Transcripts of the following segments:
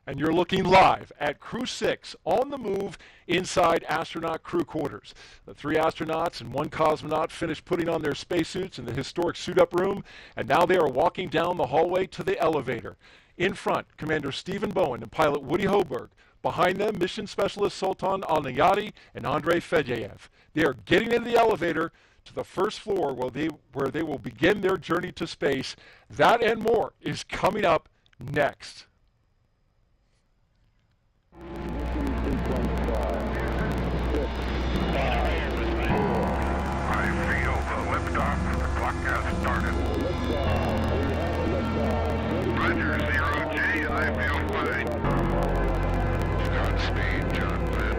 And you're looking live at Crew-6 on the move inside astronaut crew quarters. The 3 astronauts and 1 cosmonaut finished putting on their spacesuits in the historic suit-up room, and now they are walking down the hallway to the elevator. In front, Commander Stephen Bowen and pilot Woody Hoberg. Behind them, mission specialist Sultan Al-Nayati and Andrei Fedyaev. They are getting into the elevator to the first floor where they will begin their journey to space. That and more is coming up next. I feel the liftoff. The clock has started. Roger, 0G. I feel fine. Godspeed, John Glenn.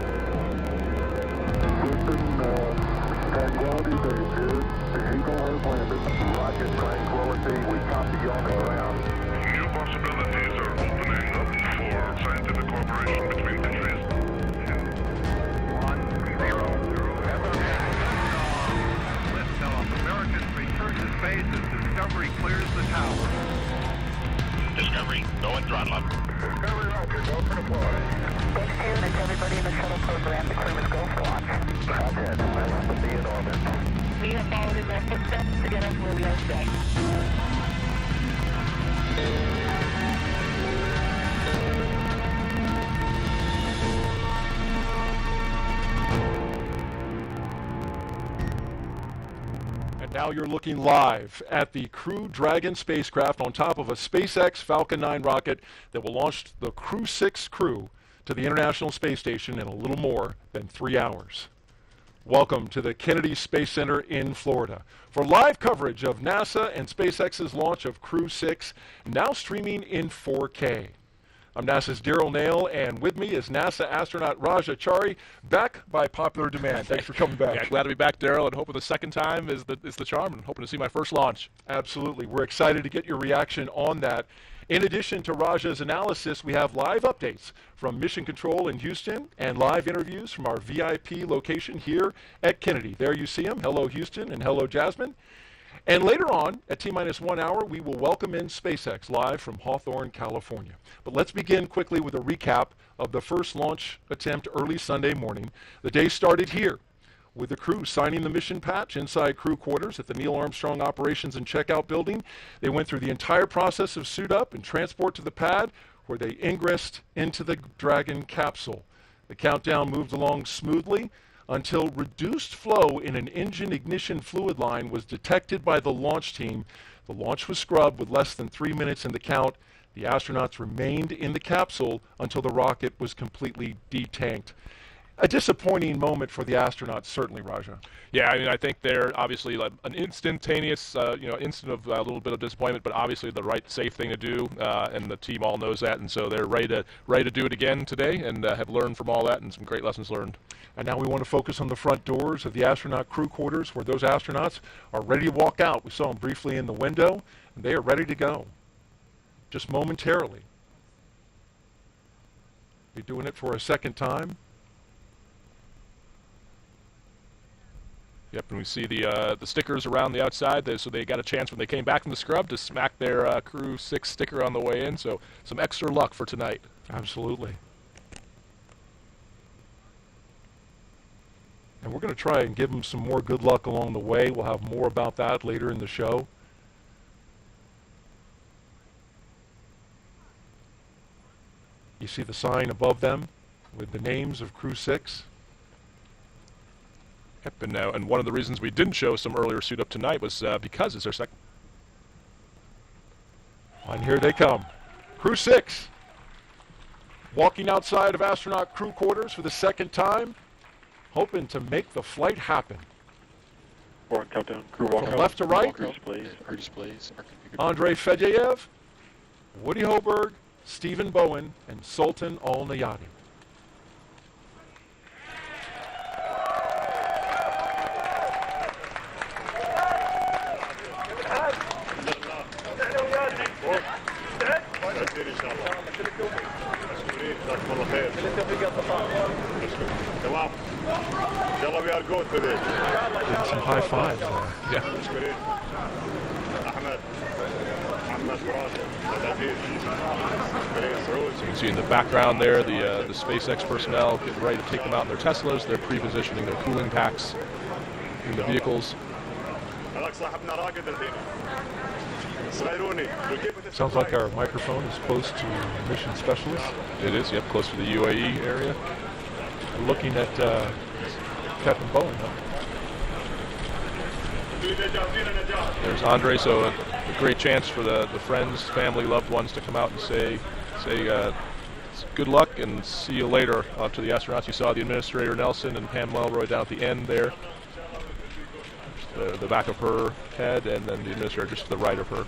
Tranquility Base here. The Eagle has landed. Rocket Tranquility, we copy you on the ground. New possibilities are opening up for scientific cooperation between countries. 1-0. Liftoff. Americans return to space as Discovery clears the tower. Discovery, go and throttle up. Discovery rocket, go for deploy. Stage 2, that's everybody in the shuttle program. The crew is go for launch. Roger, nice to be in orbit. We have followed in their footsteps to get us where we are today. And now you're looking live at the Crew Dragon spacecraft on top of a SpaceX Falcon 9 rocket that will launch the Crew-6 crew to the International Space Station in a little more than 3 hours. Welcome to the Kennedy Space Center in Florida for live coverage of NASA and SpaceX's launch of Crew-6, now streaming in 4K. I'm NASA's Daryl Nail, and with me is NASA astronaut Raj Achari, back by popular demand. Thanks for coming back. Yeah, glad to be back, Daryl, and hoping the second time is the charm, and hoping to see my first launch. Absolutely. We're excited to get your reaction on that. In addition to Raja's analysis, we have live updates from Mission Control in Houston and live interviews from our VIP location here at Kennedy. There you see them. Hello, Houston, and hello, Jasmine. And later on, at T-1 hour, we will welcome in SpaceX live from Hawthorne, California. But let's begin quickly with a recap of the first launch attempt early Sunday morning. The day started here with the crew signing the mission patch inside crew quarters at the Neil Armstrong Operations and Checkout Building. They went through the entire process of suit up and transport to the pad where they ingressed into the Dragon capsule. The countdown moved along smoothly until reduced flow in an engine ignition fluid line was detected by the launch team. The launch was scrubbed with less than 3 minutes in the count. The astronauts remained in the capsule until the rocket was completely detanked. A disappointing moment for the astronauts, certainly, Raja. Yeah, I mean, I think they're obviously like an instantaneous, instant of a little bit of disappointment, but obviously the right, safe thing to do, and the team all knows that, and so they're ready to do it again today, and have learned from all that, and some great lessons learned. And now we want to focus on the front doors of the astronaut crew quarters, where those astronauts are ready to walk out. We saw them briefly in the window, and they are ready to go, just momentarily. You're doing it for a second time. Yep, and we see the stickers around the outside, so they got a chance when they came back from the scrub to smack their Crew-6 sticker on the way in, so some extra luck for tonight. Absolutely. And we're going to try and give them some more good luck along the way. We'll have more about that later in the show. You see the sign above them with the names of Crew-6. Yep, and one of the reasons we didn't show some earlier suit up tonight was because it's our second. And here they come. Crew-6 walking outside of astronaut crew quarters for the second time, hoping to make the flight happen. Countdown. Crew walk From out. left to right, Displays. Andrei Fedyaev, Woody Hoberg, Stephen Bowen, and Sultan Al-Nayati. We are good today. Getting some high fives there. Yeah. So you can see in the background there the SpaceX personnel getting ready to take them out in their Teslas. They're pre-positioning their cooling packs in the vehicles. Sounds like our microphone is close to mission specialist. It is, yep, close to the UAE area. We're looking at Captain Bowen. Huh? There's Andre, so a great chance for the friends, family, loved ones to come out and say good luck and see you later to the astronauts. You saw the Administrator Nelson and Pam Melroy down at the end there. The back of her head, and then the Administrator just to the right of her.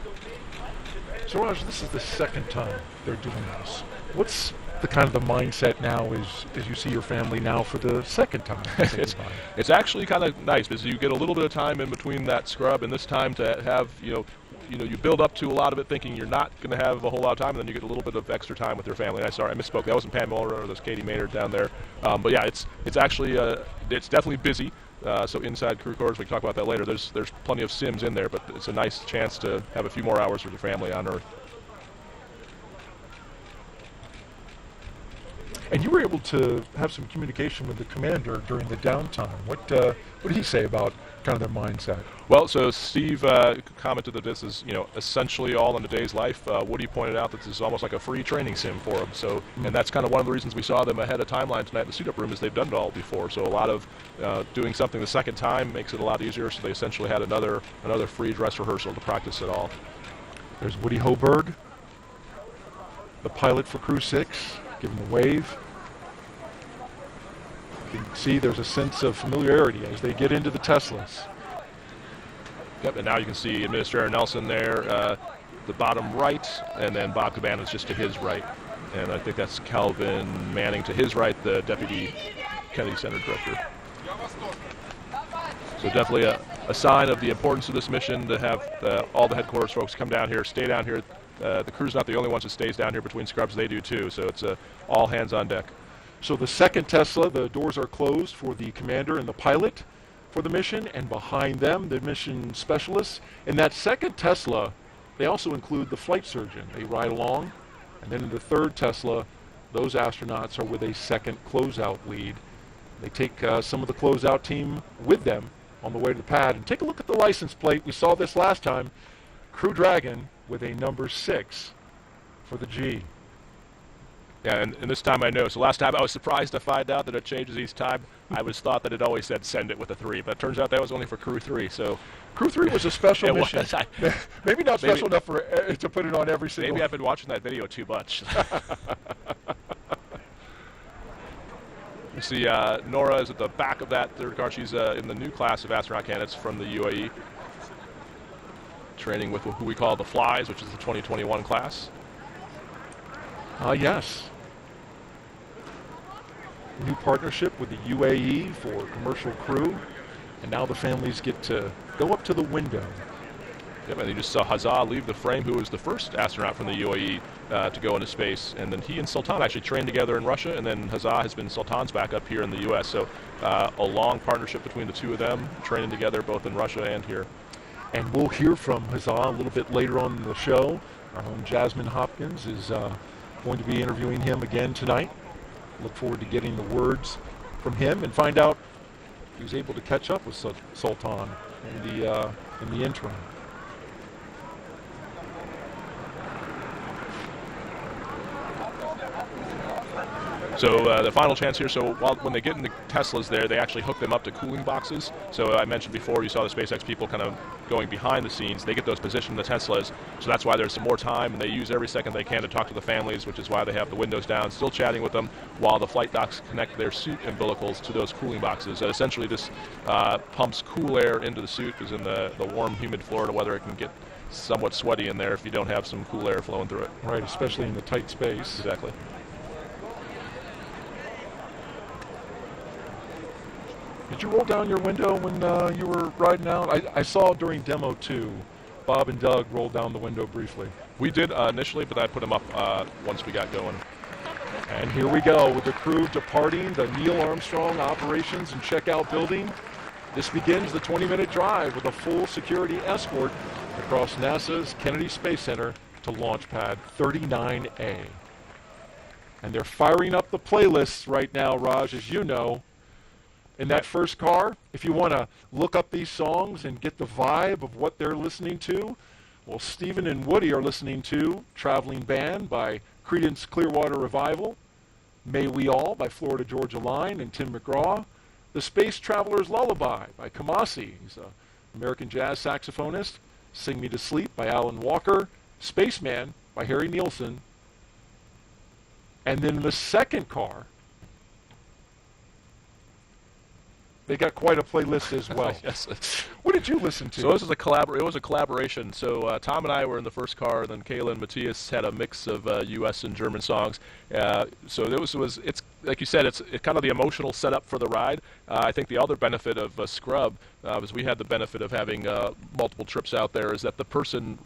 So Raj, this is the second time they're doing this. What's the kind of the mindset now as you see your family now for the second time? It's actually kind of nice because you get a little bit of time in between that scrub and this time to have, you build up to a lot of it thinking you're not going to have a whole lot of time, and then you get a little bit of extra time with your family. And I misspoke. That wasn't Pam Muller, or that's Katie Maynard down there. But yeah, it's actually it's definitely busy. So inside crew quarters, we can talk about that later. There's plenty of sims in there, but it's a nice chance to have a few more hours with your family on Earth. And you were able to have some communication with the commander during the downtime. What did he say about kind of their mindset? Well, so Steve commented that this is, essentially all in a day's life. Woody pointed out that this is almost like a free training sim for them. So, and that's kind of one of the reasons we saw them ahead of timeline tonight in the suit-up room is they've done it all before. So a lot of doing something the second time makes it a lot easier. So they essentially had another free dress rehearsal to practice it all. There's Woody Hoberg, the pilot for Crew-6, giving the wave. You can see there's a sense of familiarity as they get into the Teslas. Yep, and now you can see Administrator Nelson there, the bottom right, and then Bob Cabana's just to his right. And I think that's Calvin Manning to his right, the Deputy Kennedy Center Director. So definitely a sign of the importance of this mission to have all the headquarters folks come down here, stay down here. The crew's not the only ones that stays down here between scrubs, they do too. So it's all hands on deck. So the second Tesla, the doors are closed for the commander and the pilot for the mission, and behind them, the mission specialists. In that second Tesla, they also include the flight surgeon. They ride along, and then in the third Tesla, those astronauts are with a second closeout lead. They take some of the closeout team with them on the way to the pad, and take a look at the license plate. We saw this last time, Crew Dragon with a number 6 for the G. Yeah, and this time I know. So last time I was surprised to find out that it changes each time. I was thought that it always said send it with a 3, but it turns out that was only for Crew 3. So Crew 3 was a special mission. Maybe not special enough for to put it on every single. Maybe I've been watching that video too much. You see Nora is at the back of that third car. She's in the new class of astronaut candidates from the UAE, training with who we call the Flies, which is the 2021 class. Yes. New partnership with the UAE for commercial crew, and now the families get to go up to the window. Yep, and you just saw Hazza leave the frame, who was the first astronaut from the UAE to go into space, and then he and Sultan actually trained together in Russia, and then Hazza has been Sultan's backup here in the U.S. So a long partnership between the two of them, training together both in Russia and here. And we'll hear from Hazza a little bit later on in the show. Our own Jasmine Hopkins is going to be interviewing him again tonight. Look forward to getting the words from him and find out if he was able to catch up with Sultan in the interim. So the final chance here, so when they get in the Teslas there, they actually hook them up to cooling boxes. So I mentioned before, you saw the SpaceX people kind of going behind the scenes. They get those positioned in the Teslas, so that's why there's some more time, and they use every second they can to talk to the families, which is why they have the windows down, still chatting with them, while the flight docs connect their suit umbilicals to those cooling boxes. Essentially, this pumps cool air into the suit, because in the warm, humid Florida weather, it can get somewhat sweaty in there if you don't have some cool air flowing through it. Right, especially in the tight space. Exactly. Did you roll down your window when you were riding out? I saw during Demo 2, Bob and Doug rolled down the window briefly. We did initially, but I put them up once we got going. And here we go with the crew departing the Neil Armstrong Operations and Checkout Building. This begins the 20-minute drive with a full security escort across NASA's Kennedy Space Center to launch pad 39A. And they're firing up the playlists right now, Raj, as you know. In that first car, if you want to look up these songs and get the vibe of what they're listening to, well, Stephen and Woody are listening to Traveling Band by Creedence Clearwater Revival, May We All by Florida Georgia Line and Tim McGraw, The Space Traveler's Lullaby by Kamasi, he's an American jazz saxophonist, Sing Me to Sleep by Alan Walker, Spaceman by Harry Nilsson, and then in the second car, they got quite a playlist as well. Yes. What did you listen to? So this is it was a collaboration. So Tom and I were in the first car, and then Kayla and Matthias had a mix of U.S. and German songs. So it's like you said, it's kind of the emotional setup for the ride. I think the other benefit of Scrub is we had the benefit of having multiple trips out there, is that the person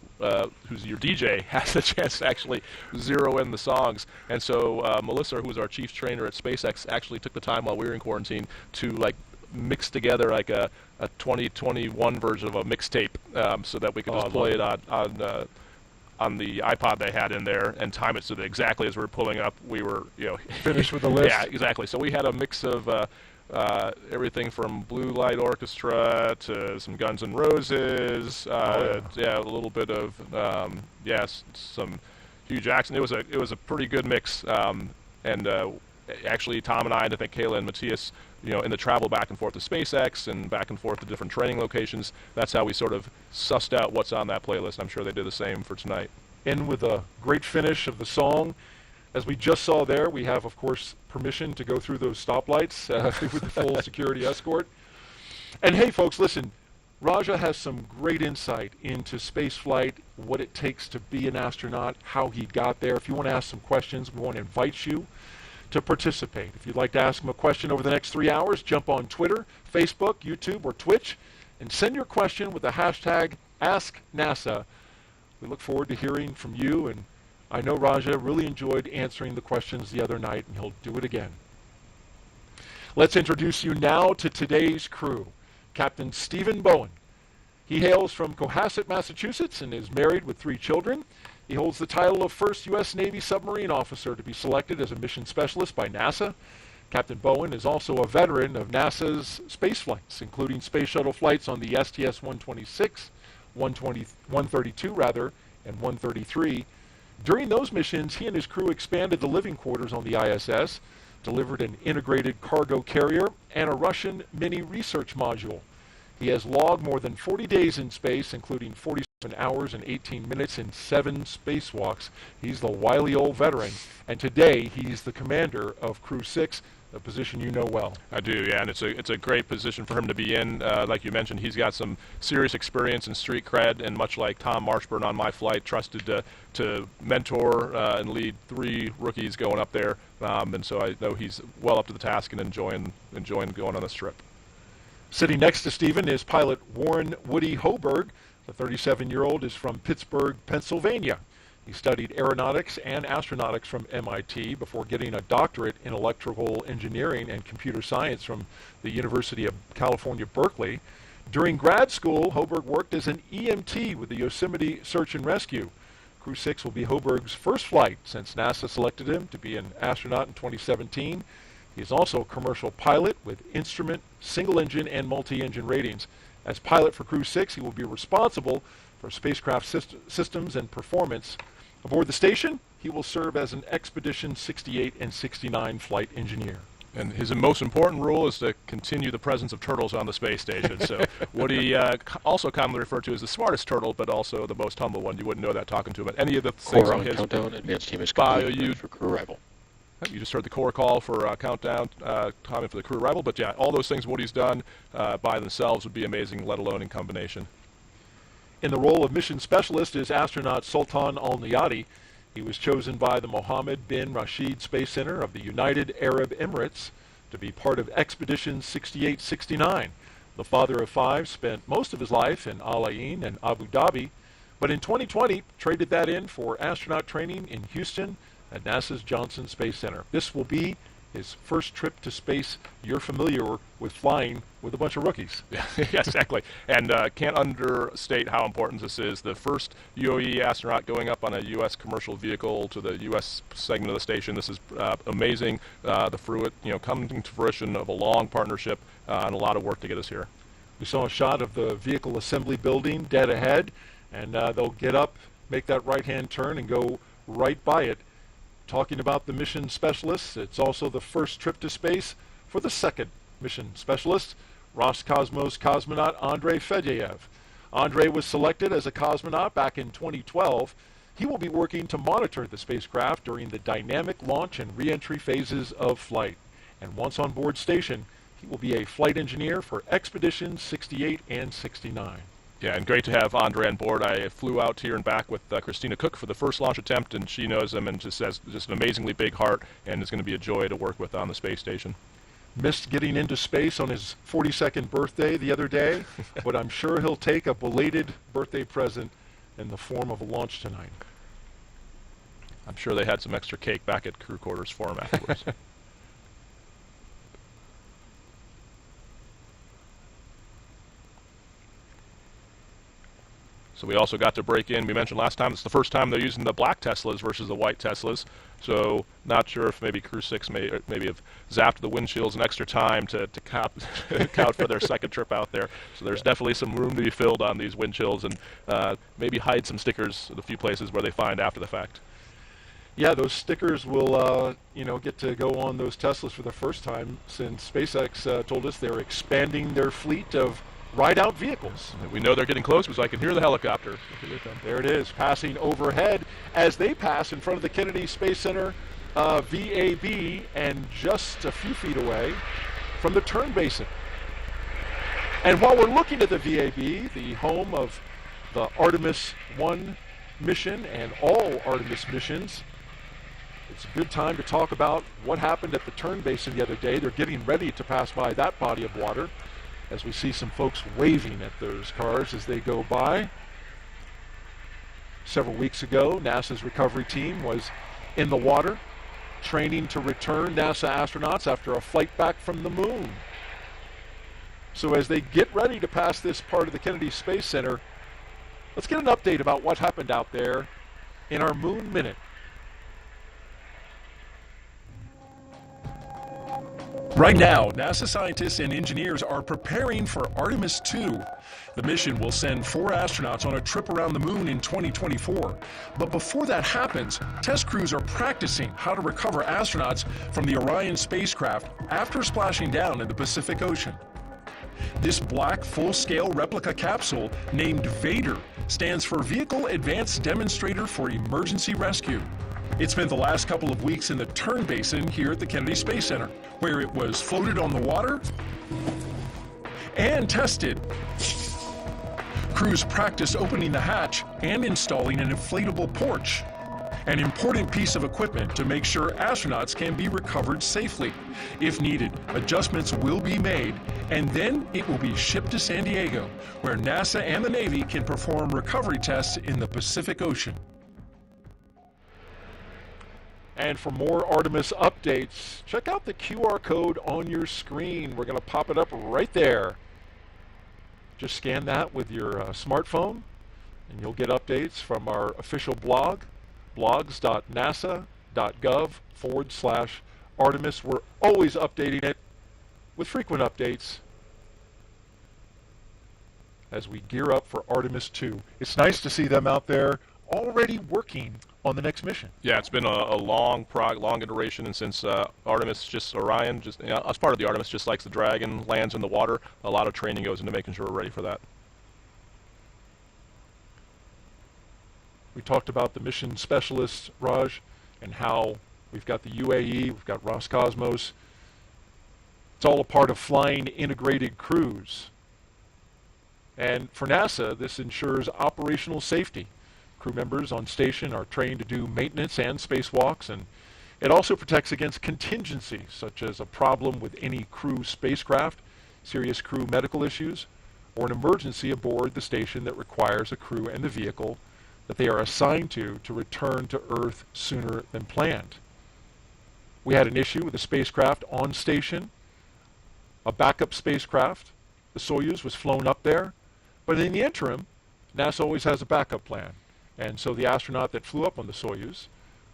who's your DJ has a chance to actually zero in the songs. And so Melissa, who was our chief trainer at SpaceX, actually took the time while we were in quarantine to mix together like a 2021 version of a mixtape, so that we could just play it on the iPod they had in there and time it so that exactly as we were pulling up, we were Finished with the list? Yeah, exactly. So we had a mix of everything from Blue Light Orchestra to some Guns N' Roses, a little bit of some Hugh Jackson. It was a pretty good mix, and actually Tom and I think Kayla and Matthias, in the travel back and forth to SpaceX and back and forth to different training locations, that's how we sort of sussed out what's on that playlist. I'm sure they did the same for tonight. End with a great finish of the song. As we just saw there, we have, of course, permission to go through those stoplights with the full security escort. And hey, folks, listen, Raja has some great insight into spaceflight, what it takes to be an astronaut, how he got there. If you want to ask some questions, we want to invite you to participate. If you'd like to ask him a question over the next 3 hours, jump on Twitter, Facebook, YouTube, or Twitch, and send your question with the hashtag AskNASA. We look forward to hearing from you, and I know Raja really enjoyed answering the questions the other night, and he'll do it again. Let's introduce you now to today's crew. Captain Stephen Bowen. He hails from Cohasset, Massachusetts, and is married with 3 children. He holds the title of first U.S. Navy submarine officer to be selected as a mission specialist by NASA. Captain Bowen is also a veteran of NASA's space flights, including space shuttle flights on the STS-126, 132 and 133. During those missions, he and his crew expanded the living quarters on the ISS, delivered an integrated cargo carrier, and a Russian mini research module. He has logged more than 40 days in space, including 47 hours and 18 minutes in 7 spacewalks. He's the wily old veteran, and today he's the commander of Crew-6, a position you know well. I do, yeah, and it's a great position for him to be in. Like you mentioned, he's got some serious experience and street cred, and much like Tom Marshburn on my flight, trusted to mentor and lead 3 rookies going up there, and so I know he's well up to the task and enjoying going on this trip. Sitting next to Stephen is pilot Warren Woody Hoberg. The 37-year-old is from Pittsburgh, Pennsylvania. He studied aeronautics and astronautics from MIT before getting a doctorate in electrical engineering and computer science from the University of California, Berkeley. During grad school, Hoberg worked as an EMT with the Yosemite Search and Rescue. Crew-6 will be Hoberg's first flight since NASA selected him to be an astronaut in 2017. He is also a commercial pilot with instrument, single-engine, and multi-engine ratings. As pilot for Crew-6, he will be responsible for spacecraft systems and performance. Aboard the station, he will serve as an Expedition 68 and 69 flight engineer. And his most important role is to continue the presence of turtles on the space station. So what he also commonly referred to as the smartest turtle, but also the most humble one. You wouldn't know that talking to him. But any of the things Core on on his countdown, advanced team is bio, complete for crew arrival. You just heard the core call for countdown timing for the crew arrival. But yeah, all those things Woody's done by themselves would be amazing, let alone in combination. In the role of mission specialist is astronaut Sultan Al-Niyati. He was chosen by the Mohammed bin Rashid Space Center of the United Arab Emirates to be part of Expedition 68-69. The father of 5 spent most of his life in Al Ain and Abu Dhabi, but in 2020 traded that in for astronaut training in Houston at NASA's Johnson Space Center. This will be his first trip to space. You're familiar with flying with a bunch of rookies. Yeah, exactly. And can't understate how important this is. The first UAE astronaut going up on a U.S. commercial vehicle to the U.S. segment of the station. This is amazing. The fruit, coming to fruition of a long partnership and a lot of work to get us here. We saw a shot of the vehicle assembly building dead ahead, and they'll get up, make that right-hand turn, and go right by it. Talking about the mission specialists, it's also the first trip to space for the second mission specialist, Roscosmos cosmonaut Andrei Fedyaev. Andrei was selected as a cosmonaut back in 2012. He will be working to monitor the spacecraft during the dynamic launch and re-entry phases of flight. And once on board station, he will be a flight engineer for Expeditions 68 and 69. Yeah, and great to have Andre on board. I flew out here and back with Christina Cook for the first launch attempt, and she knows him and just has just an amazingly big heart, and it's going to be a joy to work with on the space station. Missed getting into space on his 42nd birthday the other day, but I'm sure he'll take a belated birthday present in the form of a launch tonight. I'm sure they had some extra cake back at crew quarters for him afterwards. So we also got to break in. We mentioned last time it's the first time they're using the black Teslas versus the white Teslas. So not sure if maybe Crew-6 maybe have zapped the windshields an extra time to count for their second trip out there. So there's definitely some room to be filled on these windshields, and maybe hide some stickers at a few places where they find after the fact. Yeah, those stickers will get to go on those Teslas for the first time since SpaceX told us they're expanding their fleet of ride-out vehicles. We know they're getting close because I can hear the helicopter. There it is, passing overhead as they pass in front of the Kennedy Space Center VAB, and just a few feet away from the turn basin. And while we're looking at the VAB, the home of the Artemis 1 mission and all Artemis missions, it's a good time to talk about what happened at the turn basin the other day. They're getting ready to pass by that body of water, as we see some folks waving at those cars as they go by. Several weeks ago, NASA's recovery team was in the water, training to return NASA astronauts after a flight back from the moon. So as they get ready to pass this part of the Kennedy Space Center, let's get an update about what happened out there in our Moon Minute. Right now, NASA scientists and engineers are preparing for Artemis 2. The mission will send 4 astronauts on a trip around the moon in 2024. But before that happens, test crews are practicing how to recover astronauts from the Orion spacecraft after splashing down in the Pacific Ocean. This black full-scale replica capsule, named Vader, stands for Vehicle Advanced Demonstrator for Emergency Rescue. It spent the last couple of weeks in the turn basin here at the Kennedy Space Center, where it was floated on the water and tested. Crews practiced opening the hatch and installing an inflatable porch, an important piece of equipment to make sure astronauts can be recovered safely. If needed, adjustments will be made, and then it will be shipped to San Diego, where NASA and the Navy can perform recovery tests in the Pacific Ocean. And for more Artemis updates, check out the QR code on your screen. We're going to pop it up right there. Just scan that with your smartphone, and you'll get updates from our official blog, blogs.nasa.gov/Artemis. We're always updating it with frequent updates as we gear up for Artemis 2. It's nice to see them out there already working on the next mission. Yeah, it's been a long iteration, and since Orion, as part of the Artemis, just like the Dragon lands in the water, a lot of training goes into making sure we're ready for that. We talked about the mission specialists, Raj, and how we've got the UAE, we've got Roscosmos. It's all a part of flying integrated crews. And for NASA, this ensures operational safety. Crew members on station are trained to do maintenance and spacewalks, and it also protects against contingencies, such as a problem with any crew spacecraft, serious crew medical issues, or an emergency aboard the station that requires a crew and the vehicle that they are assigned to return to Earth sooner than planned. We had an issue with a spacecraft on station, a backup spacecraft the Soyuz was flown up there. But in the interim, NASA always has a backup plan. And so the astronaut that flew up on the Soyuz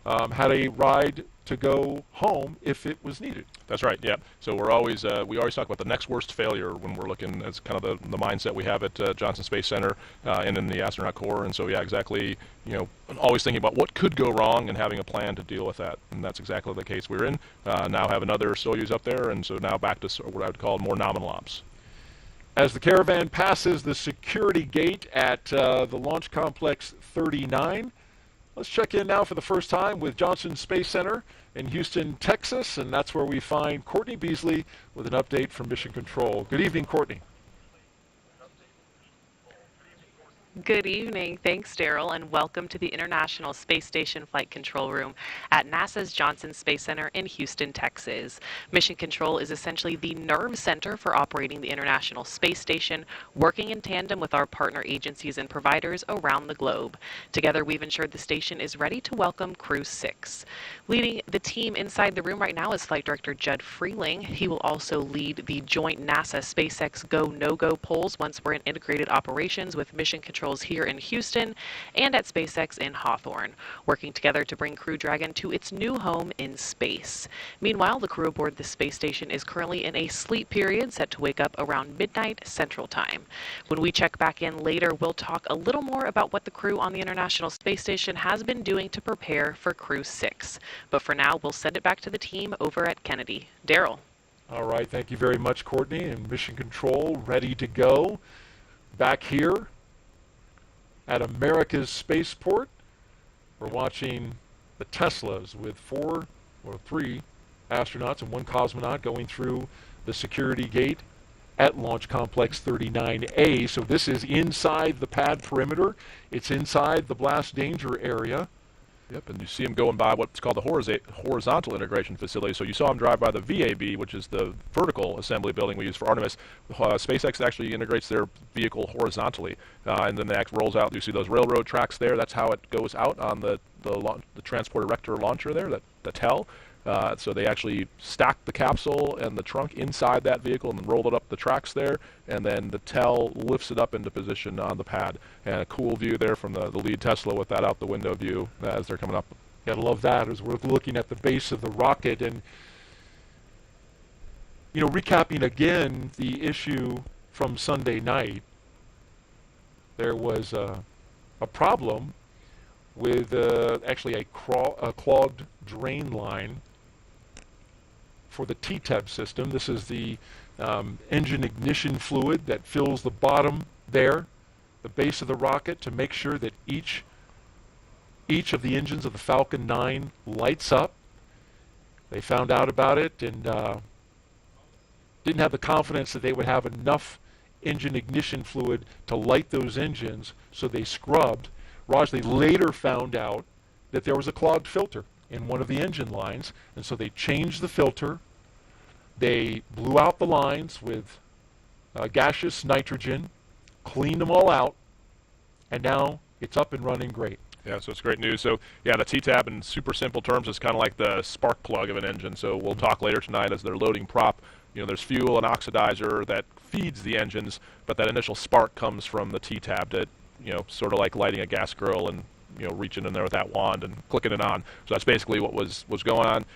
had a ride to go home if it was needed. That's right. Yeah. So we're always we always talk about the next worst failure when we're looking. As kind of the mindset we have at Johnson Space Center and in the astronaut corps. And so yeah, exactly. You know, always thinking about what could go wrong and having a plan to deal with that. And that's exactly the case we're in. Now have another Soyuz up there, and so now back to what I would call more nominal ops. As the Caravan passes the security gate at the Launch Complex 39, let's check in now for the first time with Johnson Space Center in Houston, Texas, and that's where we find Courtney Beasley with an update from Mission Control. Good evening, Courtney. Good evening. Thanks, Daryl, and welcome to the International Space Station Flight Control Room at NASA's Johnson Space Center in Houston, Texas. Mission Control is essentially the nerve center for operating the International Space Station, working in tandem with our partner agencies and providers around the globe. Together, we've ensured the station is ready to welcome Crew-6. Leading the team inside the room right now is Flight Director Judd Freeling. He will also lead the joint NASA-SpaceX Go, No-Go polls once we're in integrated operations with Mission Control here in Houston and at SpaceX in Hawthorne, working together to bring Crew Dragon to its new home in space. Meanwhile, the crew aboard the space station is currently in a sleep period set to wake up around midnight Central Time. When we check back in later, we'll talk a little more about what the crew on the International Space Station has been doing to prepare for Crew-6. But for now, we'll send it back to the team over at Kennedy. Daryl. All right, thank you very much, Courtney, and Mission Control ready to go. Back here at America's spaceport, we're watching the Teslas with 3 astronauts and 1 cosmonaut going through the security gate at Launch Complex 39A. So this is inside the pad perimeter. It's inside the blast danger area. Yep, and you see them going by what's called the horizontal integration facility. So you saw them drive by the VAB, which is the vertical assembly building we use for Artemis. SpaceX actually integrates their vehicle horizontally, and then it rolls out. You see those railroad tracks there. That's how it goes out on the transport erector launcher there, the TEL. So they actually stack the capsule and the trunk inside that vehicle and then roll it up the tracks there, and then the TEL lifts it up into position on the pad. And a cool view there from the lead Tesla with that out the window view as they're coming up. Gotta love that as we're looking at the base of the rocket. And, you know, recapping again the issue from Sunday night, there was a problem with actually a clogged drain line for the TTAB system. This is the engine ignition fluid that fills the bottom there, the base of the rocket, to make sure that each of the engines of the Falcon 9 lights up. They found out about it and didn't have the confidence that they would have enough engine ignition fluid to light those engines, so they scrubbed. Raj, they later found out that there was a clogged filter in one of the engine lines, and so they changed the filter. They blew out the lines with gaseous nitrogen, cleaned them all out, and now it's up and running great. Yeah, so it's great news. So yeah, the TTAB in super simple terms is kind of like the spark plug of an engine. So we'll talk later tonight as they're loading prop. You know, there's fuel and oxidizer that feeds the engines, but that initial spark comes from the TTAB that, you know, sort of like lighting a gas grill and, you know, reaching in there with that wand and clicking it on. So that's basically what was going on.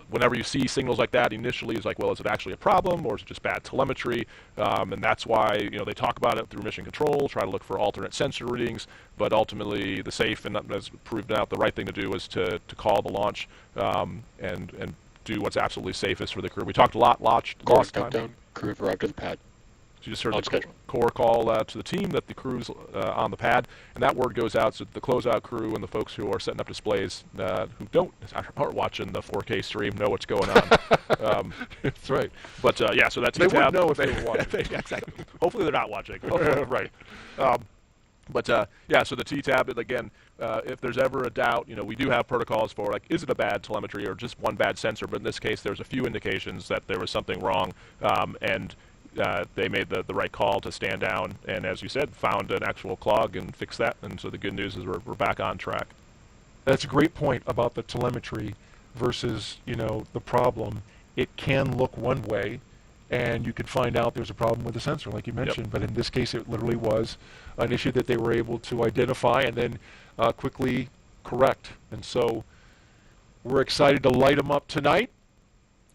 Whenever you see signals like that, initially it's like, well, is it actually a problem or is it just bad telemetry? And that's why, you know, they talk about it through mission control, try to look for alternate sensor readings, but ultimately the safe and as proved out, the right thing to do is to call the launch and do what's absolutely safest for the crew. We talked a lot last time. Countdown, crew have arrived at the pad. So you just heard On the schedule. core call to the team that the crew's on the pad, and that word goes out so the closeout crew and the folks who are setting up displays who aren't watching the 4K stream know what's going on. That's right. But yeah, so that's They wouldn't know if they were watching. Exactly. Hopefully they're not watching. Right. But yeah, so the TTAB, again, if there's ever a doubt, you know, we do have protocols for, like, is it a bad telemetry or just one bad sensor? But in this case, there's a few indications that there was something wrong, and they made the right call to stand down, and as you said, found an actual clog and fixed that. And so the good news is we're back on track. That's a great point about the telemetry versus, you know, the problem. It can look one way, and you could find out there's a problem with the sensor, like you mentioned. But in this case, it literally was an issue that they were able to identify and then quickly correct. And so we're excited to light them up tonight.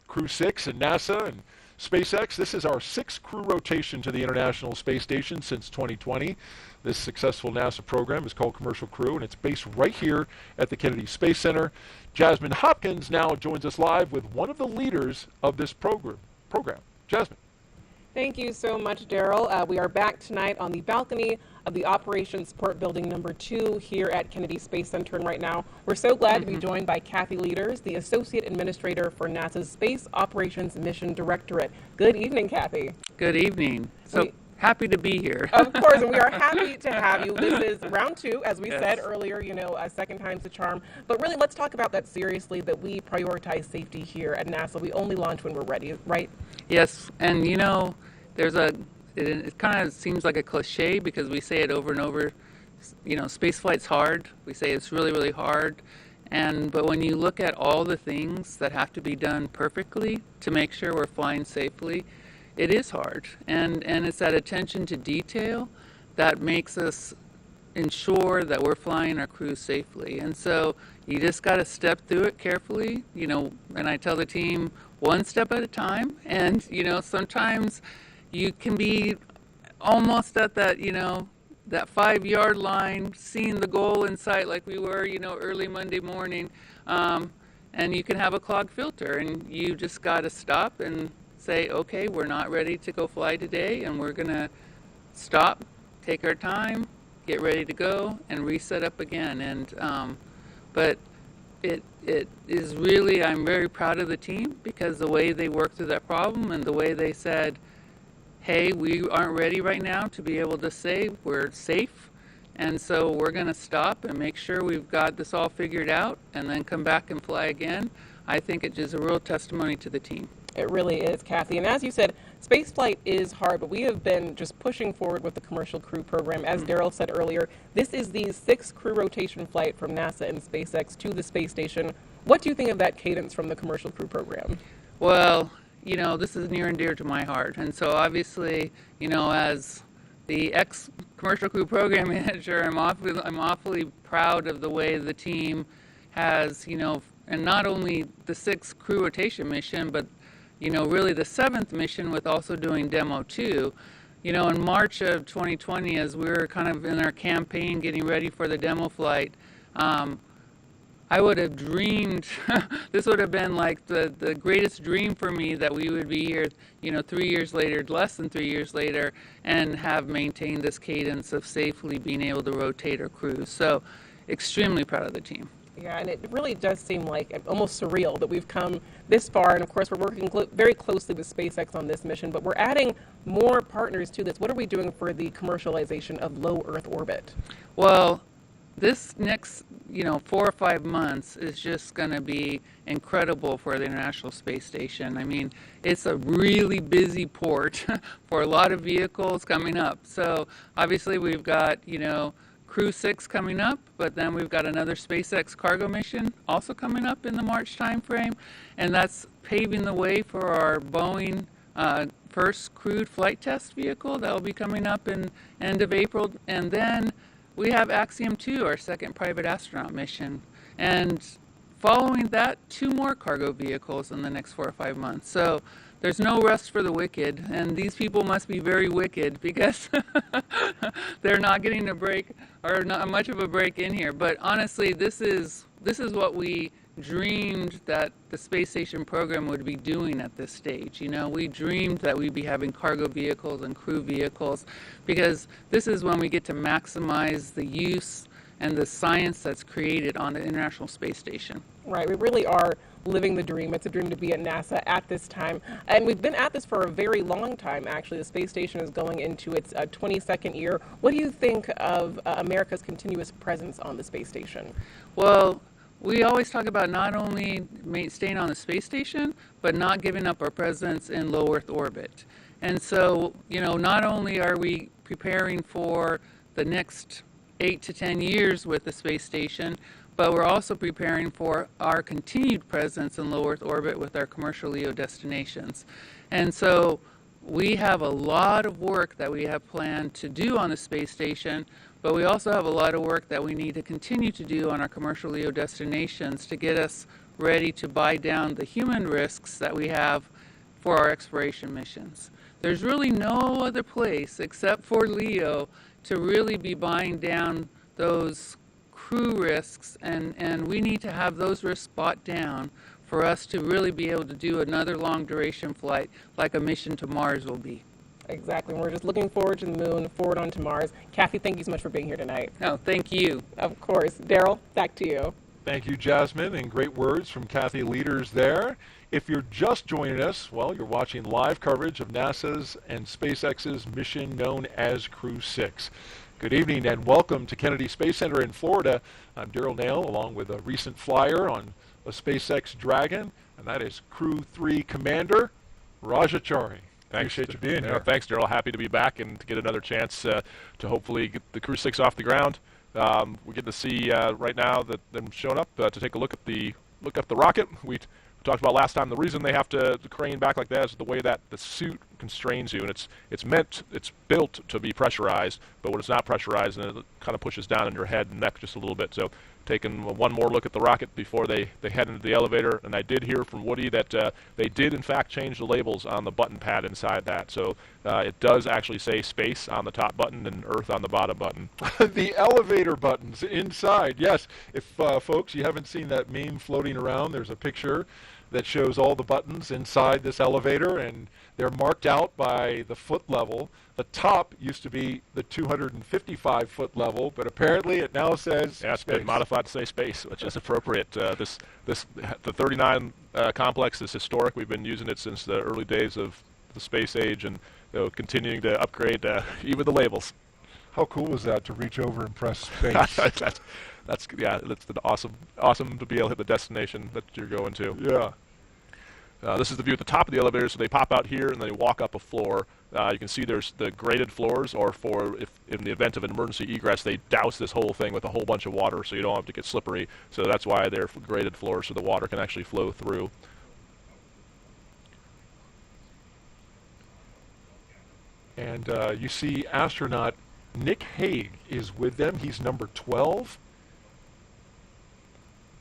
Crew-6 and NASA and SpaceX. This is our 6th crew rotation to the International Space Station since 2020. This successful NASA program is called Commercial Crew, and it's based right here at the Kennedy Space Center. Jasmine Hopkins now joins us live with one of the leaders of this program. Jasmine. Thank you so much, Daryl. We are back tonight on the balcony of the Operations Support Building number 2 here at Kennedy Space Center. And right now, we're so glad to be joined by Kathy Leaders, the Associate Administrator for NASA's Space Operations Mission Directorate. Good evening, Kathy. Good evening. So happy to be here. Of course, and we are happy to have you. This is round 2, as we said earlier, a second time's the charm. But really, let's talk about that seriously, that we prioritize safety here at NASA. We only launch when we're ready, right? Yes, and it kind of seems like a cliche because we say it over and over. Space flight's hard. We say it's really, really hard. But when you look at all the things that have to be done perfectly to make sure we're flying safely, it is hard. And it's that attention to detail that makes us ensure that we're flying our crews safely. And so you just got to step through it carefully, and I tell the team one step at a time. And, sometimes you can be almost at that, that 5-yard line, seeing the goal in sight like we were, early Monday morning. And you can have a clogged filter, and you just got to stop and say, okay, we're not ready to go fly today, and we're going to stop, take our time, get ready to go, and reset up again. But it is really, I'm very proud of the team because the way they worked through that problem and the way they said, hey, we aren't ready right now to be able to say we're safe, and so we're going to stop and make sure we've got this all figured out and then come back and fly again. I think it is a real testimony to the team. It really is, Kathy. And as you said, spaceflight is hard, but we have been just pushing forward with the Commercial Crew program. As Daryl said earlier, this is the 6th crew rotation flight from NASA and SpaceX to the space station. What do you think of that cadence from the Commercial Crew program? Well, this is near and dear to my heart. And so obviously, as the ex-Commercial Crew program manager, I'm awfully proud of the way the team has, and not only the 6th crew rotation mission, but really the 7th mission with also doing Demo 2. In March of 2020, as we were kind of in our campaign getting ready for the demo flight, I would have dreamed, this would have been like the greatest dream for me that we would be here, 3 years later, less than 3 years later, and have maintained this cadence of safely being able to rotate our crews. So extremely proud of the team. Yeah, and it really does seem like almost surreal that we've come this far. And of course, we're working very closely with SpaceX on this mission, but we're adding more partners to this. What are we doing for the commercialization of low Earth orbit? Well, this next, 4 or 5 months is just going to be incredible for the International Space Station. I mean, it's a really busy port for a lot of vehicles coming up. So obviously we've got, Crew-6 coming up, but then we've got another SpaceX cargo mission also coming up in the March timeframe, and that's paving the way for our Boeing first crewed flight test vehicle that will be coming up in end of April, and then we have Axiom 2, our 2nd private astronaut mission, and following that, 2 more cargo vehicles in the next 4 or 5 months. So there's no rest for the wicked, and these people must be very wicked because they're not getting a break, or not much of a break in here. But honestly, this is what we dreamed that the space station program would be doing at this stage. We dreamed that we'd be having cargo vehicles and crew vehicles, because this is when we get to maximize the use and the science that's created on the International Space Station. Right, we really are living the dream. It's a dream to be at NASA at this time. And we've been at this for a very long time, actually. The space station is going into its 22nd year. What do you think of America's continuous presence on the space station? Well, we always talk about not only staying on the space station, but not giving up our presence in low Earth orbit. And so, not only are we preparing for the next 8 to 10 years with the space station, but we're also preparing for our continued presence in low Earth orbit with our commercial LEO destinations. And so we have a lot of work that we have planned to do on the space station, but we also have a lot of work that we need to continue to do on our commercial LEO destinations to get us ready to buy down the human risks that we have for our exploration missions. There's really no other place except for LEO to really be buying down those crew risks, and we need to have those risks bought down for us to really be able to do another long duration flight like a mission to Mars will be. Exactly. We're just looking forward to the moon, forward onto Mars. Kathy, thank you so much for being here tonight. Oh, thank you. Of course. Daryl, back to you. Thank you, Jasmine, and great words from Kathy Leaders there. If you're just joining us, well, you're watching live coverage of NASA's and SpaceX's mission known as Crew-6. Good evening and welcome to Kennedy Space Center in Florida. I'm Daryl Nail, along with a recent flyer on a SpaceX Dragon, and that is Crew-3 Commander Rajachari. Appreciate you being here. Thanks, Daryl. Happy to be back and to get another chance to hopefully get the Crew-6 off the ground. We're getting to see right now that them showing up to take a look at the rocket. We talked about last time. The reason they have to crane back like that is the way that the suit constrains you, and it's built to be pressurized. But when it's not pressurized, then it kind of pushes down on your head and neck just a little bit. So taking one more look at the rocket before they head into the elevator, and I did hear from Woody that they did in fact change the labels on the button pad inside that, so it does actually say space on the top button and Earth on the bottom button. The elevator buttons inside, yes. If folks, you haven't seen that meme floating around, there's a picture that shows all the buttons inside this elevator, and they're marked out by the foot level. The top used to be the 255-foot level, but apparently it now says it's been modified to say space, which is appropriate. The 39 complex is historic. We've been using it since the early days of the space age, and continuing to upgrade even the labels. How cool was that to reach over and press space? That's awesome to be able to hit the destination that you're going to. Yeah. This is the view at the top of the elevator, so they pop out here and then they walk up a floor. You can see there's the graded floors, or if in the event of an emergency egress, they douse this whole thing with a whole bunch of water so you don't have to get slippery. So that's why they're graded floors, so the water can actually flow through. And you see astronaut Nick Hague is with them. He's number 12.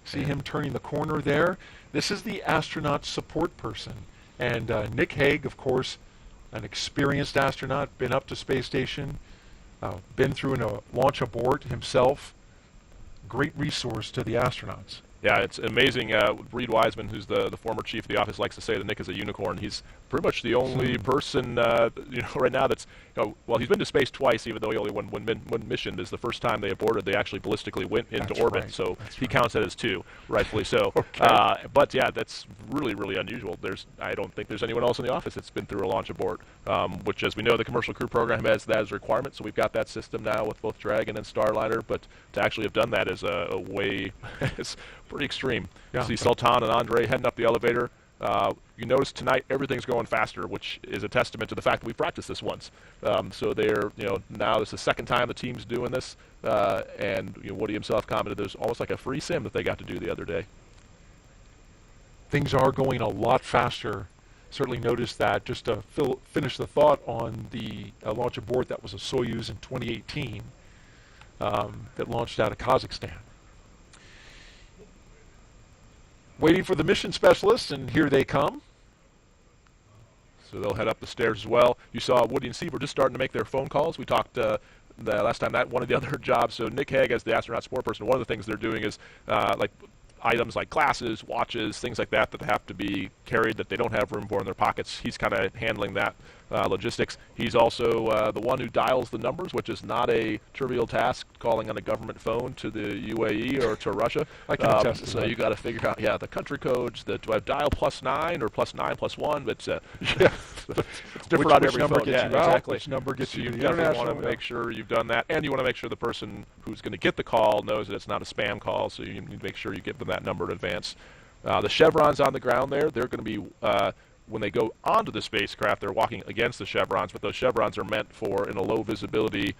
See him turning the corner there? This is the astronaut support person. And Nick Hague, of course, an experienced astronaut, been up to space station, been through a launch abort himself. Great resource to the astronauts. Yeah, it's amazing. Reed Wiseman, who's the former chief of the office, likes to say that Nick is a unicorn. He's pretty much the only person, right now that's, well, he's been to space twice, even though he only won one mission. This is the first time they aborted. They actually ballistically went into orbit, right. So he counts that as two, rightfully so. Okay. But yeah, that's really, really unusual. I don't think there's anyone else in the office that's been through a launch abort, which, as we know, the commercial crew program has that as a requirement. So we've got that system now with both Dragon and Starliner. But to actually have done that is a way, it's pretty extreme. Yeah. See Sultan and Andre heading up the elevator. You notice tonight everything's going faster, which is a testament to the fact that we practiced this once. So they're, now this is the second time the team's doing this, and Woody himself commented there's almost like a free sim that they got to do the other day. Things are going a lot faster. Certainly noticed that. Just to finish the thought on the launch abort, that was a Soyuz in 2018 that launched out of Kazakhstan. Waiting for the mission specialists, and here they come. So they'll head up the stairs as well. You saw Woody and Steve were just starting to make their phone calls. We talked the last time that one of the other jobs. So Nick Hague, as the astronaut support person, one of the things they're doing is like items like glasses, watches, things like that have to be carried that they don't have room for in their pockets. He's kind of handling that logistics. He's also the one who dials the numbers, which is not a trivial task, calling on a government phone to the UAE or to Russia. I can attest to so that. you got to figure out, the country codes. Do I dial +9 or +9 +1? But it's different on every number phone. gets Yeah, you out, exactly. which number gets you You to the definitely international. want to make sure you've done that, and you want to make sure the person who's going to get the call knows that it's not a spam call, so you need to make sure you give them that number in advance. The chevrons on the ground there, they're going to be, when they go onto the spacecraft, they're walking against the chevrons, but those chevrons are meant for in a low visibility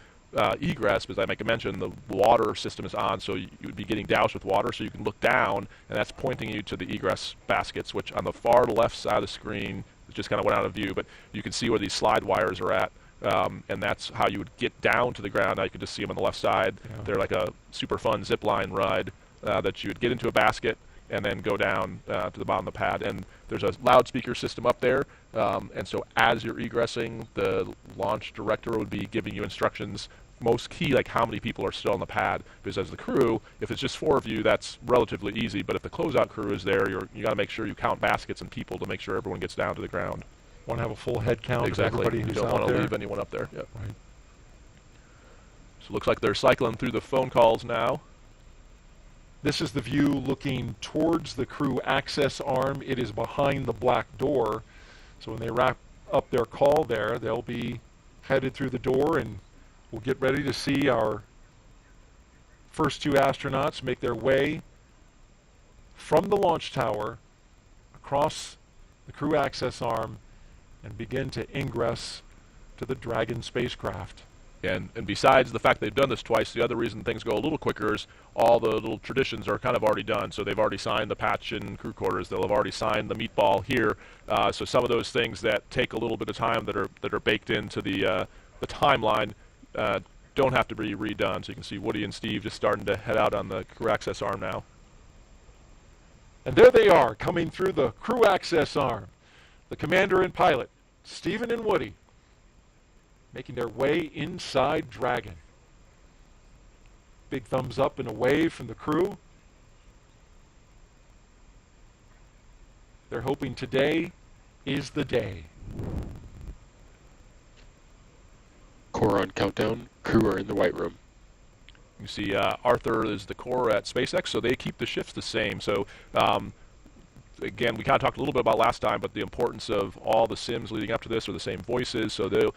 egress, because I mentioned the water system is on, so you would be getting doused with water, so you can look down, and that's pointing you to the egress baskets, which on the far left side of the screen, It just kind of went out of view, but you can see where these slide wires are at. And that's how you would get down to the ground. Now you can just see them on the left side. Yeah. They're like a super fun zip line ride that you would get into a basket and then go down to the bottom of the pad. And there's a loudspeaker system up there. And so as you're egressing, the launch director would be giving you instructions, most key, like how many people are still on the pad. Because as the crew, if it's just 4 of you, that's relatively easy. But if the closeout crew is there, you got to make sure you count baskets and people to make sure everyone gets down to the ground. Want to have a full head count exactly. of everybody who's out there. You don't want to leave anyone up there. Yep. Right. So it looks like they're cycling through the phone calls now. This is the view looking towards the crew access arm. It is behind the black door. So when they wrap up their call there, they'll be headed through the door, and we'll get ready to see our first 2 astronauts make their way from the launch tower across the crew access arm and begin to ingress to the Dragon spacecraft. And besides the fact they've done this twice, the other reason things go a little quicker is all the little traditions are kind of already done. So they've already signed the patch in crew quarters. They'll have already signed the meatball here. So some of those things that take a little bit of time that are baked into the timeline don't have to be redone. So you can see Woody and Steve just starting to head out on the crew access arm now. And there they are, coming through the crew access arm. The commander and pilot, Stephen and Woody, making their way inside Dragon. Big thumbs up and a wave from the crew. They're hoping today is the day. Core on countdown. Crew are in the white room. You see Arthur is the core at SpaceX, so they keep the shifts the same. So again, we kind of talked a little bit about last time, but the importance of all the sims leading up to this are the same voices. So they'll,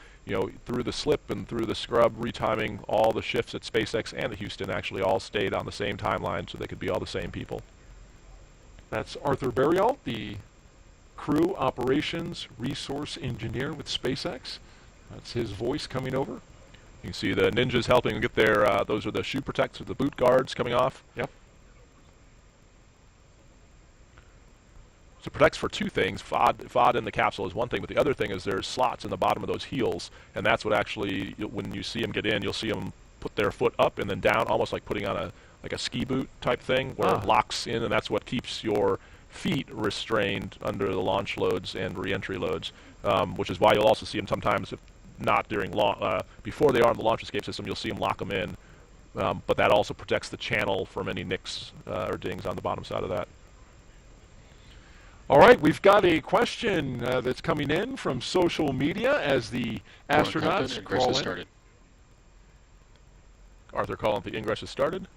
through the slip and through the scrub, retiming all the shifts at SpaceX and at Houston actually all stayed on the same timeline, so they could be all the same people. That's Arthur Berrialt, the crew operations resource engineer with SpaceX. That's his voice coming over. You can see the ninjas helping get their, those are the shoe protectors, the boot guards coming off. Yep. So it protects for 2 things. FOD in the capsule is one thing, but the other thing is there's slots in the bottom of those heels, and that's what actually, when you see them get in, you'll see them put their foot up and then down, almost like putting on a ski boot type thing, where it locks in, and that's what keeps your feet restrained under the launch loads and re-entry loads, which is why you'll also see them sometimes, if not during before they are in the launch escape system, you'll see them lock them in. But that also protects the channel from any nicks or dings on the bottom side of that. All right, we've got a question that's coming in from social media as the astronauts call in. Started. Arthur calling the ingress has started,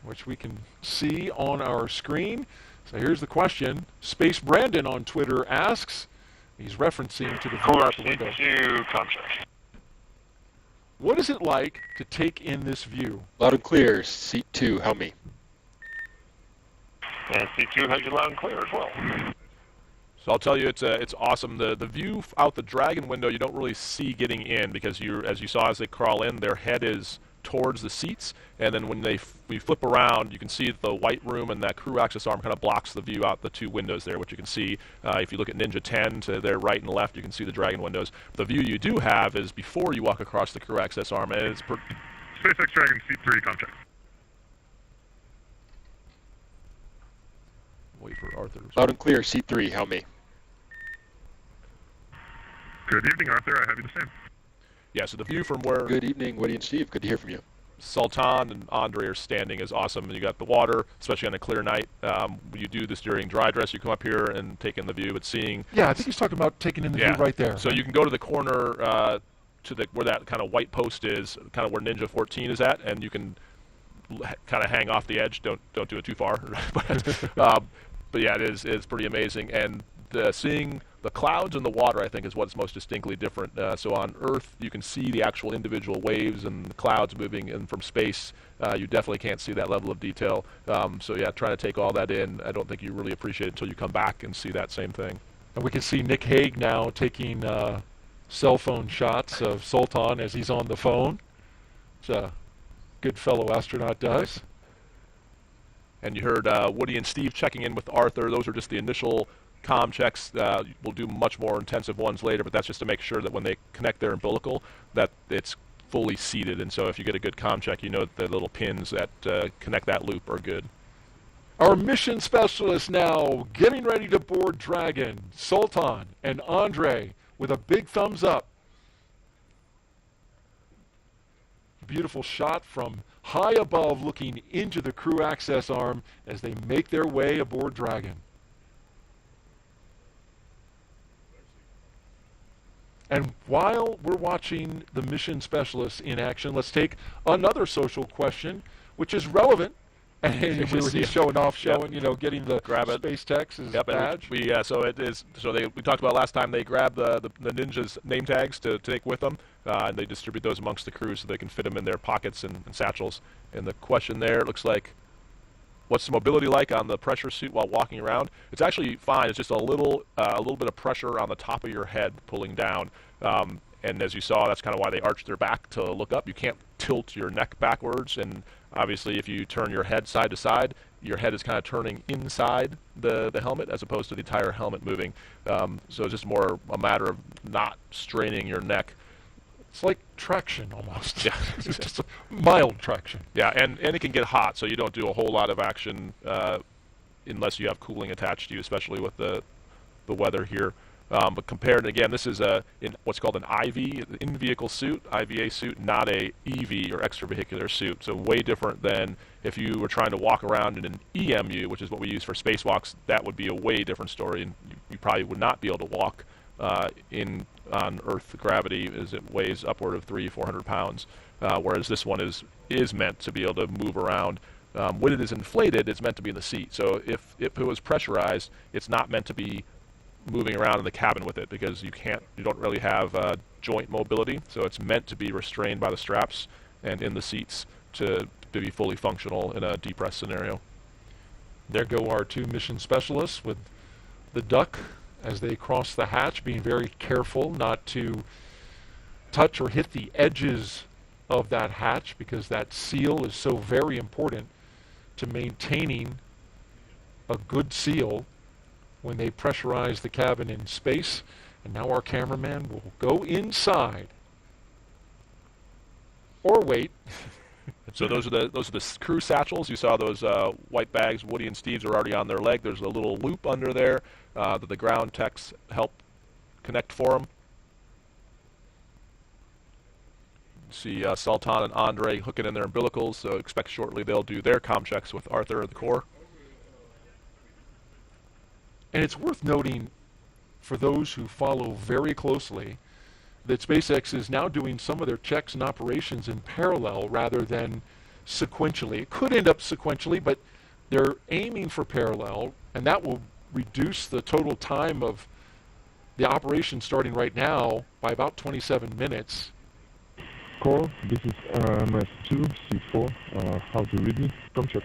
which we can see on our screen. So here's the question. Space Brandon on Twitter asks, he's referencing to the view out the window. What is it like to take in this view? Loud and clear. Seat 2, help me. And C2 has you loud and clear as well. So I'll tell you, it's awesome. The view out the Dragon window you don't really see getting in, because as you saw as they crawl in, their head is towards the seats, and then when we flip around, you can see the white room and that crew access arm kind of blocks the view out the 2 windows there, which you can see if you look at Ninja 10 to their right and left, you can see the Dragon windows. The view you do have is before you walk across the crew access arm, and it's SpaceX Dragon C3 contact. Wait for Arthur. Loud and clear, seat 3, help me. Good evening, Arthur. I have you the same. Yeah, so the view from where Good evening, Woody and Steve. Good to hear from you. Sultan and Andre are standing is awesome. And you got the water, especially on a clear night. You do this during dry dress. You come up here and take in the view, but seeing... Yeah, I think he's talking about taking in the view right there. So you can go to the corner where that kind of white post is, kind of where Ninja 14 is at, and you can kind of hang off the edge. Don't do it too far. But yeah, it's pretty amazing. And seeing the clouds and the water, I think, is what's most distinctly different. So on Earth, you can see the actual individual waves and the clouds moving, and from space, you definitely can't see that level of detail. So yeah, trying to take all that in, I don't think you really appreciate it until you come back and see that same thing. And we can see Nick Hague now taking cell phone shots of Sultan as he's on the phone, which a good fellow astronaut does. And you heard Woody and Steve checking in with Arthur. Those are just the initial comm checks. We'll do much more intensive ones later, but that's just to make sure that when they connect their umbilical, that it's fully seated. And so if you get a good comm check, you know that the little pins that connect that loop are good. Our mission specialists now getting ready to board Dragon, Sultan and Andre with a big thumbs up. Beautiful shot from high above looking into the crew access arm as they make their way aboard Dragon. And while we're watching the mission specialists in action, let's take another social question, which is relevant. And he's showing off, you know, getting the space tech's badge. We so it is. So we talked about last time they grab the ninjas' name tags to take with them, and they distribute those amongst the crew so they can fit them in their pockets and satchels. And the question there looks like, what's the mobility like on the pressure suit while walking around? It's actually fine. It's just a little bit of pressure on the top of your head pulling down. And as you saw, that's kind of why they arch their back to look up. You can't tilt your neck backwards, and obviously if you turn your head side to side, your head is kind of turning inside the helmet as opposed to the entire helmet moving. So it's just more a matter of not straining your neck. It's like traction almost. Yeah. It's just a mild traction. Yeah, and it can get hot, so you don't do a whole lot of action unless you have cooling attached to you, especially with the weather here. But compared, again, this is in what's called an IV, in-vehicle suit, IVA suit, not a EV or extravehicular suit. So way different than if you were trying to walk around in an EMU, which is what we use for spacewalks. That would be a way different story, and you probably would not be able to walk on Earth gravity, as it weighs upward of 300-400 pounds, whereas this one is meant to be able to move around. When it is inflated, it's meant to be in the seat. So if it was pressurized, it's not meant to be moving around in the cabin with it, because you don't really have joint mobility, so it's meant to be restrained by the straps and in the seats to be fully functional in a depressed scenario. There go our two mission specialists with the duck as they cross the hatch, being very careful not to touch or hit the edges of that hatch, because that seal is so very important to maintaining a good seal when they pressurize the cabin in space. And now our cameraman will go inside. Or wait. So those are the crew satchels. You saw those white bags. Woody and Steve's are already on their leg. There's a little loop under there that the ground techs help connect for them. See Sultan and Andre hooking in their umbilicals, so expect shortly they'll do their comm checks with Arthur at the core. And it's worth noting, for those who follow very closely, that SpaceX is now doing some of their checks and operations in parallel rather than sequentially. It could end up sequentially, but they're aiming for parallel, and that will reduce the total time of the operation starting right now by about 27 minutes. Call, this is MS2, C4. How to read me? Come check.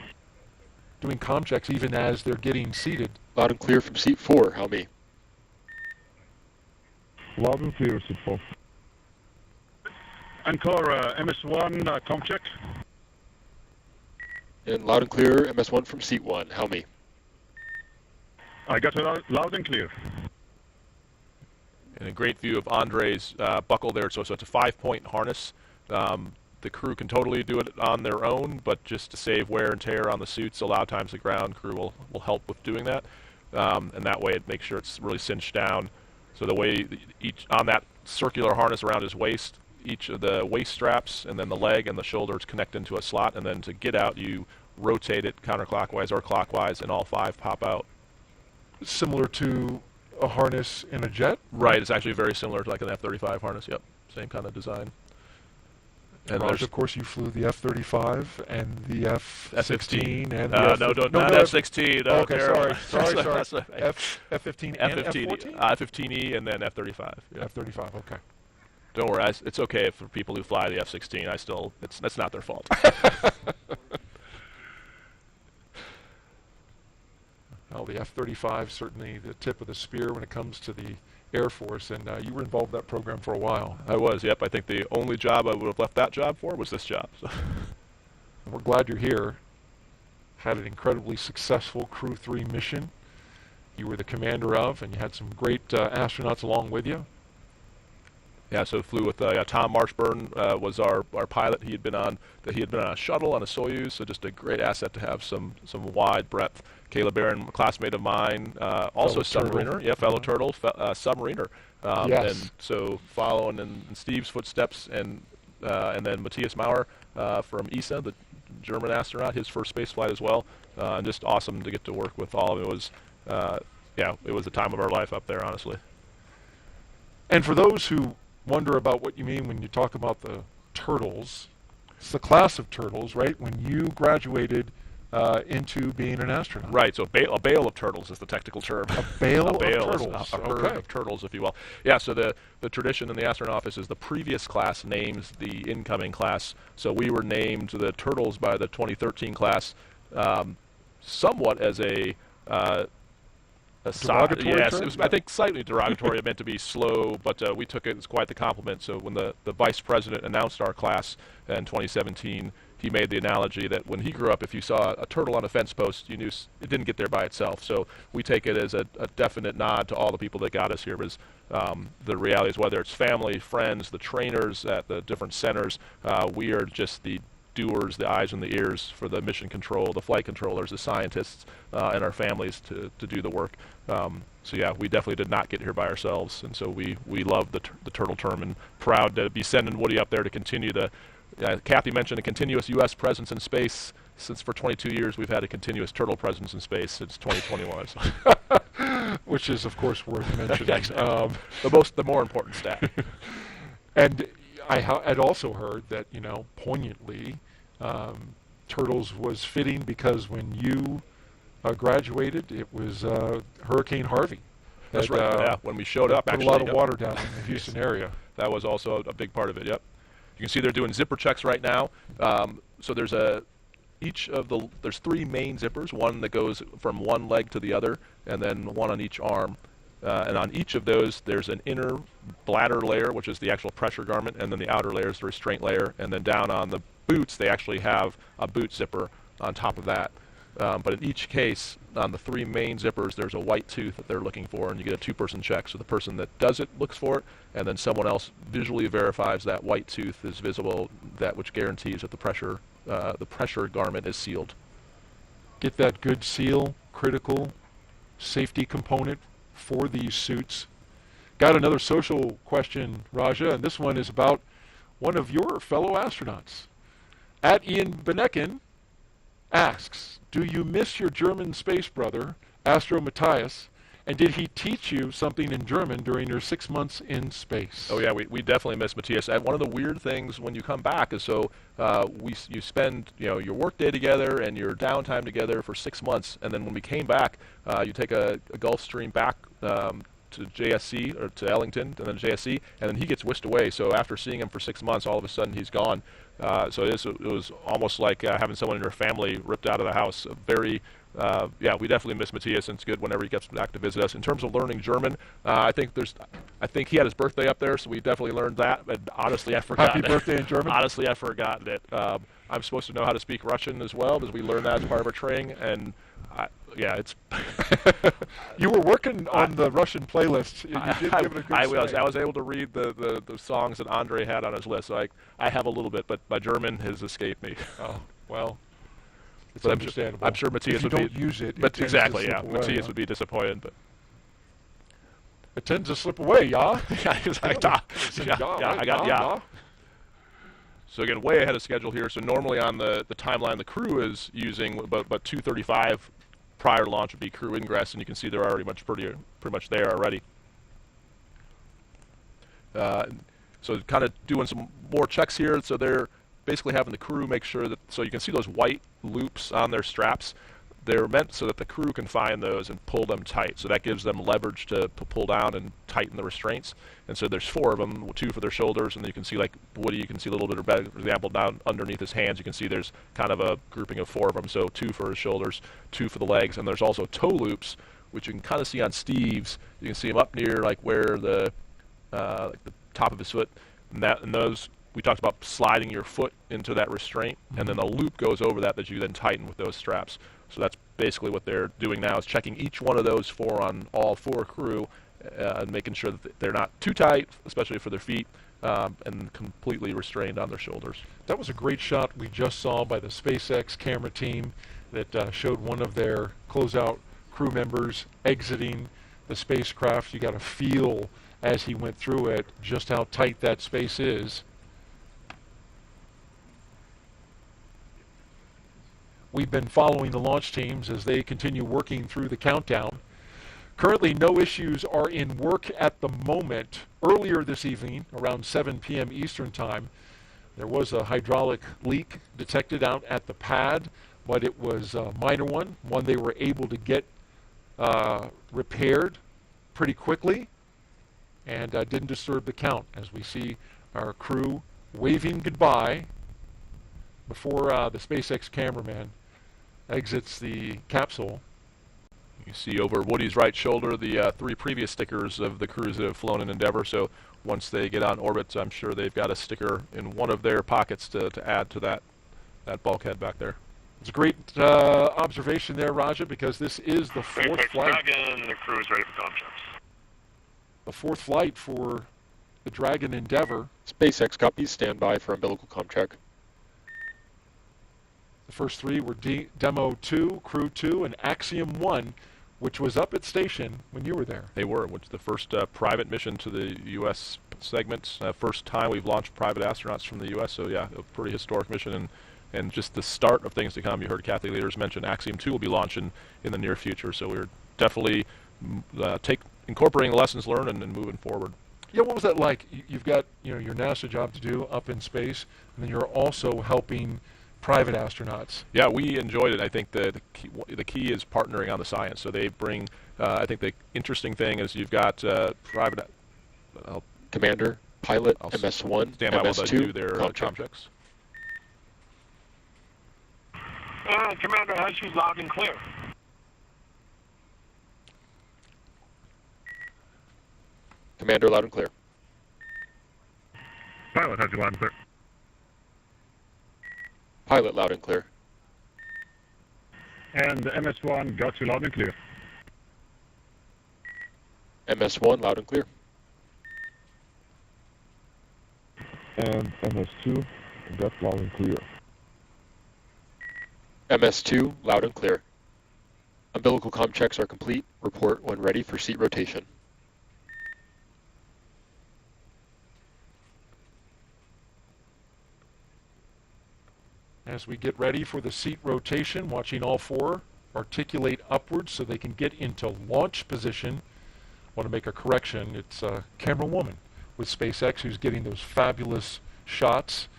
Doing comm checks even as they're getting seated. Loud and clear from seat 4. How me? Loud and clear, seat 4. Encore, MS1, comm check. And loud and clear, MS1 from seat 1. How me? I got it loud and clear. And a great view of Andre's buckle there. So it's a 5-point harness. The crew can totally do it on their own, but just to save wear and tear on the suits, a lot of times the ground crew will help with doing that. And that way it makes sure it's really cinched down. So the way on that circular harness around his waist, each of the waist straps and then the leg and the shoulders connect into a slot, and then to get out you rotate it counterclockwise or clockwise, and all 5 pop out. Similar to a harness in a jet? Right, it's actually very similar to like an F-35 harness, yep. Same kind of design. And Raj, of course, you flew the F-35 and the F-16 and the not F-16. Okay, sorry. F-15 and F-15, F-15E, and then F-35. Yeah. F-35, okay. Don't worry, it's okay for people who fly the F-16. That's not their fault. Well, the F-35 certainly the tip of the spear when it comes to the Air Force, and you were involved in that program for a while. I was, yep. I think the only job I would have left that job for was this job. So. We're glad you're here. Had an incredibly successful Crew 3 mission, you were the commander of, and you had some great astronauts along with you. Yeah, so flew with Tom Marshburn was our pilot. He had been on a shuttle on a Soyuz, so just a great asset to have some wide breadth. Caleb Barron, a classmate of mine, also a submariner. Yeah, fellow turtle, submariner. Yes. And so following in Steve's footsteps, and then Matthias Maurer from ESA, the German astronaut, his first space flight as well. And just awesome to get to work with all of it. It was, it was the time of our life up there, honestly. And for those who wonder about what you mean when you talk about the turtles, it's the class of turtles, right? When you graduated into being an astronaut. Right, so a bale of turtles is the technical term. A bale of turtles. turtles. A herd of turtles, if you will. Yeah, so the tradition in the astronaut office is the previous class names the incoming class. So we were named the turtles by the 2013 class somewhat as a derogatory yes, term? it was, I think, slightly derogatory. It meant to be slow, but we took it as quite the compliment. So when the vice president announced our class in 2017, he made the analogy that when he grew up, if you saw a turtle on a fence post, you knew it didn't get there by itself. So we take it as a definite nod to all the people that got us here. Because the reality is, whether it's family, friends, the trainers at the different centers, we are just the doers, the eyes and the ears for the mission control, the flight controllers, the scientists, and our families to do the work. So yeah, we definitely did not get here by ourselves, and so we love the turtle term, and proud to be sending Woody up there to continue the. Kathy mentioned a continuous U.S. presence in space. Since for 22 years we've had a continuous turtle presence in space since 2021. So. Which is, of course, worth mentioning. The more important stat. And I had also heard that, poignantly, Turtles was fitting because when you graduated, it was Hurricane Harvey. That's right. Yeah, when we showed up, put actually, a lot of water down in the Houston area. That was also a big part of it. Yep. You can see they're doing zipper checks right now. So there's there's three main zippers, one that goes from one leg to the other, and then one on each arm. And on each of those, there's an inner bladder layer, which is the actual pressure garment, and then the outer layer is the restraint layer. And then down on the boots, they actually have a boot zipper on top of that. But in each case, on the three main zippers, there's a white tooth that they're looking for, and you get a two-person check. So the person that does it looks for it, and then someone else visually verifies that white tooth is visible, that which guarantees that the pressure garment is sealed. Get that good seal, critical safety component for these suits. Got another social question, Raja, and this one is about one of your fellow astronauts. At Ian Benekin asks, do you miss your German space brother, Astro Matthias, and did he teach you something in German during your 6 months in space? Oh yeah, we definitely miss Matthias. And one of the weird things when you come back is you spend your work day together and your downtime together for 6 months, and then when we came back, you take a Gulfstream back to JSC or to Ellington, and then JSC, and then he gets whisked away. So after seeing him for 6 months, all of a sudden he's gone. So it was almost like having someone in your family ripped out of the house. We definitely miss Matthias, and it's good whenever he gets back to visit us. In terms of learning German, I think he had his birthday up there, so we definitely learned that. But honestly, I've forgotten Happy birthday in German? Honestly, I've forgotten it. I'm supposed to know how to speak Russian as well, because we learned that as part of our training, and it's. You were working on the Russian playlist. You did give it a good I was able to read the songs that Andre had on his list. So I have a little bit, but my German has escaped me. Oh well, it's but understandable. I'm sure Matthias if you would don't use it. But it exactly, yeah. Matthias would be disappointed, but. It tends to slip away, yeah. Yeah. So again, way ahead of schedule here. So normally on the timeline the crew is using, but 2:35 prior to launch would be crew ingress, and you can see they're already pretty much there already. So kind of doing some more checks here. So they're basically having the crew make sure that, so you can see those white loops on their straps. They're meant so that the crew can find those and pull them tight. So that gives them leverage to pull down and tighten the restraints. And so there's 4 of them, 2 for their shoulders, and then you can see, like Woody, you can see a little bit of, for example, down underneath his hands, you can see there's kind of a grouping of 4 of them. So 2 for his shoulders, 2 for the legs, and there's also toe loops, which you can kind of see on Steve's. You can see them up near like where the top of his foot, and those. We talked about sliding your foot into that restraint, and then the loop goes over that you then tighten with those straps. So that's basically what they're doing now is checking each one of those four on all four crew and making sure that they're not too tight, especially for their feet, and completely restrained on their shoulders. That was a great shot we just saw by the SpaceX camera team that showed one of their closeout crew members exiting the spacecraft. You got to feel as he went through it just how tight that space is. We've been following the launch teams as they continue working through the countdown. Currently, no issues are in work at the moment. Earlier this evening, around 7 p.m. Eastern Time, there was a hydraulic leak detected out at the pad, but it was a minor one they were able to get repaired pretty quickly, and didn't disturb the count as we see our crew waving goodbye before the SpaceX cameraman exits the capsule. You see over Woody's right shoulder the three previous stickers of the crews that have flown in Endeavour, so once they get on orbit, I'm sure they've got a sticker in one of their pockets to add to that bulkhead back there. It's a great observation there, Raja, because this is the fourth flight. Dragon, the crew is ready for contracts. The fourth flight for the Dragon Endeavour. SpaceX copies, stand by for umbilical comm check. The first three were Demo 2, Crew 2, and Axiom 1, which was up at station when you were there. They were, which is the first private mission to the U.S. segment. First time we've launched private astronauts from the U.S., so yeah, a pretty historic mission, and just the start of things to come. You heard Kathy Leaders mention Axiom 2 will be launching in the near future, so we're definitely incorporating the lessons learned and moving forward. Yeah, what was that like? You've got your NASA job to do up in space, and then you're also helping private astronauts. Yeah, we enjoyed it. I think the key is partnering on the science. So they bring, I think the interesting thing is you've got private... Commander, pilot, MS-1, stand by while they MS-2, do their comm comm checks. Commander has you loud and clear. Commander, loud and clear. Pilot has you loud and clear. Pilot, loud and clear. And MS-1 got you loud and clear. MS-1, loud and clear. And MS-2, got loud and clear. MS-2, loud and clear. Umbilical comm checks are complete. Report when ready for seat rotation. As we get ready for the seat rotation, watching all four articulate upwards so they can get into launch position. I want to make a correction. It's a camera woman with SpaceX who's getting those fabulous shots.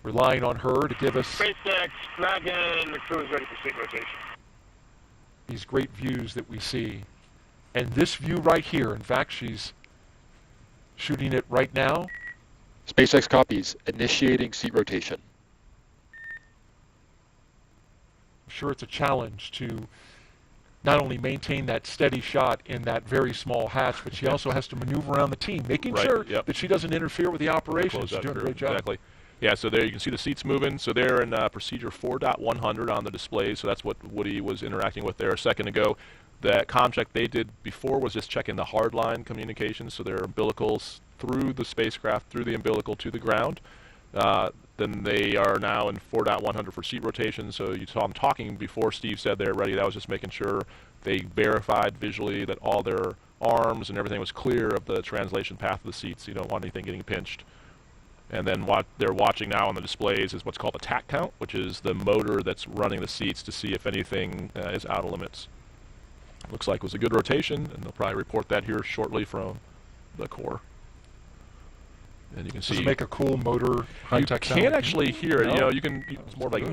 Relying on her to give us SpaceX, Dragon, the crew is ready for seat rotation. these great views that we see. And this view right here, in fact, she's shooting it right now. SpaceX copies, initiating seat rotation. I'm sure it's a challenge to not only maintain that steady shot in that very small hatch, but she also has to maneuver around the team, making sure that she doesn't interfere with the operation. She's doing a great job. Exactly. Yeah, so there you can see the seats moving. So they're in procedure 4.100 on the display, so that's what Woody was interacting with there a second ago. That comm check they did before was just checking the hardline communications, so their umbilicals through the spacecraft, through the umbilical to the ground. Then they are now in 4.100 for seat rotation, so you saw them talking before Steve said they're ready. That was just making sure they verified visually that all their arms and everything was clear of the translation path of the seats. You don't want anything getting pinched. And then what they're watching now on the displays is what's called a tack count, which is the motor that's running the seats to see if anything is out of limits. Looks like it was a good rotation, and they'll probably report that here shortly from the core. And you can see. Does it make a cool motor high-tech sound? You can't actually hear it. No. You know, you can. It's more like.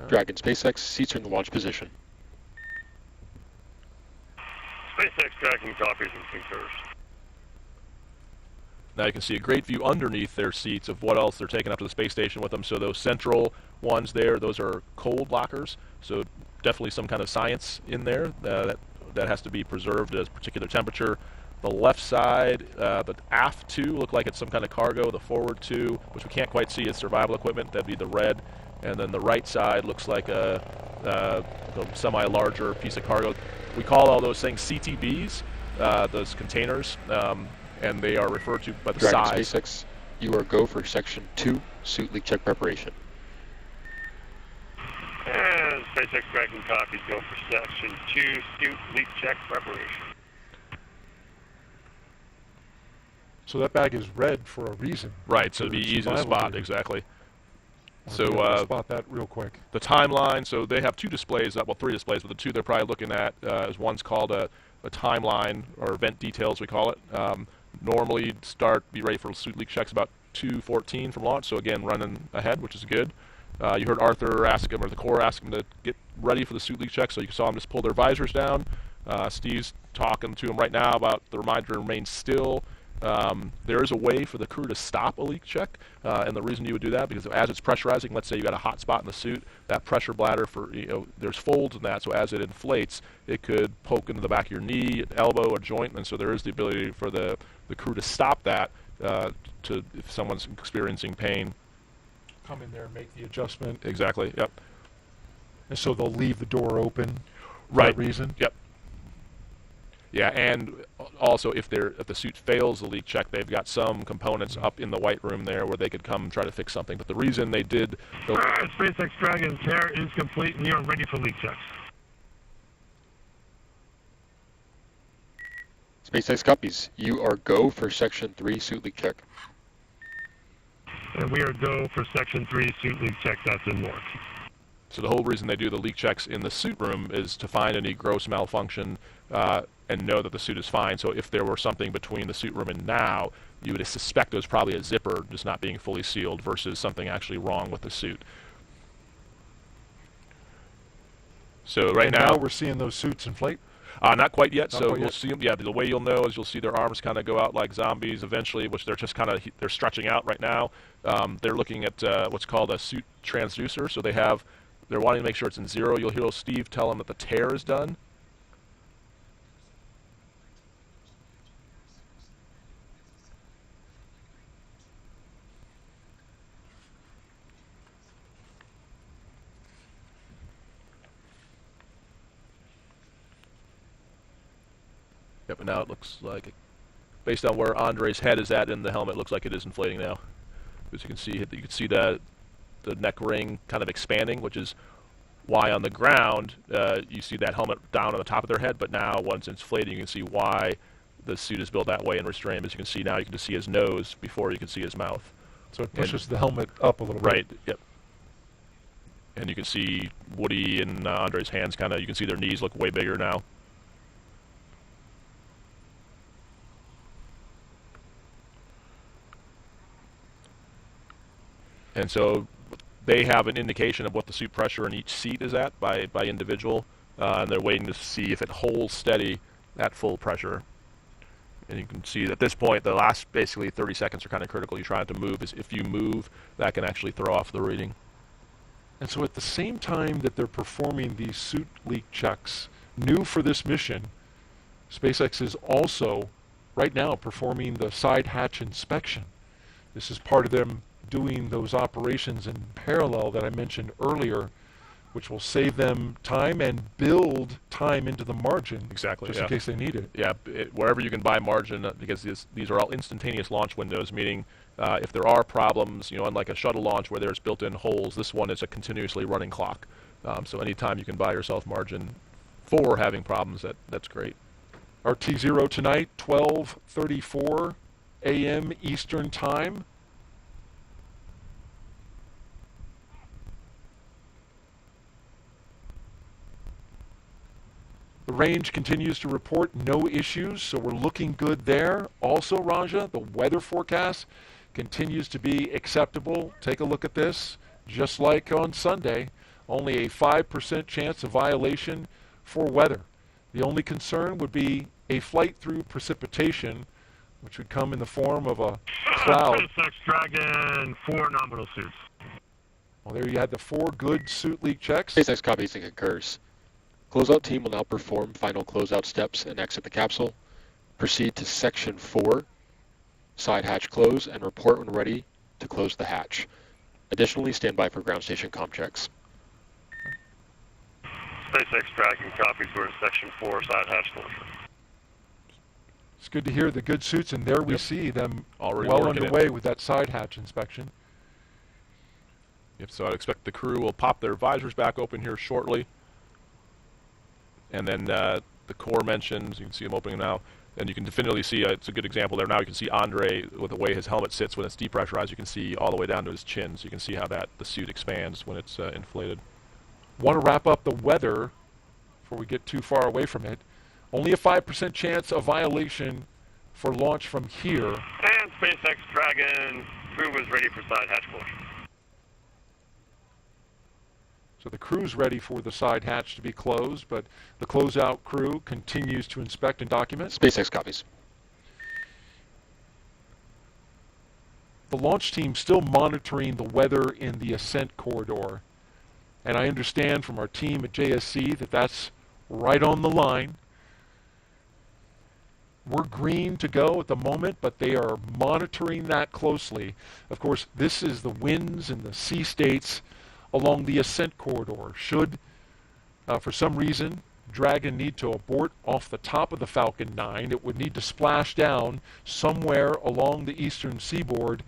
Dragon SpaceX seats are in the launch position. SpaceX Dragon copies and concurs. Now you can see a great view underneath their seats of what else they're taking up to the space station with them. So those central ones there, those are cold lockers. So definitely some kind of science in there that has to be preserved at a particular temperature. The left side, the aft two look like it's some kind of cargo. The forward two, which we can't quite see, is survival equipment. That'd be the red. And then the right side looks like the semi-larger piece of cargo. We call all those things CTBs, those containers, and they are referred to by the Dragon size. SpaceX, you are go for Section 2 suit leak check preparation. SpaceX Dragon copies, go for Section 2 suit leak check preparation. So that bag is red for a reason. Right, so it'd be For easy to survival spot, duty. exactly. I'll So be able to spot that real quick. the timeline, so they have two displays, well, three displays, but the two they're probably looking at is one's called a timeline, or event details we call it. Normally be ready for suit leak checks about 2:14 from launch, so again, running ahead, which is good. You heard Arthur ask him, or the Corps ask him to get ready for the suit leak check, so you saw him just pull their visors down. Steve's talking to him right now about the reminder to remain still. There is a way for the crew to stop a leak check, and the reason you would do that, because as it's pressurizing, let's say you got a hot spot in the suit, that pressure bladder, there's folds in that, so as it inflates, it could poke into the back of your knee, elbow, or joint, and so there is the ability for the crew to stop that if someone's experiencing pain. Come in there and make the adjustment. Exactly, yep. And so they'll leave the door open for Right. that reason? Yep. Yeah, and also if the suit fails the leak check, they've got some components up in the white room there where they could come and try to fix something. But the reason they did the SpaceX Dragon tear is complete and you are ready for leak checks. SpaceX copies, you are go for Section 3 suit leak check. And we are go for Section 3 suit leak check, that's in work. So the whole reason they do the leak checks in the suit room is to find any gross malfunction and know that the suit is fine. So if there were something between the suit room and now, you would suspect it was probably a zipper just not being fully sealed versus something actually wrong with the suit. So right And now we're seeing those suits inflate? not quite yet. Not So quite we'll yet. see them. Yeah, the way you'll know is you'll see their arms kind of go out like zombies eventually, which they're just they're stretching out right now. They're looking at what's called a suit transducer. So they're wanting to make sure it's in zero. You'll hear Steve tell them that the tear is done. Yep, and now it looks like, based on where Andre's head is at in the helmet, it looks like it is inflating now. As you can see the neck ring kind of expanding, which is why on the ground you see that helmet down on the top of their head, but now once it's inflating, you can see why the suit is built that way and restrained. As you can see now, you can just see his nose before you can see his mouth. So it pushes the helmet up a little bit. Right, yep. And you can see Woody and Andre's hands you can see their knees look way bigger now. And so they have an indication of what the suit pressure in each seat is at by individual, and they're waiting to see if it holds steady at full pressure. And you can see that at this point, the last basically 30 seconds are kind of critical. You're trying to move. If you move, that can actually throw off the reading. And so at the same time that they're performing these suit leak checks, new for this mission, SpaceX is also right now performing the side hatch inspection. This is part of them doing those operations in parallel that I mentioned earlier, which will save them time and build time into the margin. Exactly, just yeah. in case they need it. Yeah, wherever you can buy margin, because these are all instantaneous launch windows, meaning if there are problems, unlike a shuttle launch where there's built-in holes, this one is a continuously running clock. So anytime you can buy yourself margin for having problems, that's great. Our T0 tonight, 12:34 a.m. Eastern Time. The range continues to report no issues, so we're looking good there. Also, Raja, the weather forecast continues to be acceptable. Take a look at this. Just like on Sunday, only a 5% chance of violation for weather. The only concern would be a flight through precipitation, which would come in the form of a cloud. SpaceX Dragon, 4 nominal suits. Well, there you had the 4 good suit leak checks. SpaceX copies and concurs. Closeout team will now perform final closeout steps and exit the capsule. Proceed to Section 4, side hatch close, and report when ready to close the hatch. Additionally, stand by for ground station comm checks. SpaceX Dragon copies. We're in Section 4, side hatch closure. It's good to hear the good suits, and there we see them Already well working underway with that side hatch inspection. Yep, so I'd expect the crew will pop their visors back open here shortly. And then the core mentions, you can see them opening now. And you can definitively see, it's a good example there. Now you can see Andre, with the way his helmet sits when it's depressurized, you can see all the way down to his chin. So you can see how the suit expands when it's inflated. Want to wrap up the weather before we get too far away from it. Only a 5% chance of violation for launch from here. And SpaceX Dragon crew is ready for side hatch closure. So the crew's ready for the side hatch to be closed, but the closeout crew continues to inspect and document. SpaceX copies. The launch team still monitoring the weather in the ascent corridor. And I understand from our team at JSC that that's right on the line. We're green to go at the moment, but they are monitoring that closely. Of course, this is the winds and the sea states along the ascent corridor. Should, for some reason, Dragon need to abort off the top of the Falcon 9, it would need to splash down somewhere along the eastern seaboard.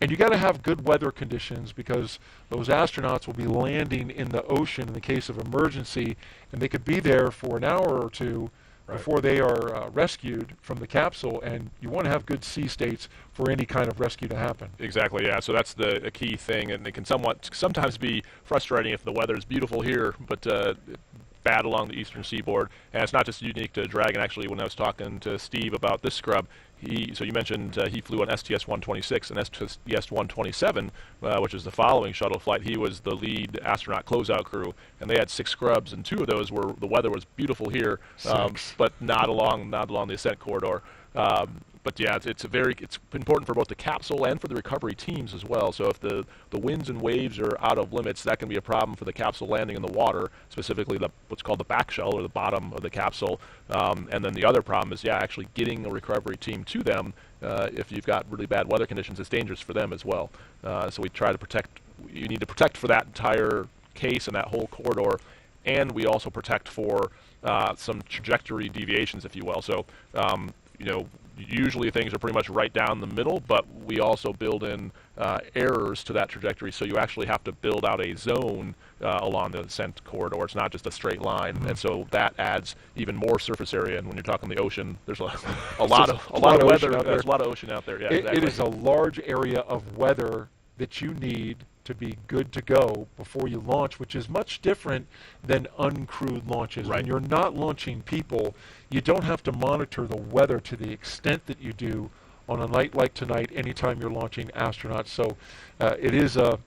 And you got to have good weather conditions because those astronauts will be landing in the ocean in the case of emergency, and they could be there for an hour or two before they are rescued from the capsule, and you want to have good sea states for any kind of rescue to happen. Exactly, yeah. So that's a key thing, and it can sometimes be frustrating if the weather is beautiful here, but bad along the eastern seaboard. And it's not just unique to Dragon. Actually, when I was talking to Steve about this scrub, so you mentioned he flew on STS-126 and STS-127, which is the following shuttle flight. He was the lead astronaut closeout crew, and they had 6 scrubs, and 2 of those were the weather was beautiful here, but not along the ascent corridor. But yeah, it's important for both the capsule and for the recovery teams as well. So if the winds and waves are out of limits, that can be a problem for the capsule landing in the water, specifically what's called the back shell or the bottom of the capsule. And then the other problem is, actually getting a recovery team to them. If you've got really bad weather conditions, it's dangerous for them as well. So we try to protect. You need to protect for that entire case and that whole corridor, and we also protect for some trajectory deviations, if you will. So usually things are pretty much right down the middle, but we also build in errors to that trajectory, so you actually have to build out a zone along the ascent corridor. It's not just a straight line, and so that adds even more surface area. And when you're talking the ocean, there's a lot of weather. There's a lot of ocean out there. Yeah, exactly. It is a large area of weather that you need to be good to go before you launch, which is much different than uncrewed launches. Right. When you're not launching people, you don't have to monitor the weather to the extent that you do on a night like tonight anytime you're launching astronauts. So it is a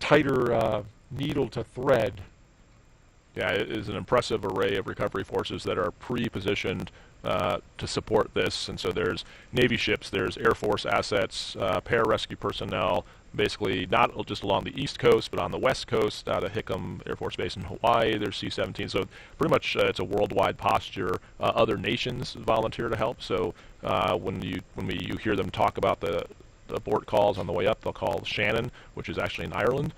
tighter needle to thread. Yeah, it is an impressive array of recovery forces that are pre-positioned to support this. And so there's Navy ships, there's Air Force assets, pararescue personnel, basically not just along the East Coast, but on the West Coast, out of Hickam Air Force Base in Hawaii. There's C-17. So pretty much it's a worldwide posture. Other nations volunteer to help. So when you hear them talk about the abort calls on the way up, they'll call Shannon, which is actually in Ireland.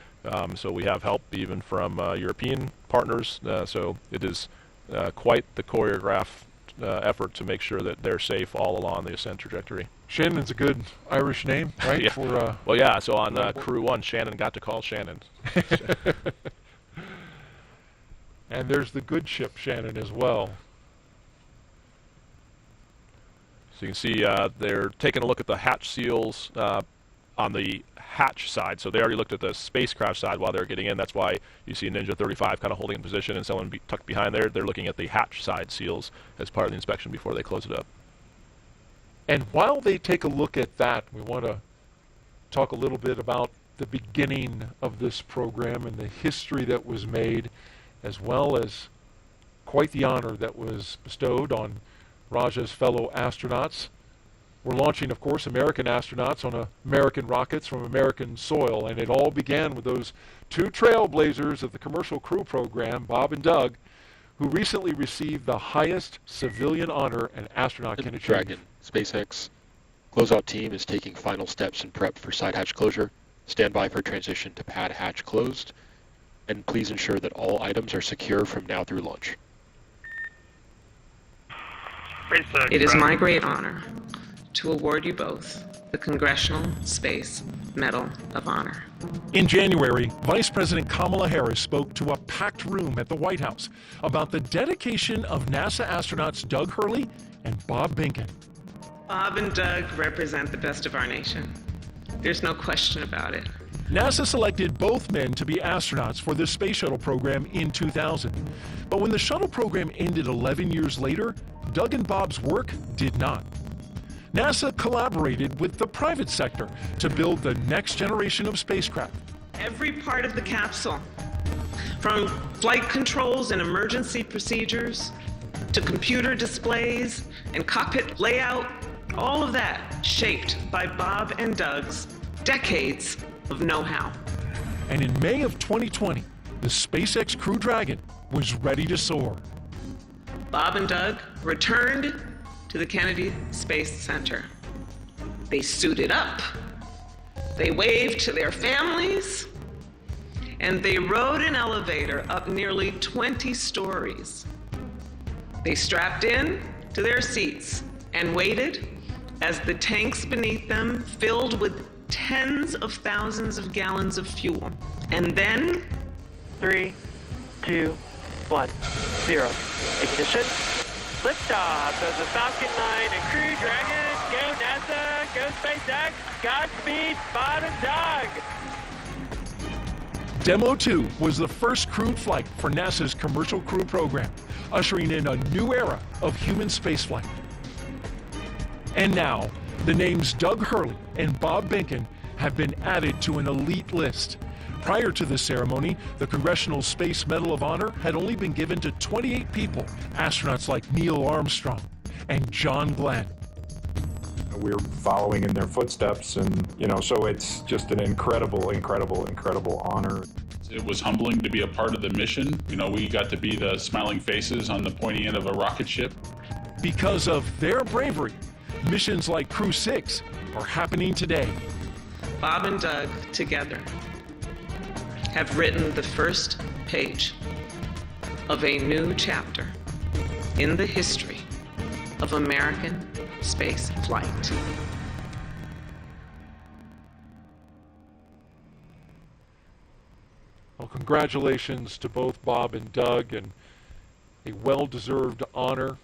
So we have help even from European partners. So it is quite the choreographed effort to make sure that they're safe all along the ascent trajectory. Shannon's a good Irish name, right? Yeah. For, well, yeah, so on Crew 1, Shannon got to call Shannon. And there's the good ship Shannon as well. So you can see they're taking a look at the hatch seals on the hatch side. So they already looked at the spacecraft side while they're getting in. That's why you see Ninja 35 kind of holding in position and someone tucked behind there. They're looking at the hatch side seals as part of the inspection before they close it up. And while they take a look at that, we want to talk a little bit about the beginning of this program and the history that was made, as well as quite the honor that was bestowed on Raja's fellow astronauts. We're launching, of course, American astronauts on American rockets from American soil, and it all began with those 2 trailblazers of the commercial crew program, Bob and Doug, who recently received the highest civilian honor an astronaut can achieve. Dragon, SpaceX. Closeout team is taking final steps in prep for side hatch closure. Stand by for transition to pad hatch closed. and please ensure that all items are secure from now through launch. It is my great honor to award you both the Congressional Space Medal of Honor. In January, Vice President Kamala Harris spoke to a packed room at the White House about the dedication of NASA astronauts Doug Hurley and Bob Behnken. Bob and Doug represent the best of our nation. There's no question about it. NASA selected both men to be astronauts for the Space Shuttle program in 2000. But when the shuttle program ended 11 years later, Doug and Bob's work did not. NASA collaborated with the private sector to build the next generation of spacecraft. Every part of the capsule, from flight controls and emergency procedures, to computer displays and cockpit layout, all of that shaped by Bob and Doug's decades of know-how. And in May of 2020, the SpaceX Crew Dragon was ready to soar. Bob and Doug returned to the Kennedy Space Center. They suited up, they waved to their families, and they rode an elevator up nearly 20 stories. They strapped in to their seats and waited as the tanks beneath them filled with tens of thousands of gallons of fuel. And then 3, 2, 1, 0. Ignition. Liftoff of the Falcon 9 and Crew Dragon. Go NASA, go SpaceX, Godspeed, Bob and Doug. Demo 2 was the first crewed flight for NASA's Commercial Crew program, ushering in a new era of human spaceflight. And now, the names Doug Hurley and Bob Behnken have been added to an elite list. Prior to the ceremony, the Congressional Space Medal of Honor had only been given to 28 people, astronauts like Neil Armstrong and John Glenn. We're following in their footsteps, and so it's just an incredible honor. It was humbling to be a part of the mission. We got to be the smiling faces on the pointy end of a rocket ship. Because of their bravery, missions like Crew-6 are happening today. Bob and Doug together have written the first page of a new chapter in the history of American space flight. Well, congratulations to both Bob and Doug, and a well-deserved honor.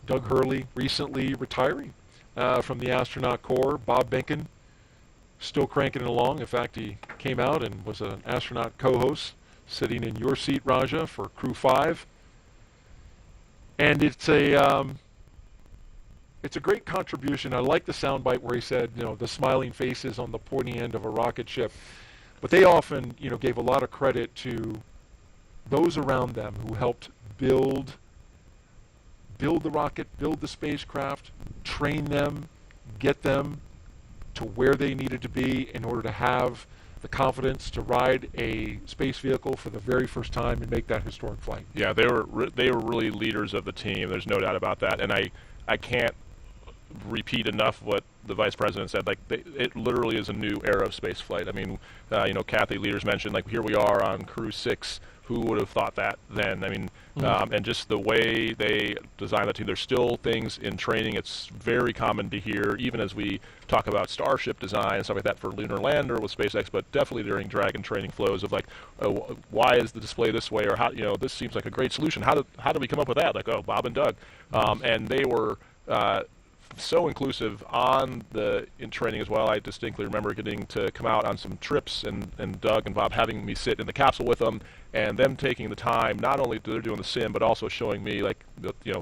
Doug Hurley recently retiring from the astronaut corps. Bob Behnken still cranking it along. In fact, he came out and was an astronaut co-host, sitting in your seat, Raja, for Crew-5. And it's a great contribution. I like the soundbite where he said, the smiling faces on the pointy end of a rocket ship. But they often, gave a lot of credit to those around them who helped build the rocket, build the spacecraft, train them, get them to where they needed to be in order to have the confidence to ride a space vehicle for the very first time and make that historic flight. Yeah, they were really leaders of the team. There's no doubt about that. And I can't repeat enough what the vice president said. It literally is a new era of space flight. I mean, Kathy Leaders mentioned, here we are on Crew-6. Who would have thought that then? I mean, and just the way they designed the team. There's still things in training. It's very common to hear, even as we talk about Starship design and stuff like that for Lunar Lander with SpaceX, but definitely during Dragon training flows of why is the display this way, or how, this seems like a great solution. How did we come up with that? Bob and Doug, and they were so inclusive in training as well. I distinctly remember getting to come out on some trips and Doug and Bob having me sit in the capsule with them, and them taking the time, not only they're doing the sim, but also showing me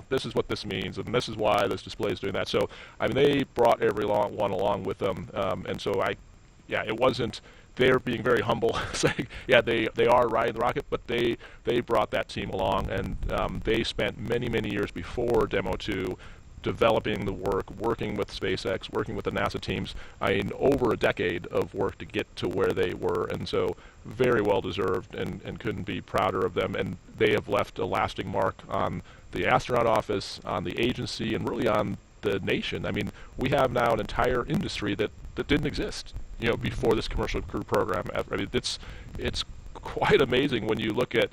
this is what this means, and this is why this display is doing that. So they brought everyone along with them, and so it wasn't they're being very humble, saying, they are riding the rocket, but they brought that team along, and they spent many years before Demo 2 developing the work, working with SpaceX, working with the NASA teams. Over a decade of work to get to where they were, and so very well deserved, and couldn't be prouder of them. And they have left a lasting mark on the astronaut office, on the agency, and really on the nation. We have now an entire industry that didn't exist, before this commercial crew program. It's quite amazing when you look at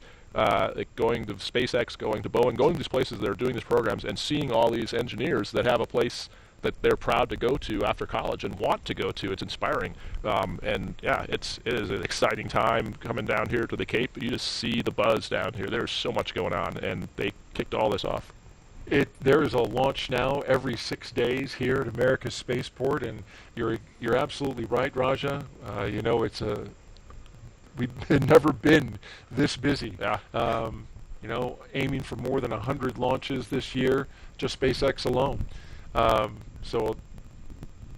like going to SpaceX, going to Boeing, going to these places that are doing these programs, and seeing all these engineers that have a place that they're proud to go to after college and want to go to. It's inspiring, and yeah, it is an exciting time coming down here to the Cape. You just see the buzz down here. There's so much going on, and they kicked all this off. There is a launch now every 6 days here at America's spaceport, and you're absolutely right, Raja. You know, we've never been this busy. Yeah. You know, aiming for more than 100 launches this year, just SpaceX alone. So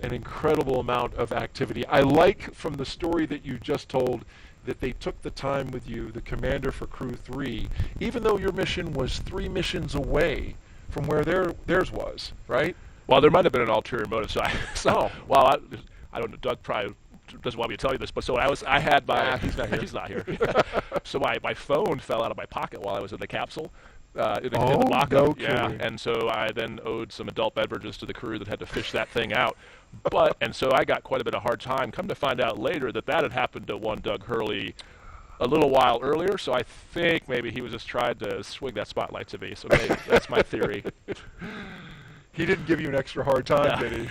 an incredible amount of activity. I like from the story that you just told that they took the time with you, the commander for Crew-3, even though your mission was 3 missions away from where theirs was, right? Well, there might have been an ulterior motive. Well, I don't know. Doug probably doesn't want me to tell you this, but so I had my. He's not here. He's not here. So my phone fell out of my pocket while I was in the capsule. In the mock-up. No yeah, kidding. and so I then owed some adult beverages to the crew that had to fish that thing out. And so I got quite a bit of hard time. Come to find out later that had happened to one Doug Hurley a little while earlier, so I think maybe he was just trying to swing that spotlight to me. So maybe that's my theory. He didn't give you an extra hard time, did he?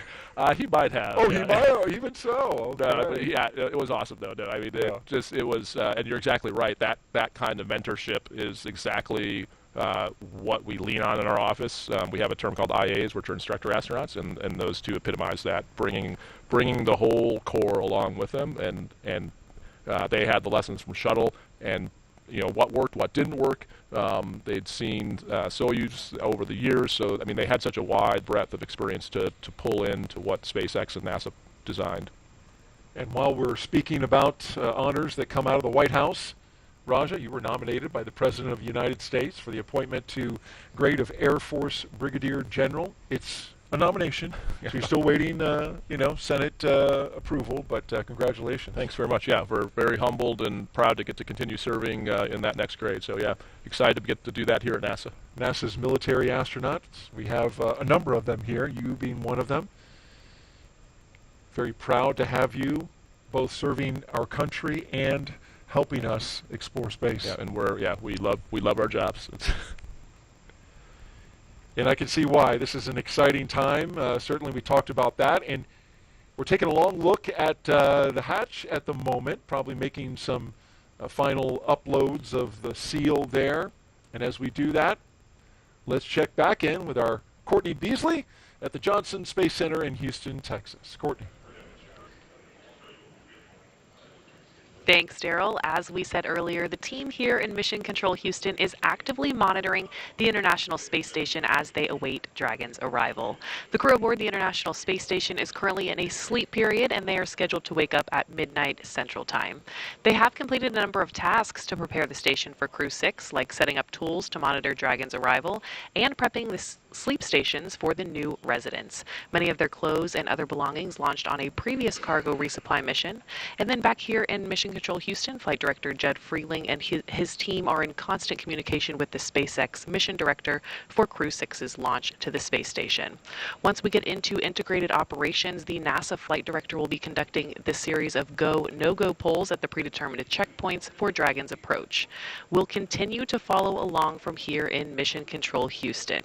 He might have. Oh, yeah. he might have, even so. Okay. But yeah, it was awesome though. No, I mean, it was, and you're exactly right. That kind of mentorship is exactly what we lean on in our office. We have a term called IAs, which are instructor astronauts, and those two epitomize that, bringing the whole corps along with them, and they had the lessons from shuttle, and you know what worked, what didn't work. They'd seen Soyuz over the years, so I mean they had such a wide breadth of experience to pull into what SpaceX and NASA designed. And while we're speaking about honors that come out of the White House, Raja, you were nominated by the President of the United States for the appointment to grade of Air Force Brigadier General. It's a nomination. So you're still waiting, Senate approval, but congratulations. Thanks very much. Yeah, we're very humbled and proud to get to continue serving in that next grade. So yeah, excited to get to do that here at NASA. NASA's military astronauts. We have a number of them here, you being one of them. Very proud to have you both serving our country and helping us explore space. Yeah, and we love our jobs. And I can see why. This is an exciting time. Certainly we talked about that, and we're taking a long look at the hatch at the moment, probably making some final uploads of the seal there. And as we do that, let's check back in with our Courtney Beasley at the Johnson Space Center in Houston, Texas. Courtney. Thanks, Daryl. As we said earlier, the team here in Mission Control Houston is actively monitoring the International Space Station as they await Dragon's arrival. The crew aboard the International Space Station is currently in a sleep period, and they are scheduled to wake up at midnight Central Time. They have completed a number of tasks to prepare the station for Crew-6, like setting up tools to monitor Dragon's arrival and prepping the sleep stations for the new residents. Many of their clothes and other belongings launched on a previous cargo resupply mission. And then back here in Mission Control Houston, Flight Director Jed Freeling and his team are in constant communication with the SpaceX mission director for Crew-6's launch to the space station. Once we get into integrated operations, the NASA flight director will be conducting this series of go, no-go polls at the predetermined checkpoints for Dragon's approach. We'll continue to follow along from here in Mission Control Houston.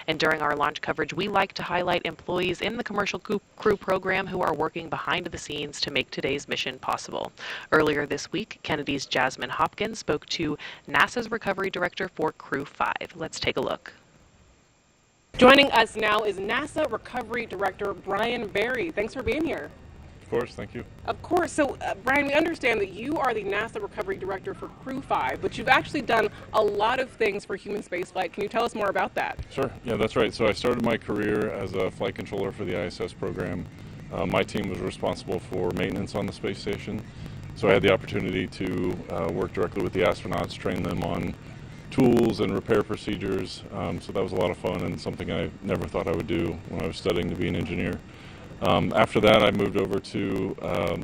And during our launch coverage, we like to highlight employees in the commercial crew program who are working behind the scenes to make today's mission possible. Earlier this week, Kennedy's Jasmine Hopkins spoke to NASA's recovery director for Crew-5. Let's take a look. Joining us now is NASA Recovery Director Brian Berry. Thanks for being here. Of course, thank you. Of course. So, Brian, we understand that you are the NASA Recovery Director for Crew-5, but you've actually done a lot of things for human spaceflight. Can you tell us more about that? Sure. Yeah, that's right. So I started my career as a flight controller for the ISS program. My team was responsible for maintenance on the space station. So I had the opportunity to work directly with the astronauts, train them on tools and repair procedures. So that was a lot of fun and something I never thought I would do when I was studying to be an engineer. After that, I moved over to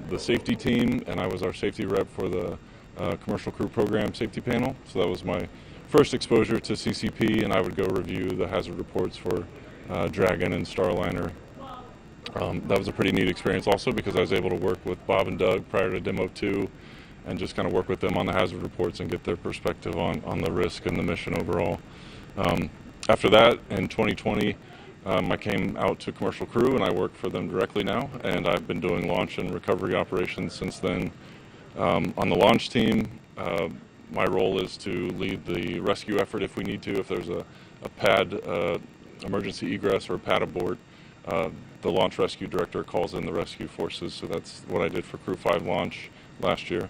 the safety team, and I was our safety rep for the Commercial Crew Program Safety Panel. So that was my first exposure to CCP, and I would go review the hazard reports for Dragon and Starliner. That was a pretty neat experience also because I was able to work with Bob and Doug prior to Demo 2 and just kind of work with them on the hazard reports and get their perspective on the risk and the mission overall. After that, in 2020, I came out to Commercial Crew and I work for them directly now, and I've been doing launch and recovery operations since then. On the launch team, my role is to lead the rescue effort if we need to. If there's a pad emergency egress or a pad aboard, the launch rescue director calls in the rescue forces, so that's what I did for Crew-5 launch last year.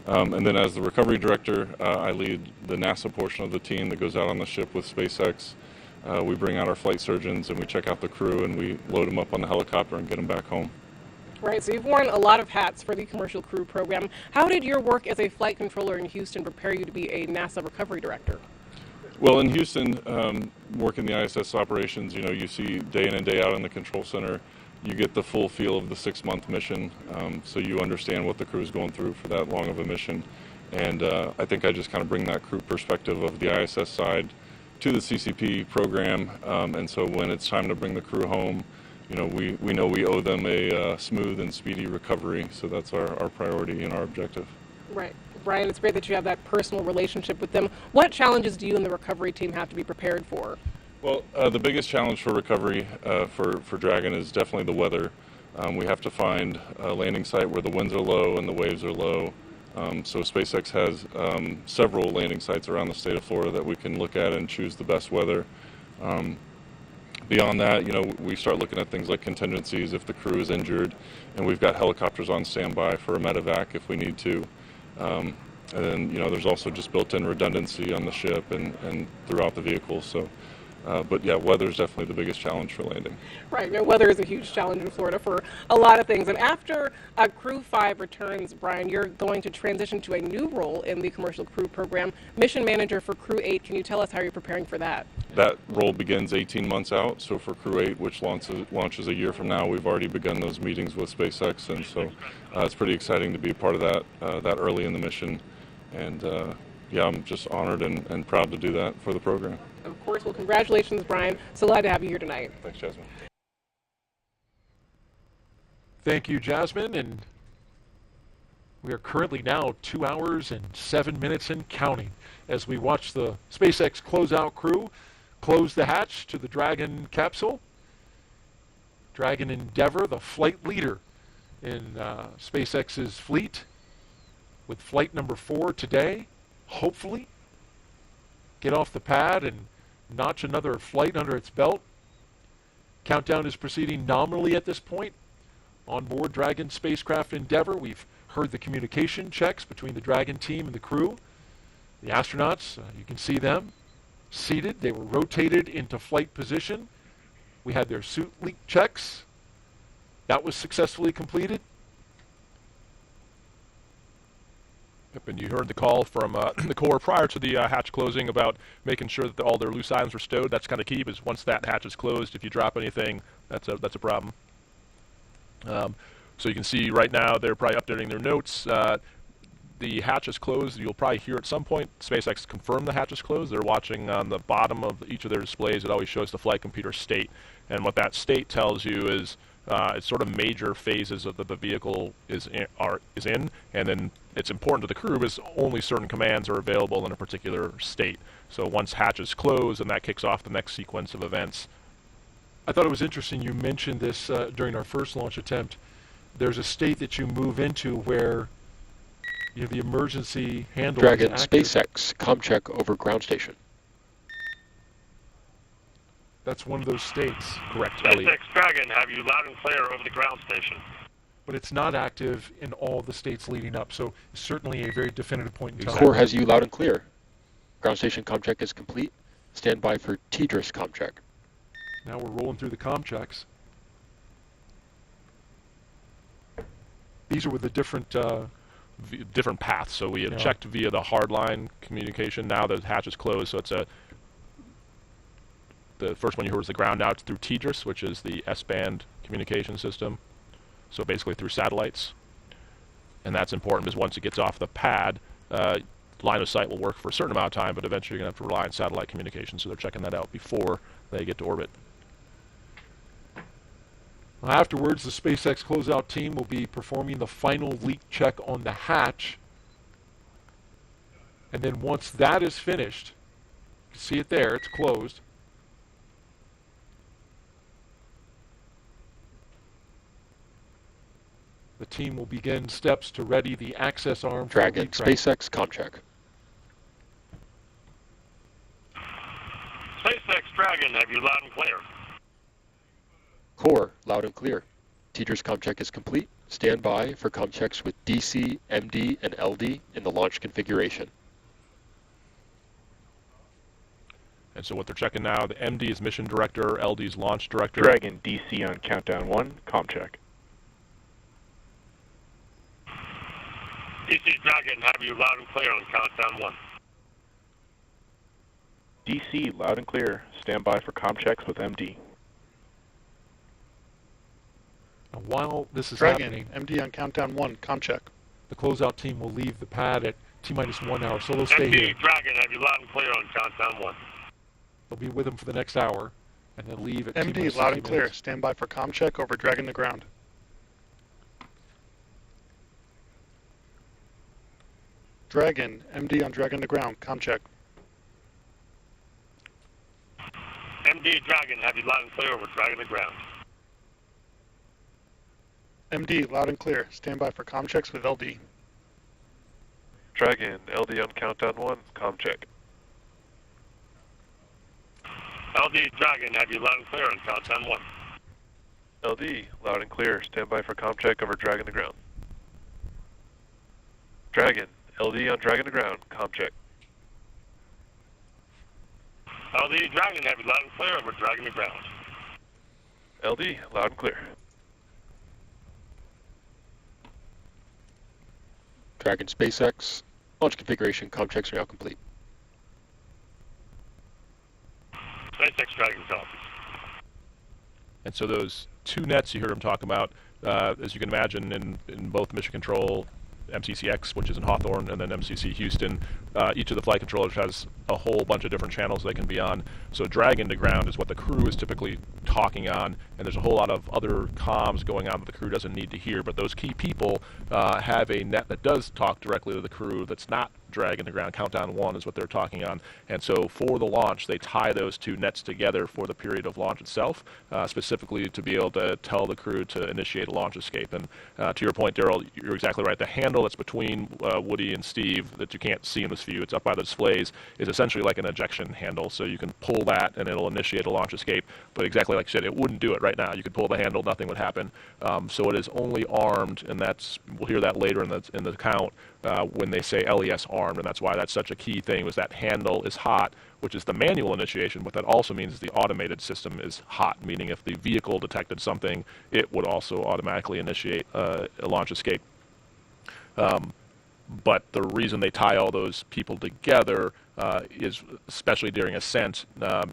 And then as the recovery director, I lead the NASA portion of the team that goes out on the ship with SpaceX. We bring out our flight surgeons and we check out the crew and we load them up on the helicopter and get them back home. Right, so you've worn a lot of hats for the Commercial Crew program. How did your work as a flight controller in Houston prepare you to be a NASA recovery director? Well, in Houston, working the ISS operations, you know, you see day in and day out in the control center, you get the full feel of the 6-month mission, so you understand what the crew is going through for that long of a mission. And I think I just kind of bring that crew perspective of the ISS side to the CCP program, and so when it's time to bring the crew home, you know we owe them a smooth and speedy recovery, so that's our priority and our objective. Right. Brian, it's great that you have that personal relationship with them. What challenges do you and the recovery team have to be prepared for? Well, the biggest challenge for recovery for Dragon is definitely the weather. We have to find a landing site where the winds are low and the waves are low. So SpaceX has several landing sites around the state of Florida that we can look at and choose the best weather. Beyond that, you know, we start looking at things like contingencies if the crew is injured, and we've got helicopters on standby for a medevac if we need to. And then, you know, there's also just built-in redundancy on the ship and throughout the vehicle. So, but yeah, weather is definitely the biggest challenge for landing. Right, now weather is a huge challenge in Florida for a lot of things. And after Crew-5 returns, Brian, you're going to transition to a new role in the Commercial Crew program, Mission Manager for Crew-8. Can you tell us how you're preparing for that? That role begins 18 months out. So for Crew-8, which launches a year from now, we've already begun those meetings with SpaceX, and so it's pretty exciting to be a part of that early in the mission. And yeah, I'm just honored and proud to do that for the program. Of course. Well, congratulations, Brian. So glad to have you here tonight. Thanks, Jasmine. Thank you, Jasmine. And we are currently now 2 hours and 7 minutes and counting as we watch the SpaceX closeout crew close the hatch to the Dragon capsule. Dragon Endeavour, the flight leader in SpaceX's fleet, with flight number 4 today, hopefully get off the pad and notch another flight under its belt. Countdown is proceeding nominally at this point. On board Dragon spacecraft Endeavour, we've heard the communication checks between the Dragon team and the crew. The astronauts, you can see them seated. They were rotated into flight position. We had their suit leak checks. That was successfully completed. Yep, and you heard the call from the Corps prior to the hatch closing about making sure that all their loose items were stowed. That's kind of key, because once that hatch is closed, if you drop anything, that's a problem. So you can see right now they're probably updating their notes. The hatch is closed. You'll probably hear at some point SpaceX confirm the hatch is closed. They're watching on the bottom of each of their displays. It always shows the flight computer state, and what that state tells you is it's sort of major phases of the vehicle is in, and then it's important to the crew because only certain commands are available in a particular state. So once hatch is closed, and that kicks off the next sequence of events. I thought it was interesting you mentioned this during our first launch attempt. There's a state that you move into where you have the emergency handle. Dragon SpaceX ComCheck over ground station. That's one of those states. Correct, Ellie. SpaceX Dragon, have you loud and clear over the ground station. But it's not active in all the states leading up, so certainly a very definitive point in time. Corps has you loud and clear. Ground station ComCheck is complete. Stand by for TDRS ComCheck. Now we're rolling through the com checks. These are with the different different paths. So we had checked via the hardline communication. Now the hatch is closed, so it's the first one you heard was the ground out through TDRS, which is the S-band communication system. So basically through satellites. And that's important because once it gets off the pad, line of sight will work for a certain amount of time, but eventually you're going to have to rely on satellite communication, so they're checking that out before they get to orbit. Afterwards, the SpaceX closeout team will be performing the final leak check on the hatch. And then once that is finished, you can see it there, it's closed. The team will begin steps to ready the access arm for Dragon, lead track. SpaceX, comm check. SpaceX Dragon, have you loud and clear? Core, loud and clear. Teeter's comm check is complete. Stand by for comm checks with DC, MD, and LD in the launch configuration. And so what they're checking now, the MD is mission director, LD is launch director. Dragon, DC on countdown 1, comm check. DC Dragon, have you loud and clear on countdown 1? DC, loud and clear. Stand by for comm checks with MD. Now, while this is Dragon, happening, MD on countdown 1, comm check. the closeout team will leave the pad at T-minus 1 hour, so they'll stay here. MD Dragon, have you loud and clear on countdown 1? They'll be with them for the next hour, and then leave at MD, T-minus loud 60 and clear. minutes. Stand by for comm check over Dragon to ground. Dragon, MD on Dragon to ground, comm check. MD Dragon, have you loud and clear over Dragon to ground? MD, loud and clear. Stand by for comm checks with LD. Dragon, LD on countdown 1, comm check. LD Dragon, have you loud and clear on countdown 1? LD, loud and clear. Stand by for comm check over Dragon to ground. Dragon, LD on Dragon to ground, comm check. LD Dragon, have you loud and clear over Dragon to ground? LD, loud and clear. Dragon, SpaceX, launch configuration, comm checks are now complete. SpaceX Dragon copies. And so those two nets you heard him talk about, as you can imagine, in both Mission Control, MCCX, which is in Hawthorne, and then MCC Houston, each of the flight controllers has a whole bunch of different channels they can be on. So Dragon to ground is what the crew is typically talking on, and there's a whole lot of other comms going on that the crew doesn't need to hear, but those key people have a net that does talk directly to the crew that's not Dragon to ground. Countdown 1 is what they're talking on. And so for the launch, they tie those two nets together for the period of launch itself, specifically to be able to tell the crew to initiate a launch escape. And to your point, Daryl, you're exactly right. The handle that's between Woody and Steve that you can't see in this view, it's up by the displays, is essentially like an ejection handle. So you can pull that and it'll initiate a launch escape. But exactly like you said, it wouldn't do it right now. You could pull the handle, nothing would happen. So it is only armed, and we'll hear that later in the count, when they say LES armed, and that's why that's such a key thing, was that handle is hot, which is the manual initiation. What that also means is the automated system is hot, meaning if the vehicle detected something, it would also automatically initiate a launch escape. But the reason they tie all those people together is, especially during ascent,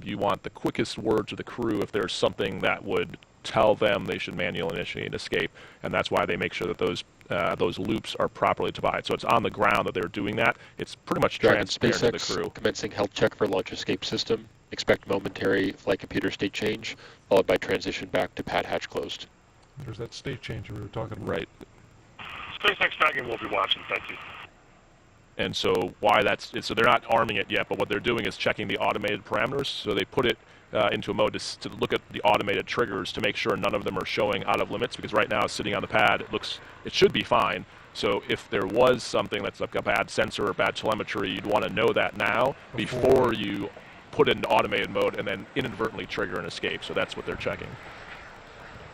you want the quickest word to the crew if there's something that would tell them they should manually initiate an escape, and that's why they make sure that those loops are properly divided. So it's on the ground that they're doing that. It's pretty much Dragon, transparent to the SpaceX, crew. commencing health check for launch escape system. Expect momentary flight computer state change, followed by transition back to pad hatch closed. There's that state change we were talking about. Right. SpaceX Dragon will be watching, thank you. And so so they're not arming it yet, but what they're doing is checking the automated parameters. So they put it into a mode to look at the automated triggers to make sure none of them are showing out of limits, because right now it's sitting on the pad, it should be fine. So if there was something that's like a bad sensor or bad telemetry, you'd want to know that now before you put it into automated mode and then inadvertently trigger an escape. So that's what they're checking.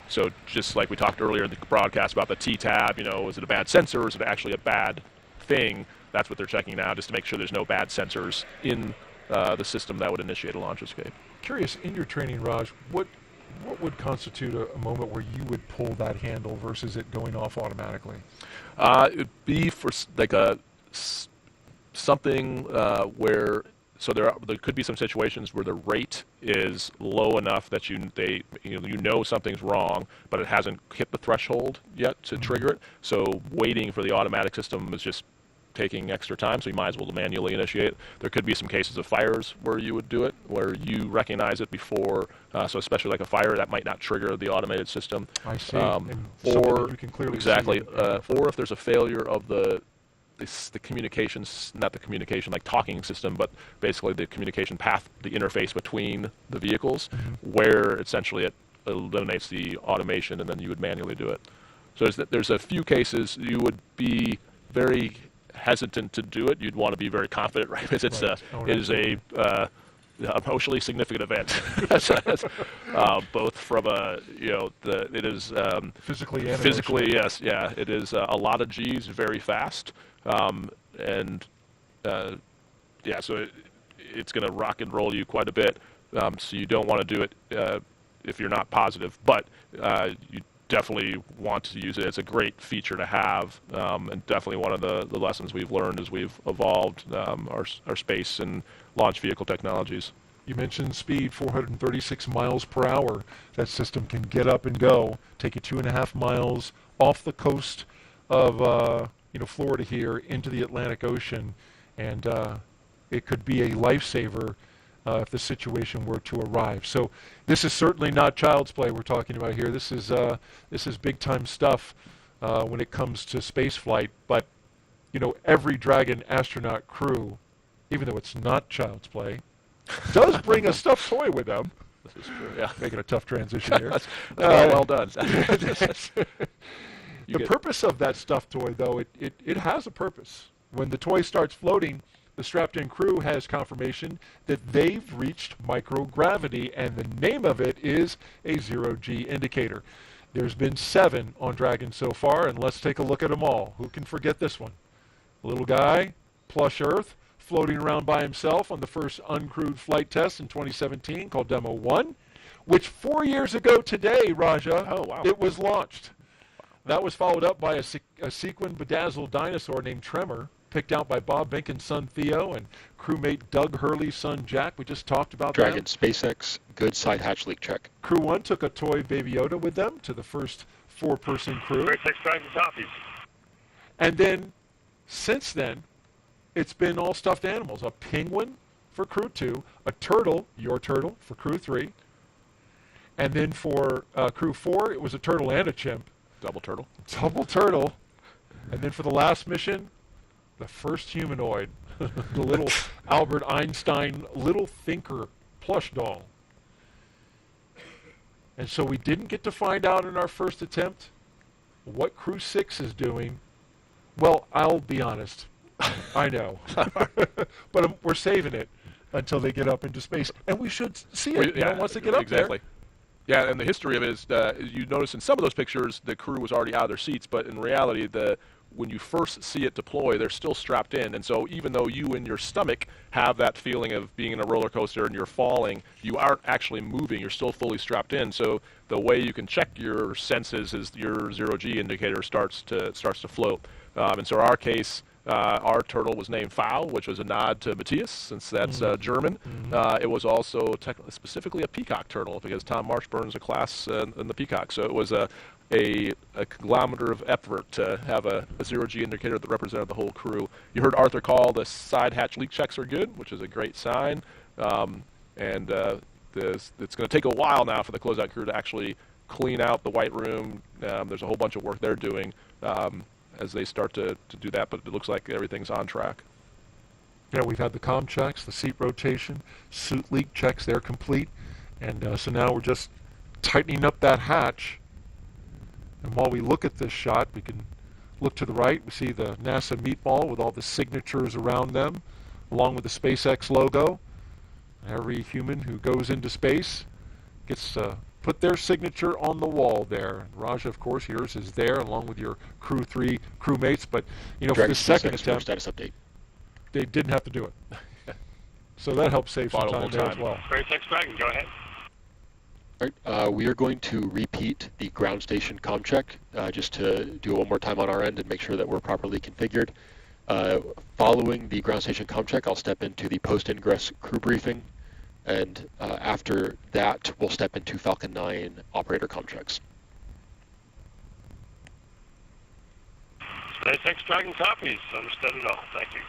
So just like we talked earlier in the broadcast about the T-tab, is it a bad sensor or is it actually a bad thing? That's what they're checking now, just to make sure there's no bad sensors in the system that would initiate a launch escape. Curious, in your training, Raj, what would constitute a moment where you would pull that handle versus it going off automatically? It would be for like something where, so there could be some situations where the rate is low enough that you know something's wrong, but it hasn't hit the threshold yet to trigger it. So waiting for the automatic system is just taking extra time, so you might as well manually initiate. There could be some cases of fires where you would do it, where you recognize it before, so especially like a fire, that might not trigger the automated system. I see. Or you can clearly exactly, see. or if there's a failure of the the communications, not the communication like talking system, but basically the communication path, the interface between the vehicles, where essentially it eliminates the automation, and then you would manually do it. So there's a few cases you would be very hesitant to do it. You'd want to be very confident, right? Because it is a emotionally significant event, both from it is physically, yes, yeah, it is a lot of G's, very fast, and yeah, so it's going to rock and roll you quite a bit. So you don't want to do it if you're not positive, but you definitely want to use it. It's a great feature to have, and definitely one of the lessons we've learned as we've evolved our space and launch vehicle technologies. You mentioned speed, 436 miles per hour. That system can get up and go, take you 2.5 miles off the coast of Florida here into the Atlantic Ocean, and it could be a lifesaver if the situation were to arrive. So this is certainly not child's play we're talking about here. This is big time stuff when it comes to space flight. But every Dragon astronaut crew, even though it's not child's play, does bring a stuffed toy with them. This is true. Yeah, making a tough transition here. Well done. The purpose of that stuffed toy, though, it has a purpose. When the toy starts floating, the strapped-in crew has confirmation that they've reached microgravity, and the name of it is a zero-G indicator. There's been 7 on Dragon so far, and let's take a look at them all. Who can forget this one? Little guy, plush Earth, floating around by himself on the first uncrewed flight test in 2017 called Demo 1, which 4 years ago today, Raja, it was launched. That was followed up by a sequin bedazzled dinosaur named Tremor, picked out by Bob Benken's son Theo and crewmate Doug Hurley's son Jack. We just talked about that. Dragon SpaceX, good side hatch leak check. Crew 1 took a toy Baby Yoda with them to the first 4-person crew. Dragon copies. And then, since then, it's been all stuffed animals. A penguin for Crew 2, a turtle, your turtle, for Crew 3. And then for Crew 4, it was a turtle and a chimp. Double turtle. Double turtle. And then for the last mission, the first humanoid, the little Albert Einstein little thinker plush doll. And so we didn't get to find out in our first attempt what Crew 6 is doing. Well, I'll be honest. I know. But we're saving it until they get up into space. And we should see it once they get up there. Yeah, and the history of it is, you notice in some of those pictures, the crew was already out of their seats, but in reality, when you first see it deploy, they're still strapped in. And so even though you in your stomach have that feeling of being in a roller coaster and you're falling, you aren't actually moving. You're still fully strapped in. So the way you can check your senses is your zero-G indicator starts to float. And so in our case, our turtle was named Fowl, which was a nod to Matthias, since that's German. It was also specifically a peacock turtle, because Tom Marsh burns a class in the peacock. So it was a conglomerate of effort to have a zero-G indicator that represented the whole crew. You heard Arthur call the side hatch leak checks are good, which is a great sign. It's going to take a while now for the closeout crew to actually clean out the white room. There's a whole bunch of work they're doing as they start to do that, but it looks like everything's on track. Yeah, we've had the comm checks, the seat rotation, suit leak checks, they're complete. And so now we're just tightening up that hatch. And while we look at this shot, we can look to the right. We see the NASA meatball with all the signatures around them, along with the SpaceX logo. Every human who goes into space gets to put their signature on the wall there. Raja, of course, yours is there, along with your Crew 3 crewmates. But, for the second attempt, status update. They didn't have to do it. So that helps save some time there as well. SpaceX Dragon, go ahead. All right, we are going to repeat the ground station comm check just to do it one more time on our end and make sure that we're properly configured. Following the ground station comm check, I'll step into the post-ingress crew briefing, and after that, we'll step into Falcon 9 operator comm checks. SpaceX Dragon copies. Understood and all. Thank you.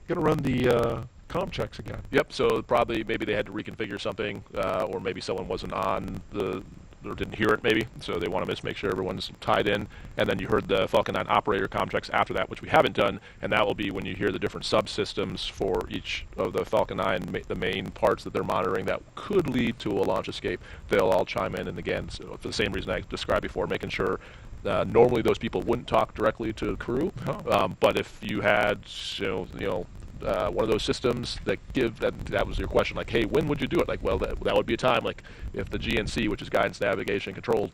Going to run the comm checks again. Yep, so probably maybe they had to reconfigure something, or maybe someone wasn't on the or didn't hear it maybe, so they want to make sure everyone's tied in. And then you heard the Falcon 9 operator contracts after that, which we haven't done, and that will be when you hear the different subsystems for each of the Falcon 9, the main parts that they're monitoring that could lead to a launch escape. They'll all chime in, and again, so for the same reason I described before, making sure normally those people wouldn't talk directly to the crew, but if you had, one of those systems that that was your question, like, hey, when would you do it? Like, well, that would be a time, like, if the GNC, which is Guidance, Navigation, Control,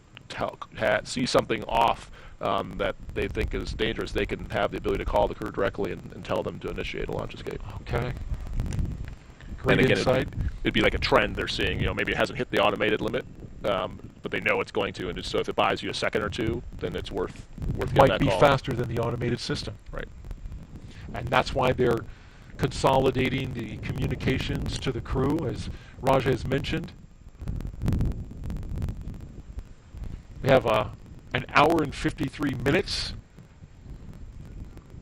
see something off that they think is dangerous, they can have the ability to call the crew directly and tell them to initiate a launch escape. Okay. Great and again, insight. It'd be like a trend they're seeing. Maybe it hasn't hit the automated limit, but they know it's going to, and just, so if it buys you a second or two, then it's worth getting Might that be call. faster than the automated system. Right. And that's why they're consolidating the communications to the crew, as Raja has mentioned. We have an hour and 53 minutes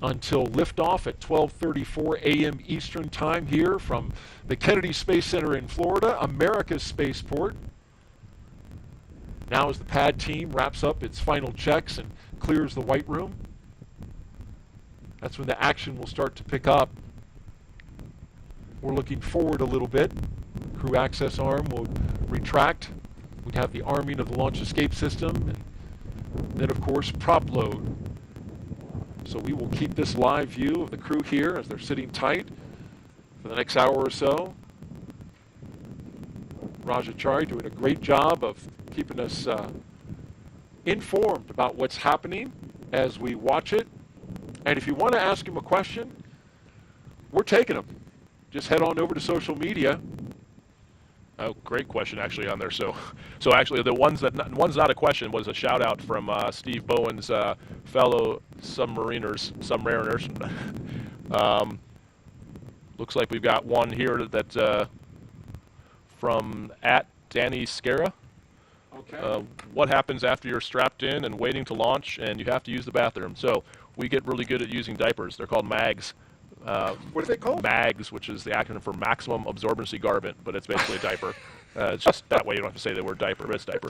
until liftoff at 12:34 a.m. Eastern Time here from the Kennedy Space Center in Florida, America's spaceport. Now as the pad team wraps up its final checks and clears the white room, that's when the action will start to pick up. We're looking forward a little bit. Crew access arm will retract. We'd have the arming of the launch escape system, and then of course prop load. So we will keep this live view of the crew here as they're sitting tight for the next hour or so. Rajachari doing a great job of keeping us informed about what's happening as we watch it. And if you want to ask him a question, we're taking them. Just head on over to social media. Oh, great question actually on there. So actually the one's not a question was a shout out from Steve Bowen's fellow submariners. Looks like we've got one here that from @Danny Scara. Okay. What happens after you're strapped in and waiting to launch and you have to use the bathroom? So we get really good at using diapers. They're called MAGs. What are they called? MAGs, which is the acronym for Maximum Absorbency Garment, but it's basically a diaper. It's just that way you don't have to say the word diaper, but it's diaper.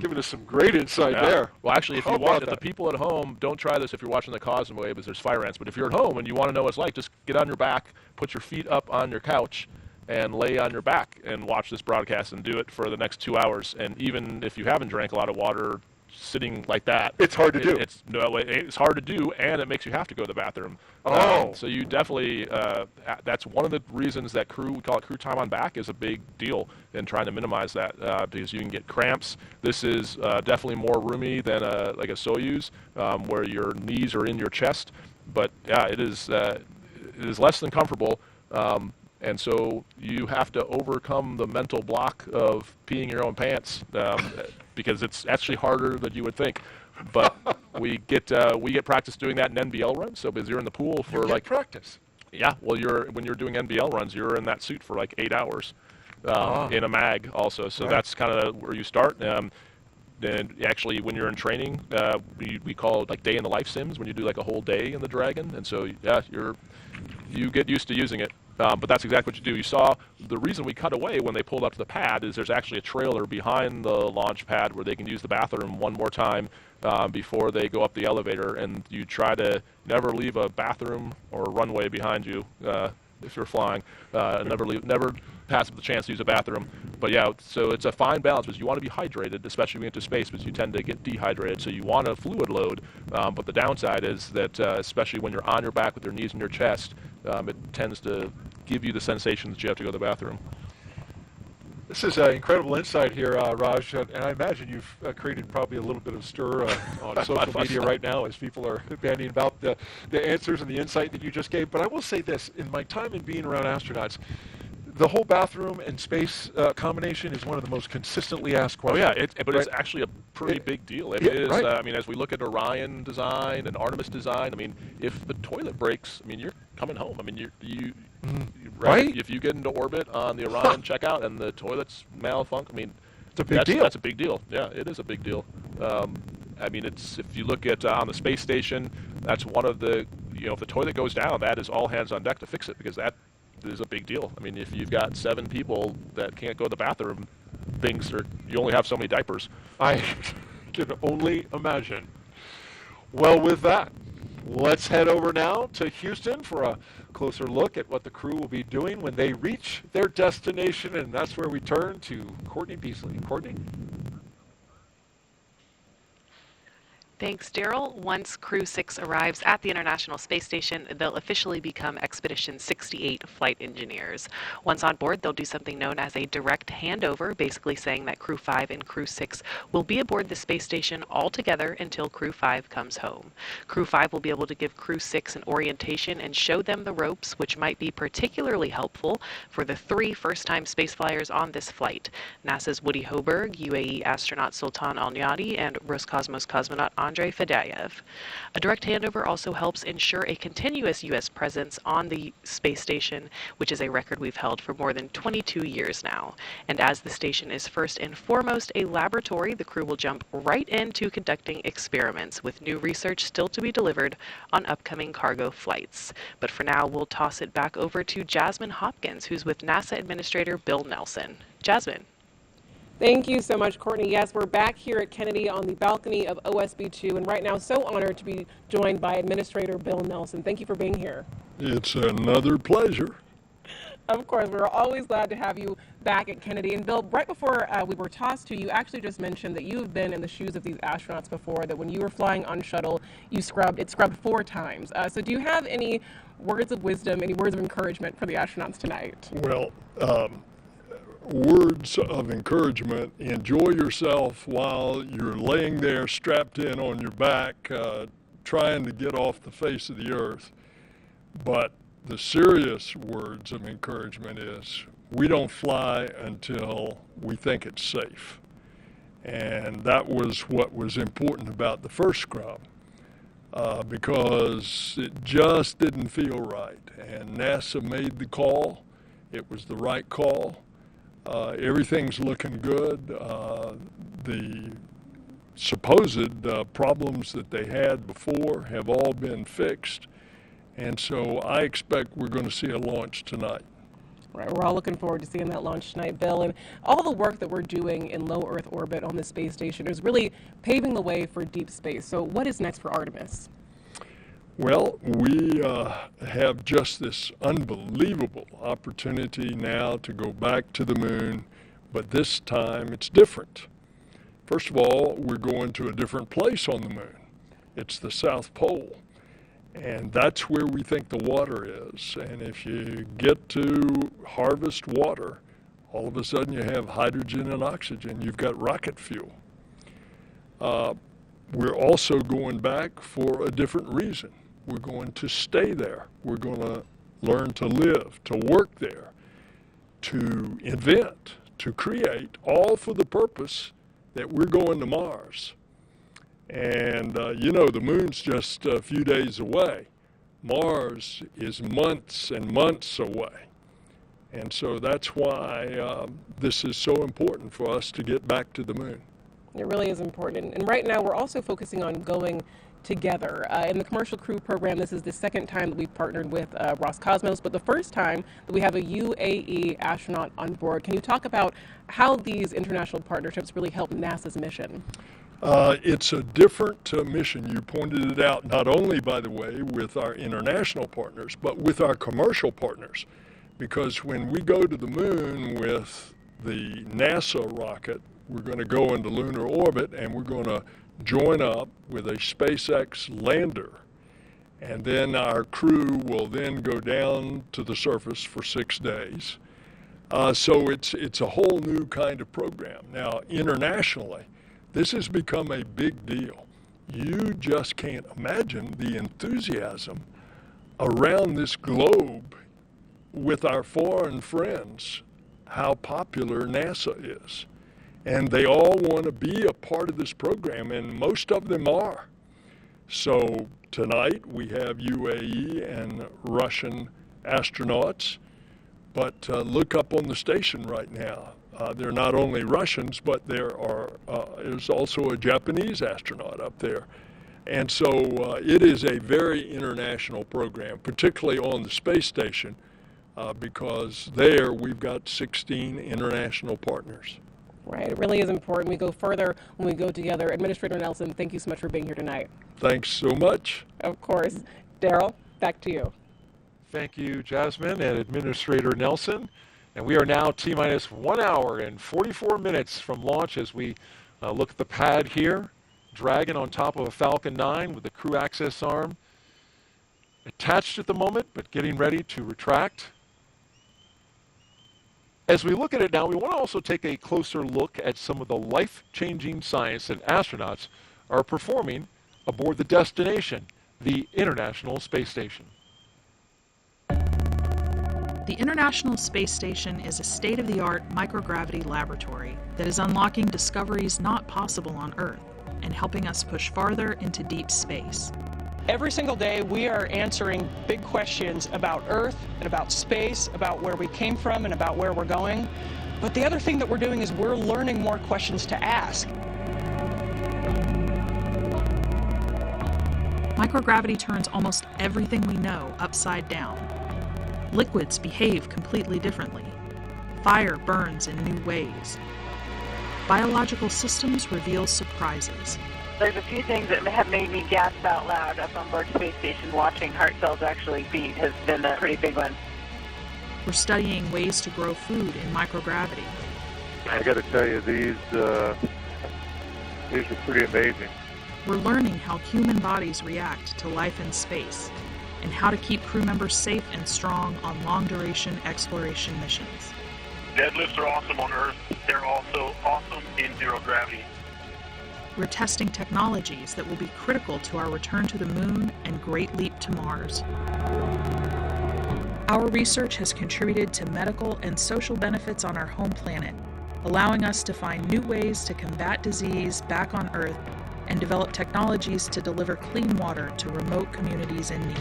Giving us some great insight there. Well, actually, if the people at home, don't try this if you're watching the Causeway because there's fire ants, but if you're at home and you want to know what it's like, just get on your back, put your feet up on your couch, and lay on your back and watch this broadcast and do it for the next 2 hours. And even if you haven't drank a lot of water, sitting like that, it's hard to do. It's hard to do, and it makes you have to go to the bathroom. So you definitely that's one of the reasons that we call it crew time on back is a big deal in trying to minimize that because you can get cramps. This is definitely more roomy than like a Soyuz where your knees are in your chest, but yeah, it is less than comfortable. And so you have to overcome the mental block of peeing your own pants because it's actually harder than you would think. But we get practice doing that in NBL runs. So because you're in the pool for practice. Yeah, well, when you're doing NBL runs, you're in that suit for like 8 hours in a mag also. So that's kind of where you start. Then actually, when you're in training, we call it like day in the life sims when you do like a whole day in the Dragon. And so yeah, you get used to using it. But that's exactly what you do. You saw the reason we cut away when they pulled up to the pad is there's actually a trailer behind the launch pad where they can use the bathroom one more time before they go up the elevator. And you try to never leave a bathroom or a runway behind you if you're flying. Never pass up the chance to use a bathroom. But yeah, so it's a fine balance because you want to be hydrated, especially when you get to space, because you tend to get dehydrated. So you want a fluid load. But the downside is that especially when you're on your back with your knees in your chest, it tends to give you the sensation that you have to go to the bathroom. This is incredible insight here, Raj, and I imagine you've created probably a little bit of stir on social media right now as people are bandying about the answers and the insight that you just gave. But I will say this, in my time in being around astronauts, the whole bathroom and space combination is one of the most consistently asked questions. Oh yeah, but it's actually a pretty big deal. It is. Right. I mean, as we look at Orion design and Artemis design, I mean, if the toilet breaks, I mean, you're coming home. I mean, right? If you get into orbit on the Orion checkout and the toilet's malfunction, I mean, it's a big deal. That's a big deal. Yeah, it is a big deal. I mean, if you look at on the space station, that's one of the, if the toilet goes down, that is all hands on deck to fix it because that is a big deal. I mean, if you've got 7 people that can't go to the bathroom, things are, you only have so many diapers. I can only imagine. Well, with that, let's head over now to Houston for a closer look at what the crew will be doing when they reach their destination, and that's where we turn to Courtney Beasley. Courtney? Thanks, Daryl. Once Crew-6 arrives at the International Space Station, they'll officially become Expedition 68 flight engineers. Once on board, they'll do something known as a direct handover, basically saying that Crew-5 and Crew-6 will be aboard the space station all together until Crew-5 comes home. Crew-5 will be able to give Crew-6 an orientation and show them the ropes, which might be particularly helpful for the 3 first-time space flyers on this flight: NASA's Woody Hoberg, UAE astronaut Sultan Al-Nyadi, and Roscosmos cosmonaut Andrei Fedyaev. A direct handover also helps ensure a continuous U.S. presence on the space station, which is a record we've held for more than 22 years now. And as the station is first and foremost a laboratory, the crew will jump right into conducting experiments, with new research still to be delivered on upcoming cargo flights. But for now, we'll toss it back over to Jasmine Hopkins, who's with NASA Administrator Bill Nelson. Jasmine. Thank you so much, Courtney. Yes, we're back here at Kennedy on the balcony of OSB-2, and right now so honored to be joined by Administrator Bill Nelson. Thank you for being here. It's another pleasure. Of course, we're always glad to have you back at Kennedy. And Bill, right before we were tossed to you, actually just mentioned that you've been in the shoes of these astronauts before, that when you were flying on shuttle, it scrubbed 4 times. So do you have any words of wisdom, any words of encouragement for the astronauts tonight? Well, words of encouragement: enjoy yourself while you're laying there strapped in on your back, trying to get off the face of the earth. But the serious words of encouragement is, we don't fly until we think it's safe. And that was what was important about the first scrub, because it just didn't feel right. And NASA made the call. It was the right call. Everything's looking good. The supposed problems that they had before have all been fixed. And so I expect we're going to see a launch tonight. Right, we're all looking forward to seeing that launch tonight, Bill. And all the work that we're doing in low Earth orbit on the space station is really paving the way for deep space. So what is next for Artemis? Well, we have just this unbelievable opportunity now to go back to the moon, but this time it's different. First of all, we're going to a different place on the moon. It's the South Pole, and that's where we think the water is. And if you get to harvest water, all of a sudden you have hydrogen and oxygen. You've got rocket fuel. We're also going back for a different reason. We're going to stay there. We're going to learn to live, to work there, to invent, to create, all for the purpose that we're going to Mars. And you know, the moon's just a few days away. Mars is months and months away. And so that's why this is so important for us to get back to the moon. It really is important. And right now we're also focusing on going together. In the Commercial Crew program, this is the second time that we've partnered with Roscosmos, but the first time that we have a UAE astronaut on board. Can you talk about how these international partnerships really help NASA's mission? It's a different mission. You pointed it out, not only, by the way, with our international partners, but with our commercial partners. Because when we go to the moon with the NASA rocket, we're going to go into lunar orbit, and we're going to join up with a SpaceX lander. And then our crew will then go down to the surface for 6 days. So it's a whole new kind of program. Now, internationally, this has become a big deal. You just can't imagine the enthusiasm around this globe with our foreign friends, how popular NASA is. And they all want to be a part of this program, and most of them are. So tonight we have UAE and Russian astronauts, but look up on the station right now. They're not only Russians, but there's also a Japanese astronaut up there. And so it is a very international program, particularly on the space station, because there we've got 16 international partners. Right, it really is important. We go further when we go together. Administrator Nelson, thank you so much for being here tonight. Thanks so much. Of course. Daryl, back to you. Thank you, Jasmine and Administrator Nelson. And we are now T-minus 1 hour and 44 minutes from launch as we look at the pad here. Dragon on top of a Falcon 9 with the crew access arm attached at the moment, but getting ready to retract. As we look at it now, we want to also take a closer look at some of the life-changing science that astronauts are performing aboard the destination, the International Space Station. The International Space Station is a state-of-the-art microgravity laboratory that is unlocking discoveries not possible on Earth and helping us push farther into deep space. Every single day we are answering big questions about Earth and about space, about where we came from and about where we're going. But the other thing that we're doing is we're learning more questions to ask. Microgravity turns almost everything we know upside down. Liquids behave completely differently. Fire burns in new ways. Biological systems reveal surprises. There's a few things that have made me gasp out loud up on board Space Station. Watching heart cells actually beat has been a pretty big one. We're studying ways to grow food in microgravity. I got to tell you, these are pretty amazing. We're learning how human bodies react to life in space and how to keep crew members safe and strong on long-duration exploration missions. Deadlifts are awesome on Earth. They're also awesome in zero gravity. We're testing technologies that will be critical to our return to the moon and great leap to Mars. Our research has contributed to medical and social benefits on our home planet, allowing us to find new ways to combat disease back on Earth and develop technologies to deliver clean water to remote communities in need.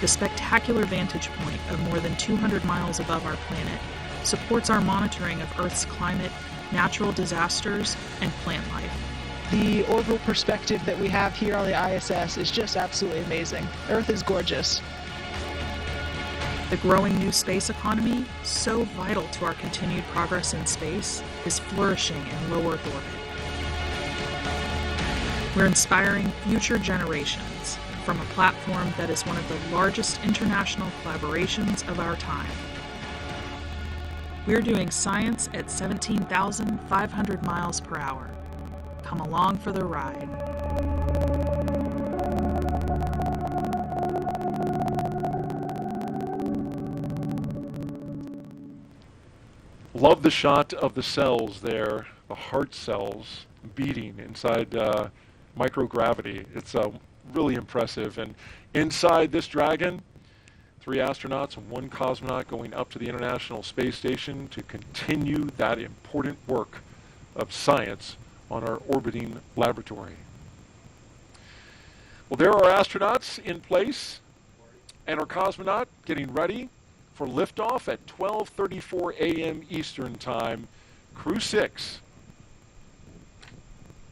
The spectacular vantage point of more than 200 miles above our planet supports our monitoring of Earth's climate, natural disasters, and plant life. The orbital perspective that we have here on the ISS is just absolutely amazing. Earth is gorgeous. The growing new space economy, so vital to our continued progress in space, is flourishing in low Earth orbit. We're inspiring future generations from a platform that is one of the largest international collaborations of our time. We're doing science at 17,500 miles per hour. Come along for the ride. Love the shot of the cells there, the heart cells beating inside microgravity. It's really impressive. And inside this Dragon, 3 astronauts and 1 cosmonaut going up to the International Space Station to continue that important work of science on our orbiting laboratory. Well, there are astronauts in place and our cosmonaut getting ready for liftoff at 12:34 a.m. Eastern Time. Crew-6.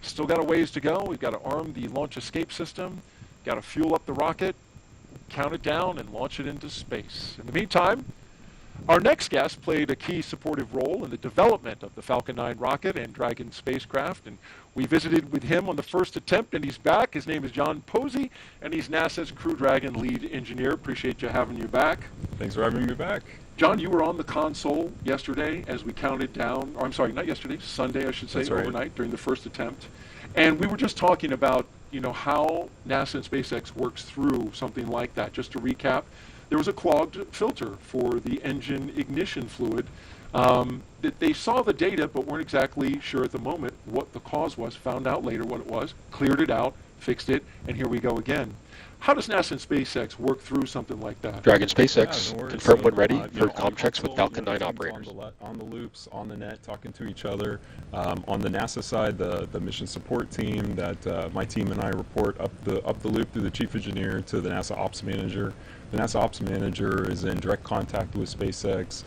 Still got a ways to go. We've got to arm the launch escape system, got to fuel up the rocket, count it down, and launch it into space. In the meantime, our next guest played a key supportive role in the development of the Falcon 9 rocket and Dragon spacecraft, and we visited with him on the first attempt, and he's back. His name is John Posey, and he's NASA's Crew Dragon lead engineer. Appreciate you having you back. Thanks for having me back. John, you were on the console yesterday as we counted down, or I'm sorry, not yesterday, Sunday, I should say, overnight during the first attempt. And we were just talking about, how NASA and SpaceX works through something like that. Just to recap, there was a clogged filter for the engine ignition fluid. That they saw the data but weren't exactly sure at the moment what the cause was, found out later what it was, cleared it out, fixed it, and here we go again. How does NASA and SpaceX work through something like that? Dragon SpaceX, confirm when ready for comm checks with Falcon 9 operators. On the loops, on the net, talking to each other. On the NASA side, the mission support team that my team and I report up the loop through the chief engineer to the NASA ops manager. The NASA ops manager is in direct contact with SpaceX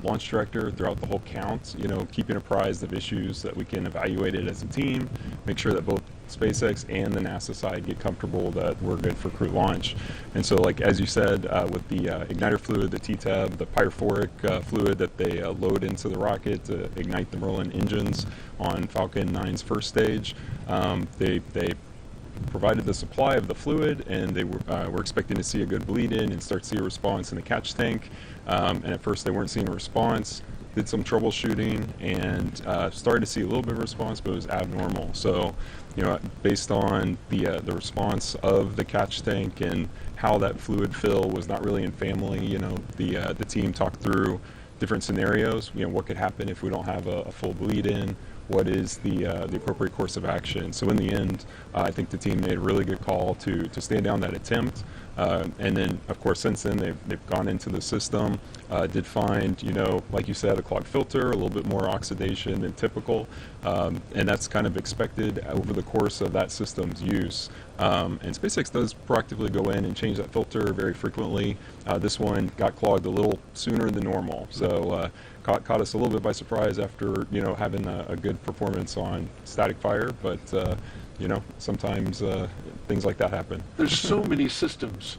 launch director throughout the whole count, keeping apprised of issues that we can evaluate it as a team, make sure that both SpaceX and the NASA side get comfortable that we're good for crew launch. And so, like as you said, with the igniter fluid, the T-tab, the pyrophoric fluid that they load into the rocket to ignite the Merlin engines on Falcon 9's first stage, they provided the supply of the fluid, and they were expecting to see a good bleed in and start to see a response in the catch tank. And at first they weren't seeing a response. Did some troubleshooting and started to see a little bit of response, but it was abnormal. So, based on the response of the catch tank and how that fluid fill was not really in family, the team talked through different scenarios. What could happen if we don't have a full bleed in? What is the appropriate course of action? So in the end, I think the team made a really good call to stand down that attempt. And then, of course, since then they've gone into the system, did find, like you said, a clogged filter, a little bit more oxidation than typical, and that's kind of expected over the course of that system's use. And SpaceX does proactively go in and change that filter very frequently. This one got clogged a little sooner than normal, so caught us a little bit by surprise after having a good performance on static fire, but sometimes things like that happen. There's so many systems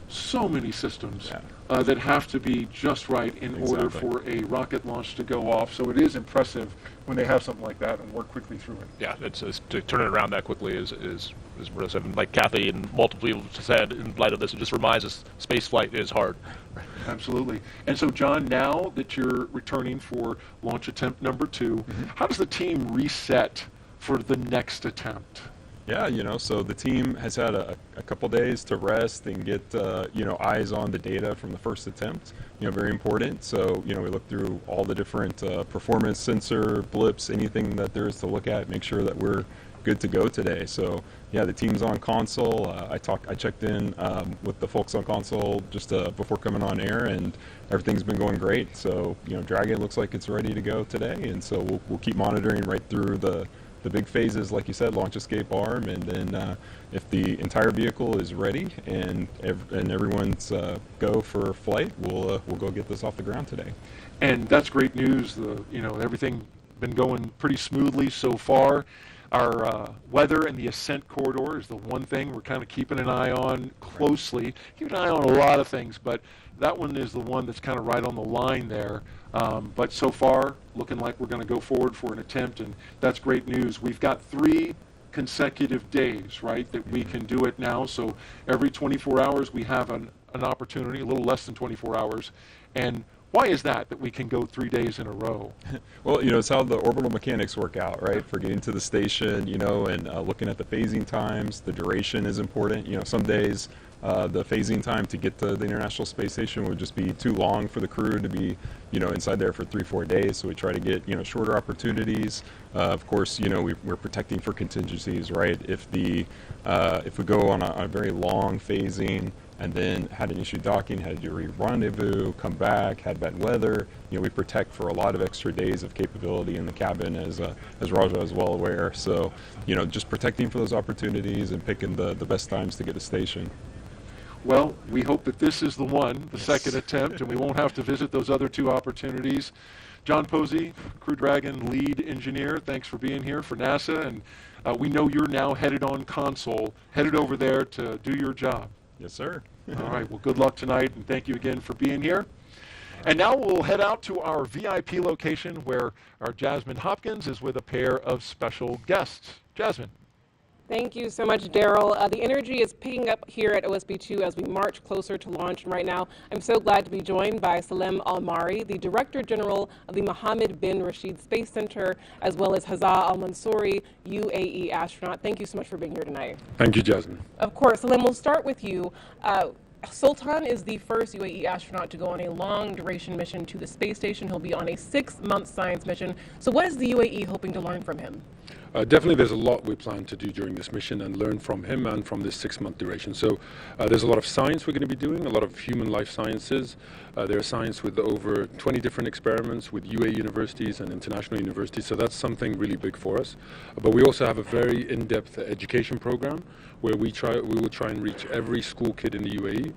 that have to be just right in order for a rocket launch to go off. So it is impressive when they have something like that and work quickly through it. Yeah, it's to turn it around that quickly is impressive. And like Kathy and multiple people said, in light of this, it just reminds us space flight is hard. Absolutely. And so, John, now that you're returning for launch attempt number 2, how does the team reset for the next attempt? Yeah, so the team has had a couple days to rest and get, eyes on the data from the first attempt. Very important. So, we look through all the different performance sensor blips, anything that there is to look at, make sure that we're good to go today. So, yeah, the team's on console. I checked in with the folks on console just before coming on air, and everything's been going great. So, Dragon looks like it's ready to go today, and so we'll keep monitoring right through the big phases, like you said, launch escape arm, and then if the entire vehicle is ready and everyone's go for flight, we'll go get this off the ground today. And that's great news. Everything been going pretty smoothly so far. Our weather and the ascent corridor is the one thing we're kind of keeping an eye on closely. Keep an eye on a lot of things, but that one is the one that's kind of right on the line there. But so far, looking like we're going to go forward for an attempt, and that's great news. We've got 3 consecutive days, right, that we can do it now. So every 24 hours we have an opportunity, a little less than 24 hours. And why is that we can go 3 days in a row? Well, it's how the orbital mechanics work out, right? For getting to the station, and looking at the phasing times, the duration is important. Some days the phasing time to get to the International Space Station would just be too long for the crew to be, inside there for 3-4 days. So we try to get, shorter opportunities. Of course, we're protecting for contingencies, right? If we go on a very long phasing and then had an issue docking, had to do a rendezvous, come back, had bad weather, we protect for a lot of extra days of capability in the cabin, as Raja is well aware. So, just protecting for those opportunities and picking the best times to get to station. Well, we hope that this is the one, the second attempt, and we won't have to visit those other 2 opportunities. John Posey, Crew Dragon lead engineer, thanks for being here for NASA, and we know you're now headed on console, headed over there to do your job. Yes, sir. All right, well, good luck tonight, and thank you again for being here. And now we'll head out to our VIP location where our Jasmine Hopkins is with a pair of special guests. Jasmine. Thank you so much, Daryl. The energy is picking up here at OSB2 as we march closer to launch. And right now, I'm so glad to be joined by Salem Al-Mari, the Director General of the Mohammed bin Rashid Space Center, as well as Hazza Al-Mansouri, UAE astronaut. Thank you so much for being here tonight. Thank you, Jasmine. Of course. Salem, we'll start with you. Sultan is the first UAE astronaut to go on a long-duration mission to the space station. He'll be on a 6-month science mission. So what is the UAE hoping to learn from him? Definitely there's a lot we plan to do during this mission and learn from him and from this 6-month duration. So there's a lot of science we're going to be doing, a lot of human life sciences. There's science with over 20 different experiments with UAE universities and international universities, so that's something really big for us. But we also have a very in-depth education program where we will try and reach every school kid in the UAE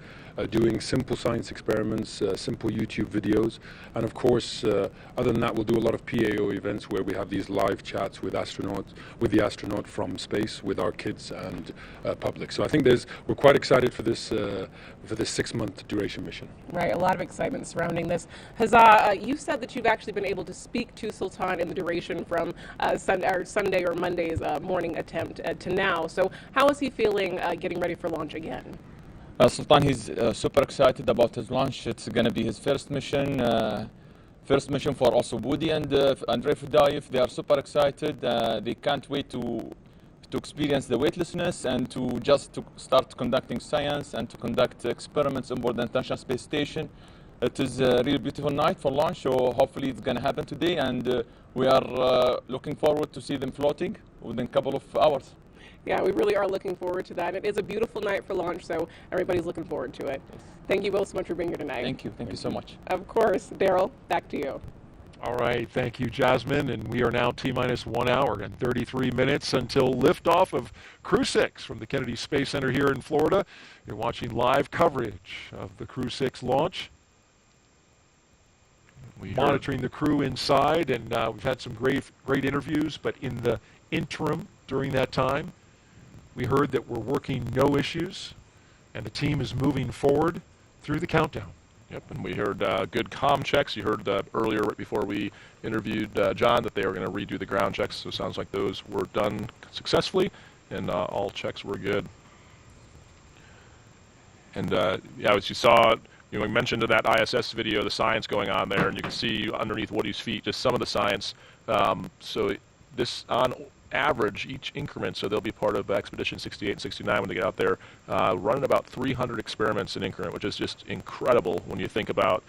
doing simple science experiments, simple YouTube videos, and of course, other than that, we'll do a lot of PAO events where we have these live chats with astronauts, with the astronaut from space, with our kids and public. So I think we're quite excited for this 6-month duration mission. Right, a lot of excitement surrounding this. Huzzah, you said that you've actually been able to speak to Sultan in the duration from Sunday or Monday's morning attempt to now. So how is he feeling getting ready for launch again? Sultan, he's super excited about his launch. It's going to be his first mission for also Woody and Andrei Fedayev. They are super excited. They can't wait to experience the weightlessness and to start conducting science and to conduct experiments on board the International Space Station. It is a really beautiful night for launch, so hopefully it's going to happen today, and we are looking forward to see them floating within a couple of hours. Yeah, we really are looking forward to that. It is a beautiful night for launch, so everybody's looking forward to it. Thank you both so much for being here tonight. Thank you. Thank you so much. Of course. Daryl, back to you. All right, thank you, Jasmine, and we are now T-minus 1 hour and 33 minutes until liftoff of Crew-6 from the Kennedy Space Center here in Florida. You're watching live coverage of the Crew-6 launch. We're monitoring the crew inside, and we've had some great interviews, but in the interim during that time, we heard that we're working no issues, and the team is moving forward through the countdown. Yep, and we heard good comm checks. You heard earlier, right before we interviewed John, that they were going to redo the ground checks. So it sounds like those were done successfully, and all checks were good. And yeah, as you saw, we mentioned in that ISS video the science going on there, and you can see underneath Woody's feet just some of the science. So this on average, each increment, so they'll be part of Expedition 68 and 69 when they get out there, running about 300 experiments an increment, which is just incredible when you think about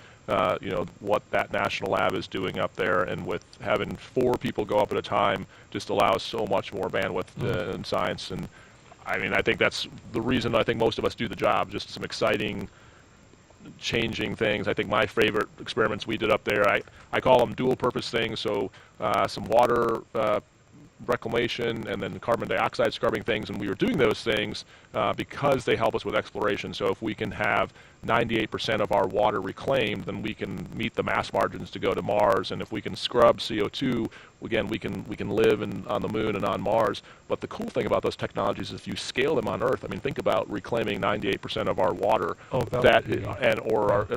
what that national lab is doing up there, and with having 4 people go up at a time just allows so much more bandwidth in science. And I mean, I think that's the reason I think most of us do the job, just some exciting changing things. I think my favorite experiments we did up there, I call them dual purpose things, so some water reclamation and then carbon dioxide scrubbing things, and we were doing those things because they help us with exploration. So if we can have 98% of our water reclaimed, then we can meet the mass margins to go to Mars. And if we can scrub CO2, again, we can live on the moon and on Mars. But the cool thing about those technologies is if you scale them on Earth, I mean, think about reclaiming 98% of our water, or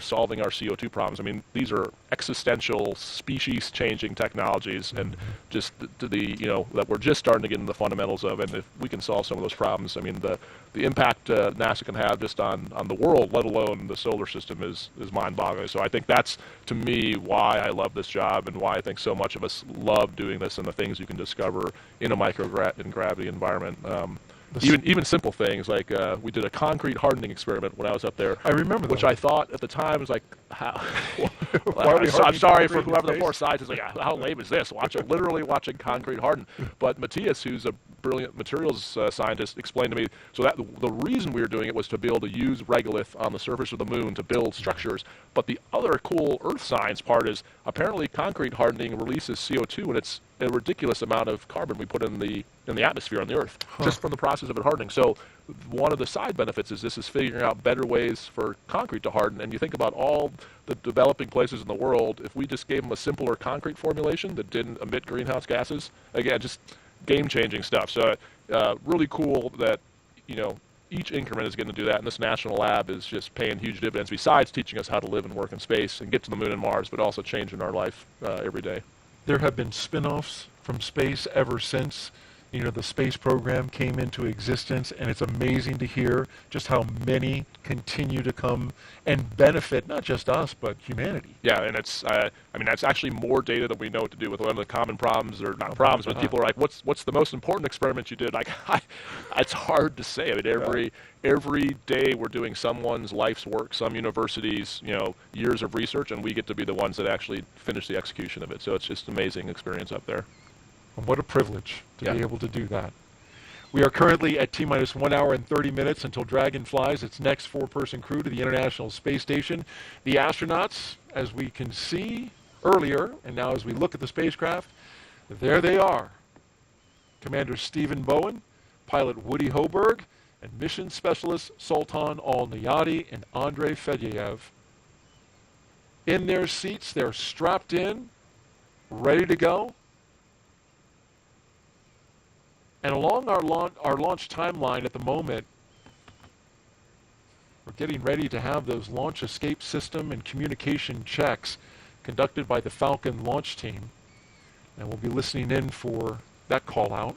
solving our CO2 problems. I mean, these are existential, species-changing technologies, and just that we're just starting to get into the fundamentals of. And if we can solve some of those problems, I mean, the impact NASA can have just on the world, let alone the solar system, is mind-boggling. So I think that's, to me, why I love this job, and why I think so much of us love doing this, and the things you can discover in a microgravity environment. Even simple things like we did a concrete hardening experiment when I was up there. I remember that. Which I thought at the time was like, how? I'm sorry for whoever the poor scientist is like, how lame is this? Literally watching concrete harden. But Matthias, who's a brilliant materials scientist, explained to me, so that the reason we were doing it was to be able to use regolith on the surface of the moon to build structures. But the other cool earth science part is apparently concrete hardening releases CO2, and it's a ridiculous amount of carbon we put in the atmosphere on the Earth, just from the process of it hardening. So one of the side benefits is this is figuring out better ways for concrete to harden. And you think about all the developing places in the world, if we just gave them a simpler concrete formulation that didn't emit greenhouse gases, again, just game-changing stuff. So really cool that each increment is going to do that, and this national lab is just paying huge dividends, besides teaching us how to live and work in space and get to the moon and Mars, but also changing our life every day. There have been spin-offs from space ever since the space program came into existence, and it's amazing to hear just how many continue to come and benefit not just us but humanity. Yeah, and it's I mean, that's actually more data than we know what to do with. One of the common problems, or not problems, but people are like, what's the most important experiment you did? Like, it's hard to say. I mean, every day we're doing someone's life's work, some universities, years of research, and we get to be the ones that actually finish the execution of it. So it's just an amazing experience up there. And what a privilege to be able to do that. We are currently at T-minus 1 hour and 30 minutes until Dragon flies its next 4-person crew to the International Space Station. The astronauts, as we can see earlier, and now as we look at the spacecraft, there they are. Commander Stephen Bowen, pilot Woody Hoberg, and mission specialists Sultan Al-Nayati and Andrei Fedyaev. In their seats, they're strapped in, ready to go. And along our launch timeline at the moment, we're getting ready to have those launch escape system and communication checks conducted by the Falcon launch team. And we'll be listening in for that call out.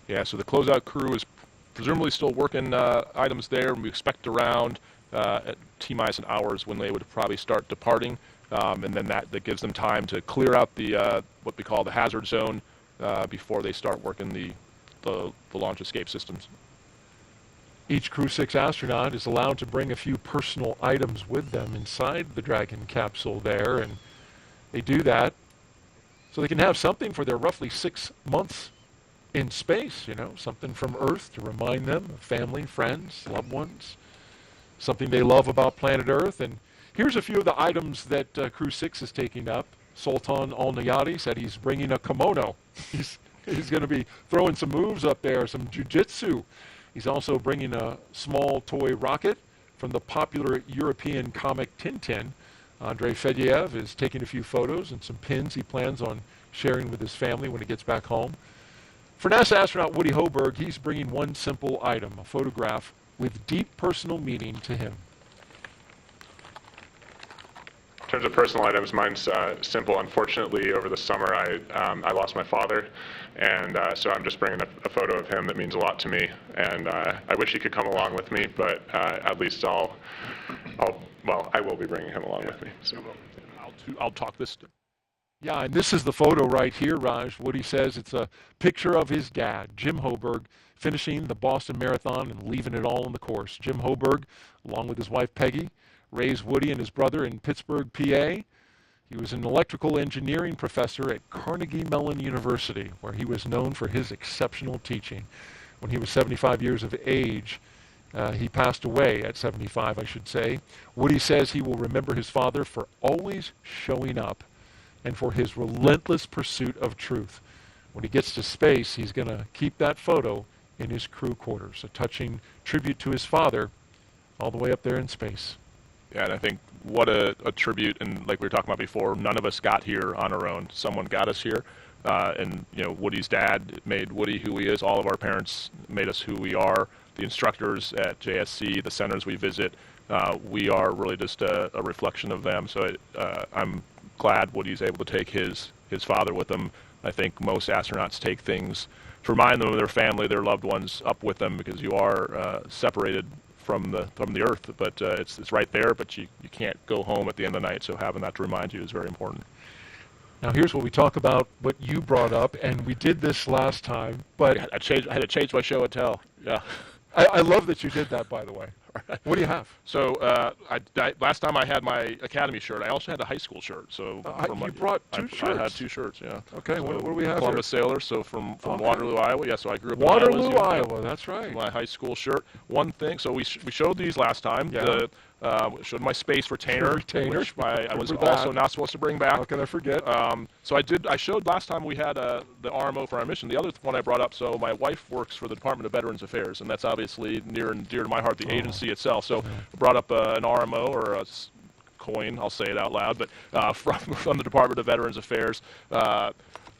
Yeah, so the closeout crew is presumably still working items there, and we expect around at T-minus an hours when they would probably start departing, and then that gives them time to clear out the what we call the hazard zone before they start working the launch escape systems. Each Crew-6 astronaut is allowed to bring a few personal items with them inside the Dragon capsule there, and they do that so they can have something for their roughly 6 months in space, you know, something from Earth to remind them of family, friends, loved ones, something they love about planet Earth. And here's a few of the items that Crew-6 is taking up. Sultan Al-Nayati said he's bringing a kimono. He's going to be throwing some moves up there, some jiu-jitsu. He's also bringing a small toy rocket from the popular European comic Tintin. Andrei Fedyaev is taking a few photos and some pins he plans on sharing with his family when he gets back home. For NASA astronaut Woody Hoberg, he's bringing one simple item, a photograph with deep personal meaning to him. In terms of personal items, mine's simple. Unfortunately, over the summer, I lost my father, and so I'm just bringing a photo of him that means a lot to me. And I wish he could come along with me, but at least I will be bringing him along with me. So I'll talk this. Yeah, and this is the photo right here, Raj. Woody says it's a picture of his dad, Jim Hoberg, finishing the Boston Marathon and leaving it all on the course. Jim Hoberg, along with his wife Peggy, raised Woody and his brother in Pittsburgh, PA. He was an electrical engineering professor at Carnegie Mellon University, where he was known for his exceptional teaching. When he was 75 years of age, he passed away at 75, I should say. Woody says he will remember his father for always showing up and for his relentless pursuit of truth. When he gets to space, he's going to keep that photo in his crew quarters, a touching tribute to his father all the way up there in space. Yeah, and I think what a tribute, and like we were talking about before, none of us got here on our own. Someone got us here, and you know, Woody's dad made Woody who he is. All of our parents made us who we are. The instructors at JSC, the centers we visit, we are really just a reflection of them. So I'm glad Woody's able to take his father with him. I think most astronauts take things to remind them of their family, their loved ones, up with them, because you are separated from the Earth, but it's right there, but you can't go home at the end of the night, so having that to remind you is very important. Now here's what we talk about, what you brought up, and we did this last time, but I had to change my show and tell. Yeah. I love that you did that, by the way. What do you have? So last time I had my Academy shirt. I also had a high school shirt. So you brought two shirts? I had two shirts, yeah. Okay, so what do we have Columbus Sailor, so from Waterloo, Iowa. Yeah, so I grew up Waterloo, in Iowa, that's right. My high school shirt. One thing, so we showed these last time. Yeah. Showed my space retainer, which I was Remember also that. not supposed to bring back. How can I forget? So I showed last time we had the RMO for our mission. The other one I brought up, so my wife works for the Department of Veterans Affairs, and that's obviously near and dear to my heart, the agency itself. So I brought up an RMO, or a coin, I'll say it out loud, but from the Department of Veterans Affairs.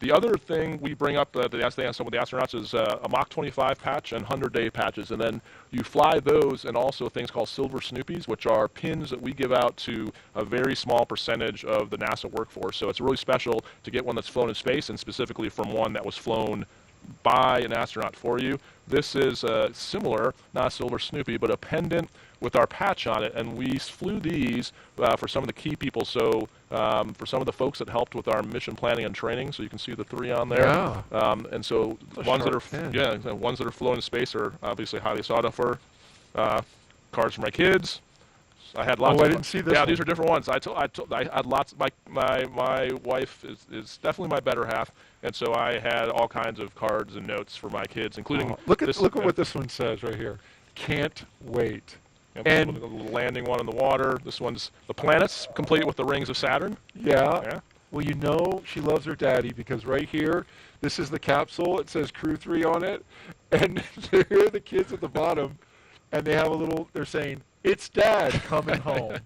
The other thing we bring up to some of the astronauts is a Mach 25 patch and 100-day patches. And then you fly those, and also things called Silver Snoopies, which are pins that we give out to a very small percentage of the NASA workforce. So it's really special to get one that's flown in space, and specifically from one that was flown by an astronaut for you. This is similar, not a Silver Snoopy, but a pendant with our patch on it, and we flew these for some of the key people. So for some of the folks that helped with our mission planning and training, so you can see the three on there. Yeah. And so ones that are ones that are flown in space are obviously highly sought after. Cards for my kids. I had lots. I didn't see this. Yeah, one. These are different ones. I had lots. My wife is definitely my better half, and so I had all kinds of cards and notes for my kids, including. Look at what this one says right here. Can't wait. Yep, and the landing one in the water. This one's the planets, complete with the rings of Saturn. Yeah. Well, you know she loves her daddy because right here, this is the capsule. It says Crew-3 on it. And here are the kids at the bottom, and they have a little, they're saying, "It's Dad coming home."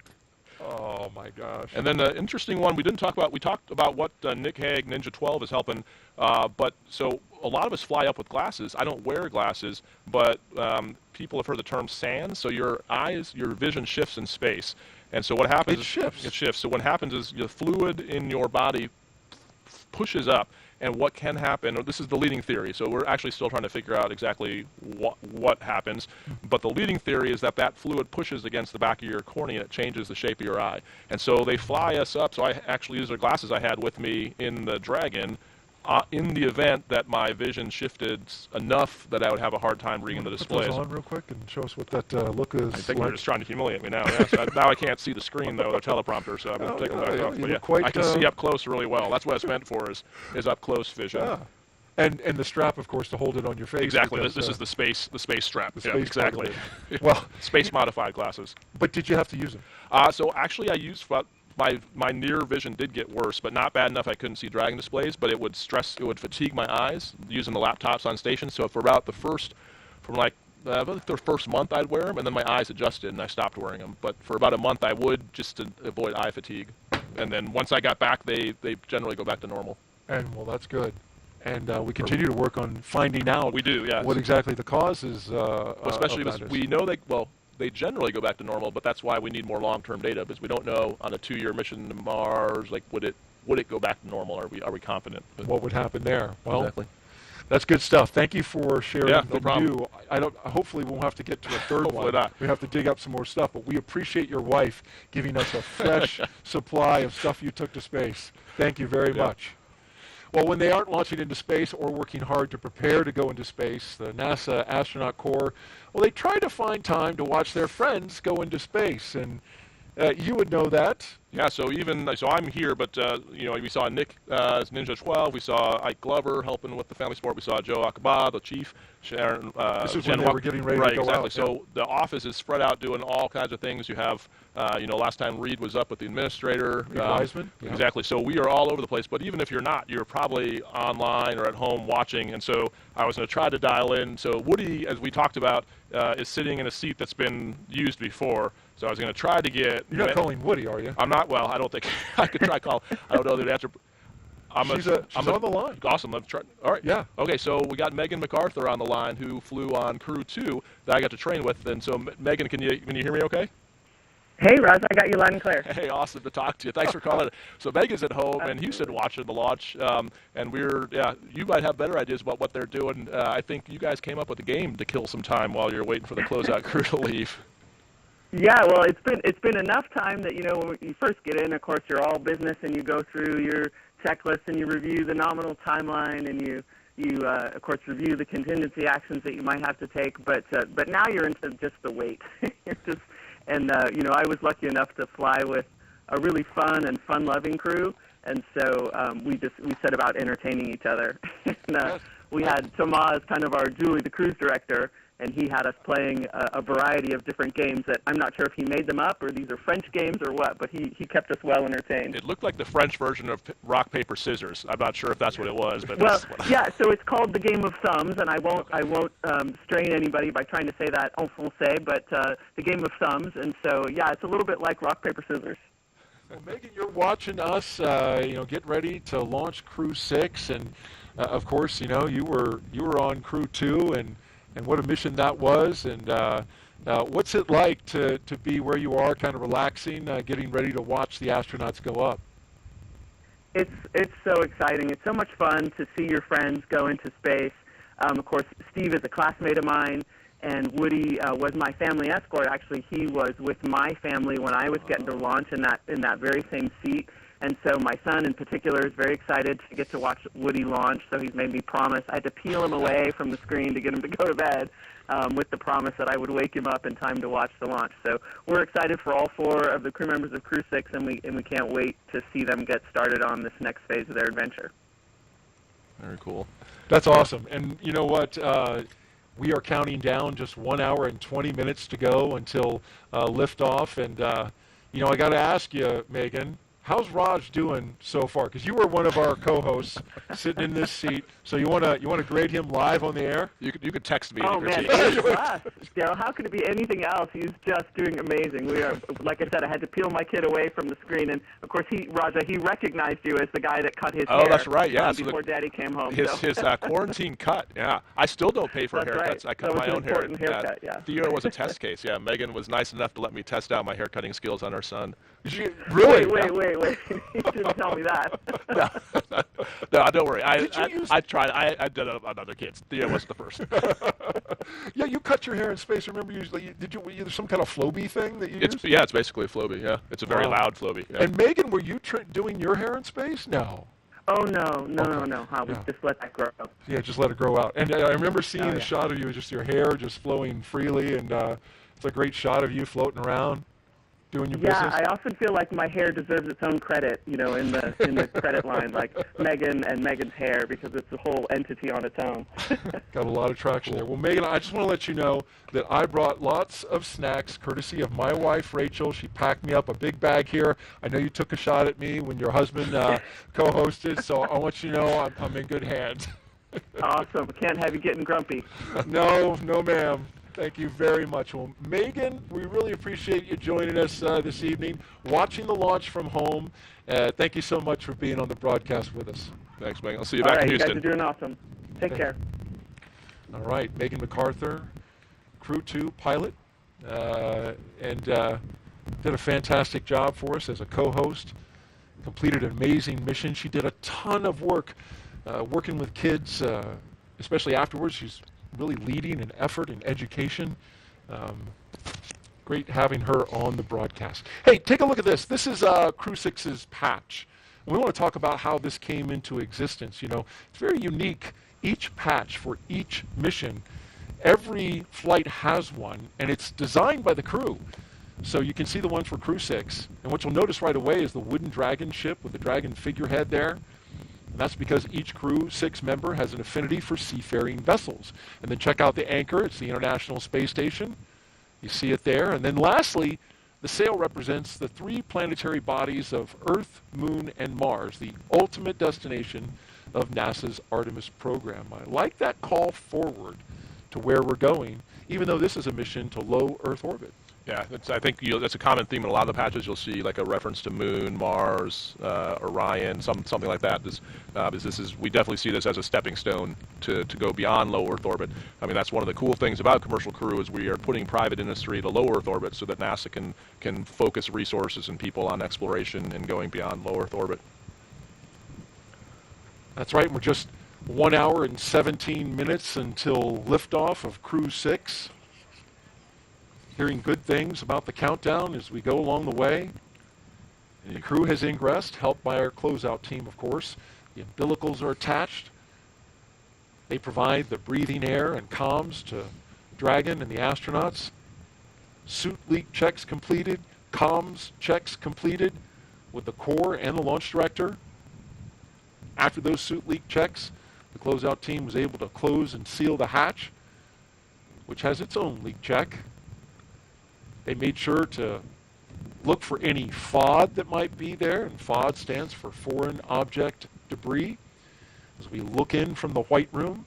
Oh, my gosh. And then the interesting one we didn't talk about, we talked about what Nick Hague Ninja 12 is helping, but so a lot of us fly up with glasses. I don't wear glasses, but people have heard the term SANS, so your vision shifts in space. And so what happens It shifts. It shifts. So what happens is the fluid in your body pushes up, and what can happen, this is the leading theory, so we're actually still trying to figure out exactly what happens, but the leading theory is that that fluid pushes against the back of your cornea and it changes the shape of your eye. And so they fly us up, so I actually use the glasses I had with me in the Dragon, in the event that my vision shifted enough that I would have a hard time reading the displays. Put those on real quick and show us what that look is. I think they're just trying to humiliate me now. Yeah. So now I can't see the screen though, the teleprompter. So I'm going to take them back off. But yeah, I can see up close really well. That's what it's meant for is up close vision. Yeah. And the strap, of course, to hold it on your face. Exactly. Because, this is the space strap. The Yeah, space exactly. Well, space modified glasses. But did you have to use them? So actually, I used my near vision did get worse, but not bad enough I couldn't see Dragon displays, but it would fatigue my eyes using the laptops on station. So for about the first month I'd wear them, and then my eyes adjusted and I stopped wearing them. But for about a month I would, just to avoid eye fatigue. And then once I got back, they generally go back to normal. And well, that's good. And we continue to work on finding out we do, yes. what exactly the cause is. Especially because we know they generally go back to normal, but that's why we need more long-term data, because we don't know on a 2-year mission to Mars, like would it go back to normal? Are we confident? But what would happen there? Well, exactly. That's good stuff. Thank you for sharing no problem. new. Hopefully we won't have to get to a third Hopefully one. not. We have to dig up some more stuff, but we appreciate your wife giving us a fresh supply of stuff you took to space. Thank you very much. Well, when they aren't launching into space or working hard to prepare to go into space, the NASA Astronaut Corps, well, they try to find time to watch their friends go into space, and you would know that. Yeah, so I'm here, but we saw Nick as Ninja 12. We saw Ike Glover helping with the family sport. We saw Joe Akaba, the chief. Sharon, this is when they were getting ready to go exactly. out. So the office is spread out doing all kinds of things. You have, last time Reed was up with the administrator. Wiseman. Exactly. So we are all over the place. But even if you're not, you're probably online or at home watching. And so I was going to try to dial in. So Woody, as we talked about, is sitting in a seat that's been used before. So I was going to try to get... You're not calling Woody, are you? I'm not. Well, I don't think I could try call. I don't know the answer. She's on the line. Awesome. Let's try. All right. Yeah. Okay, so we got Megan MacArthur on the line, who flew on Crew-2 that I got to train with. And so, Megan, can you hear me okay? Hey, Russ, I got you loud and clear. Hey, awesome to talk to you. Thanks for calling. So Megan's at home in Houston watching the launch, and you might have better ideas about what they're doing. I think you guys came up with a game to kill some time while you're waiting for the closeout crew to leave. Yeah, well, it's been enough time that, when you first get in, of course, you're all business, and you go through your checklist, and you review the nominal timeline, and you of course, review the contingency actions that you might have to take. But now you're into just the wait. I was lucky enough to fly with a really fun and fun-loving crew, and so we set about entertaining each other. And, we had Thomas as kind of our Julie, the cruise director, and he had us playing a variety of different games that I'm not sure if he made them up or these are French games or what, but he kept us well entertained. It looked like the French version of rock, paper, scissors. I'm not sure if that's what it was. But yeah, so it's called the game of thumbs, and I won't strain anybody by trying to say that en français, but the game of thumbs, and so, yeah, it's a little bit like rock, paper, scissors. Well, Megan, you're watching us, get ready to launch Crew-6, and of course, you were on Crew-2, and what a mission that was, and what's it like to be where you are, kind of relaxing, getting ready to watch the astronauts go up? It's so exciting. It's so much fun to see your friends go into space. Of course, Steve is a classmate of mine, and Woody was my family escort. Actually, he was with my family when I was getting to launch in that very same seat. And so my son in particular is very excited to get to watch Woody launch, so he's made me promise. I had to peel him away from the screen to get him to go to bed with the promise that I would wake him up in time to watch the launch. So we're excited for all 4 of the crew members of Crew-6, and we can't wait to see them get started on this next phase of their adventure. Very cool. That's awesome. And you know what? We are counting down just 1 hour and 20 minutes to go until liftoff. And, I got to ask you, Megan, How's Raj doing so far? Because you were one of our co-hosts sitting in this seat. So you wanna grade him live on the air? You could text me. Oh man, Daryl, how could it be anything else? He's just doing amazing. We are, like I said, I had to peel my kid away from the screen, and of course Raja, he recognized you as the guy that cut his hair. Oh, that's right. Yeah. Before Daddy came home. His quarantine cut. Yeah. I still don't pay for haircuts. Right. I cut my own hair. Haircut, yeah. Theo was a test case. Yeah. Megan was nice enough to let me test out my hair cutting skills on her son. Really? Wait. You didn't tell me that. No, don't worry. I tried. I did it on other kids. Theo was the first. Yeah, you cut your hair in space. Remember, did you some kind of Flowbee thing that you used? Yeah, it's basically a Flowbee. Yeah, it's a very loud Flowbee. Yeah. And Megan, were you doing your hair in space? No. Oh no. We just let that grow up. Yeah, just let it grow out. And I remember seeing a shot of you, just your hair just flowing freely, and it's a great shot of you floating around, doing your business. Yeah, I often feel like my hair deserves its own credit, in the credit line, like Megan and Megan's hair, because it's a whole entity on its own. Got a lot of traction there. Well, Megan, I just want to let you know that I brought lots of snacks, courtesy of my wife, Rachel. She packed me up a big bag here. I know you took a shot at me when your husband co-hosted, so I want you to know I'm in good hands. Awesome. Can't have you getting grumpy. No, ma'am. Thank you very much. Well, Megan, we really appreciate you joining us this evening, watching the launch from home. Thank you so much for being on the broadcast with us. Thanks, Megan. I'll see you back in Houston. You guys are doing awesome. Take care. All right, Megan MacArthur, Crew-2 pilot, and did a fantastic job for us as a co-host. Completed an amazing mission. She did a ton of work working with kids, especially afterwards. She's really leading an effort in education. Great having her on the broadcast. Hey, take a look at this. This is Crew-6's patch. We want to talk about how this came into existence. It's very unique. Each patch for each mission, every flight has one, and it's designed by the crew. So you can see the one for Crew-6, and what you'll notice right away is the wooden dragon ship with the dragon figurehead there. And that's because each Crew-6 member has an affinity for seafaring vessels. And then check out the anchor. It's the International Space Station. You see it there. And then lastly, the sail represents the 3 planetary bodies of Earth, Moon, and Mars, the ultimate destination of NASA's Artemis program. I like that call forward to where we're going, even though this is a mission to low Earth orbit. Yeah, I think that's a common theme in a lot of the patches. You'll see like a reference to Moon, Mars, Orion, something like that. We definitely see this as a stepping stone to go beyond low Earth orbit. I mean, that's one of the cool things about Commercial Crew is we are putting private industry to low Earth orbit so that NASA can focus resources and people on exploration and going beyond low Earth orbit. That's right. We're just 1 hour and 17 minutes until liftoff of Crew-6. Hearing good things about the countdown as we go along the way. And the crew has ingressed, helped by our closeout team, of course. The umbilicals are attached. They provide the breathing air and comms to Dragon and the astronauts. Suit leak checks completed, comms checks completed with the core and the launch director. After those suit leak checks, the closeout team was able to close and seal the hatch, which has its own leak check. They made sure to look for any FOD that might be there, and FOD stands for Foreign Object Debris. As we look in from the White Room,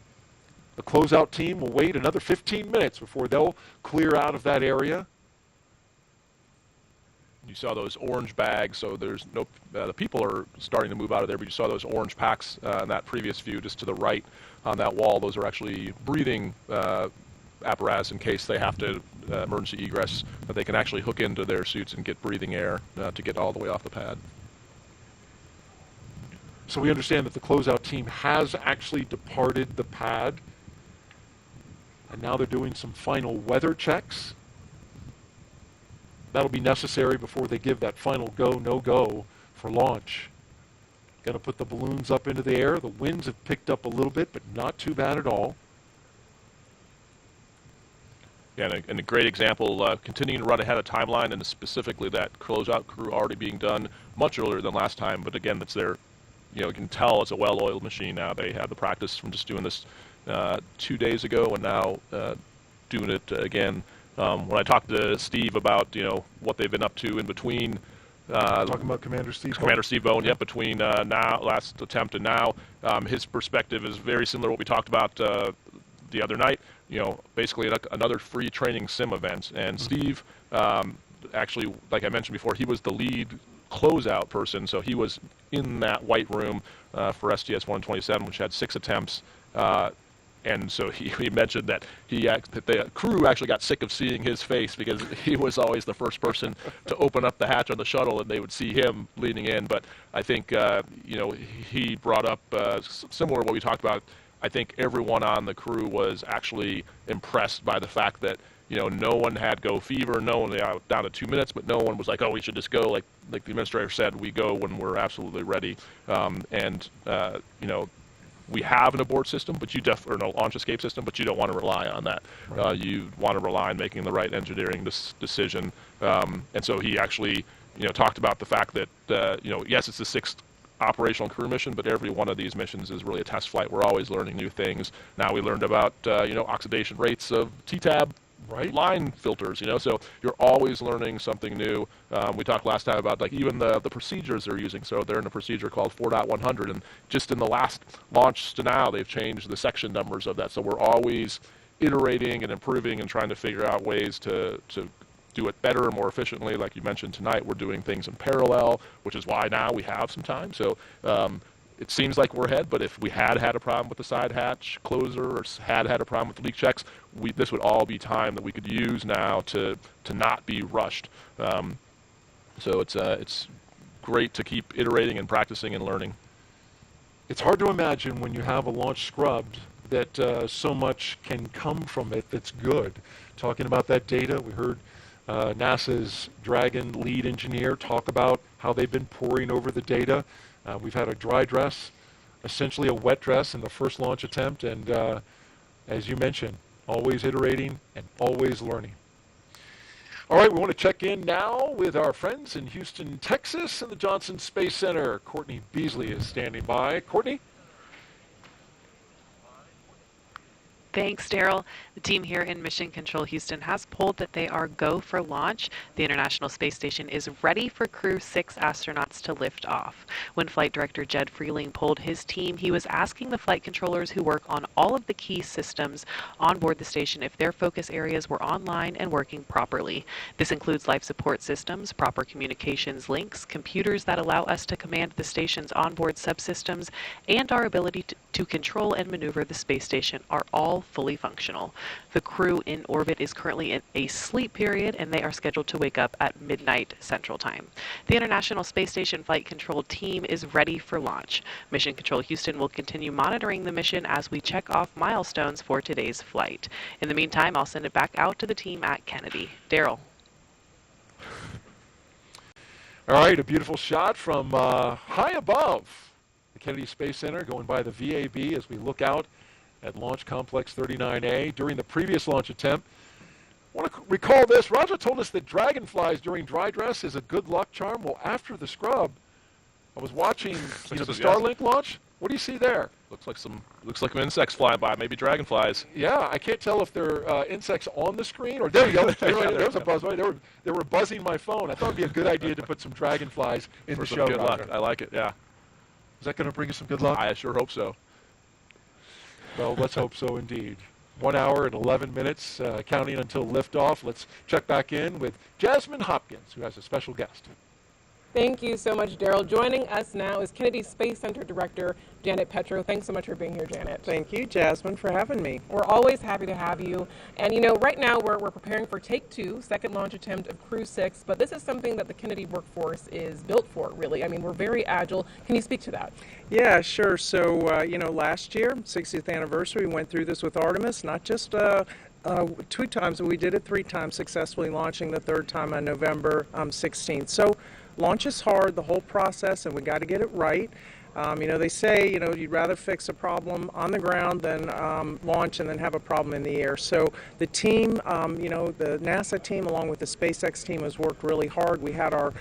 the closeout team will wait another 15 minutes before they'll clear out of that area. You saw those orange bags, so there's no, the people are starting to move out of there, but you saw those orange packs in that previous view just to the right on that wall. Those are actually breathing apparatus in case they have to emergency egress, that they can actually hook into their suits and get breathing air to get all the way off the pad. So we understand that the closeout team has actually departed the pad, and now they're doing some final weather checks. That'll be necessary before they give that final go, no-go for launch. Going to put the balloons up into the air. The winds have picked up a little bit, but not too bad at all. Yeah, and a great example, continuing to run ahead of timeline, and specifically that closeout crew already being done much earlier than last time. But again, that's their, you can tell it's a well-oiled machine now. They had the practice from just doing this 2 days ago, and now doing it again. When I talked to Steve about what they've been up to in between Talking about Commander Steve Bowen. Commander Steve Bowen, yep, between last attempt and now. His perspective is very similar to what we talked about the other night. You know, basically another free training sim event. And Steve, actually, like I mentioned before, he was the lead closeout person, so he was in that white room for STS-127, which had 6 attempts. And so he mentioned that the crew actually got sick of seeing his face because he was always the first person to open up the hatch on the shuttle, and they would see him leaning in. But I think you know, he brought up similar to what we talked about. I think everyone on the crew was actually impressed by the fact that, you know, no one had go fever, no one down to 2 minutes, but no one was like, oh, we should just go. Like the administrator said, we go when we're absolutely ready. You know, we have an abort system, but or a launch escape system, but you don't want to rely on that. Right. You want to rely on making the right engineering decision. And so he actually, you know, talked about the fact that, you know, yes, it's the 6th operational crew mission, but every one of these missions is really a test flight. We're always learning new things. Now we learned about, you know, oxidation rates of T-tab line filters, you know, so you're always learning something new. We talked last time about, like, even the procedures they're using. So they're in a procedure called 4.100, and just in the last launch to now, they've changed the section numbers of that. So we're always iterating and improving and trying to figure out ways to do it better and more efficiently. Like you mentioned tonight, we're doing things in parallel, which is why now we have some time. So it seems like we're ahead, but if we had a problem with the side hatch closer or had a problem with the leak checks, this would all be time that we could use now to not be rushed. So it's great to keep iterating and practicing and learning. It's hard to imagine when you have a launch scrubbed that so much can come from it that's good. Talking about that data, we heard NASA's Dragon lead engineer talk about how they've been poring over the data. We've had a dry dress, essentially a wet dress in the first launch attempt, and as you mentioned, always iterating and always learning. All right, we want to check in now with our friends in Houston, Texas, and the Johnson Space Center. Courtney Beasley is standing by. Courtney? Thanks, Daryl. The team here in Mission Control Houston has polled that they are go for launch. The International Space Station is ready for Crew-6 astronauts to lift off. When Flight Director Jed Freeling polled his team, he was asking the flight controllers who work on all of the key systems on board the station if their focus areas were online and working properly. This includes life support systems, proper communications links, computers that allow us to command the station's onboard subsystems, and our ability to control and maneuver the space station are all fully functional. The crew in orbit is currently in a sleep period, and they are scheduled to wake up at midnight Central Time. The International Space Station Flight Control team is ready for launch. Mission Control Houston will continue monitoring the mission as we check off milestones for today's flight. In the meantime, I'll send it back out to the team at Kennedy. Daryl. All right, a beautiful shot from high above the Kennedy Space Center, going by the VAB as we look out at Launch Complex 39A. During the previous launch attempt, I want to recall this. Raja told us that dragonflies during dry dress is a good luck charm. Well, after the scrub, I was watching the Starlink launch. What do you see there? Looks like some insects flying by, maybe dragonflies. Yeah, I can't tell if they're insects on the screen or there you go. There was a buzz. Right? They were buzzing my phone. I thought it'd be a good idea to put some dragonflies in the show. Good luck. I like it. Yeah. Is that going to bring us some good luck? I sure hope so. Well, let's hope so indeed. 1 hour and 11 minutes, counting until liftoff. Let's check back in with Jasmine Hopkins, who has a special guest. Thank you so much, Daryl. Joining us now is Kennedy Space Center Director Janet Petro. Thanks so much for being here, Janet. Thank you, Jasmine, for having me. We're always happy to have you. And you know, right now we're preparing for Take 2, second launch attempt of Crew-6, but this is something that the Kennedy workforce is built for, really. I mean, we're very agile. Can you speak to that? Yeah, sure. So, you know, last year, 60th anniversary, we went through this with Artemis, not just 2 times, but we did it 3 times, successfully launching the 3rd time on November 16th. So, launch is hard, the whole process, and we got to get it right. You know, they say, you know, you'd rather fix a problem on the ground than launch and then have a problem in the air. So the team, you know, the NASA team along with the SpaceX team has worked really hard. We had our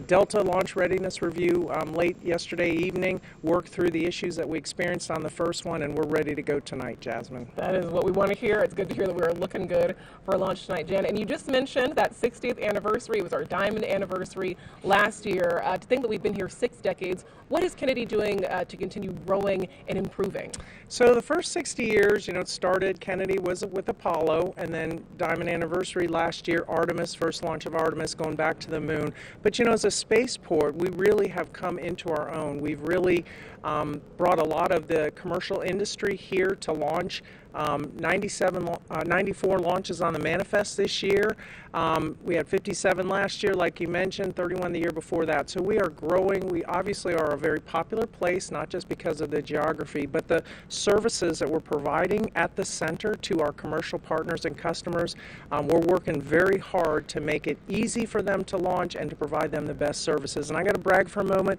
Delta launch readiness review late yesterday evening, worked through the issues that we experienced on the first one, and we're ready to go tonight, Jasmine. That is what we want to hear. It's good to hear that we're looking good for launch tonight, Jen. And you just mentioned that 60th anniversary. It was our diamond anniversary last year. To think that we've been here 6 decades, what is Kennedy doing to continue growing and improving? So the first 60 years, you know, it started, Kennedy was with Apollo, and then diamond anniversary last year, Artemis, first launch of Artemis, going back to the moon. But, you know, as a spaceport, we really have come into our own. We've really brought a lot of the commercial industry here to launch. 94 launches on the manifest this year. We had 57 last year, like you mentioned, 31 the year before that. So we are growing. We obviously are a very popular place, not just because of the geography, but the services that we're providing at the center to our commercial partners and customers. We're working very hard to make it easy for them to launch and to provide them the best services. And I got to brag for a moment.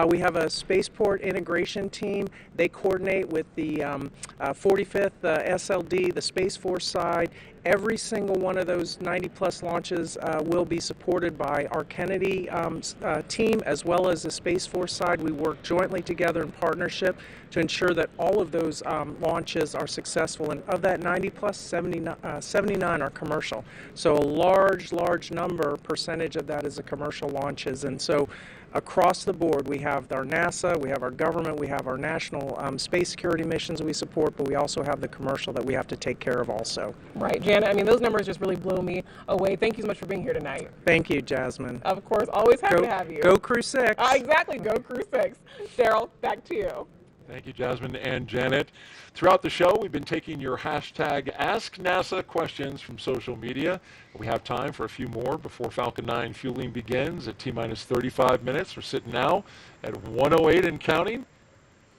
We have a spaceport integration team. They coordinate with the 45th SLD, the Space Force side. Every single one of those 90-plus launches will be supported by our Kennedy team as well as the Space Force side. We work jointly together in partnership to ensure that all of those launches are successful. And of that 90-plus, 79 are commercial. So a large percentage of that is the commercial launches. And so across the board, we have our NASA, we have our government, we have our national space security missions we support, but we also have the commercial that we have to take care of also. Right, Janet, I mean, those numbers just really blow me away. Thank you so much for being here tonight. Thank you, Jasmine. Of course, always happy to have you. Go Crew-6. Exactly, go Crew-6. Daryl, back to you. Thank you, Jasmine and Janet. Throughout the show, we've been taking your hashtag #AskNASA questions from social media. We have time for a few more before Falcon 9 fueling begins at T-minus 35 minutes. We're sitting now at 1:08 and counting.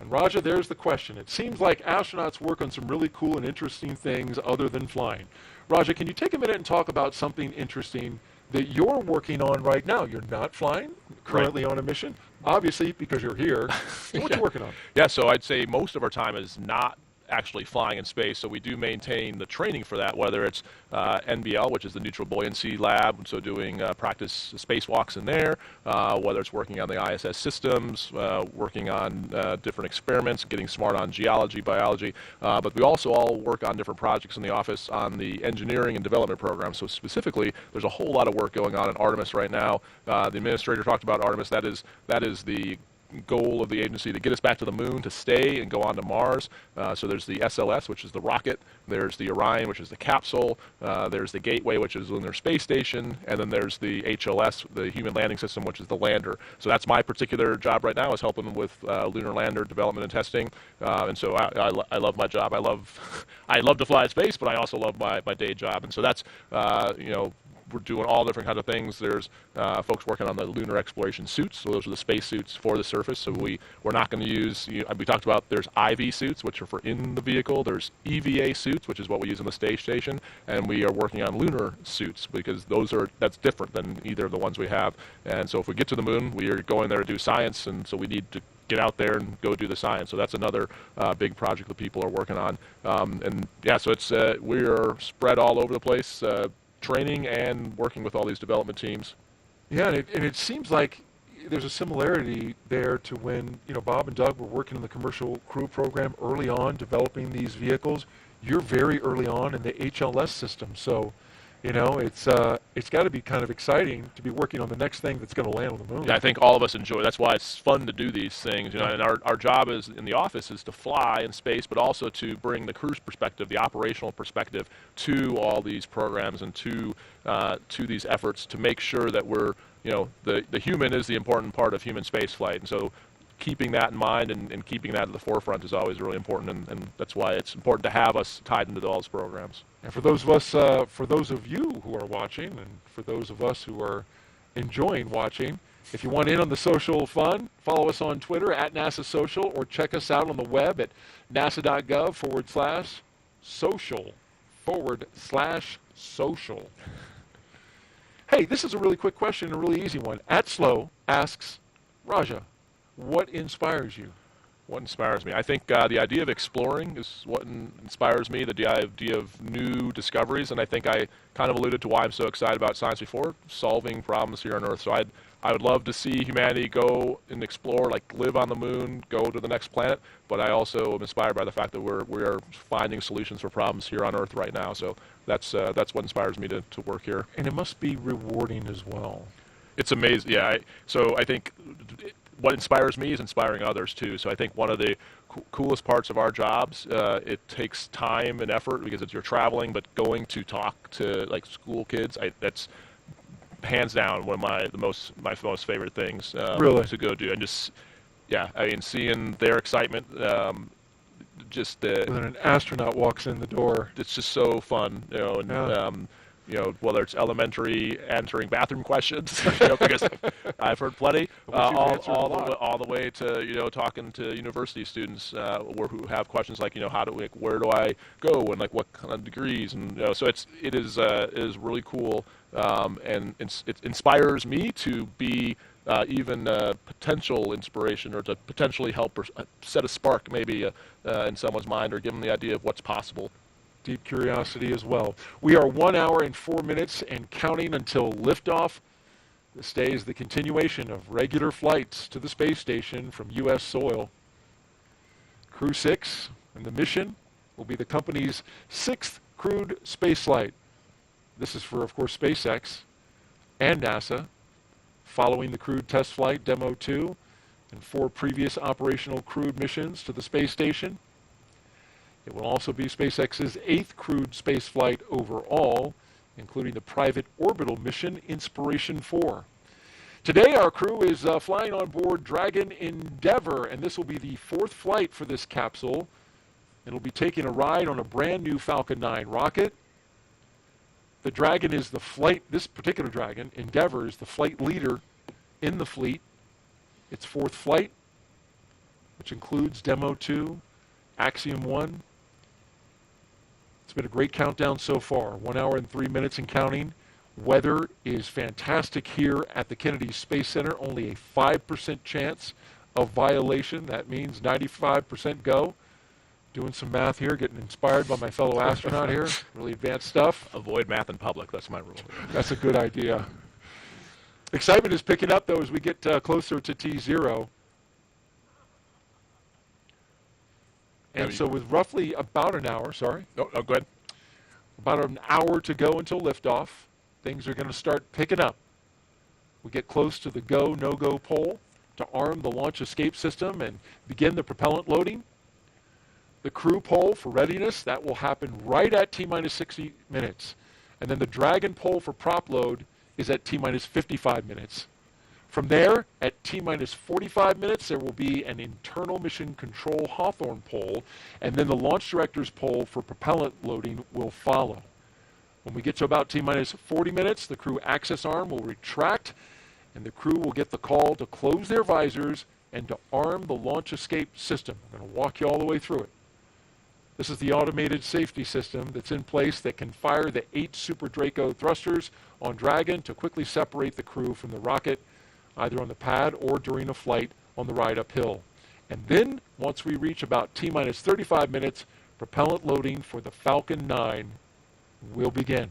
And Raja, there's the question. It seems like astronauts work on some really cool and interesting things other than flying. Raja, can you take a minute and talk about something interesting that you're working on right now? You're not flying, currently on a mission, obviously because you're here. So what are you working on? Yeah, so I'd say most of our time is not actually flying in space, so we do maintain the training for that, whether it's NBL, which is the Neutral Buoyancy Lab, so doing practice spacewalks in there, whether it's working on the ISS systems, working on different experiments, getting smart on geology, biology, but we also all work on different projects in the office on the engineering and development program. So specifically, there's a whole lot of work going on in Artemis right now. The administrator talked about Artemis. That is the goal of the agency to get us back to the moon, to stay and go on to Mars. So there's the SLS, which is the rocket. There's the Orion, which is the capsule. There's the Gateway, which is the Lunar Space Station. And then there's the HLS, the Human Landing System, which is the lander. So that's my particular job right now, is helping with lunar lander development and testing. And so I love my job. I love to fly in space, but I also love my day job. And so that's, you know, we're doing all different kinds of things. There's folks working on the lunar exploration suits, so those are the space suits for the surface. So we're not going to use, we talked about there's IV suits, which are for in the vehicle. There's EVA suits, which is what we use in the space station, and we are working on lunar suits because that's different than either of the ones we have. And so if we get to the moon, we are going there to do science, and so we need to get out there and go do the science. So that's another big project that people are working on. And yeah, so it's we are spread all over the place, training and working with all these development teams. Yeah, and it seems like there's a similarity there to when, you know, Bob and Doug were working in the commercial crew program early on, developing these vehicles. You're very early on in the HLS system, so, you know, it's got to be kind of exciting to be working on the next thing that's going to land on the moon. Yeah, I think all of us enjoy. That's why it's fun to do these things. You know, and our job is in the office is to fly in space, but also to bring the crew's perspective, the operational perspective, to all these programs and to these efforts to make sure that we're, you know, the human is the important part of human space flight, and so keeping that in mind and keeping that at the forefront is always really important, and that's why it's important to have us tied into all those programs. And for those of us, for those of you who are watching, and for those of us who are enjoying watching, if you want in on the social fun, follow us on Twitter at NASA Social, or check us out on the web at nasa.gov/social. Hey, this is a really quick question, a really easy one. @Slow asks, Raja, What inspires you? What inspires me? I think the idea of exploring is what inspires me, the idea of new discoveries, and I think I kind of alluded to why I'm so excited about science before, solving problems here on Earth. So I would love to see humanity go and explore, like live on the moon, go to the next planet, but I also am inspired by the fact that we are finding solutions for problems here on Earth right now. So that's what inspires me to work here. And it must be rewarding as well. It's amazing, yeah. So I think what inspires me is inspiring others too. So I think one of the coolest parts of our jobs, it takes time and effort because you're traveling, but going to talk to like school kids, that's hands down one of my most favorite things really? To go do. And just, yeah, I mean, seeing their excitement, just when an astronaut walks in the door, it's just so fun, you know. And yeah. You know, whether it's elementary answering bathroom questions, you know, because I've heard plenty, all the way to, you know, talking to university students who have questions like, you know, where do I go, and like what kind of degrees, and you know, so it is really cool, and it inspires me to be even potential inspiration, or to potentially help or set a spark maybe in someone's mind, or give them the idea of what's possible. Deep curiosity as well. We are 1 hour and 4 minutes and counting until liftoff. This day is the continuation of regular flights to the space station from U.S. soil. Crew-6 and the mission will be the company's 6th crewed spaceflight. This is for, of course, SpaceX and NASA, following the crewed test flight Demo 2 and 4 previous operational crewed missions to the space station. It will also be SpaceX's 8th crewed spaceflight overall, including the private orbital mission Inspiration 4. Today, our crew is flying on board Dragon Endeavour, and this will be the 4th flight for this capsule. It'll be taking a ride on a brand new Falcon 9 rocket. The Dragon is this particular Dragon, Endeavour, is the flight leader in the fleet. Its 4th flight, which includes Demo 2, Axiom 1. It's been a great countdown so far, 1 hour and 3 minutes and counting. Weather is fantastic here at the Kennedy Space Center, only a 5% chance of violation. That means 95% go. Doing some math here, getting inspired by my fellow astronaut here. Really advanced stuff. Avoid math in public, that's my rule. That's a good idea. Excitement is picking up, though, as we get closer to T0. And so with roughly about an hour, sorry. Oh, go ahead. About an hour to go until liftoff, things are going to start picking up. We get close to the go, no-go pole to arm the launch escape system and begin the propellant loading. The crew pole for readiness, that will happen right at T-minus 60 minutes. And then the Dragon pole for prop load is at T-minus 55 minutes. From there, at T-minus 45 minutes, there will be an internal mission control Hawthorne pole, and then the launch director's pole for propellant loading will follow. When we get to about T-minus 40 minutes, the crew access arm will retract, and the crew will get the call to close their visors and to arm the launch escape system. I'm going to walk you all the way through it. This is the automated safety system that's in place that can fire the 8 Super Draco thrusters on Dragon to quickly separate the crew from the rocket, either on the pad or during a flight on the ride uphill. And then, once we reach about T-minus 35 minutes, propellant loading for the Falcon 9 will begin.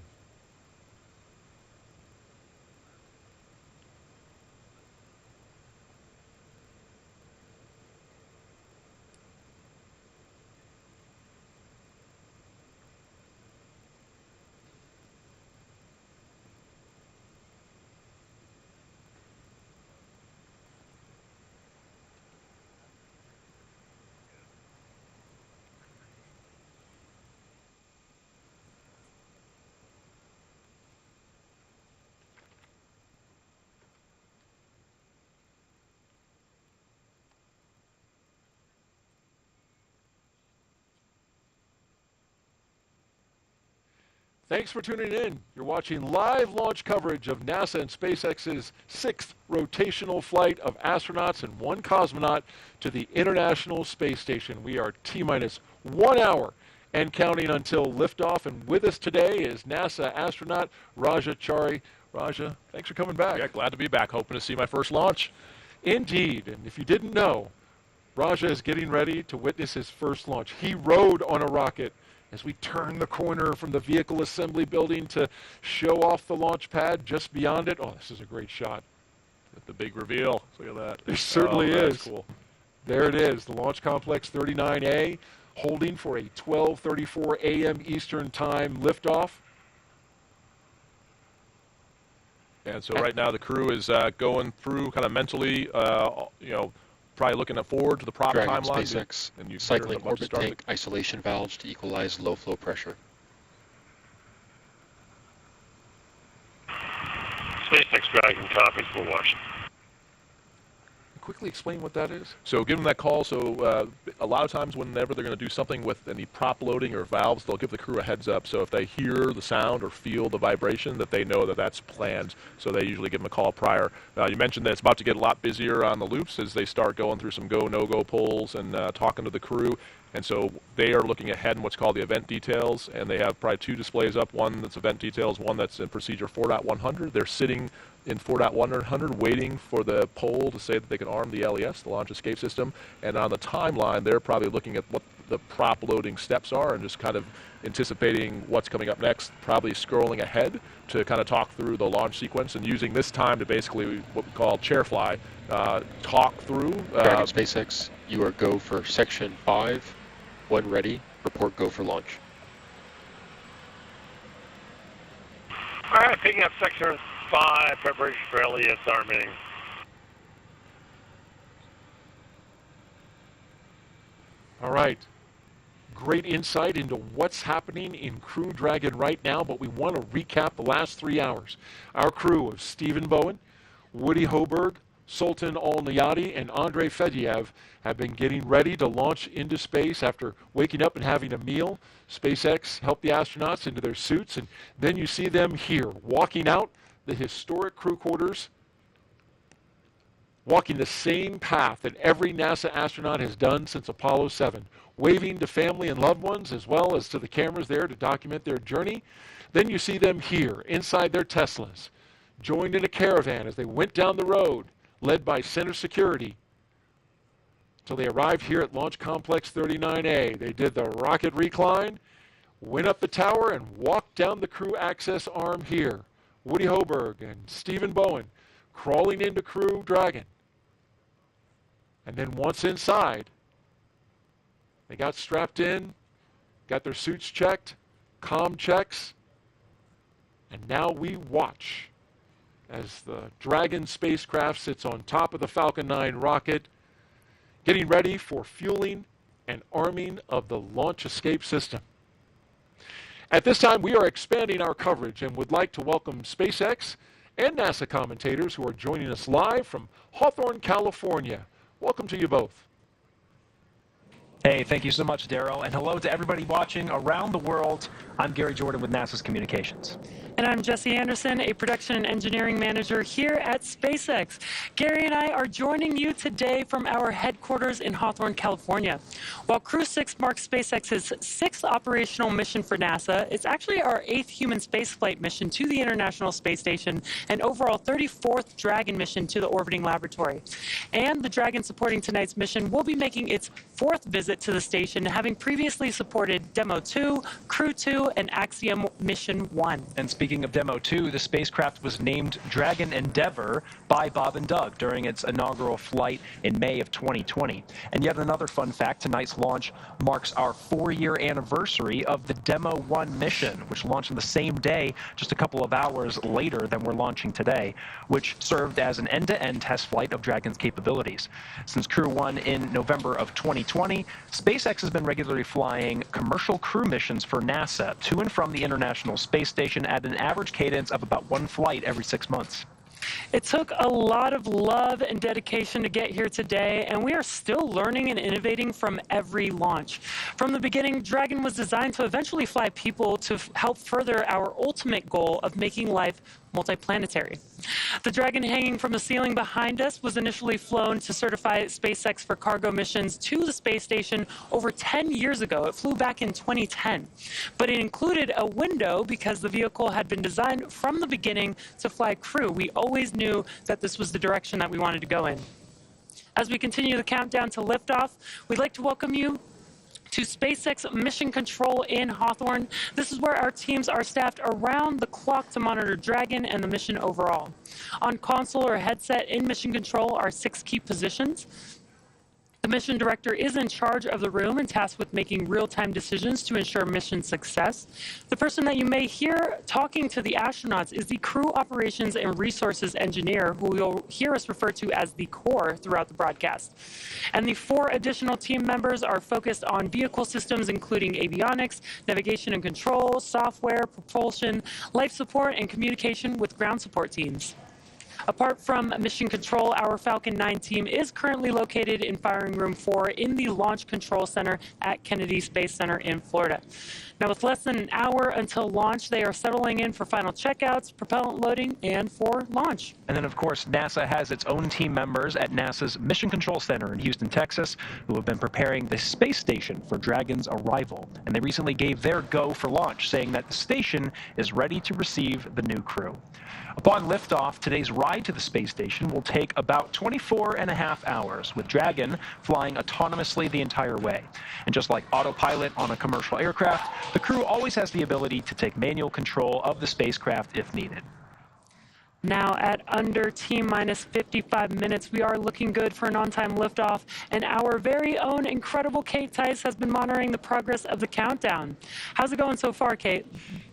Thanks for tuning in. You're watching live launch coverage of NASA and SpaceX's 6th rotational flight of astronauts and 1 cosmonaut to the International Space Station. We are T-minus 1 hour and counting until liftoff. And with us today is NASA astronaut Raja Chari. Raja, thanks for coming back. Yeah, glad to be back. Hoping to see my first launch. Indeed, and if you didn't know, Raja is getting ready to witness his first launch. He rode on a rocket as we turn the corner from the vehicle assembly building to show off the launch pad just beyond it. Oh, this is a great shot. The big reveal. Look at that. It certainly that's is. Cool. There it is, the Launch Complex 39A, holding for a 12:34 a.m. Eastern Time liftoff. And so right now the crew is going through kind of mentally, you know, probably looking forward to the proper Dragon timeline. SpaceX, And you cycling orbit tank isolation valves to equalize low flow pressure. SpaceX Dragon copies for Washington. Quickly explain what that is. So give them that call. So a lot of times whenever they're going to do something with any prop loading or valves, they'll give the crew a heads up. So if they hear the sound or feel the vibration, that they know that that's planned. So they usually give them a call prior. You mentioned that it's about to get a lot busier on the loops as they start going through some go, no-go polls and talking to the crew. And so they are looking ahead in what's called the event details, and they have probably two displays up, one that's event details, one that's in procedure 4.100. They're sitting in 4.100 waiting for the poll to say that they can arm the LES, the launch escape system. And on the timeline, they're probably looking at what the prop loading steps are and just kind of anticipating what's coming up next, probably scrolling ahead to kind of talk through the launch sequence and using this time to basically what we call chair fly, talk through. Dragon SpaceX, you are go for section 5. When ready, report go for launch. All right, picking up section 5, preparation for LES arming. All right. Great insight into what's happening in Crew Dragon right now, but we want to recap the last 3 hours. Our crew of Stephen Bowen, Woody Hoberg, Sultan Al-Nayati, and Andrei Fedyev have been getting ready to launch into space after waking up and having a meal. SpaceX helped the astronauts into their suits, and then you see them here, walking out the historic crew quarters, walking the same path that every NASA astronaut has done since Apollo 7, waving to family and loved ones as well as to the cameras there to document their journey. Then you see them here, inside their Teslas, joined in a caravan as they went down the road, led by Center Security, till they arrived here at Launch Complex 39A. They did the rocket recline, went up the tower, and walked down the crew access arm here. Woody Hoberg and Stephen Bowen crawling into Crew Dragon. And then once inside, they got strapped in, got their suits checked, comm checks, and now we watch as the Dragon spacecraft sits on top of the Falcon 9 rocket, getting ready for fueling and arming of the launch escape system. At this time, we are expanding our coverage and would like to welcome SpaceX and NASA commentators who are joining us live from Hawthorne, California. Welcome to you both. Hey, thank you so much, Darryl, and hello to everybody watching around the world. I'm Gary Jordan with NASA's Communications. And I'm Jesse Anderson, a production and engineering manager here at SpaceX. Gary and I are joining you today from our headquarters in Hawthorne, California. While Crew-6 marks SpaceX's 6th operational mission for NASA, it's actually our 8th human spaceflight mission to the International Space Station and overall 34th Dragon mission to the orbiting laboratory. And the Dragon supporting tonight's mission will be making its 4th visit to the station, having previously supported Demo 2, Crew 2, and Axiom Mission 1. And speaking of Demo 2, the spacecraft was named Dragon Endeavour by Bob and Doug during its inaugural flight in May of 2020. And yet another fun fact, tonight's launch marks our 4-year anniversary of the Demo 1 mission, which launched on the same day, just a couple of hours later than we're launching today, which served as an end-to-end test flight of Dragon's capabilities. Since Crew 1 in November of 2020, SpaceX has been regularly flying commercial crew missions for NASA to and from the International Space Station at an average cadence of about 1 flight every 6 months. It took a lot of love and dedication to get here today, and we are still learning and innovating from every launch. From the beginning, Dragon was designed to eventually fly people to help further our ultimate goal of making life multiplanetary. The Dragon hanging from the ceiling behind us was initially flown to certify SpaceX for cargo missions to the space station over 10 years ago. It flew back in 2010. But it included a window because the vehicle had been designed from the beginning to fly crew. We always knew that this was the direction that we wanted to go in. As we continue the countdown to liftoff, we'd like to welcome you to SpaceX Mission Control in Hawthorne. This is where our teams are staffed around the clock to monitor Dragon and the mission overall. On console or headset in Mission Control are 6 key positions. The mission director is in charge of the room and tasked with making real-time decisions to ensure mission success. The person that you may hear talking to the astronauts is the Crew Operations and Resources Engineer, who you'll hear us refer to as the core throughout the broadcast. And the 4 additional team members are focused on vehicle systems, including avionics, navigation and control, software, propulsion, life support, and communication with ground support teams. Apart from Mission Control, our Falcon 9 team is currently located in Firing Room 4 in the Launch Control Center at Kennedy Space Center in Florida. Now, with less than an hour until launch, they are settling in for final checkouts, propellant loading, and for launch. And then, of course, NASA has its own team members at NASA's Mission Control Center in Houston, Texas, who have been preparing the space station for Dragon's arrival. And they recently gave their go for launch, saying that the station is ready to receive the new crew. Upon liftoff, today's ride to the space station will take about 24.5 hours, with Dragon flying autonomously the entire way. And just like autopilot on a commercial aircraft, the crew always has the ability to take manual control of the spacecraft if needed. Now at under T-minus 55 minutes, we are looking good for an on-time liftoff, and our very own incredible Kate Tice has been monitoring the progress of the countdown. How's it going so far, Kate?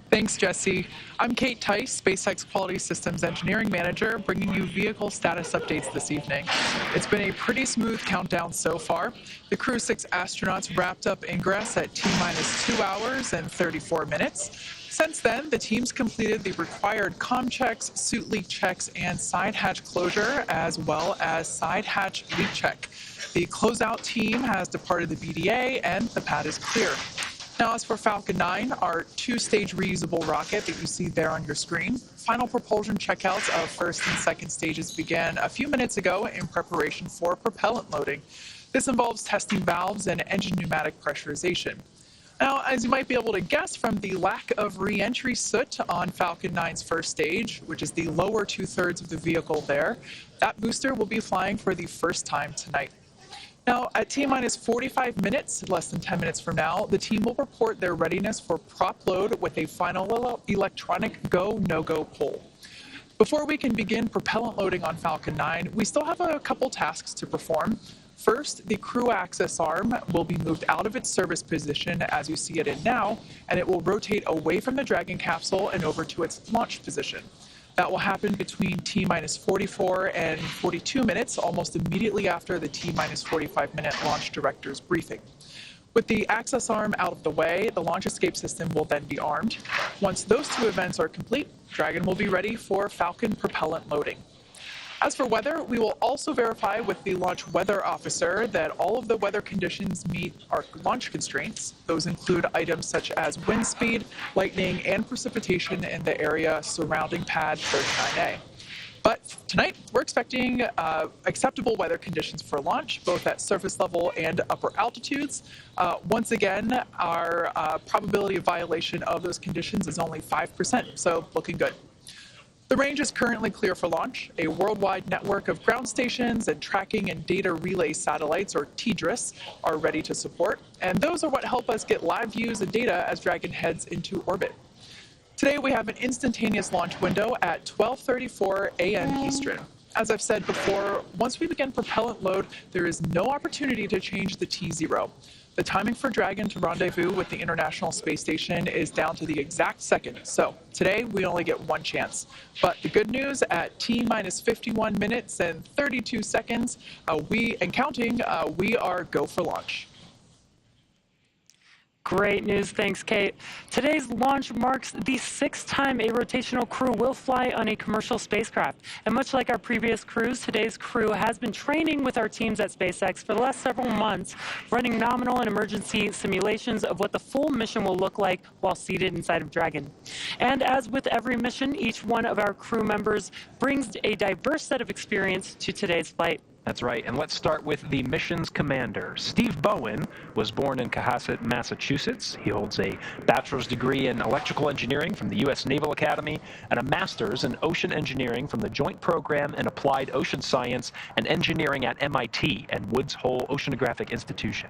Thanks, Jesse. I'm Kate Tice, SpaceX Quality Systems Engineering Manager, bringing you vehicle status updates this evening. It's been a pretty smooth countdown so far. The Crew-6 astronauts wrapped up ingress at T-minus 2 hours and 34 minutes. Since then, the teams completed the required comm checks, suit leak checks, and side hatch closure, as well as side hatch leak check. The closeout team has departed the BDA, and the pad is clear. Now, as for Falcon 9, our 2-stage reusable rocket that you see there on your screen, final propulsion checkouts of first and second stages began a few minutes ago in preparation for propellant loading. This involves testing valves and engine pneumatic pressurization. Now, as you might be able to guess from the lack of re-entry soot on Falcon 9's first stage, which is the lower 2/3 of the vehicle there, that booster will be flying for the first time tonight. Now, at T-minus 45 minutes, less than 10 minutes from now, the team will report their readiness for prop load with a final electronic go, no-go poll. Before we can begin propellant loading on Falcon 9, we still have a couple tasks to perform. First, the crew access arm will be moved out of its service position as you see it in now, and it will rotate away from the Dragon capsule and over to its launch position. That will happen between T-minus 44 and 42 minutes, almost immediately after the T-minus 45-minute launch director's briefing. With the access arm out of the way, the launch escape system will then be armed. Once those 2 events are complete, Dragon will be ready for Falcon propellant loading. As for weather, we will also verify with the launch weather officer that all of the weather conditions meet our launch constraints. Those include items such as wind speed, lightning, and precipitation in the area surrounding pad 39A. But tonight, we're expecting acceptable weather conditions for launch, both at surface level and upper altitudes. Once again, our probability of violation of those conditions is only 5%, so looking good. The range is currently clear for launch. A worldwide network of ground stations and tracking and data relay satellites, or TDRS, are ready to support, and those are what help us get live views and data as Dragon heads into orbit. Today we have an instantaneous launch window at 12:34 a.m. Eastern. As I've said before, once we begin propellant load, there is no opportunity to change the T0. The timing for Dragon to rendezvous with the International Space Station is down to the exact second, so today we only get one chance. But the good news, at T-minus 51 minutes and 32 seconds, we are go for launch. Great news, thanks, Kate. Today's launch marks the 6th time a rotational crew will fly on a commercial spacecraft. And much like our previous crews, today's crew has been training with our teams at SpaceX for the last several months, running nominal and emergency simulations of what the full mission will look like while seated inside of Dragon. And as with every mission, each one of our crew members brings a diverse set of experience to today's flight. That's right, and let's start with the mission's commander. Steve Bowen was born in Cohasset, Massachusetts. He holds a bachelor's degree in electrical engineering from the U.S. Naval Academy and a master's in ocean engineering from the Joint Program in Applied Ocean Science and Engineering at MIT and Woods Hole Oceanographic Institution.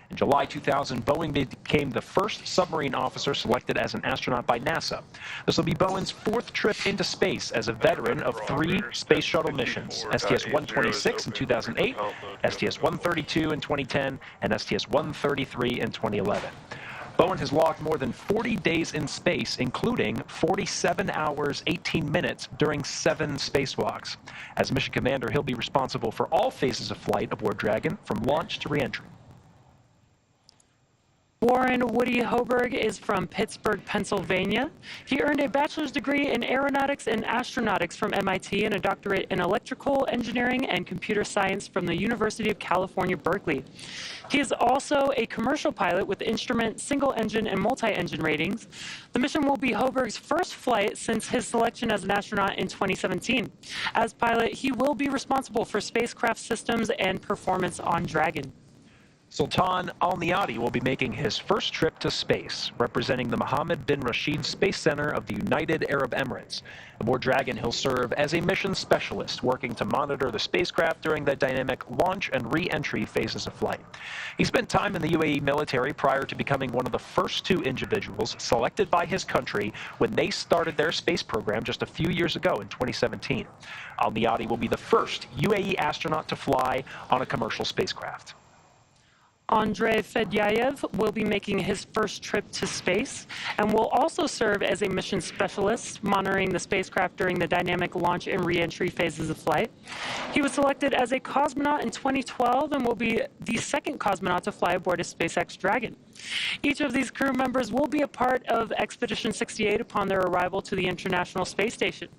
In July 2000, Bowen became the first submarine officer selected as an astronaut by NASA. This will be Bowen's 4th trip into space as a veteran of 3 space shuttle missions, STS-126 in 2008, STS-132 in 2010, and STS-133 in 2011. Bowen has logged more than 40 days in space, including 47 hours, 18 minutes during 7 spacewalks. As mission commander, he'll be responsible for all phases of flight aboard Dragon, from launch to reentry. Warren Woody Hoberg is from Pittsburgh, Pennsylvania. He earned a bachelor's degree in aeronautics and astronautics from MIT and a doctorate in electrical engineering and computer science from the University of California, Berkeley. He is also a commercial pilot with instrument, single-engine, and multi-engine ratings. The mission will be Hoberg's first flight since his selection as an astronaut in 2017. As pilot, he will be responsible for spacecraft systems and performance on Dragon. Sultan Al Niyadi will be making his first trip to space, representing the Mohammed bin Rashid Space Center of the United Arab Emirates. Aboard Dragon, he'll serve as a mission specialist, working to monitor the spacecraft during the dynamic launch and re-entry phases of flight. He spent time in the UAE military prior to becoming one of the first 2 individuals selected by his country when they started their space program just a few years ago in 2017. Al Niyadi will be the first UAE astronaut to fly on a commercial spacecraft. Andrei Fedyayev will be making his first trip to space and will also serve as a mission specialist, monitoring the spacecraft during the dynamic launch and re-entry phases of flight. He was selected as a cosmonaut in 2012 and will be the 2nd cosmonaut to fly aboard a SpaceX Dragon. Each of these crew members will be a part of Expedition 68 upon their arrival to the International Space Station.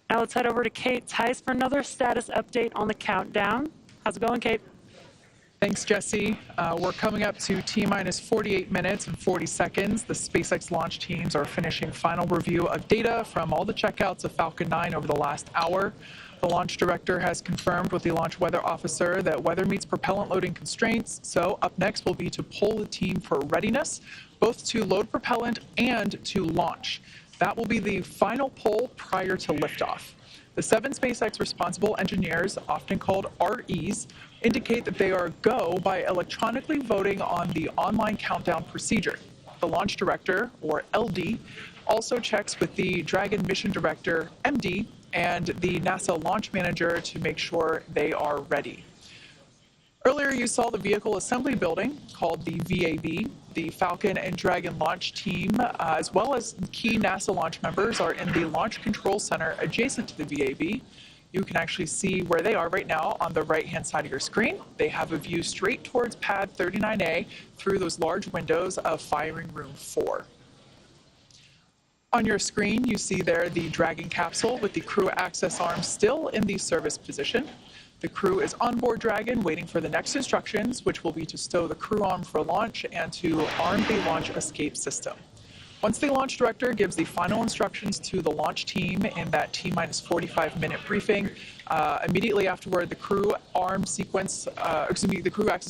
Now let's head over to Kate Tice for another status update on the countdown. How's it going, Kate? Thanks, Jesse. We're coming up to T-minus 48 minutes and 40 seconds. The SpaceX launch teams are finishing final review of data from all the checkouts of Falcon 9 over the last hour. The launch director has confirmed with the launch weather officer that weather meets propellant loading constraints. So up next will be to poll the team for readiness, both to load propellant and to launch. That will be the final poll prior to liftoff. The 7 SpaceX responsible engineers, often called REs, indicate that they are go by electronically voting on the online countdown procedure. The launch director, or LD, also checks with the Dragon mission director, MD, and the NASA launch manager to make sure they are ready. Earlier, you saw the vehicle assembly building called the VAB. The Falcon and Dragon launch team, as well as key NASA launch members, are in the Launch Control Center adjacent to the VAB. You can actually see where they are right now on the right-hand side of your screen. They have a view straight towards pad 39A through those large windows of Firing Room 4. On your screen, you see there the Dragon capsule with the crew access arm still in the service position. The crew is on board Dragon waiting for the next instructions, which will be to stow the crew arm for launch and to arm the launch escape system. Once the launch director gives the final instructions to the launch team in that T-minus 45-minute briefing, immediately afterward, the crew access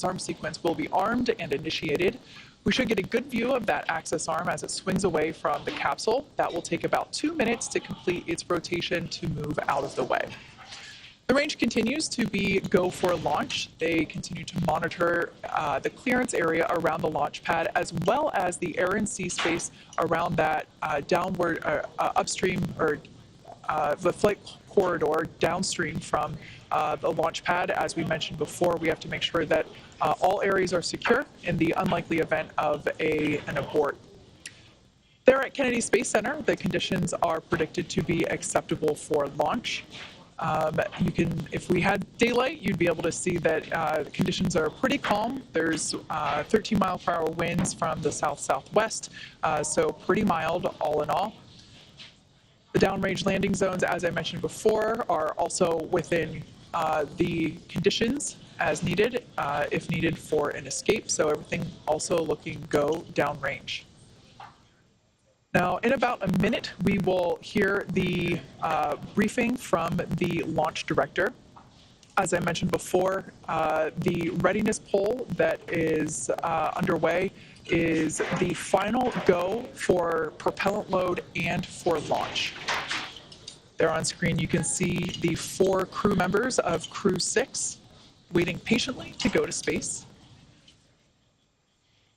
arm sequence will be armed and initiated. We should get a good view of that access arm as it swings away from the capsule. That will take about 2 minutes to complete its rotation to move out of the way. The range continues to be go for launch. They continue to monitor the clearance area around the launch pad, as well as the air and sea space around that downward upstream, or the flight corridor downstream from the launch pad. As we mentioned before, we have to make sure that all areas are secure in the unlikely event of an abort. There at Kennedy Space Center, the conditions are predicted to be acceptable for launch. If we had daylight, you'd be able to see that the conditions are pretty calm. There's 13-mile-per-hour winds from the south-southwest, so pretty mild all in all. The downrange landing zones, as I mentioned before, are also within the conditions as needed, if needed for an escape, so everything also looking go downrange. Now, in about a minute, we will hear the briefing from the launch director. As I mentioned before, the readiness poll that is underway is the final go for propellant load and for launch. There on screen, you can see the 4 crew members of Crew-6 waiting patiently to go to space.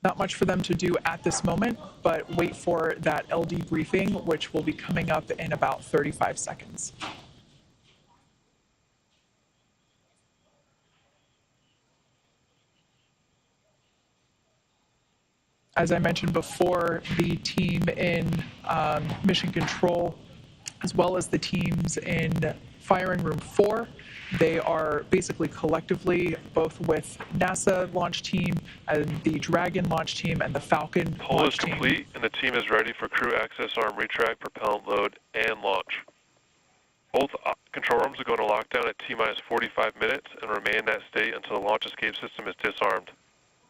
Not much for them to do at this moment, but wait for that LD briefing, which will be coming up in about 35 seconds. As I mentioned before, the team in Mission Control, as well as the teams in Firing Room 4, they are basically collectively, both with NASA launch team and the Dragon launch team and the Falcon Poll launch is team. complete, and the team is ready for crew access arm retract, propellant load, and launch. Both control rooms are going to lockdown at T-minus 45 minutes and remain in that state until the launch escape system is disarmed.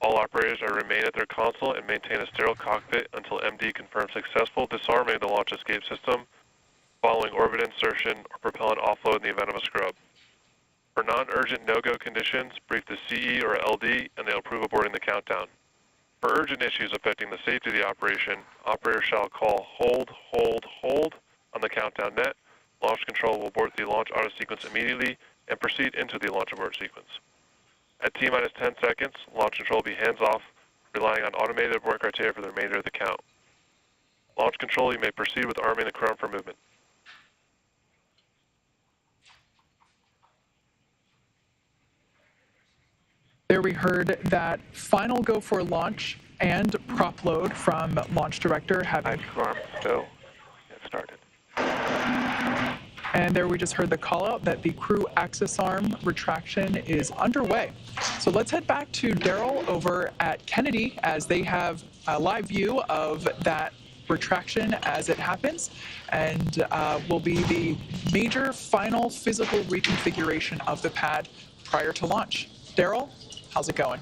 All operators are to remain at their console and maintain a sterile cockpit until MD confirms successful disarming of the launch escape system following orbit insertion or propellant offload in the event of a scrub. For non-urgent no-go conditions, brief the CE or LD and they'll approve aborting the countdown. For urgent issues affecting the safety of the operation, operators shall call hold on the countdown net. Launch control will abort the launch auto sequence immediately and proceed into the launch abort sequence. At T-minus 10 seconds, launch control will be hands-off, relying on automated abort criteria for the remainder of the count. Launch control, you may proceed with arming the crew for movement. There we heard that final go for launch and prop load from launch director having... Arm, go. Get started. And there we just heard the call out that the crew access arm retraction is underway. So let's head back to Daryl over at Kennedy as they have a live view of that retraction as it happens, and will be the major final physical reconfiguration of the pad prior to launch. Daryl, how's it going?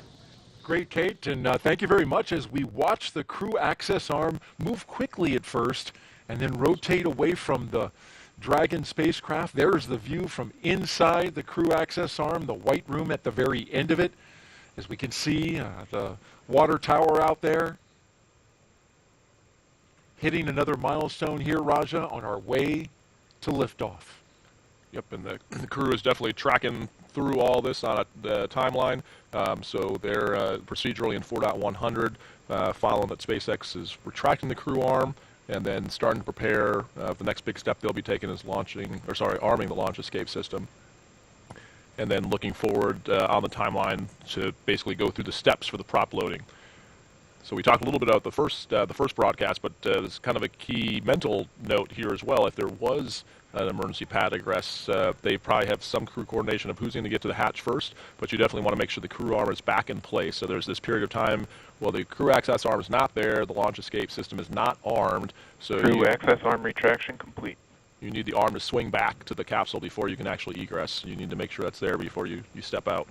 Great, Kate, and thank you very much as we watch the crew access arm move quickly at first and then rotate away from the Dragon spacecraft. There's the view from inside the crew access arm, the white room at the very end of it. As we can see, the water tower out there. Hitting another milestone here, Raja, on our way to liftoff. Yep, and the crew is definitely tracking through all this on the timeline. So they're procedurally in 4.100, following that SpaceX is retracting the crew arm and then starting to prepare. The next big step they'll be taking is arming the launch escape system. And then looking forward on the timeline to basically go through the steps for the prop loading. So we talked a little bit about the first broadcast, but there's kind of a key mental note here as well. If there was an emergency pad egress, they probably have some crew coordination of who's going to get to the hatch first, but you definitely want to make sure the crew arm is back in place. So there's this period of time while the crew access arm is not there, the launch escape system is not armed. So Crew access arm retraction complete. You need the arm to swing back to the capsule before you can actually egress. You need to make sure that's there before you step out.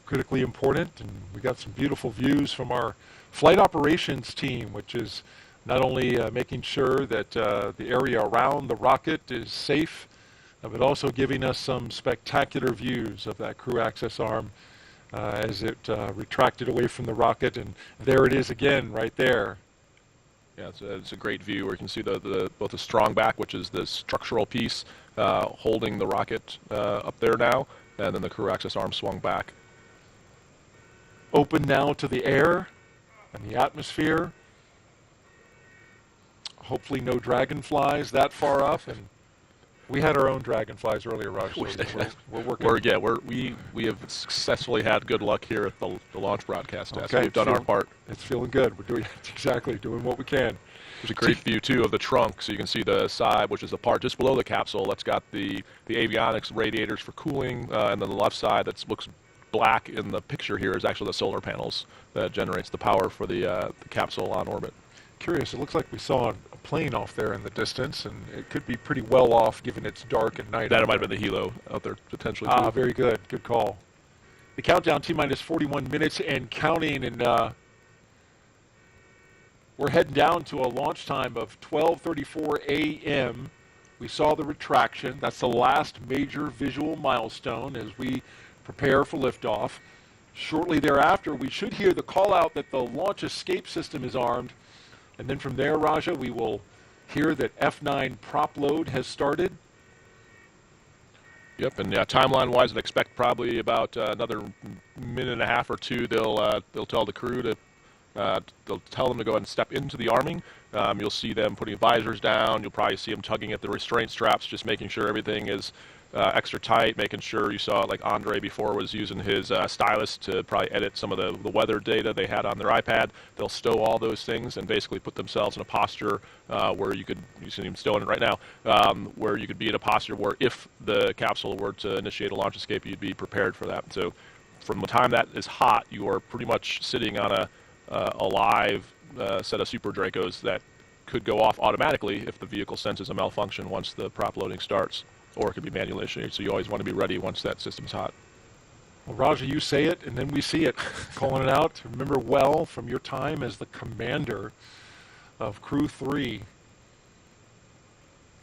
Critically important, and we got some beautiful views from our flight operations team, which is not only making sure that the area around the rocket is safe, but also giving us some spectacular views of that crew access arm as it retracted away from the rocket, and there it is again right there. Yeah, it's a great view where you can see both the strong back, which is the structural piece holding the rocket up there now, and then the crew access arm swung back. Open now to the air and the atmosphere. Hopefully no dragonflies that far up, and we had our own dragonflies earlier, Raj. So we're working. We have successfully had good luck here at the launch broadcast test. Okay, We've done our part. It's feeling good. We're doing what we can. There's a great view too of the trunk, so you can see the side, which is the part just below the capsule. That's got the avionics radiators for cooling, and then the left side that looks black in the picture here is actually the solar panels that generates the power for the capsule on orbit. Curious, it looks like we saw a plane off there in the distance, and it could be pretty well off given it's dark at night. That might have been the helo out there potentially too. Ah, very good. Good call. The countdown, T-minus 41 minutes and counting, and we're heading down to a launch time of 12:34 a.m. we saw the retraction. That's the last major visual milestone as we prepare for liftoff. Shortly thereafter, we should hear the call out that the launch escape system is armed. And then from there, Raja, we will hear that F9 prop load has started. Yep, and timeline-wise, I'd expect probably about another minute and a half or two. They'll tell the crew to they'll tell them to go ahead and step into the arming. You'll see them putting visors down. You'll probably see them tugging at the restraint straps, just making sure everything is extra tight, making sure you saw like Andre before was using his stylus to probably edit some of the weather data they had on their iPad. They'll stow all those things and basically put themselves in a posture where you see them stowing it right now, where you could be in a posture where if the capsule were to initiate a launch escape, you'd be prepared for that. So from the time that is hot, you are pretty much sitting on a live set of Super Dracos that could go off automatically if the vehicle senses a malfunction once the prop loading starts, or it could be manually initiated. So you always want to be ready once that system's hot. Well, Raja, you say it, and then we see it. Calling it out. Remember well from your time as the commander of Crew-3.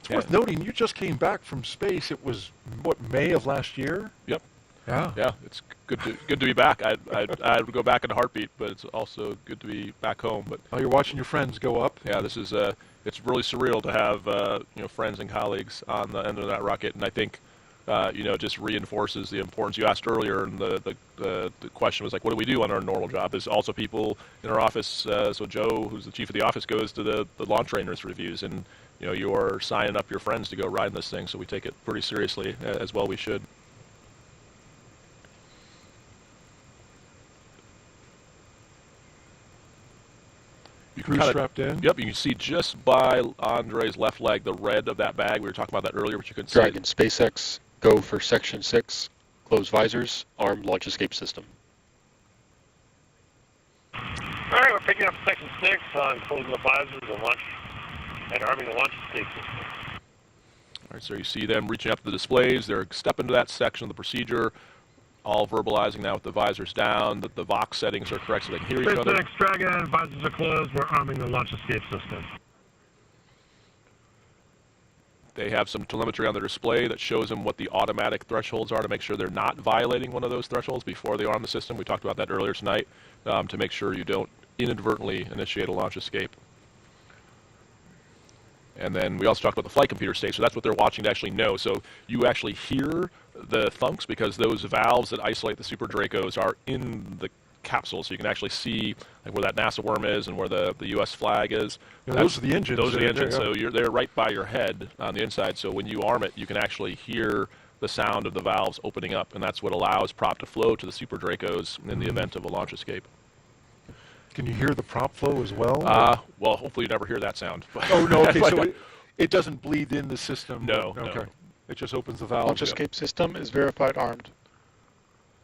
It's worth noting, you just came back from space. It was, what, May of last year? Yep. Yeah. It's good to be back. I would go back in a heartbeat, but it's also good to be back home. But you're watching your friends go up. Yeah, this is it's really surreal to have friends and colleagues on the end of that rocket, and I think just reinforces the importance. You asked earlier, and the question was like, what do we do on our normal job? There's also people in our office. So Joe, who's the chief of the office, goes to the launch trainers reviews, and you're signing up your friends to go ride this thing. So we take it pretty seriously, as well we should. Crew strapped in? Yep, you can see just by Andre's left leg the red of that bag. We were talking about that earlier, but you couldn't see Dragon SpaceX, go for Section 6, close visors, arm launch escape system. All right, we're picking up Section 6 on closing the visors and arming the launch escape system. All right, so you see them reaching up to the displays. They're stepping into that section of the procedure, all verbalizing now with the visors down, that the Vox settings are correct so they can hear each other. SpaceX, Dragon, visors are closed. We're arming the launch escape system. They have some telemetry on their display that shows them what the automatic thresholds are to make sure they're not violating one of those thresholds before they arm the system. We talked about that earlier tonight, to make sure you don't inadvertently initiate a launch escape. And then we also talked about the flight computer state, so that's what they're watching to actually know. So you actually hear the thunks because those valves that isolate the Super Dracos are in the capsule, so you can actually see like where that NASA worm is and where the U.S. flag is. Yeah, those are the engines. Those are the engines, so they're right by your head on the inside. So when you arm it, you can actually hear the sound of the valves opening up, and that's what allows prop to flow to the Super Dracos in the event of a launch escape. Can you hear the prop flow as well? Well, hopefully you never hear that sound. Oh, no, okay, so it doesn't bleed in the system? No, okay. No. It just opens the valve. Launch escape system is verified armed.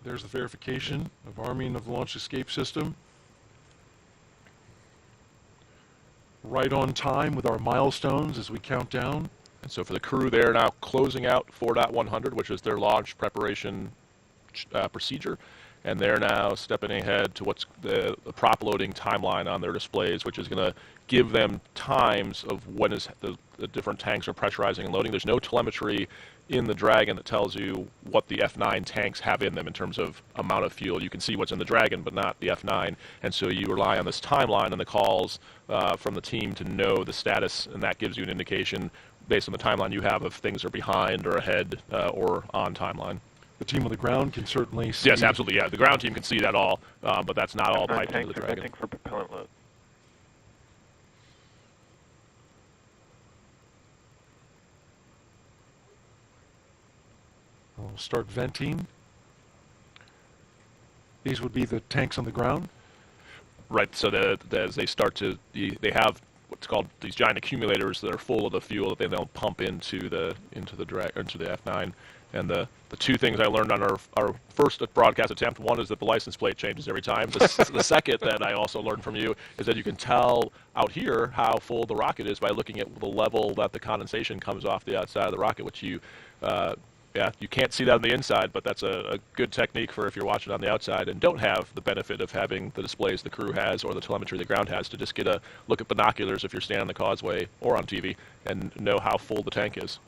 There's the verification of arming of the launch escape system. Right on time with our milestones as we count down. And so for the crew, they're now closing out 4.100, which is their launch preparation procedure. And they're now stepping ahead to what's the prop loading timeline on their displays, which is going to give them times of when is the different tanks are pressurizing and loading. There's no telemetry in the Dragon that tells you what the F9 tanks have in them in terms of amount of fuel. You can see what's in the Dragon, but not the F9. And so you rely on this timeline and the calls from the team to know the status, and that gives you an indication based on the timeline you have if things are behind or ahead or on timeline. The team on the ground can certainly see. Yes, absolutely. Yeah, the ground team can see that all, but that's not all piped into the Dragon. For propellant load. We'll start venting. These would be the tanks on the ground? Right, so as they start to, they have what's called these giant accumulators that are full of the fuel that they then pump into the F9. And the two things I learned on our first broadcast attempt, one is that the license plate changes every time. The second that I also learned from you is that you can tell out here how full the rocket is by looking at the level that the condensation comes off the outside of the rocket, which you Yeah, you can't see that on the inside, but that's a good technique for if you're watching on the outside and don't have the benefit of having the displays the crew has or the telemetry the ground has, to just get a look at binoculars if you're standing on the causeway or on TV and know how full the tank is.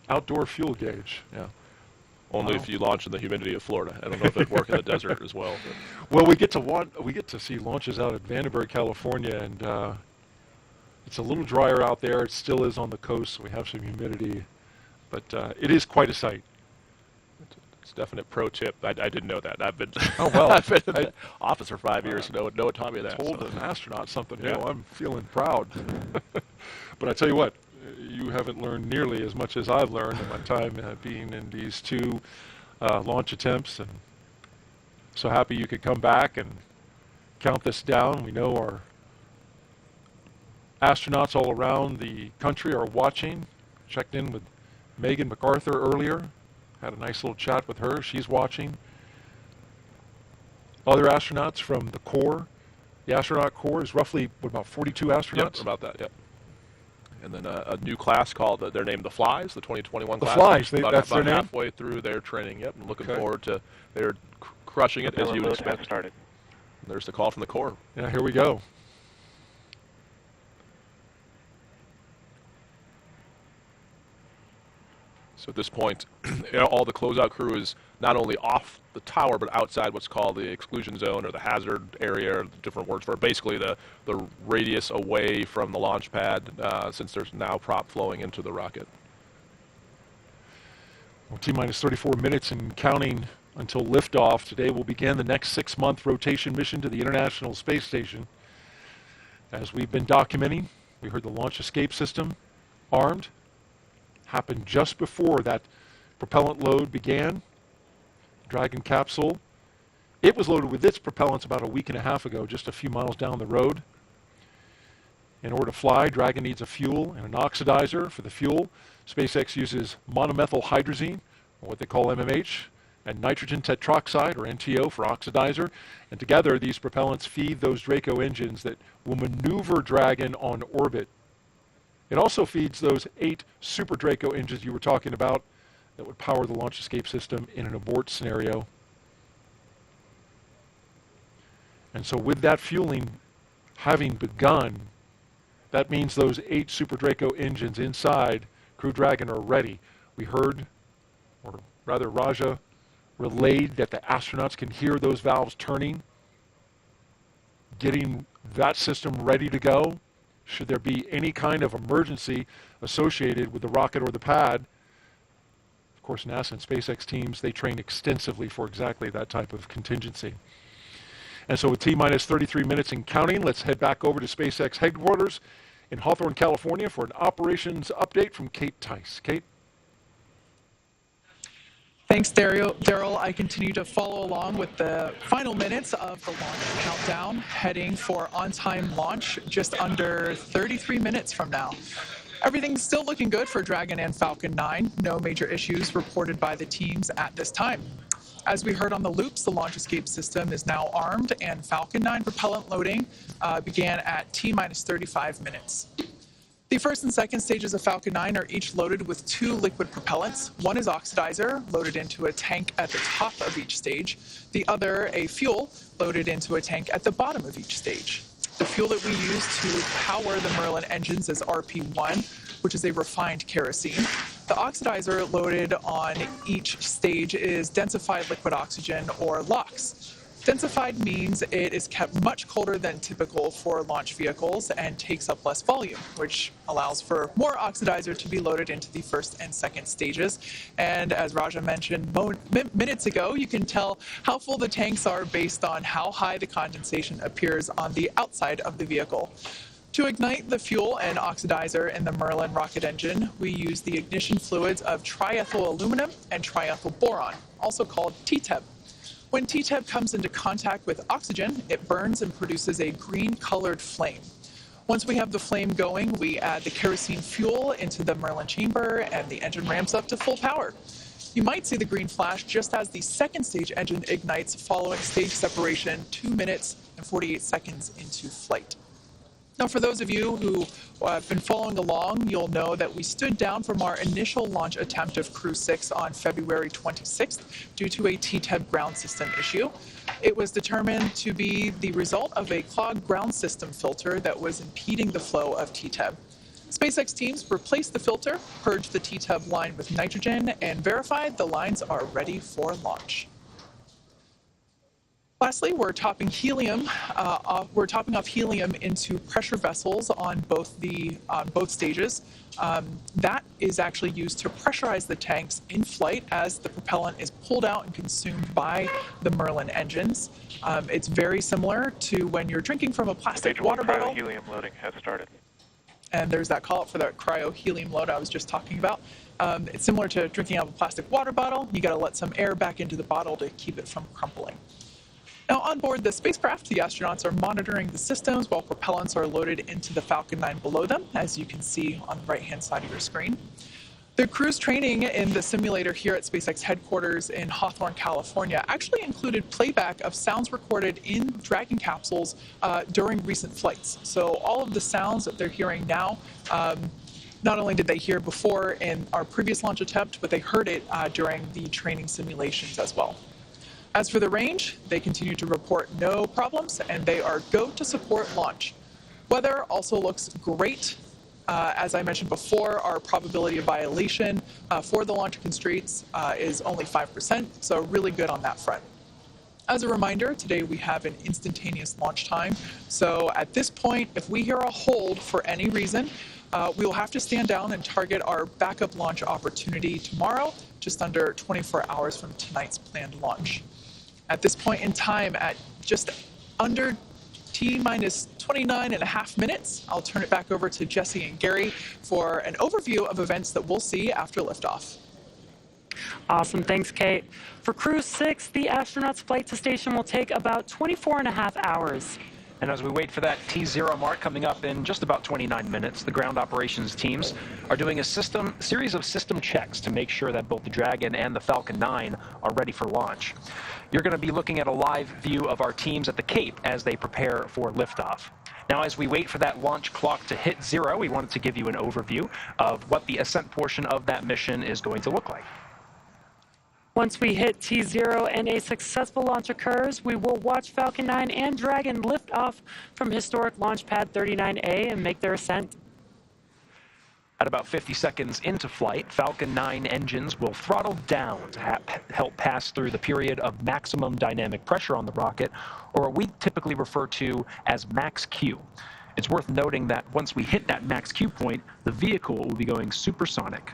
Outdoor fuel gauge. Yeah. Only if you launch in the humidity of Florida. I don't know if it'd work in the desert as well. Well, we get to see launches out at Vandenberg, California, and it's a little drier out there. It still is on the coast, so we have some humidity, but it is quite a sight. It's a definite pro tip. I didn't know that. I've been I've been in the office for 5 years. Noah taught me that. Told so. an astronaut something. Yeah. I'm feeling proud. But I tell you what, you haven't learned nearly as much as I've learned in my time being in these 2 launch attempts, and so happy you could come back and count this down. We know our astronauts all around the country are watching. Checked in with Megan MacArthur earlier. Had a nice little chat with her. She's watching. Other astronauts from the Corps. The astronaut Corps is roughly, about 42 astronauts? Yep, about that, yep. And then a new class called, they're named the Flies, the 2021 class. The Flies, that's about their name? halfway through their training, yep. And looking forward to, they're crushing it as you would expect. Started. And there's the call from the Corps. Yeah, here we go. So at this point, all the closeout crew is not only off the tower, but outside what's called the exclusion zone or the hazard area, or different words for it. Basically the radius away from the launch pad, since there's now prop flowing into the rocket. Well, T-minus 34 minutes and counting until liftoff. Today will begin the next 6-month rotation mission to the International Space Station. As we've been documenting, we heard the launch escape system armed. Happened just before that propellant load began. Dragon capsule. It was loaded with its propellants about a week and a half ago, just a few miles down the road. In order to fly, Dragon needs a fuel and an oxidizer for the fuel. SpaceX uses monomethyl hydrazine, or what they call MMH, and nitrogen tetroxide, or NTO, for oxidizer. And together, these propellants feed those Draco engines that will maneuver Dragon on orbit. It also feeds those 8 Super Draco engines you were talking about that would power the launch escape system in an abort scenario. And so with that fueling having begun, that means those 8 Super Draco engines inside Crew Dragon are ready. We heard, or rather Raja relayed, that the astronauts can hear those valves turning, getting that system ready to go. Should there be any kind of emergency associated with the rocket or the pad. Of course, NASA and SpaceX teams, they train extensively for exactly that type of contingency. And so with T-minus 33 minutes and counting, let's head back over to SpaceX headquarters in Hawthorne, California for an operations update from Kate Tice. Kate? Thanks, Daryl. I continue to follow along with the final minutes of the launch countdown, heading for on-time launch just under 33 minutes from now. Everything's still looking good for Dragon and Falcon 9. No major issues reported by the teams at this time. As we heard on the loops, the launch escape system is now armed, and Falcon 9 propellant loading began at T-minus 35 minutes. The first and second stages of Falcon 9 are each loaded with 2 liquid propellants. One is oxidizer, loaded into a tank at the top of each stage. The other, a fuel, loaded into a tank at the bottom of each stage. The fuel that we use to power the Merlin engines is RP1, which is a refined kerosene. The oxidizer loaded on each stage is densified liquid oxygen, or LOX. Densified means it is kept much colder than typical for launch vehicles and takes up less volume, which allows for more oxidizer to be loaded into the first and second stages. And as Raja mentioned minutes ago, you can tell how full the tanks are based on how high the condensation appears on the outside of the vehicle. To ignite the fuel and oxidizer in the Merlin rocket engine, we use the ignition fluids of triethyl aluminum and triethyl boron, also called TTEB. When TTEB comes into contact with oxygen, it burns and produces a green-colored flame. Once we have the flame going, we add the kerosene fuel into the Merlin chamber, and the engine ramps up to full power. You might see the green flash just as the second stage engine ignites following stage separation 2 minutes and 48 seconds into flight. Now, for those of you who have been following along, you'll know that we stood down from our initial launch attempt of Crew-6 on February 26th due to a TTEB ground system issue. It was determined to be the result of a clogged ground system filter that was impeding the flow of TTEB. SpaceX teams replaced the filter, purged the TTEB line with nitrogen, and verified the lines are ready for launch. Lastly, we're topping helium. We're topping off helium into pressure vessels on both stages. That is actually used to pressurize the tanks in flight as the propellant is pulled out and consumed by the Merlin engines. It's very similar to when you're drinking from a plastic water bottle. Helium loading has started. And there's that call out for that cryo-helium load I was just talking about. It's similar to drinking out of a plastic water bottle. You got to let some air back into the bottle to keep it from crumpling. Now, on board the spacecraft, the astronauts are monitoring the systems while propellants are loaded into the Falcon 9 below them, as you can see on the right-hand side of your screen. The crew's training in the simulator here at SpaceX headquarters in Hawthorne, California, actually included playback of sounds recorded in Dragon capsules during recent flights. So all of the sounds that they're hearing now, not only did they hear before in our previous launch attempt, but they heard it during the training simulations as well. As for the range, they continue to report no problems, and they are go to support launch. Weather also looks great. As I mentioned before, our probability of violation for the launch constraints is only 5%, so really good on that front. As a reminder, today we have an instantaneous launch time. So at this point, if we hear a hold for any reason, we will have to stand down and target our backup launch opportunity tomorrow, just under 24 hours from tonight's planned launch. At this point in time, at just under T-minus 29.5 minutes, I'll turn it back over to Jesse and Gary for an overview of events that we'll see after liftoff. Awesome. Thanks, Kate. For Crew-6, the astronauts' flight to station will take about 24.5 hours. And as we wait for that T0 mark coming up in just about 29 minutes, the ground operations teams are doing a series of system checks to make sure that both the Dragon and the Falcon 9 are ready for launch. You're going to be looking at a live view of our teams at the Cape as they prepare for liftoff. Now, as we wait for that launch clock to hit 0, we wanted to give you an overview of what the ascent portion of that mission is going to look like. Once we hit T0 and a successful launch occurs, we will watch Falcon 9 and Dragon lift off from historic launch pad 39A and make their ascent. At about 50 seconds into flight, Falcon 9 engines will throttle down to help pass through the period of maximum dynamic pressure on the rocket, or what we typically refer to as max Q. It's worth noting that once we hit that max Q point, the vehicle will be going supersonic.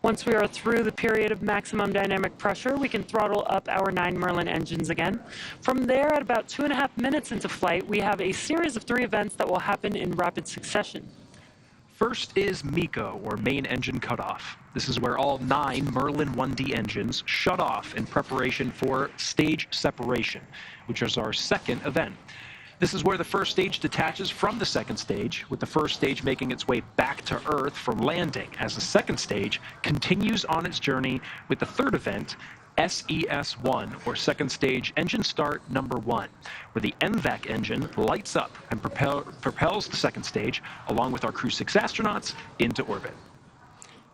Once we are through the period of maximum dynamic pressure, we can throttle up our 9 Merlin engines again. From there, at about 2.5 minutes into flight, we have a series of 3 events that will happen in rapid succession. First is MECO, or main engine cutoff. This is where all 9 Merlin 1D engines shut off in preparation for stage separation, which is our second event. This is where the first stage detaches from the second stage, with the first stage making its way back to Earth from landing, as the second stage continues on its journey with the third event, SES-1, or second stage engine start number 1, where the MVAC engine lights up and propels the second stage, along with our Crew-6 astronauts, into orbit.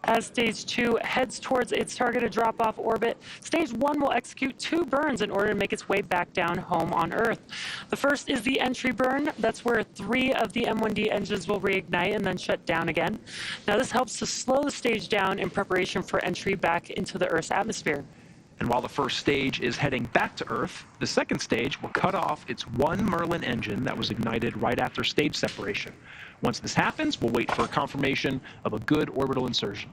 As Stage 2 heads towards its targeted drop-off orbit, Stage 1 will execute 2 burns in order to make its way back down home on Earth. The first is the entry burn. That's where 3 of the M1D engines will reignite and then shut down again. Now, this helps to slow the stage down in preparation for entry back into the Earth's atmosphere. And while the first stage is heading back to Earth, the second stage will cut off its 1 Merlin engine that was ignited right after stage separation. Once this happens, we'll wait for a confirmation of a good orbital insertion.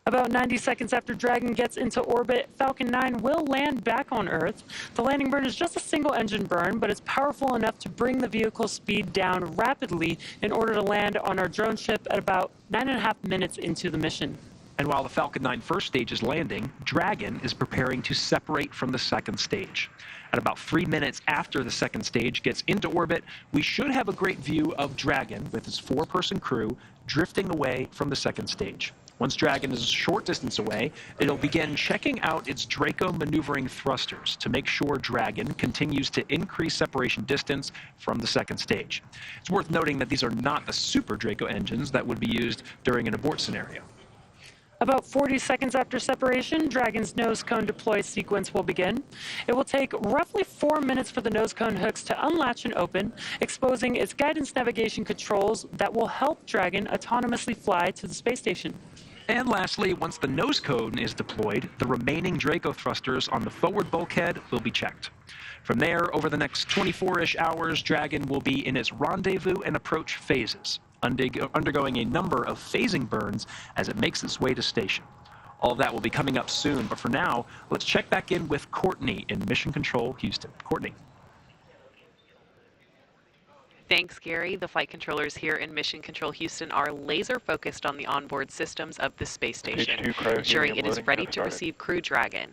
About 90 seconds after Dragon gets into orbit, Falcon 9 will land back on Earth. The landing burn is just a single engine burn, but it's powerful enough to bring the vehicle's speed down rapidly in order to land on our drone ship at about 9.5 minutes into the mission. And while the Falcon 9 first stage is landing, Dragon is preparing to separate from the second stage. At about 3 minutes after the second stage gets into orbit, we should have a great view of Dragon with its 4-person crew drifting away from the second stage. Once Dragon is a short distance away, it'll begin checking out its Draco maneuvering thrusters to make sure Dragon continues to increase separation distance from the second stage. It's worth noting that these are not the Super Draco engines that would be used during an abort scenario. About 40 seconds after separation, Dragon's nose cone deploy sequence will begin. It will take roughly 4 minutes for the nose cone hooks to unlatch and open, exposing its guidance navigation controls that will help Dragon autonomously fly to the space station. And lastly, once the nose cone is deployed, the remaining Draco thrusters on the forward bulkhead will be checked. From there, over the next 24-ish hours, Dragon will be in its rendezvous and approach phases, undergoing a number of phasing burns as it makes its way to station. All of that will be coming up soon, but for now, let's check back in with Courtney in Mission Control Houston. Courtney. Thanks, Gary. The flight controllers here in Mission Control Houston are laser focused on the onboard systems of the space station, ensuring it is ready to receive Crew Dragon.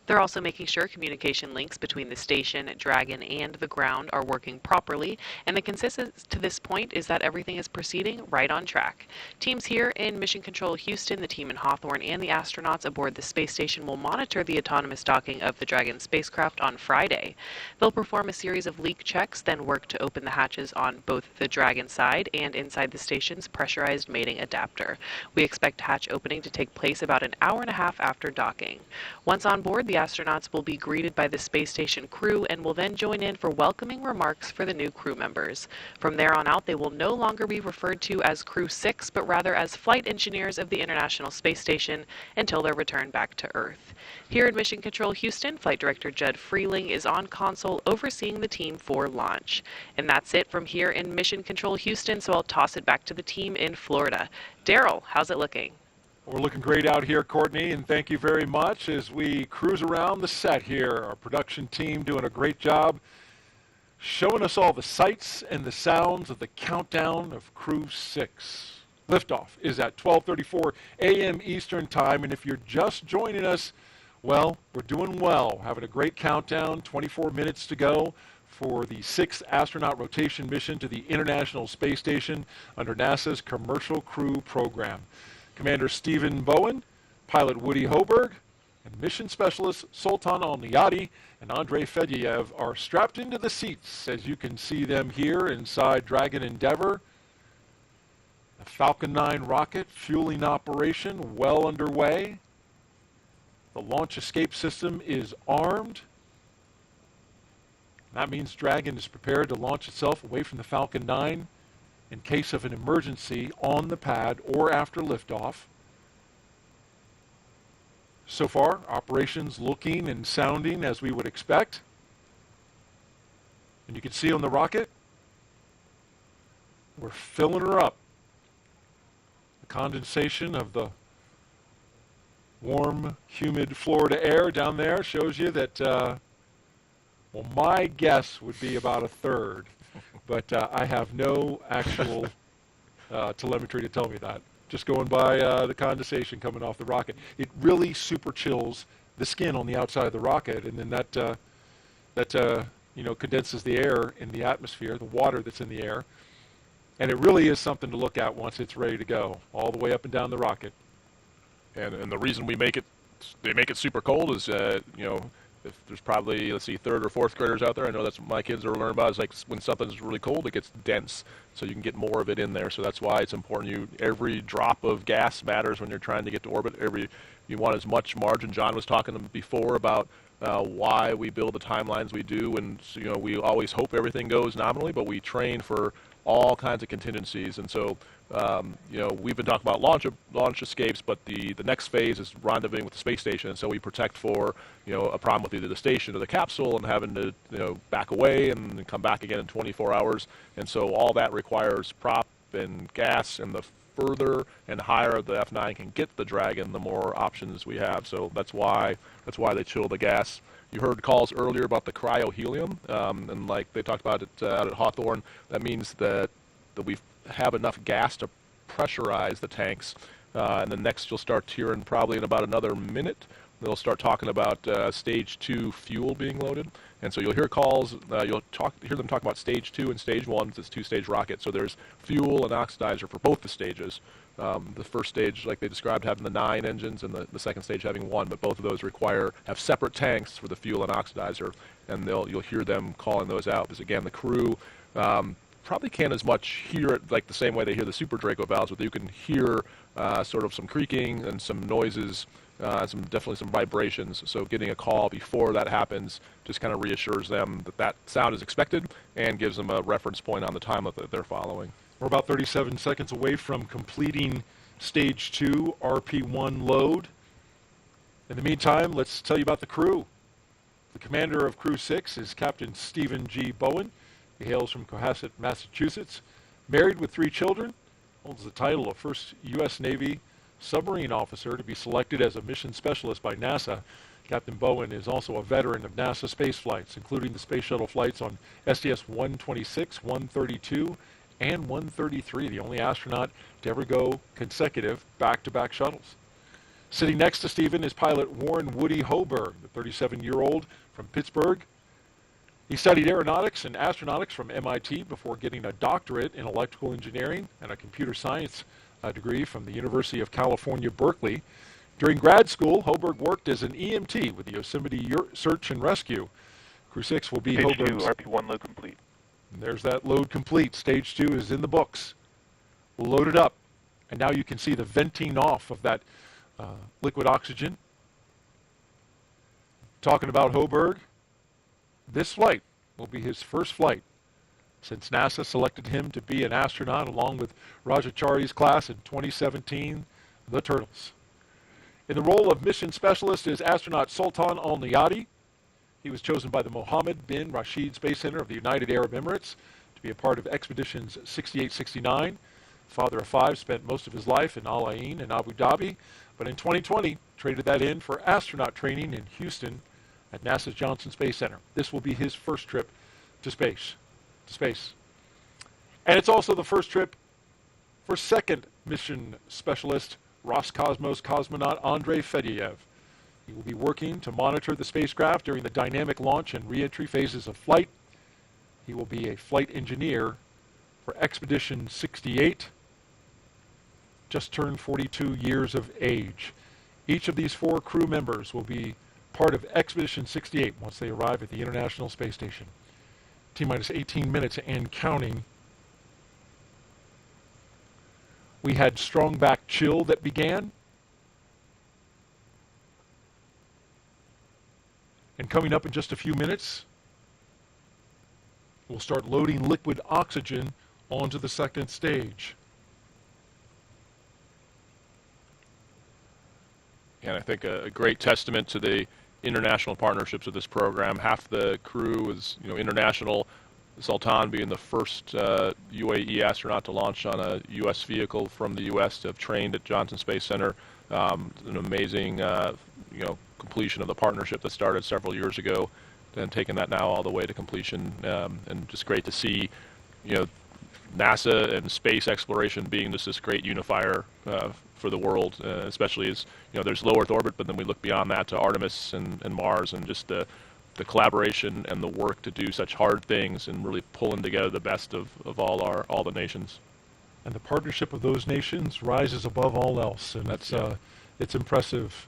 They're also making sure communication links between the station, Dragon, and the ground are working properly, and the consensus to this point is that everything is proceeding right on track. Teams here in Mission Control Houston, the team in Hawthorne, and the astronauts aboard the space station will monitor the autonomous docking of the Dragon spacecraft on Friday. They'll perform a series of leak checks, then work to open the hatches on both the Dragon side and inside the station's pressurized mating adapter. We expect hatch opening to take place about an hour and a half after docking. Once on board, the astronauts will be greeted by the space station crew and will then join in for welcoming remarks for the new crew members. From there on out, they will no longer be referred to as Crew-6, but rather as flight engineers of the International Space Station until their return back to Earth. Here in Mission Control Houston, Flight Director Judd Freeling is on console overseeing the team for launch. And that's it from here in Mission Control Houston, so I'll toss it back to the team in Florida. Daryl, how's it looking? We're looking great out here, Courtney, and thank you very much as we cruise around the set here. Our production team doing a great job showing us all the sights and the sounds of the countdown of Crew-6. Liftoff is at 12:34 a.m. Eastern Time, and if you're just joining us, well, we're doing well. Having a great countdown, 24 minutes to go for the 6th astronaut rotation mission to the International Space Station under NASA's Commercial Crew Program. Commander Stephen Bowen, pilot Woody Hoberg, and mission specialists Sultan Al-Niyadi and Andrei Fedyaev are strapped into the seats, as you can see them here inside Dragon Endeavour. The Falcon 9 rocket fueling operation well underway. The launch escape system is armed. That means Dragon is prepared to launch itself away from the Falcon 9 in case of an emergency on the pad or after liftoff. So far, operations looking and sounding as we would expect. And you can see on the rocket, we're filling her up. The condensation of the warm, humid Florida air down there shows you that, well, my guess would be about a third. But I have no actual telemetry to tell me that. Just going by the condensation coming off the rocket. It really super chills the skin on the outside of the rocket, and then that condenses the air in the atmosphere, the water that's in the air. And it really is something to look at once it's ready to go, all the way up and down the rocket. And the reason they make it super cold is, if there's probably, let's see, 3rd or 4th graders out there, I know that's what my kids are learning about, is like when something's really cold, it gets dense, so you can get more of it in there. So that's why it's important. Every drop of gas matters when you're trying to get to orbit. You want as much margin. John was talking before about why we build the timelines we do, and so, we always hope everything goes nominally, but we train for all kinds of contingencies. And so we've been talking about launch escapes, but the next phase is rendezvousing with the space station. And so we protect for a problem with either the station or the capsule and having to back away and come back again in 24 hours. And so all that requires prop and gas, and the further and higher the F9 can get the Dragon, the more options we have. So that's why they chill the gas. You heard calls earlier about the cryohelium, and like they talked about it out at Hawthorne. That means that we have enough gas to pressurize the tanks and then next you'll start hearing probably in about another minute, they'll start talking about stage 2 fuel being loaded. And so you'll hear calls, you'll hear them talk about stage 2 and stage 1. It's 2-stage rocket. So there's fuel and oxidizer for both the stages. The first stage, like they described, having the 9 engines, and the second stage having 1. But both of those have separate tanks for the fuel and oxidizer. And you'll hear them calling those out. Because again, the crew probably can't as much hear it like the same way they hear the Super Draco valves, but you can hear sort of some creaking and some noises. Definitely some vibrations, so getting a call before that happens just kind of reassures them that sound is expected and gives them a reference point on the time that they're following. We're about 37 seconds away from completing stage 2 RP1 load. In the meantime, let's tell you about the crew. The commander of Crew-6 is Captain Stephen G. Bowen. He hails from Cohasset, Massachusetts. Married with 3 children, holds the title of first U.S. Navy submarine officer to be selected as a mission specialist by NASA. Captain Bowen is also a veteran of NASA space flights, including the space shuttle flights on STS-126, 132, and 133, the only astronaut to ever go consecutive back-to-back shuttles. Sitting next to Stephen is pilot Warren Woody Hoberg, the 37-year-old from Pittsburgh. He studied aeronautics and astronautics from MIT before getting a doctorate in electrical engineering and a computer science degree from the University of California, Berkeley. During grad school, Hoberg worked as an EMT with the Yosemite Search and Rescue. Crew-6 will be Stage 2, Hoberg's... RP1 load complete. And there's that load complete. Stage 2 is in the books. We'll load it up. And now you can see the venting off of that liquid oxygen. Talking about Hoberg, this flight will be his first flight since NASA selected him to be an astronaut along with Rajachari's class in 2017, the Turtles. In the role of mission specialist is astronaut Sultan Al-Niyadi. He was chosen by the Mohammed bin Rashid Space Center of the United Arab Emirates to be a part of expeditions 68-69. Father of 5, spent most of his life in Al Ain and Abu Dhabi, but in 2020 traded that in for astronaut training in Houston at NASA's Johnson Space Center. This will be his first trip to space. And it's also the first trip for second mission specialist Roscosmos cosmonaut Andrei Fedyaev. He will be working to monitor the spacecraft during the dynamic launch and re-entry phases of flight. He will be a flight engineer for Expedition 68, just turned 42 years of age. Each of these 4 crew members will be part of Expedition 68 once they arrive at the International Space Station. T-minus 18 minutes and counting. We had strong back chill that began. And coming up in just a few minutes, we'll start loading liquid oxygen onto the second stage. And I think a great testament to the international partnerships of this program. Half the crew is, international. Sultan being the first UAE astronaut to launch on a U.S. vehicle from the U.S. to have trained at Johnson Space Center. An amazing, completion of the partnership that started several years ago, and taking that now all the way to completion. And just great to see, NASA and space exploration being just this great unifier for the world, especially as there's low Earth orbit, but then we look beyond that to Artemis and Mars, and just the collaboration and the work to do such hard things and really pulling together the best of all the nations. And the partnership of those nations rises above all else, and that's it's impressive,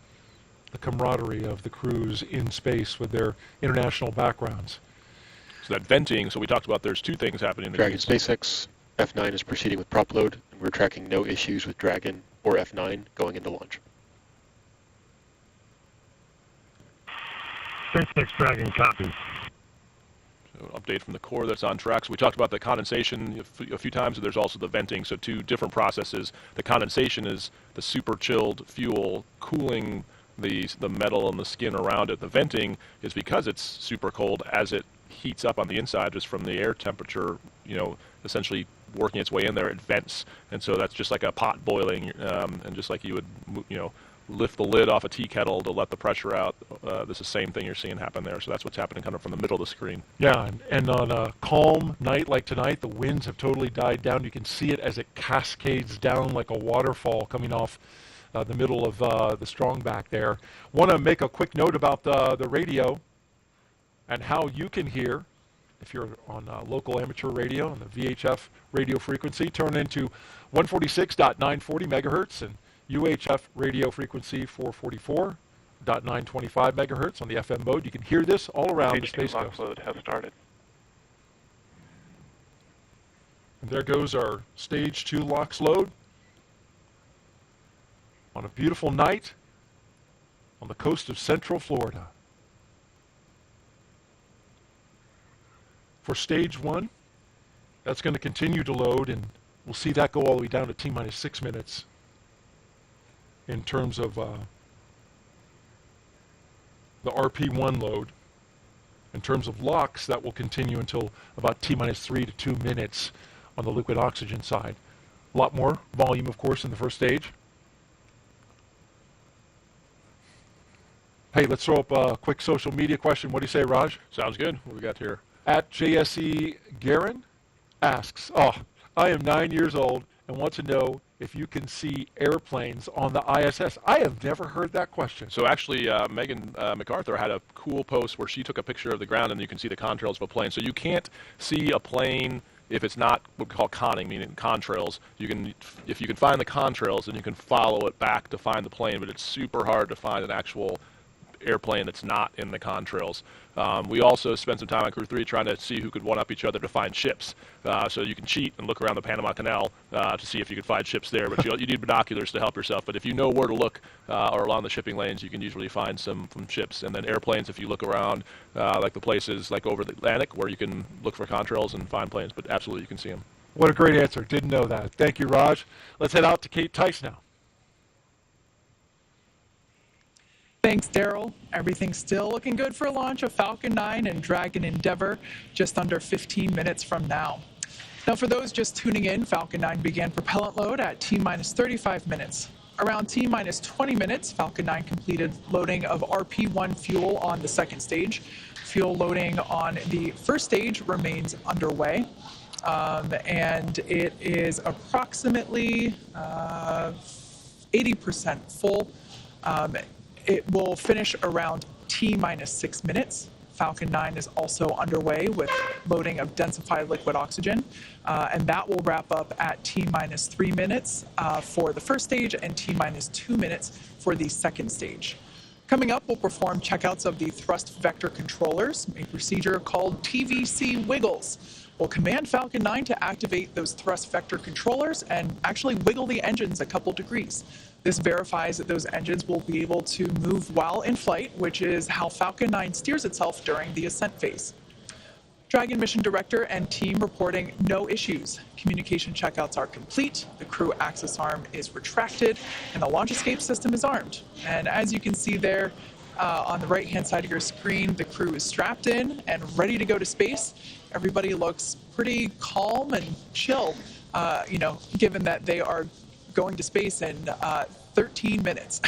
the camaraderie of the crews in space with their international backgrounds. So that venting, so we talked about there's 2 things happening. Dragon SpaceX F9 is proceeding with prop load, and we're tracking no issues with Dragon or F9 going into launch. SpaceX Dragon copy. So update from the core that's on track. So we talked about the condensation a few times, and there's also the venting. So 2 different processes. The condensation is the super chilled fuel cooling the metal and the skin around it. The venting is because it's super cold, as it heats up on the inside just from the air temperature, essentially working its way in there, it vents. And so that's just like a pot boiling, and just like you would, lift the lid off a tea kettle to let the pressure out. This is the same thing you're seeing happen there. So that's what's happening kind of from the middle of the screen. Yeah, and on a calm night like tonight, the winds have totally died down. You can see it as it cascades down like a waterfall coming off the middle of the strong back there. Want to make a quick note about the radio and how you can hear. If you're on local amateur radio on the VHF radio frequency, turn into 146.940 megahertz and UHF radio frequency 444.925 megahertz on the FM mode. You can hear this all around the Space Coast. Load has started. And there goes our Stage 2 LOX load on a beautiful night on the coast of Central Florida. For Stage 1, that's going to continue to load, and we'll see that go all the way down to T-minus 6 minutes in terms of the RP1 load. In terms of LOX, that will continue until about T-minus 3 to 2 minutes on the liquid oxygen side. A lot more volume, of course, in the first stage. Hey, let's throw up a quick social media question. What do you say, Raj? Sounds good. What we got here? At JSE Garin asks, I am 9 years old and want to know if you can see airplanes on the ISS. I have never heard that question. So actually, Megan MacArthur had a cool post where she took a picture of the ground and you can see the contrails of a plane. So you can't see a plane if it's not what we call conning, meaning contrails. If you can find the contrails, then you can follow it back to find the plane, but it's super hard to find an actual airplane that's not in the contrails. We also spent some time on Crew 3 trying to see who could one-up each other to find ships. So you can cheat and look around the Panama Canal to see if you can find ships there, but you need binoculars to help yourself. But if you know where to look or along the shipping lanes, you can usually find some ships. And then airplanes, if you look around like the places like over the Atlantic where you can look for contrails and find planes, but absolutely you can see them. What a great answer. Didn't know that. Thank you, Raj. Let's head out to Kate Tice now. Thanks, Daryl. Everything's still looking good for launch of Falcon 9 and Dragon Endeavour just under 15 minutes from now. Now, for those just tuning in, Falcon 9 began propellant load at T-minus 35 minutes. Around T-minus 20 minutes, Falcon 9 completed loading of RP1 fuel on the second stage. Fuel loading on the first stage remains underway, and it is approximately 80% full. It will finish around T-minus 6 minutes. Falcon 9 is also underway with loading of densified liquid oxygen, and that will wrap up at T-minus 3 minutes for the first stage and T-minus 2 minutes for the second stage. Coming up, we'll perform checkouts of the thrust vector controllers, a procedure called TVC wiggles. We'll command Falcon 9 to activate those thrust vector controllers and actually wiggle the engines a couple degrees. This verifies that those engines will be able to move while in flight, which is how Falcon 9 steers itself during the ascent phase. Dragon Mission Director and team reporting no issues. Communication checkouts are complete, the crew access arm is retracted, and the launch escape system is armed. And as you can see there on the right-hand side of your screen, the crew is strapped in and ready to go to space. Everybody looks pretty calm and chill, given that they are going to space in 13 minutes.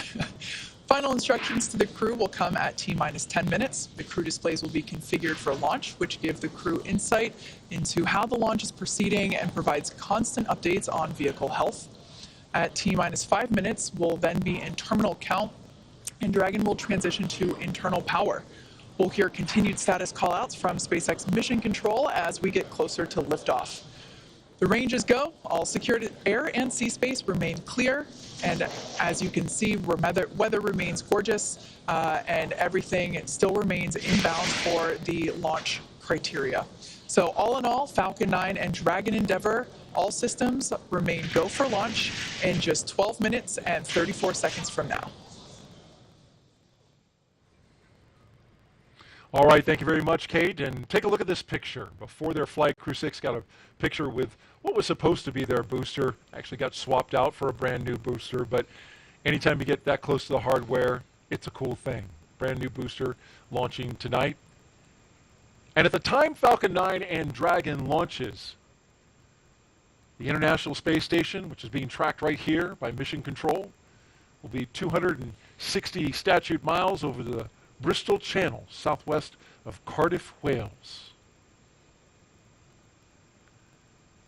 Final instructions to the crew will come at T-minus 10 minutes. The crew displays will be configured for launch, which give the crew insight into how the launch is proceeding and provides constant updates on vehicle health. At T-minus 5 minutes, we'll then be in terminal count, and Dragon will transition to internal power. We'll hear continued status callouts from SpaceX Mission Control as we get closer to liftoff. The ranges go, all secured air and sea space remain clear, and as you can see, weather remains gorgeous, and everything still remains inbound for the launch criteria. So all in all, Falcon 9 and Dragon Endeavour, all systems remain go for launch in just 12 minutes and 34 seconds from now. All right, thank you very much, Kate. And take a look at this picture. Before their flight, Crew-6 got a picture with what was supposed to be their booster. Actually got swapped out for a brand new booster, but anytime you get that close to the hardware, it's a cool thing. Brand new booster launching tonight. And at the time Falcon 9 and Dragon launches, the International Space Station, which is being tracked right here by Mission Control, will be 260 statute miles over the Bristol Channel, southwest of Cardiff, Wales.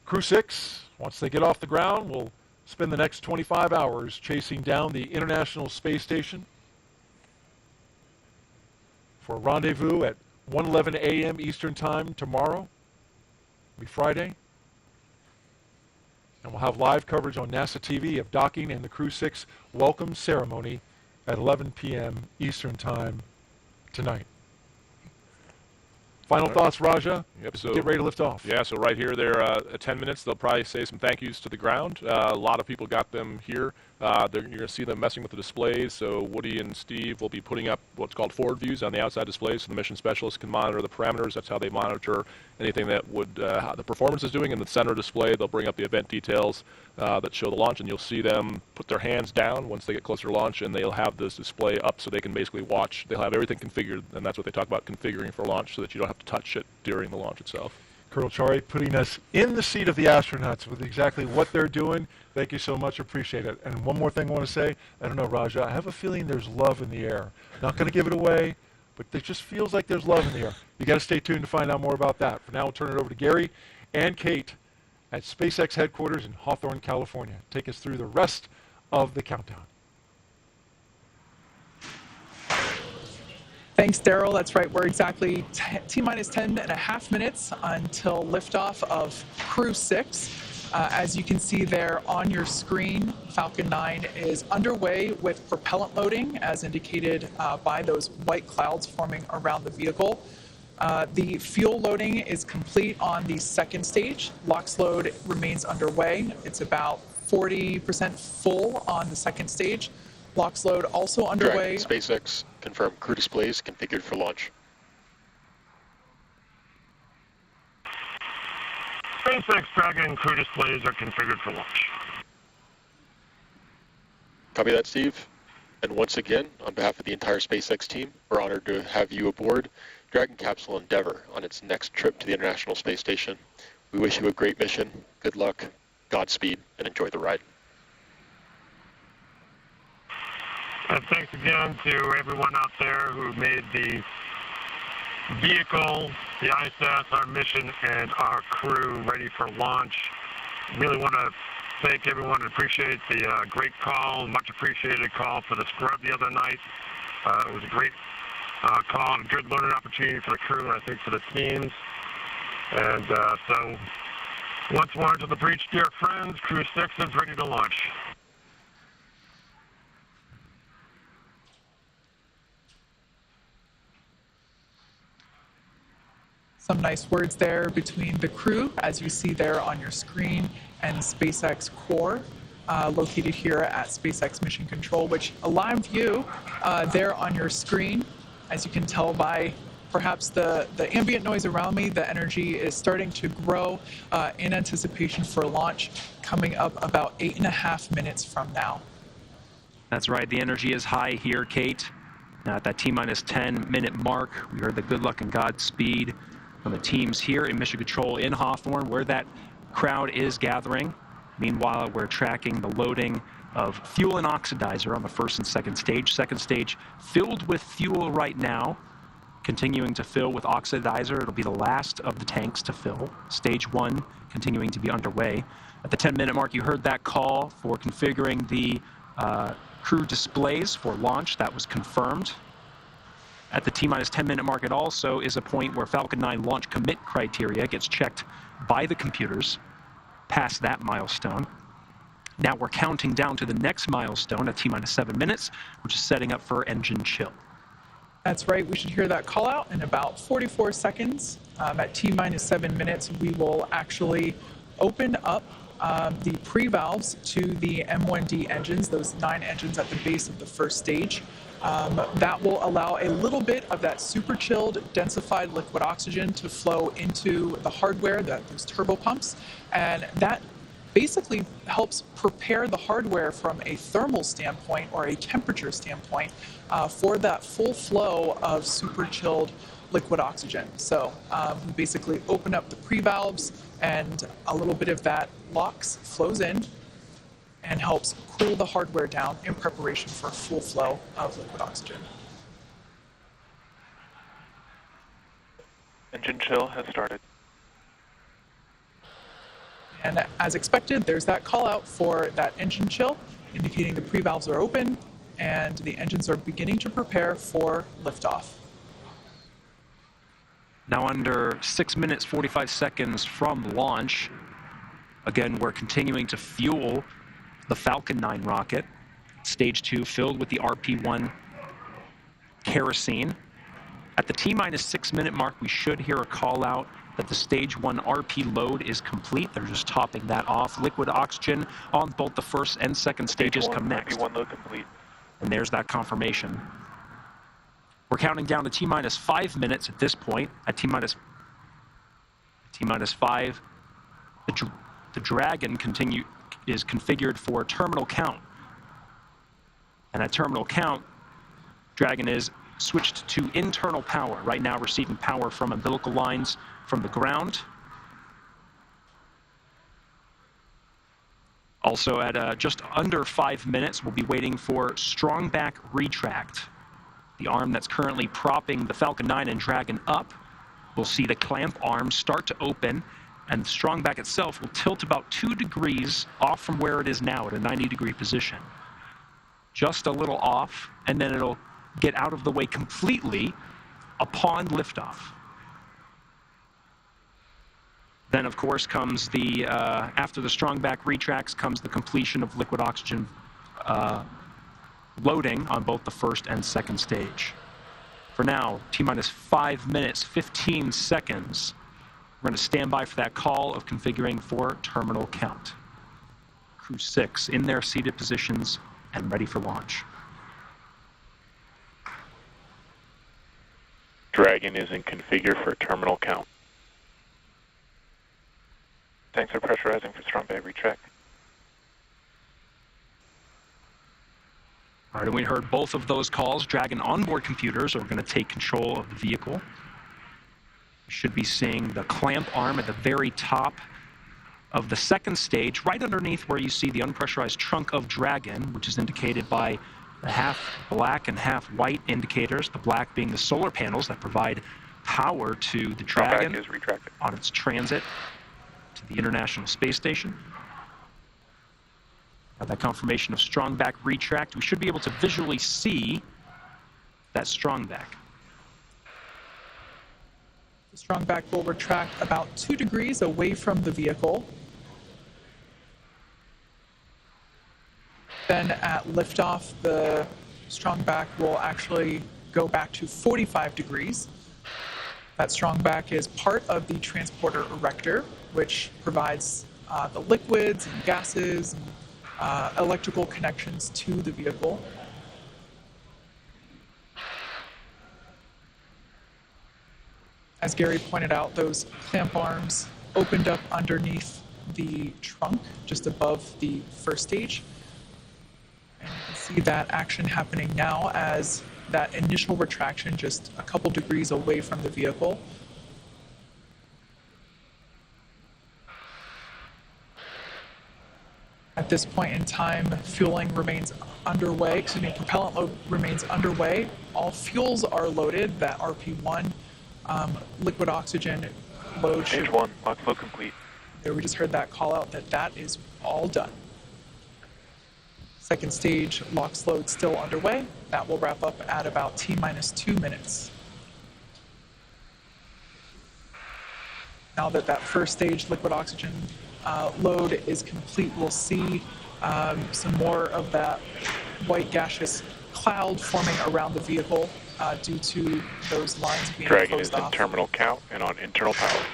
Crew-6, once they get off the ground, will spend the next 25 hours chasing down the International Space Station for a rendezvous at 1:11 a.m. Eastern Time tomorrow. It'll be Friday. And we'll have live coverage on NASA TV of docking and the Crew-6 welcome ceremony at 11 p.m. Eastern Time tonight. Final thoughts, Raja? Yep, so get ready to lift off. Yeah, so right here, they're at 10 minutes. They'll probably say some thank yous to the ground. A lot of people got them here. You're going to see them messing with the displays. So Woody and Steve will be putting up what's called forward views on the outside displays, so the mission specialists can monitor the parameters. That's how they monitor anything that would how the performance is doing. In the center display, they'll bring up the event details that show the launch, and you'll see them put their hands down once they get closer to launch, and they'll have this display up so they can basically watch. They'll have everything configured, and that's what they talk about, configuring for launch, so that you don't have to touch it during the launch itself. Colonel Chari putting us in the seat of the astronauts with exactly what they're doing. Thank you so much. Appreciate it. And one more thing I want to say. I don't know, Raja. I have a feeling there's love in the air. Not going to give it away, but it just feels like there's love in the air. You got to stay tuned to find out more about that. For now, we'll turn it over to Gary and Kate at SpaceX headquarters in Hawthorne, California. Take us through the rest of the countdown. Thanks, Daryl. That's right. We're exactly T-minus 10.5 minutes until liftoff of Crew-6. As you can see there on your screen, Falcon 9 is underway with propellant loading, as indicated by those white clouds forming around the vehicle. The fuel loading is complete on the second stage. LOX load remains underway. It's about 40% full on the second stage. LOX load also underway. Dragon, SpaceX, confirm crew displays configured for launch. SpaceX Dragon crew displays are configured for launch. Copy that, Steve. And once again, on behalf of the entire SpaceX team, we're honored to have you aboard Dragon Capsule Endeavour on its next trip to the International Space Station. We wish you a great mission, good luck, Godspeed, and enjoy the ride. And thanks again to everyone out there who made the vehicle, the ISS, our mission, and our crew ready for launch. Really want to thank everyone and appreciate the great call, much appreciated call for the scrub the other night. It was a great call and a good learning opportunity for the crew and I think for the teams. And so once more to the breach, dear friends, Crew-6 is ready to launch. Some nice words there between the crew, as you see there on your screen, and SpaceX core, located here at SpaceX Mission Control, which a live view there on your screen. As you can tell by perhaps the ambient noise around me, the energy is starting to grow in anticipation for launch, coming up about 8.5 minutes from now. That's right, the energy is high here, Kate. Now at that T-minus 10 minute mark, we heard the good luck and Godspeed from the teams here in Mission Control in Hawthorne, where that crowd is gathering. Meanwhile, we're tracking the loading of fuel and oxidizer on the first and second stage. Second stage filled with fuel right now, continuing to fill with oxidizer. It'll be the last of the tanks to fill. Stage 1 continuing to be underway. At the 10-minute mark, you heard that call for configuring the crew displays for launch. That was confirmed. At the T-minus 10-minute mark, it also is a point where Falcon 9 launch commit criteria gets checked by the computers past that milestone. Now we're counting down to the next milestone at T-minus 7 minutes, which is setting up for engine chill. That's right. We should hear that call out in about 44 seconds. At T-minus 7 minutes, we will actually open up the pre-valves to the M1D engines, those 9 engines at the base of the first stage. That will allow a little bit of that super chilled, densified liquid oxygen to flow into the hardware, those turbo pumps, and that basically helps prepare the hardware from a thermal standpoint or a temperature standpoint for that full flow of super chilled liquid oxygen. So we basically open up the pre-valves and a little bit of that LOX flows in. and helps cool the hardware down in preparation for a full flow of liquid oxygen. Engine chill has started. And as expected, there's that call out for that engine chill, indicating the pre-valves are open and the engines are beginning to prepare for liftoff. Now under 6 minutes, 45 seconds from launch, again, we're continuing to fuel the Falcon 9 rocket. Stage 2 filled with the RP-1 kerosene. At the T-minus 6 minute mark, we should hear a call out that the stage 1 RP load is complete. They're just topping that off. Liquid oxygen on both the first and second stages come next. RP-1 load complete. And there's that confirmation. We're counting down to T-minus 5 minutes at this point. At T-minus 5, the Dragon is configured for terminal count. And at terminal count, Dragon is switched to internal power, right now receiving power from umbilical lines from the ground. Also at just under 5 minutes, we'll be waiting for strong back retract. The arm that's currently propping the Falcon 9 and Dragon up, we'll see the clamp arm start to open, and the strong back itself will tilt about 2 degrees off from where it is now at a 90-degree position. Just a little off, and then it'll get out of the way completely upon liftoff. Then, of course, comes the, after the strong back retracts, comes the completion of liquid oxygen loading on both the first and second stage. For now, T-minus 5 minutes, 15 seconds. We're going to stand by for that call of configuring for terminal count. Crew-6 in their seated positions and ready for launch. Dragon is in configure for terminal count. Tanks are pressurizing for strong back retract. All right, and we heard both of those calls. Dragon onboard computers are going to take control of the vehicle. You should be seeing the clamp arm at the very top of the second stage, right underneath where you see the unpressurized trunk of Dragon, which is indicated by the half black and half white indicators, the black being the solar panels that provide power to the Dragon on its transit to the International Space Station. Now that confirmation of strong back retract, we should be able to visually see that strong back. The strong back will retract about 2 degrees away from the vehicle. Then at liftoff, the strong back will actually go back to 45 degrees. That strong back is part of the transporter erector, which provides the liquids and gases and electrical connections to the vehicle. As Gary pointed out, those clamp arms opened up underneath the trunk, just above the first stage. And you can see that action happening now as that initial retraction just a couple degrees away from the vehicle. At this point in time, fueling remains underway, propellant load remains underway. All fuels are loaded. That RP-1 liquid oxygen load should... Stage 1, lock flow complete. There, we just heard that call out that is all done. Second stage LOX load still underway. That will wrap up at about T-minus 2 minutes. Now that that first stage liquid oxygen load is complete, we'll see some more of that white gaseous cloud forming around the vehicle due to those lines being Dragon closed is off. in terminal count and on internal power.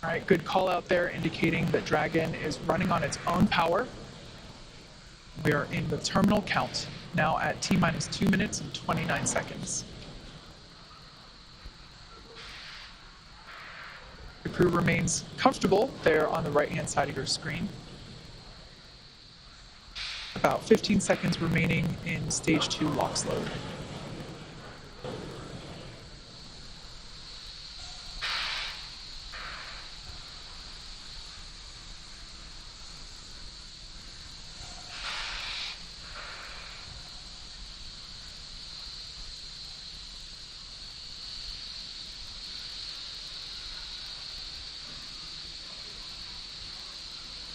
All right, good call out there indicating that Dragon is running on its own power. We are in the terminal count now at T-minus 2 minutes and 29 seconds. The crew remains comfortable there on the right-hand side of your screen. About 15 seconds remaining in stage 2 LOX load.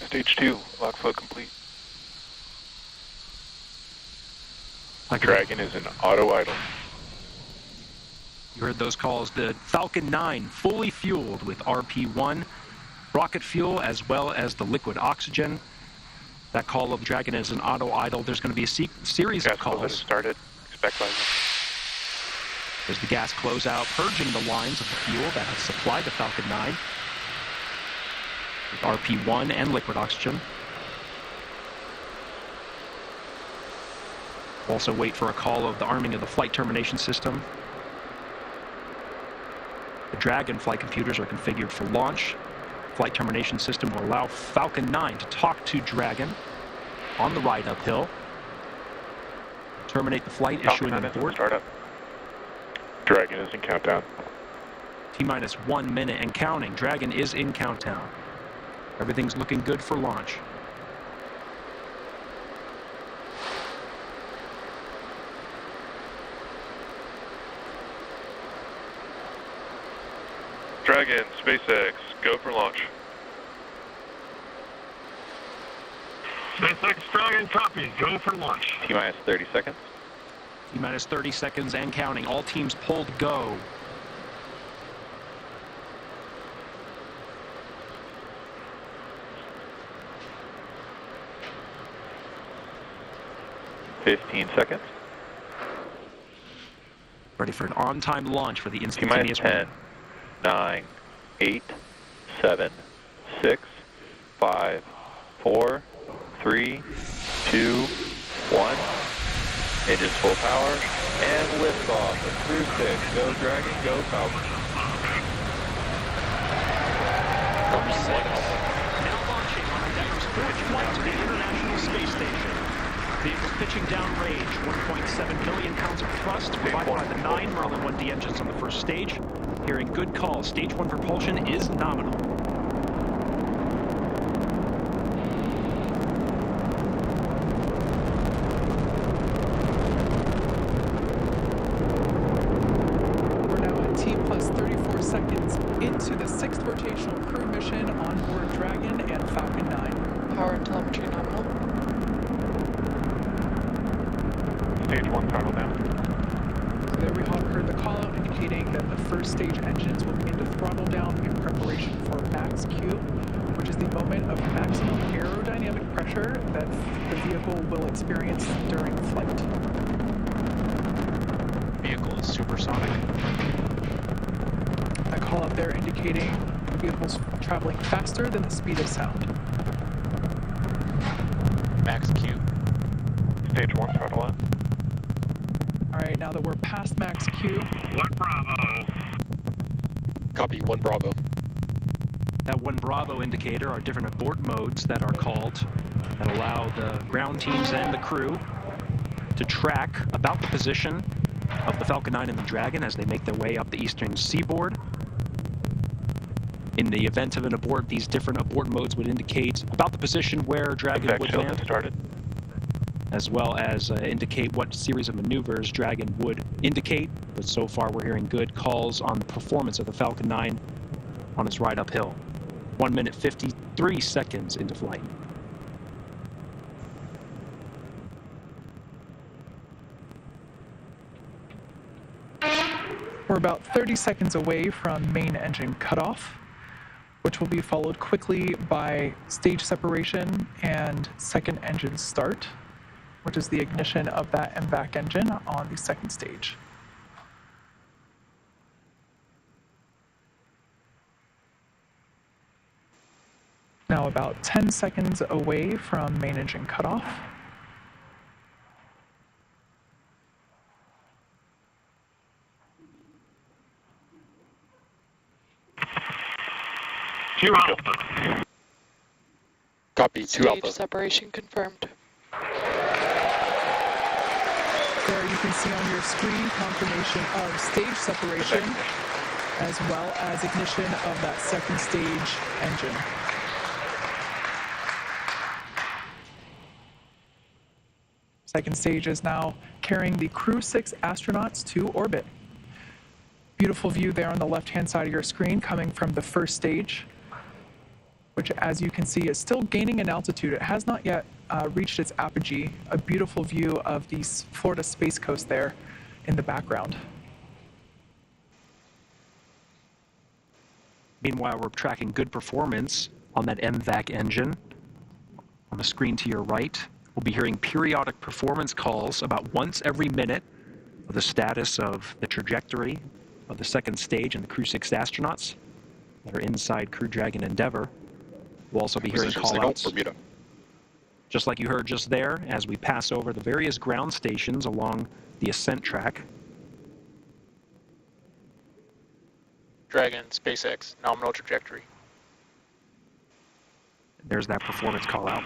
Stage 2, lock flow complete. Dragon is an auto idle. You heard those calls. The Falcon 9 fully fueled with RP-1, rocket fuel, as well as the liquid oxygen. That call of Dragon is an auto idle. There's going to be a series of calls. Started. Expect by As the gas close out, purging the lines of the fuel that has supplied the Falcon 9 with RP-1 and liquid oxygen. Also wait for a call of the arming of the flight termination system. The Dragon flight computers are configured for launch. Flight termination system will allow Falcon 9 to talk to Dragon on the ride uphill. Terminate the flight, issuing an abort. Startup. Dragon is in countdown. T-minus 1 minute and counting. Dragon is in countdown. Everything's looking good for launch. Dragon, SpaceX, go for launch. SpaceX Dragon, copy. Go for launch. T-minus 30 seconds. T-minus 30 seconds and counting. All teams pulled go. $15 seconds. Ready for an on-time launch for the T-minus instantaneous 10, 9, 8, 7, 6, 5, 4, 3, 2, 1. Engines full power and liftoff of Crew-6. Go Dragon, go Falcon. Now launching on Endeavour's first flight to the International Space Station. Vehicles pitching downrange, 1.7 million pounds of thrust provided by the 9 Merlin 1D engines on the first stage. Hearing good calls, stage 1 propulsion is nominal. We're now at T plus 34 seconds into the 6th rotational crew mission on board Dragon and Falcon 9. Power and telemetry nominal. Stage 1 throttle down. So there we heard the call out indicating that the first stage engines will begin to throttle down in preparation for max Q, which is the moment of maximum aerodynamic pressure that the vehicle will experience during flight. Vehicle is supersonic. That call out there indicating the vehicle's traveling faster than the speed of sound. Max Q. Stage 1 throttle on. Alright, now that we're past max Q. 1 Bravo. Copy, 1 Bravo. That 1 Bravo indicator are different abort modes that are called that allow the ground teams and the crew to track about the position of the Falcon 9 and the Dragon as they make their way up the eastern seaboard. In the event of an abort, these different abort modes would indicate about the position where Dragon would land, as well as indicate what series of maneuvers Dragon would indicate. But so far, we're hearing good calls on the performance of the Falcon 9 on its ride uphill. 1 minute 53 seconds into flight. We're about 30 seconds away from main engine cutoff, which will be followed quickly by stage separation and second engine start, which is the ignition of that MVAC engine on the second stage. Now about 10 seconds away from main engine cutoff. Two Alpha. Copy, 2 Alpha. Stage separation confirmed. There you can see on your screen confirmation of stage separation, as well as ignition of that second stage engine. Second stage is now carrying the Crew-6 astronauts to orbit. Beautiful view there on the left-hand side of your screen coming from the first stage. which, as you can see, is still gaining in altitude. It has not yet reached its apogee. A beautiful view of the Florida Space Coast there in the background. Meanwhile, we're tracking good performance on that MVAC engine. On the screen to your right, we'll be hearing periodic performance calls about once every minute of the status of the trajectory of the second stage and the Crew-6 astronauts that are inside Crew Dragon Endeavour. We'll also be hearing call-outs, just like you heard just there, as we pass over the various ground stations along the ascent track. Dragon, SpaceX, nominal trajectory. There's that performance call-out.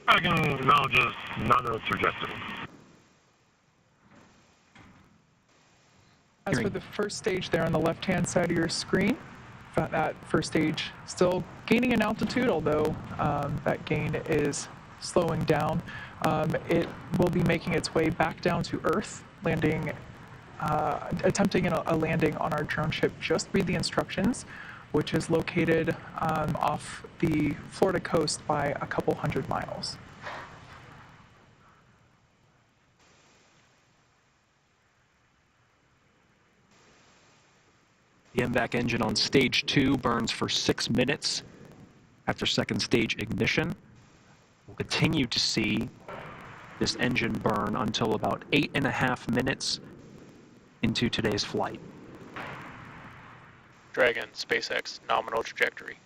Dragon, nominal trajectory. As for the first stage there on the left-hand side of your screen, that first stage still gaining in altitude, although that gain is slowing down. It will be making its way back down to Earth, landing, attempting a landing on our drone ship. Just read the instructions, which is located off the Florida coast by a couple hundred miles. The MVAC engine on stage 2 burns for 6 minutes after second stage ignition. We'll continue to see this engine burn until about 8.5 minutes into today's flight. Dragon, SpaceX, nominal trajectory.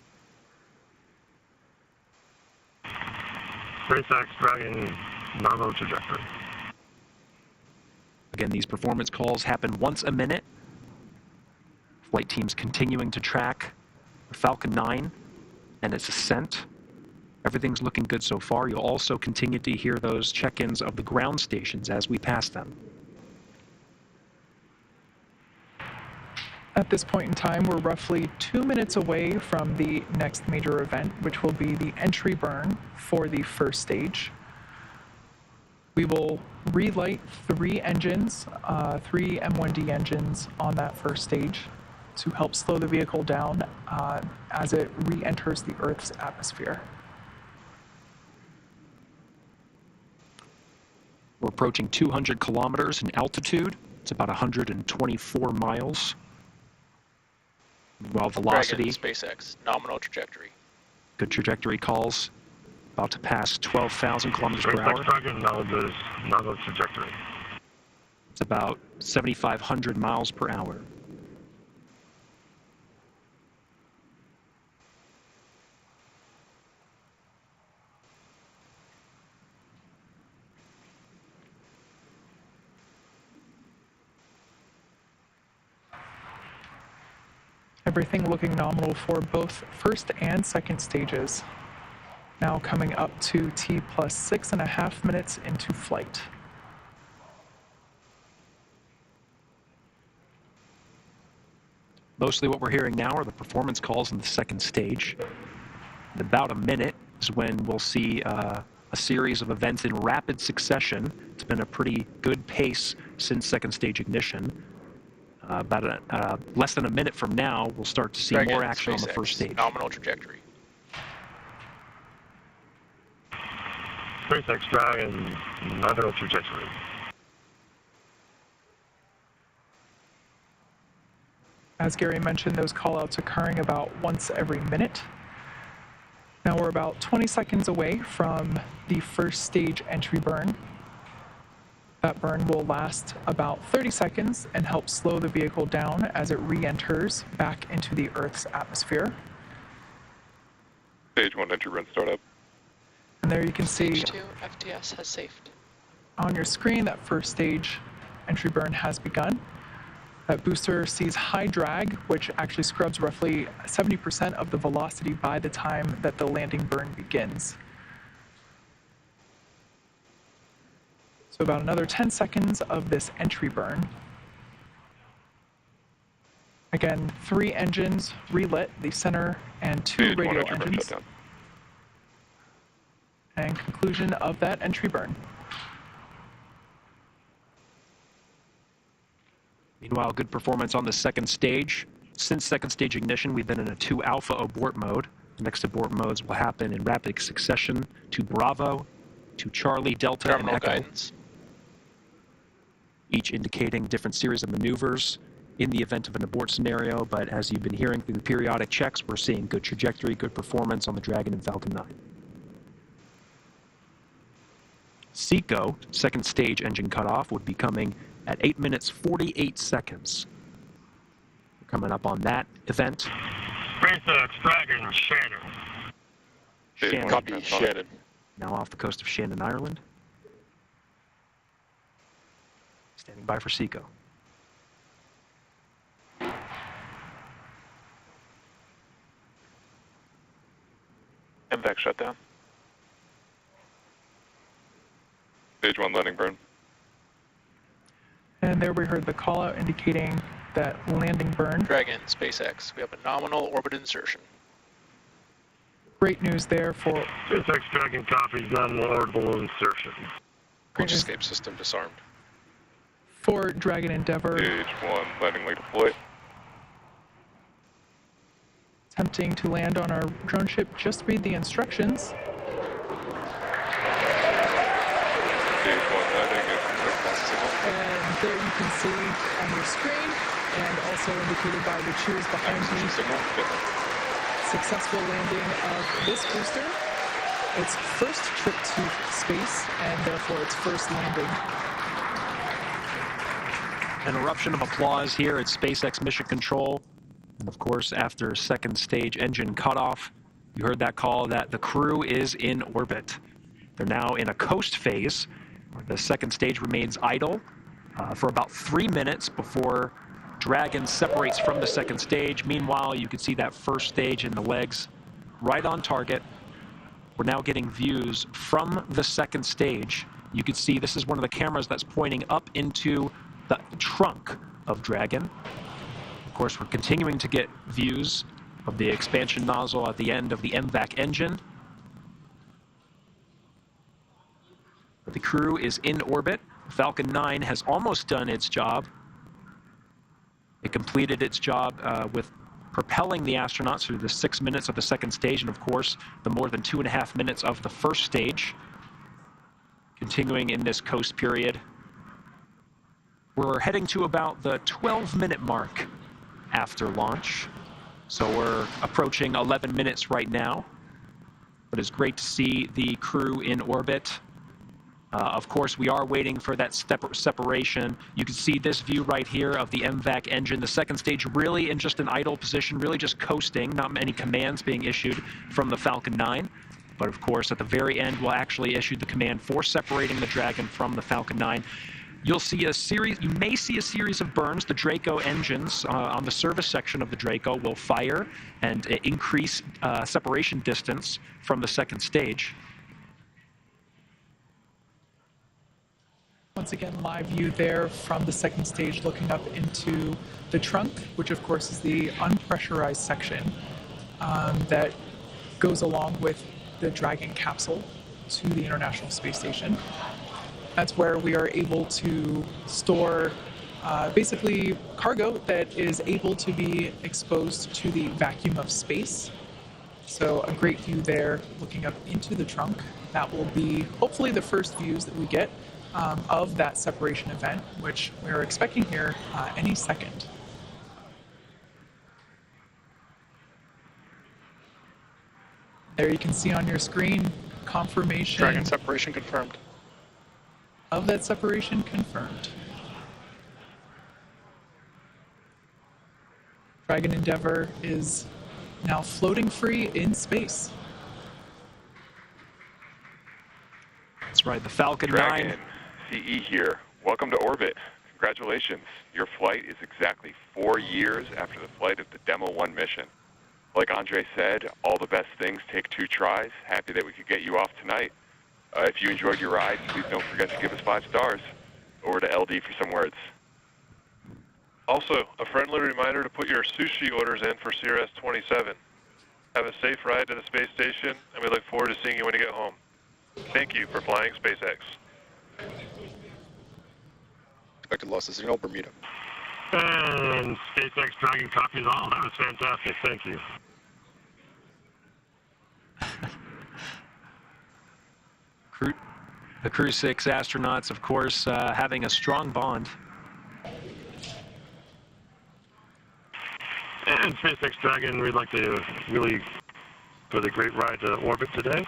SpaceX, Dragon, nominal trajectory. Again, these performance calls happen once a minute. Flight teams continuing to track the Falcon 9 and its ascent. Everything's looking good so far. You'll also continue to hear those check-ins of the ground stations as we pass them. At this point in time, we're roughly 2 minutes away from the next major event, which will be the entry burn for the first stage. We will relight 3 engines, 3 M1D engines on that first stage to help slow the vehicle down as it re-enters the Earth's atmosphere. We're approaching 200 kilometers in altitude. It's about 124 miles. Meanwhile, velocity. Dragon, SpaceX, nominal trajectory. Good trajectory calls. About to pass 12,000 kilometers per hour. SpaceX, Dragon, nominal trajectory. It's about 7,500 miles per hour. Everything looking nominal for both first and second stages. Now coming up to T plus 6.5 minutes into flight. Mostly what we're hearing now are the performance calls in the second stage. In about a minute is when we'll see a series of events in rapid succession. It's been a pretty good pace since second stage ignition. About less than a minute from now, we'll start to see Dragon, more action SpaceX, on the first stage. Nominal trajectory. SpaceX, Dragon, nominal trajectory. As Gary mentioned, those callouts occurring about once every minute. Now we're about 20 seconds away from the first stage entry burn. That burn will last about 30 seconds and help slow the vehicle down as it re-enters back into the Earth's atmosphere. Stage 1 entry burn startup. And there you can see Stage 2, FTS has saved. on your screen that first stage entry burn has begun. That booster sees high drag, which actually scrubs roughly 70% of the velocity by the time that the landing burn begins. So about another 10 seconds of this entry burn. Again, 3 engines relit, the center and 2 radial engines. And conclusion of that entry burn. Meanwhile, good performance on the second stage. Since second stage ignition, we've been in a 2 alpha abort mode. The next abort modes will happen in rapid succession to Bravo, to Charlie, Delta, Terminal and Echo, guidance. each indicating different series of maneuvers in the event of an abort scenario. But as you've been hearing through the periodic checks, we're seeing good trajectory, good performance on the Dragon and Falcon 9. SECO, second stage engine cutoff, would be coming at 8 minutes 48 seconds. We're coming up on that event. SpaceX, Dragon, Shannon. Shannon. Copy, Shannon. Now off the coast of Shannon, Ireland. Standing by for SECO. MVAC shutdown. Stage 1 landing burn. And there we heard the call out indicating that landing burn. Dragon, SpaceX. We have a nominal orbit insertion. Great news there for SpaceX, Dragon copies nominal orbital insertion. Launch escape system disarmed. For Dragon Endeavor. Stage 1 landing leg deployed. Attempting to land on our drone ship. Just read the instructions. Stage 1 landing is signal. And there you can see on your screen, and also indicated by the cheers behind me, successful landing of this booster. Its first trip to space, and therefore its first landing. An eruption of applause here at SpaceX Mission Control. And of course, after second stage engine cutoff, you heard that call that the crew is in orbit. They're now in a coast phase, where the second stage remains idle for about 3 minutes before Dragon separates from the second stage. Meanwhile, you can see that first stage in the legs right on target. We're now getting views from the second stage. You can see this is one of the cameras that's pointing up into the trunk of Dragon. Of course, we're continuing to get views of the expansion nozzle at the end of the MVAC engine. But the crew is in orbit. Falcon 9 has almost done its job. It completed its job with propelling the astronauts through the 6 minutes of the second stage, and of course, the more than 2.5 minutes of the first stage. Continuing in this coast period. We're heading to about the 12-minute mark after launch. So we're approaching 11 minutes right now. But it's great to see the crew in orbit. Of course, we are waiting for that separation. You can see this view right here of the MVAC engine. The second stage really in just an idle position, really just coasting, not many commands being issued from the Falcon 9. But of course, at the very end, we'll actually issue the command for separating the Dragon from the Falcon 9. You'll see a series, you may see a series of burns. The Draco engines on the service section of the Draco will fire and increase separation distance from the second stage. Once again, live view there from the second stage looking up into the trunk, which of course is the unpressurized section that goes along with the Dragon capsule to the International Space Station. That's where we are able to store basically cargo that is able to be exposed to the vacuum of space. So a great view there looking up into the trunk. That will be hopefully the first views that we get of that separation event, which we're expecting here any second. There you can see on your screen confirmation. Dragon separation confirmed. Of that separation confirmed. Dragon Endeavor is now floating free in space. That's right, the Falcon Dragon 9. CE here. Welcome to orbit. Congratulations. Your flight is exactly 4 years after the flight of the Demo 1 mission. Like Andre said, all the best things take 2 tries. Happy that we could get you off tonight. If you enjoyed your ride, please don't forget to give us 5 stars. Over to LD for some words. Also, a friendly reminder to put your sushi orders in for CRS 27. Have a safe ride to the space station, and we look forward to seeing you when you get home. Thank you for flying SpaceX. Expected loss of signal, Bermuda. And SpaceX Dragon copies all. That was fantastic. Thank you. The Crew-6 astronauts, of course, having a strong bond. And SpaceX Dragon, we'd like to really for the great ride to orbit today.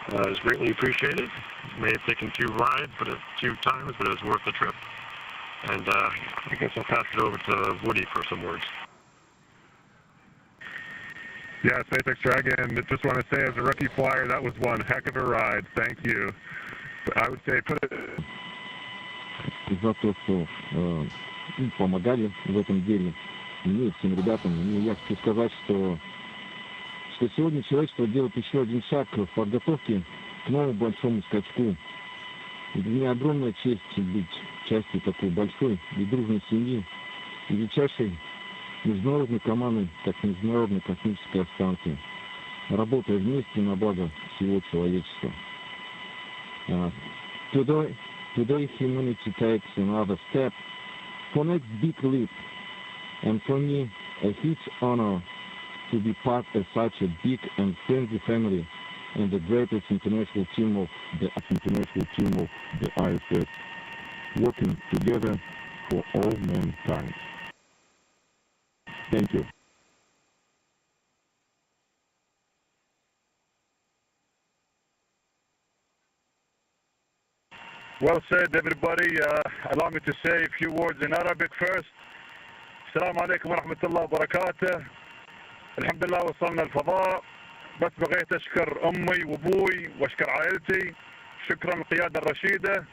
It was greatly appreciated. May have taken two times, but it was worth the trip. And I guess I'll pass it over to Woody for some words. Yeah, SpaceX Dragon, just want to say as a rookie flyer, that was one heck of a ride. Thank you. I would say put it... За то, что помогали в этом деле мне и всем ребятам. И я хочу сказать, что сегодня человечество делает еще один шаг в подготовке к новому большому скачку. И для меня огромная честь быть частью такой большой и дружной семьи и величайшей международной команды, как Международная космическая станция, работая вместе на благо всего человечества. Today humanity takes another step for next big leap, and for me a huge honor to be part of such a big and friendly family and the greatest international team of the ISS, working together for all mankind. Thank you. Well said, everybody. Allow me to say a few words in Arabic first. السلام عليكم ورحمة الله وبركاته. الحمد لله وصلنا الفضاء. بس بغيت أشكر أمي وأبوي وأشكر عائلتي. شكرا للقيادة الرشيدة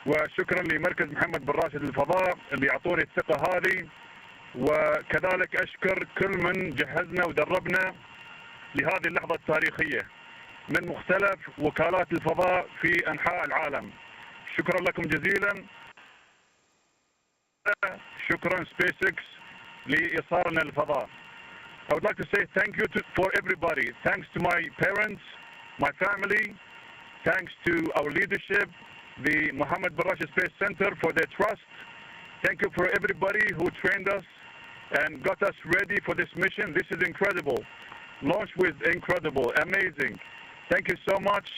وشكرا لمركز محمد بن راشد للفضاء اللي يعطوني الثقة هذه. وكذلك أشكر كل من جهزنا ودربنا لهذه اللحظة التاريخية من مختلف وكالات الفضاء في أنحاء العالم. شكرا لكم جزيلا. شكرا SpaceX لإيصالنا للفضاء. I would like to say thank you for everybody. Thanks to my parents, my family, thanks to our leadership, the Mohammed bin Rashid Space Center for their trust. Thank you for everybody who trained us and got us ready for this mission. This is incredible. Launch was incredible, amazing. Thank you so much.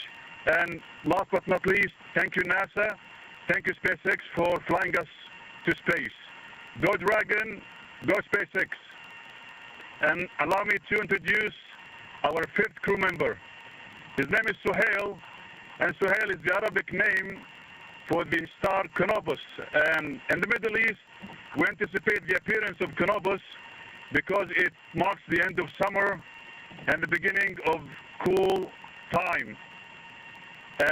And last but not least, thank you NASA. Thank you SpaceX for flying us to space. Go Dragon, go SpaceX. And allow me to introduce our fifth crew member. His name is Suhail, and Suhail is the Arabic name for the star Canopus. And in the Middle East, we anticipate the appearance of Canopus because it marks the end of summer and the beginning of cool time.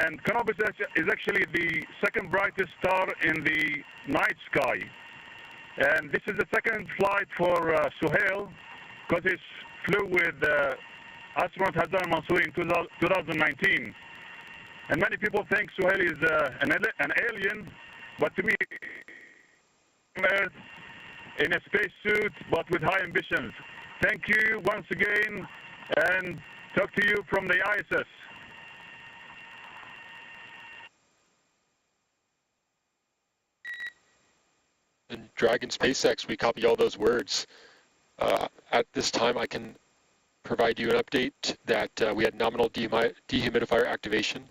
And Canopus is actually the second brightest star in the night sky. And this is the second flight for Suhail because he flew with astronaut Hassan Mansouri in 2019. And many people think Suhail is an alien, but to me, Earth in a spacesuit, but with high ambitions. Thank you once again, and talk to you from the ISS. And Dragon SpaceX, we copy all those words. At this time, I can provide you an update that we had nominal dehumidifier activation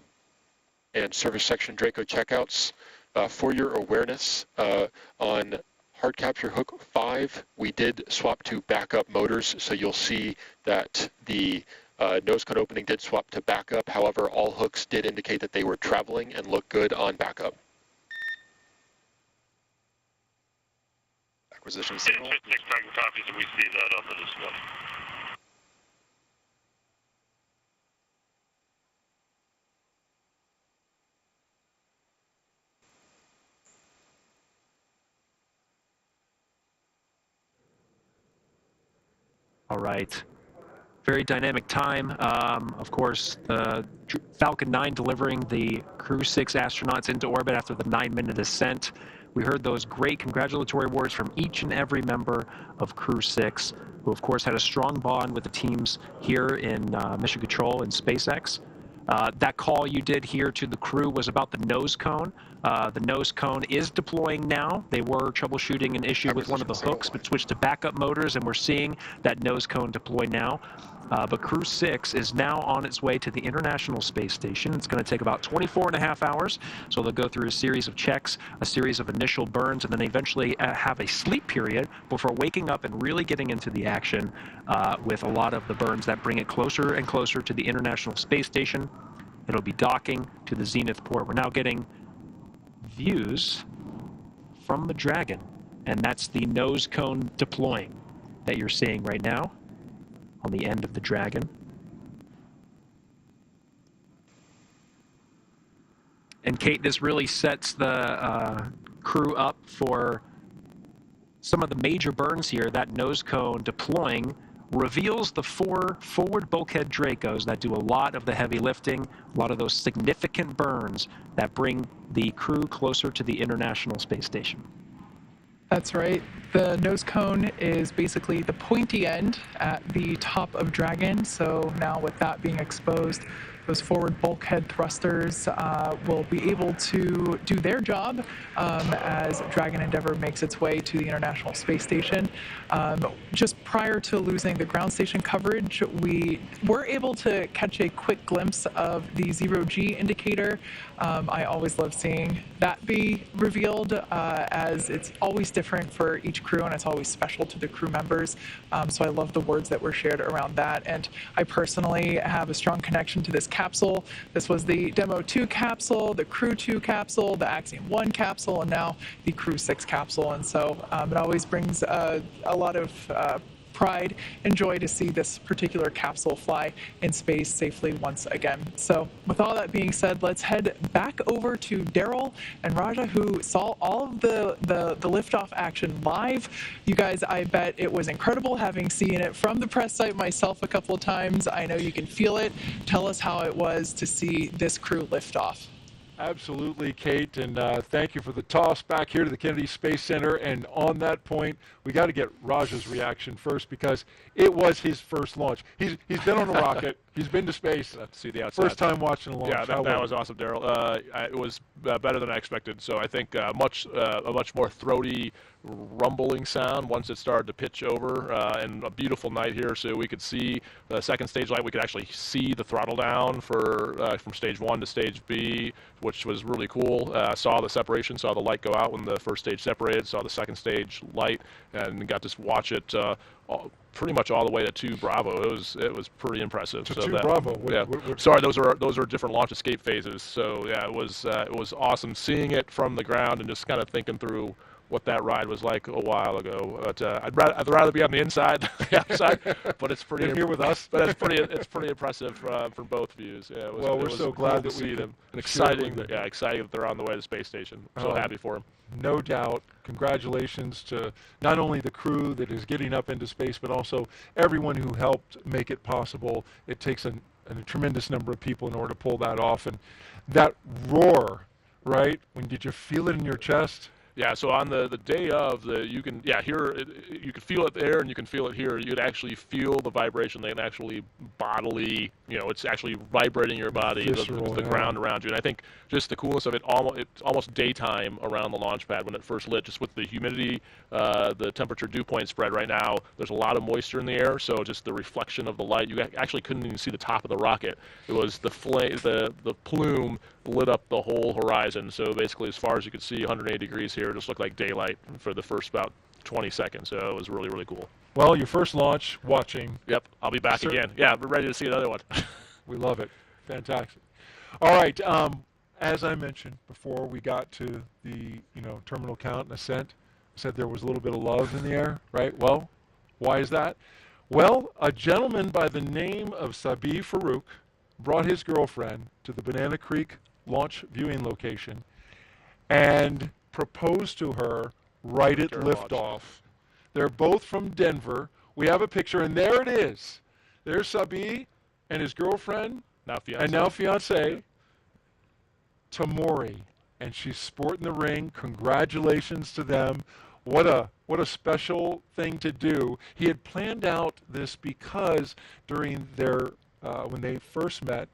and service section Draco checkouts. For your awareness, on hard capture hook 5, we did swap to backup motors, so you'll see that the nose cone opening did swap to backup. However, all hooks did indicate that they were traveling and look good on backup. Acquisition signal. Six Dragon copies, and we see that on the display. All right. Very dynamic time. Of course, the Falcon 9 delivering the Crew-6 astronauts into orbit after the 9-minute ascent. We heard those great congratulatory words from each and every member of Crew-6, who of course had a strong bond with the teams here in Mission Control and SpaceX. That call you did here to the crew was about the nose cone. The nose cone is deploying now. They were troubleshooting an issue with one of the hooks, but switched to backup motors, and we're seeing that nose cone deploy now. But Crew-6 is now on its way to the International Space Station. It's going to take about 24.5 hours. So they'll go through a series of checks, a series of initial burns, and then eventually have a sleep period before waking up and really getting into the action with a lot of the burns that bring it closer and closer to the International Space Station. It'll be docking to the Zenith port. We're now getting views from the Dragon, and that's the nose cone deploying that you're seeing right now on the end of the Dragon. And Kate, this really sets the crew up for some of the major burns here. That nose cone deploying reveals the 4 forward bulkhead Dracos that do a lot of the heavy lifting, a lot of those significant burns that bring the crew closer to the International Space Station. That's right. The nose cone is basically the pointy end at the top of Dragon. So now with that being exposed, those forward bulkhead thrusters will be able to do their job as Dragon Endeavour makes its way to the International Space Station. Just prior to losing the ground station coverage, we were able to catch a quick glimpse of the 0G indicator. I always love seeing that be revealed as it's always different for each crew and it's always special to the crew members. So I love the words that were shared around that. And I personally have a strong connection to this capsule. This was the Demo 2 capsule, the Crew 2 capsule, the Axiom 1 capsule, and now the Crew 6 capsule. And so it always brings a lot of pride and joy to see this particular capsule fly in space safely once again. So with all that being said, let's head back over to Daryl and Raja, who saw all of the liftoff action live. You guys, I bet it was incredible having seen it from the press site myself a couple of times. I know you can feel it. Tell us how it was to see this crew lift off. Absolutely, Kate, and thank you for the toss back here to the Kennedy Space Center. And on that point, we got to get Raja's reaction first because it was his first launch. He's been on a rocket. He's been to space. See the outside. First time watching a launch. Yeah, that was awesome, Daryl. It was better than I expected. So I think a much more throaty, rumbling sound once it started to pitch over, and a beautiful night here, so we could see the second stage light. We could actually see the throttle down for from stage 1 to stage B, which was really cool. Saw the separation, saw the light go out when the first stage separated, saw the second stage light, and got to watch it pretty much all the way to 2 Bravo. It was pretty impressive. To 2 Bravo. Yeah. Sorry, those are different launch escape phases. So yeah, it was awesome seeing it from the ground and just kind of thinking through what that ride was like a while ago. But I'd rather be on the inside than the outside. But it's pretty here with us. But it's pretty impressive for both views. Yeah, we're so glad to see them. And exciting that they're on the way to the space station. So happy for them. No doubt. Congratulations to not only the crew that is getting up into space, but also everyone who helped make it possible. It takes a tremendous number of people in order to pull that off. And that roar, right? Did you feel it in your chest? Yeah, so on the day of, you can hear it, you can feel it there and you can feel it here. You'd actually feel the vibration. They can actually bodily, it's actually vibrating your body, the ground around you. And I think just the coolness of it, it's almost daytime around the launch pad when it first lit, just with the humidity, the temperature dew point spread right now. There's a lot of moisture in the air, so just the reflection of the light, you actually couldn't even see the top of the rocket. It was the plume lit up the whole horizon. So basically, as far as you could see, 180 degrees here, it just looked like daylight for the first about 20 seconds. So it was really, really cool. Well, your first launch, watching. Yep, I'll be back again. Yeah, we're ready to see another one. We love it. Fantastic. All right. As I mentioned before, we got to the terminal count and ascent. I said there was a little bit of love in the air, right? Well, why is that? Well, a gentleman by the name of Sabi Farouk brought his girlfriend to the Banana Creek launch viewing location and proposed to her right at liftoff. They're both from Denver. We have a picture, and there it is. There's Sabi and his girlfriend, now fiance, Tamori, and she's sporting the ring. Congratulations to them. What a special thing to do. He had planned out this because during their when they first met,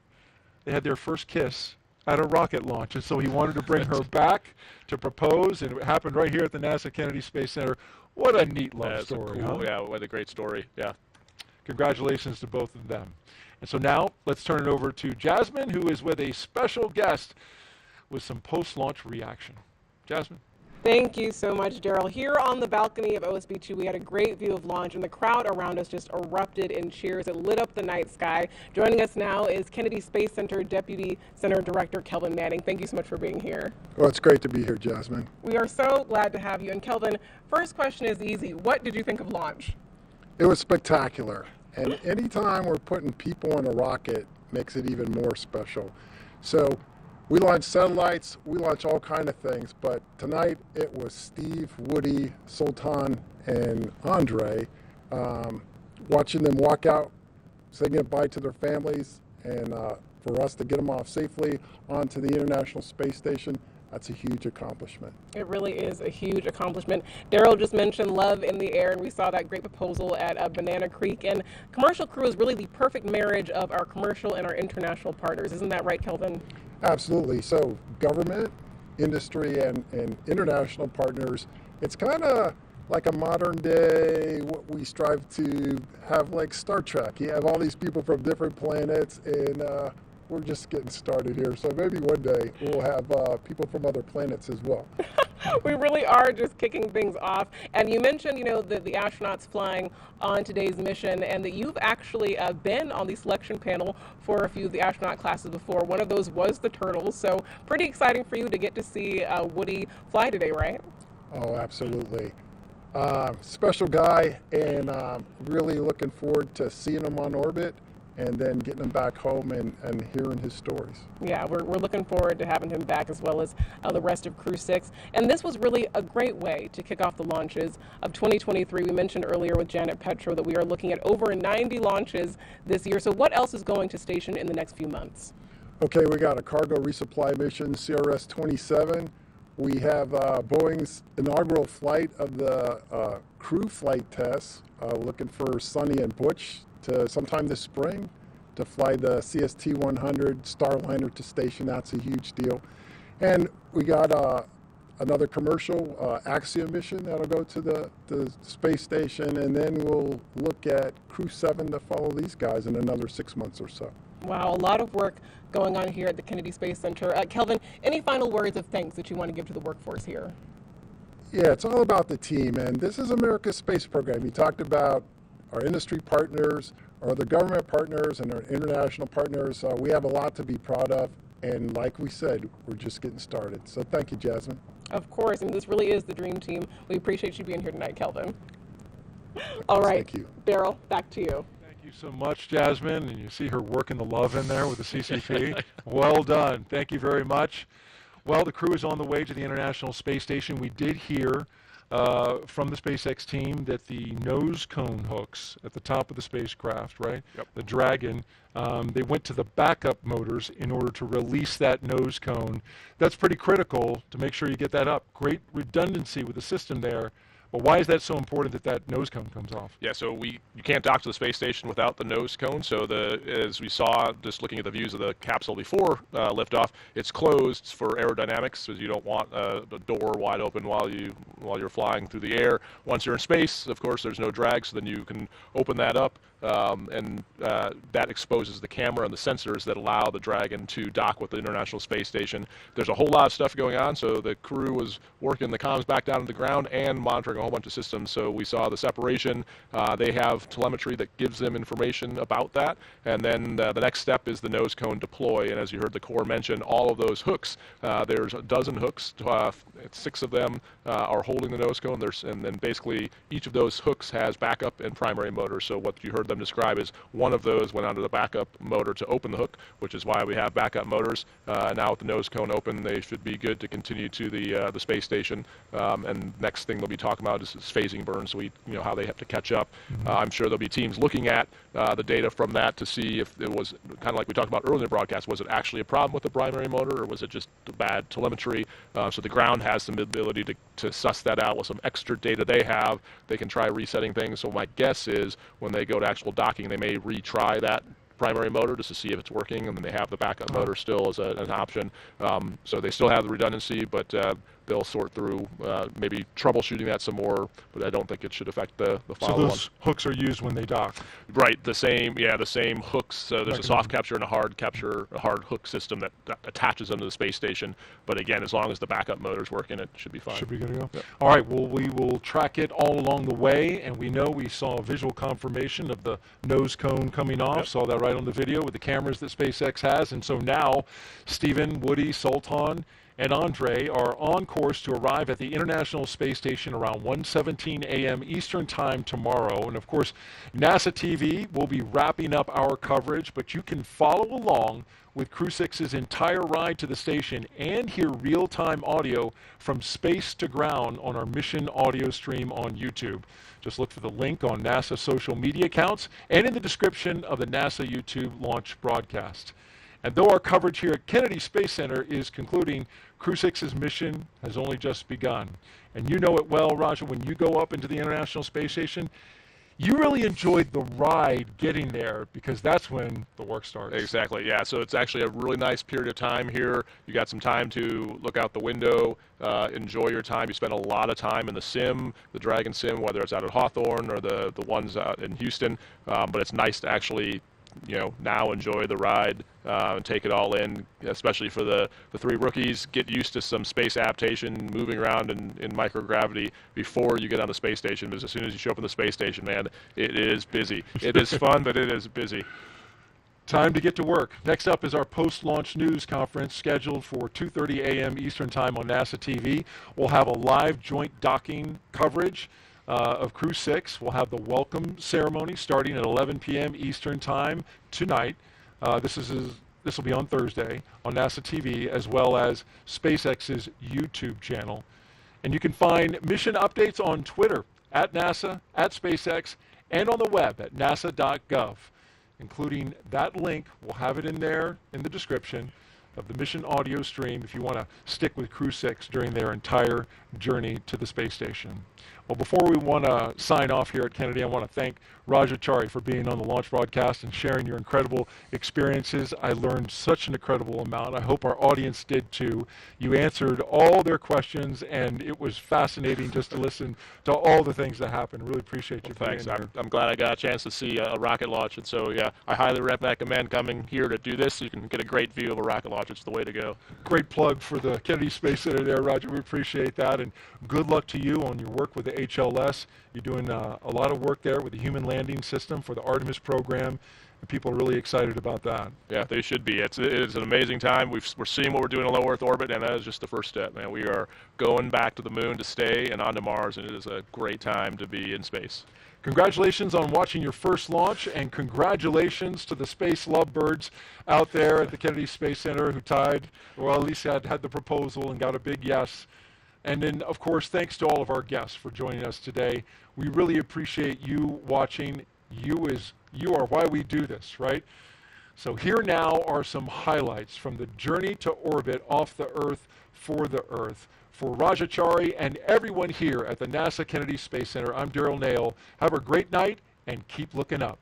they had their first kiss at a rocket launch, and so he wanted to bring her back to propose, and it happened right here at the NASA Kennedy Space Center. What a neat love story, cool, huh? Yeah, what a great story, yeah. Congratulations to both of them. And so now, let's turn it over to Jasmine, who is with a special guest with some post-launch reaction. Jasmine. Thank you so much, Daryl. Here on the balcony of OSB2, we had a great view of launch, and the crowd around us just erupted in cheers. It lit up the night sky. Joining us now is Kennedy Space Center Deputy Center Director Kelvin Manning. Thank you so much for being here. Well, it's great to be here, Jasmine. We are so glad to have you. And Kelvin, first question is easy. What did you think of launch? It was spectacular. And anytime we're putting people in a rocket makes it even more special. So we launch satellites, we launch all kind of things, but tonight it was Steve, Woody, Sultan, and Andre, watching them walk out, saying goodbye to their families, and for us to get them off safely onto the International Space Station, that's a huge accomplishment. It really is a huge accomplishment. Daryl just mentioned love in the air, and we saw that great proposal at Banana Creek. And Commercial Crew is really the perfect marriage of our commercial and our international partners. Isn't that right, Kelvin? Absolutely. So government, industry, and international partners, it's kind of like a modern day, what we strive to have like Star Trek. You have all these people from different planets, and we're just getting started here. So maybe one day we'll have people from other planets as well. We really are just kicking things off. And you mentioned, the astronauts flying on today's mission, and that you've actually been on the selection panel for a few of the astronaut classes before. One of those was the Turtles. So pretty exciting for you to get to see Woody fly today, right? Oh, absolutely. Special guy, and really looking forward to seeing him on orbit and then getting him back home and hearing his stories. Yeah, we're looking forward to having him back, as well as the rest of Crew-6. And this was really a great way to kick off the launches of 2023. We mentioned earlier with Janet Petro that we are looking at over 90 launches this year. So what else is going to station in the next few months? Okay, we got a cargo resupply mission, CRS-27. We have Boeing's inaugural flight of the crew flight tests, looking for Sonny and Butch to sometime this spring to fly the CST-100 Starliner to station. That's a huge deal. And we got another commercial Axiom mission that'll go to the space station, and then we'll look at Crew-7 to follow these guys in another 6 months or so. Wow, a lot of work going on here at the Kennedy Space Center. Kelvin, any final words of thanks that you want to give to the workforce here? Yeah, it's all about the team, and this is America's space program. You talked about our industry partners, our other government partners, and our international partners. We have a lot to be proud of, and like we said, we're just getting started. So thank you, Jasmine. Of course, and this really is the dream team. We appreciate you being here tonight, Kelvin. All right, thank you. Daryl, back to you. Thank you so much, Jasmine, and you see her working the love in there with the CCP. Well done. Thank you very much. Well, the crew is on the way to the International Space Station. We did hear from the SpaceX team that the nose cone hooks at the top of the spacecraft, right? Yep. The Dragon, they went to the backup motors in order to release that nose cone. That's pretty critical to make sure you get that up. Great redundancy with the system there. But why is that so important that that nose cone comes off? Yeah, so you can't dock to the space station without the nose cone. So as we saw, just looking at the views of the capsule before liftoff, it's closed for aerodynamics, because you don't want the door wide open while you're flying through the air. Once you're in space, of course, there's no drag, so then you can open that up, and that exposes the camera and the sensors that allow the Dragon to dock with the International Space Station. There's a whole lot of stuff going on, so the crew was working the comms back down to the ground and monitoring a whole bunch of systems. So we saw the separation. They have telemetry that gives them information about that, and then the next step is the nose cone deploy. And as you heard the Corps mention, all of those hooks, there's a dozen hooks, 6 of them are holding the nose cone, and then basically each of those hooks has backup and primary motors. So what you heard them describe is one of those went onto the backup motor to open the hook, which is why we have backup motors. Now with the nose cone open, they should be good to continue to the space station. And next thing they'll be talking about is phasing burn, so how they have to catch up. I'm sure there'll be teams looking at the data from that to see if it was kind of like we talked about earlier in the broadcast. Was it actually a problem with the primary motor, or was it just bad telemetry? So the ground has some ability to suss that out with some extra data they have. They can try resetting things. So my guess is when they go to actual docking, they may retry that primary motor just to see if it's working, and then they have the backup motor still as an option. So they still have the redundancy, but they'll sort through maybe troubleshooting that some more, but I don't think it should affect the follow-on. So those hooks are used when they dock? Right, the same hooks. So there's a soft capture and a hard hook system that attaches them to the space station. But again, as long as the backup motor's working, it should be fine. Should be good to go. Yep. All right, well, we will track it all along the way, and we know we saw a visual confirmation of the nose cone coming off. Yep. Saw that right on the video with the cameras that SpaceX has. And so now, Stephen, Woody, Sultan, and Andre are on course to arrive at the International Space Station around 1:17 a.m. Eastern Time tomorrow. And of course, NASA TV will be wrapping up our coverage, but you can follow along with Crew-6's entire ride to the station and hear real-time audio from space to ground on our mission audio stream on YouTube. Just look for the link on NASA social media accounts and in the description of the NASA YouTube launch broadcast. And though our coverage here at Kennedy Space Center is concluding, Crew-6's mission has only just begun. And you know it well, Raja, when you go up into the International Space Station, you really enjoyed the ride getting there because that's when the work starts. Exactly, yeah. So it's actually a really nice period of time here. You got some time to look out the window, enjoy your time. You spend a lot of time in the sim, the Dragon sim, whether it's out at Hawthorne or the ones out in Houston. But it's nice to actually now enjoy the ride and take it all in, especially for the three rookies. Get used to some space adaptation, moving around in microgravity before you get on the space station, because as soon as you show up on the space station, man, it is busy. It is fun, but it is busy. Time to get to work. Next up is our post-launch news conference scheduled for 2:30 a.m. Eastern Time on NASA TV. We'll have a live joint docking coverage of Crew-6. We'll have the welcome ceremony starting at 11 p.m. Eastern Time tonight. This will be on Thursday on NASA TV, as well as SpaceX's YouTube channel. And you can find mission updates on Twitter, at NASA, at SpaceX, and on the web at nasa.gov, including that link. We'll have it in there in the description of the mission audio stream if you want to stick with Crew-6 during their entire journey to the space station. Well, before we want to sign off here at Kennedy, I want to thank Rajachari for being on the launch broadcast and sharing your incredible experiences. I learned such an incredible amount. I hope our audience did too. You answered all their questions, and it was fascinating just to listen to all the things that happened. Really appreciate you being here. I'm glad I got a chance to see a rocket launch, and so yeah, I highly recommend coming here to do this so you can get a great view of a rocket launch. It's the way to go. Great plug for the Kennedy Space Center there, Roger. We appreciate that, and good luck to you on your work with the HLS. You're doing a lot of work there with the human landing system for the Artemis program, and people are really excited about that. Yeah, they should be. It's an amazing time. We're seeing what we're doing in low Earth orbit, and that is just the first step, man. We are going back to the moon to stay and onto Mars, and it is a great time to be in space. Congratulations on watching your first launch, and congratulations to the space lovebirds out there at the Kennedy Space Center who tied, or at least had the proposal and got a big yes. And then, of course, thanks to all of our guests for joining us today. We really appreciate you watching. You are why we do this, right? So here now are some highlights from the journey to orbit off the Earth for the Earth. For Rajachari and everyone here at the NASA Kennedy Space Center, I'm Daryl Nail. Have a great night and keep looking up.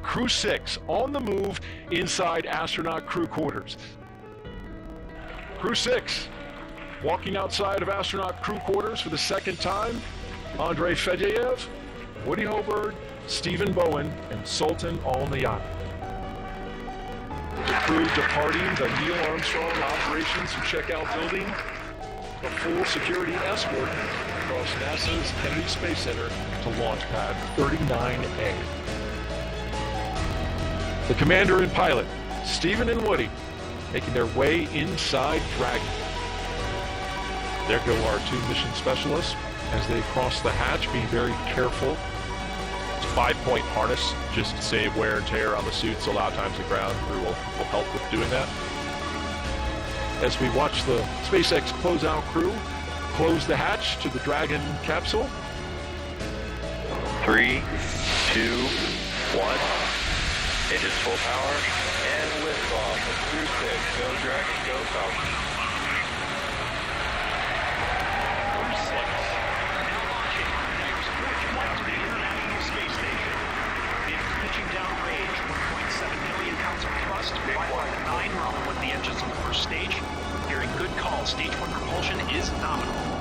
Crew-6 on the move inside astronaut crew quarters. Crew-6 walking outside of astronaut crew quarters for the second time. Andrei Fedyaev, Woody Hoberg, Stephen Bowen, and Sultan Al-Nayani. The crew departing the Neil Armstrong Operations and Checkout Building, a full security escort across NASA's Kennedy Space Center to Launch Pad 39A. The commander and pilot, Stephen and Woody, making their way inside Dragon. There go our two mission specialists as they cross the hatch, being very careful. It's a 5-point harness just to save wear and tear on the suits. A lot of times the ground crew will help with doing that. As we watch the SpaceX closeout crew close the hatch to the Dragon capsule. 3, 2, 1. Engines full power and liftoff of Crew-6. Go Dragon, go Falcon. Crew-6 launching. Here's Fuente to the International Space Station. stage. Hearing good calls, stage 1 propulsion is nominal.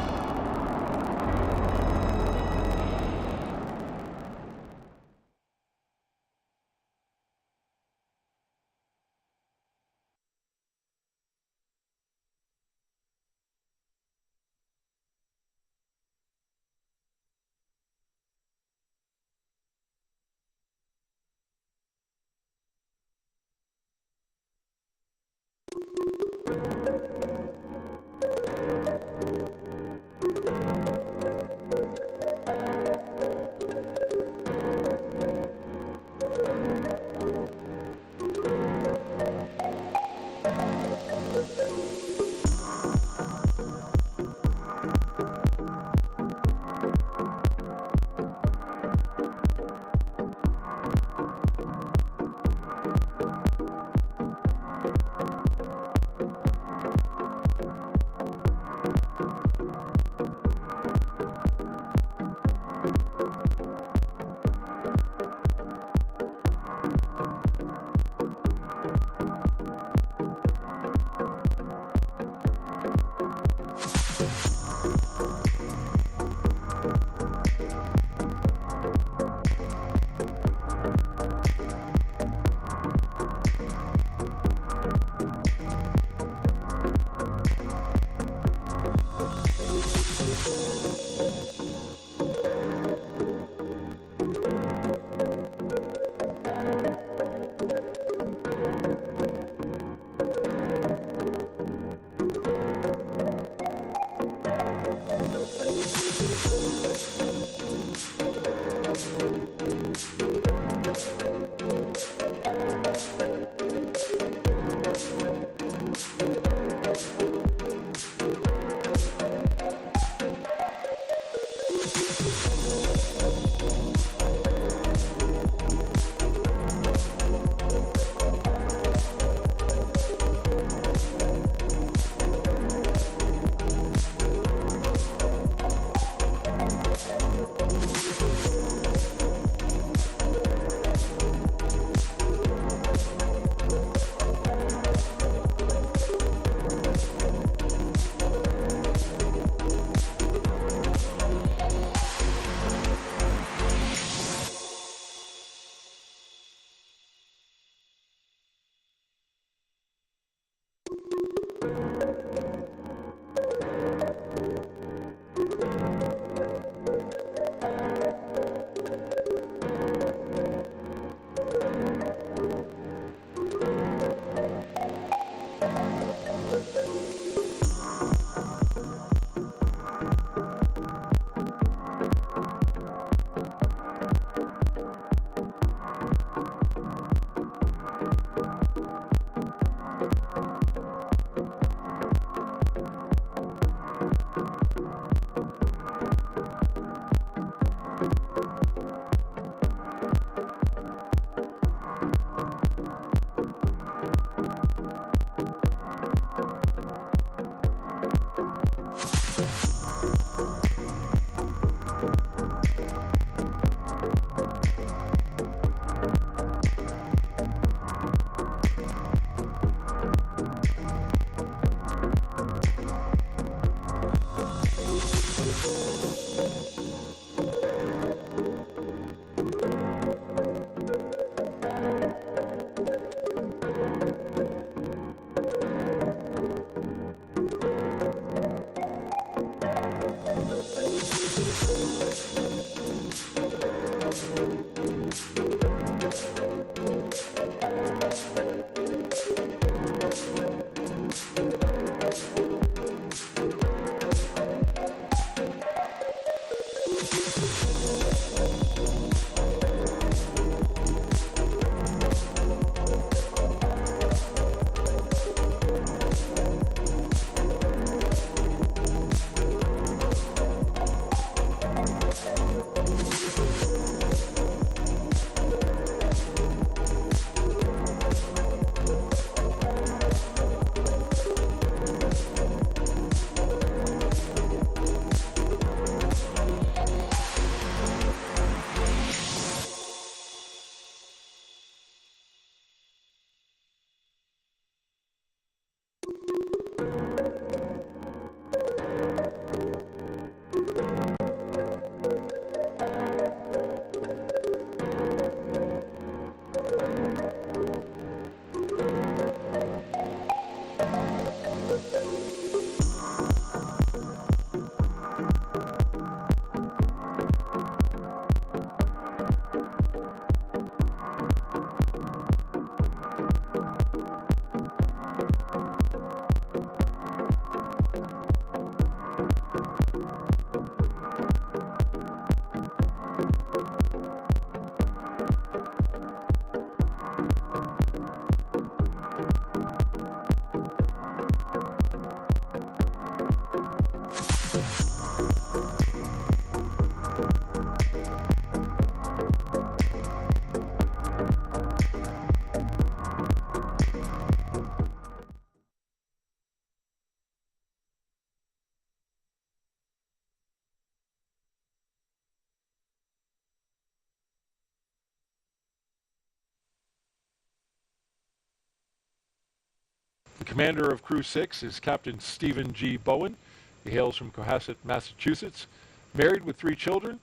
The commander of Crew-6 is Captain Stephen G. Bowen. He hails from Cohasset, Massachusetts. Married with 3 children,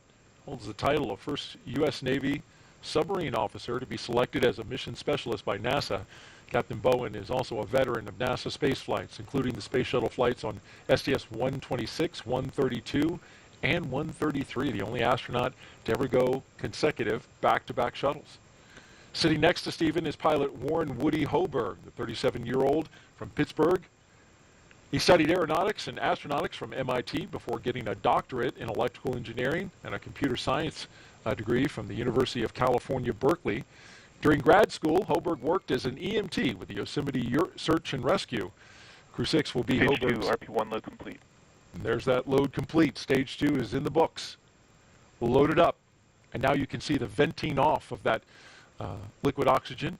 holds the title of first U.S. Navy submarine officer to be selected as a mission specialist by NASA. Captain Bowen is also a veteran of NASA space flights, including the space shuttle flights on STS-126, 132, and 133, the only astronaut to ever go consecutive back-to-back shuttles. Sitting next to Stephen is pilot Warren Woody Hoberg, the 37-year-old from Pittsburgh. He studied aeronautics and astronautics from MIT before getting a doctorate in electrical engineering and a computer science degree from the University of California, Berkeley. During grad school, Hoberg worked as an EMT with the Yosemite Search and Rescue. Crew-6 will be Stage Hoberg's... 2, RP1 load complete. And there's that load complete. Stage 2 is in the books. We'll load it up. And now you can see the venting off of that liquid oxygen.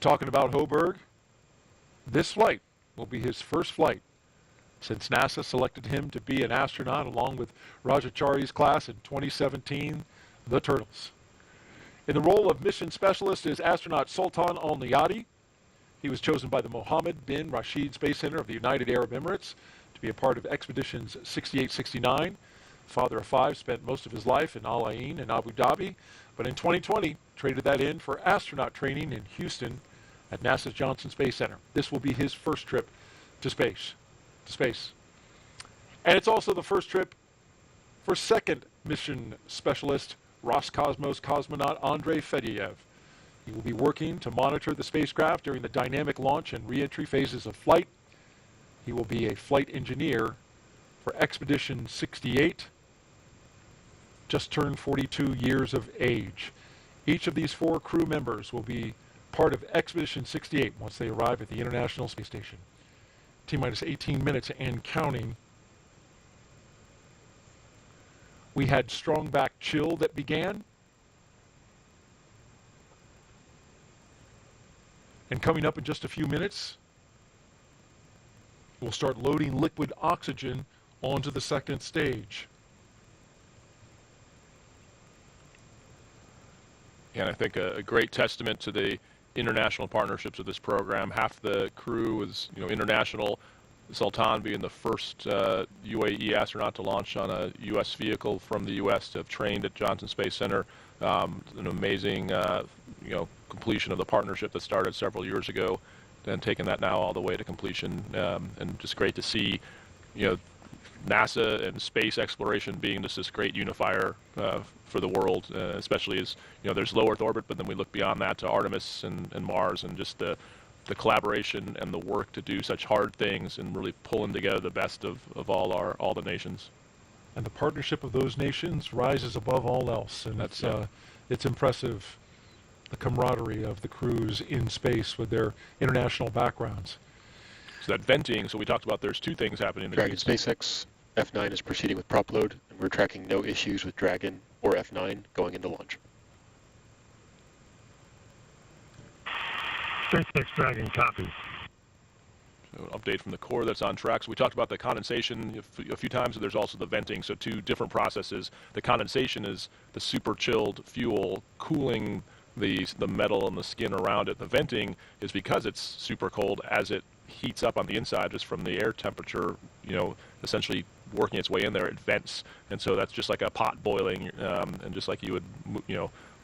Talking about Hoberg, this flight will be his first flight since NASA selected him to be an astronaut along with Rajachari's class in 2017, the Turtles. In the role of mission specialist is astronaut Sultan Al-Niyadi. He was chosen by the Mohammed bin Rashid Space Center of the United Arab Emirates to be a part of expeditions 68-69. Father of 5, spent most of his life in Al Ain and Abu Dhabi, but in 2020 traded that in for astronaut training in Houston at NASA's Johnson Space Center. This will be his first trip to space. And it's also the first trip for second mission specialist Roscosmos cosmonaut Andrei Fedyaev. He will be working to monitor the spacecraft during the dynamic launch and re-entry phases of flight. He will be a flight engineer for Expedition 68, just turned 42 years of age. Each of these 4 crew members will be part of Expedition 68 once they arrive at the International Space Station. T-minus 18 minutes and counting. We had strong back chill that began. And coming up in just a few minutes, we'll start loading liquid oxygen onto the second stage. And I think a great testament to the international partnerships of this program. Half the crew is, international. Sultan being the first UAE astronaut to launch on a U.S. vehicle from the U.S. to have trained at Johnson Space Center. An amazing, completion of the partnership that started several years ago, and taking that now all the way to completion. And just great to see, NASA and space exploration being just this great unifier for the world, especially as, there's low Earth orbit, but then we look beyond that to Artemis and Mars, and just the collaboration and the work to do such hard things and really pulling together the best of all the nations. And the partnership of those nations rises above all else, and that's it's impressive, the camaraderie of the crews in space with their international backgrounds. So that venting, so we talked about there's 2 things happening. Dragon SpaceX F9 is proceeding with prop load, and we're tracking no issues with Dragon or F9 going into launch. SpaceX Dragon copies. So an update from the core that's on track. So we talked about the condensation a few times, and there's also the venting. So 2 different processes. The condensation is the super chilled fuel cooling the metal and the skin around it. The venting is because it's super cold as it heats up on the inside just from the air temperature, essentially working its way in there, it vents. And so that's just like a pot boiling, and just like you would,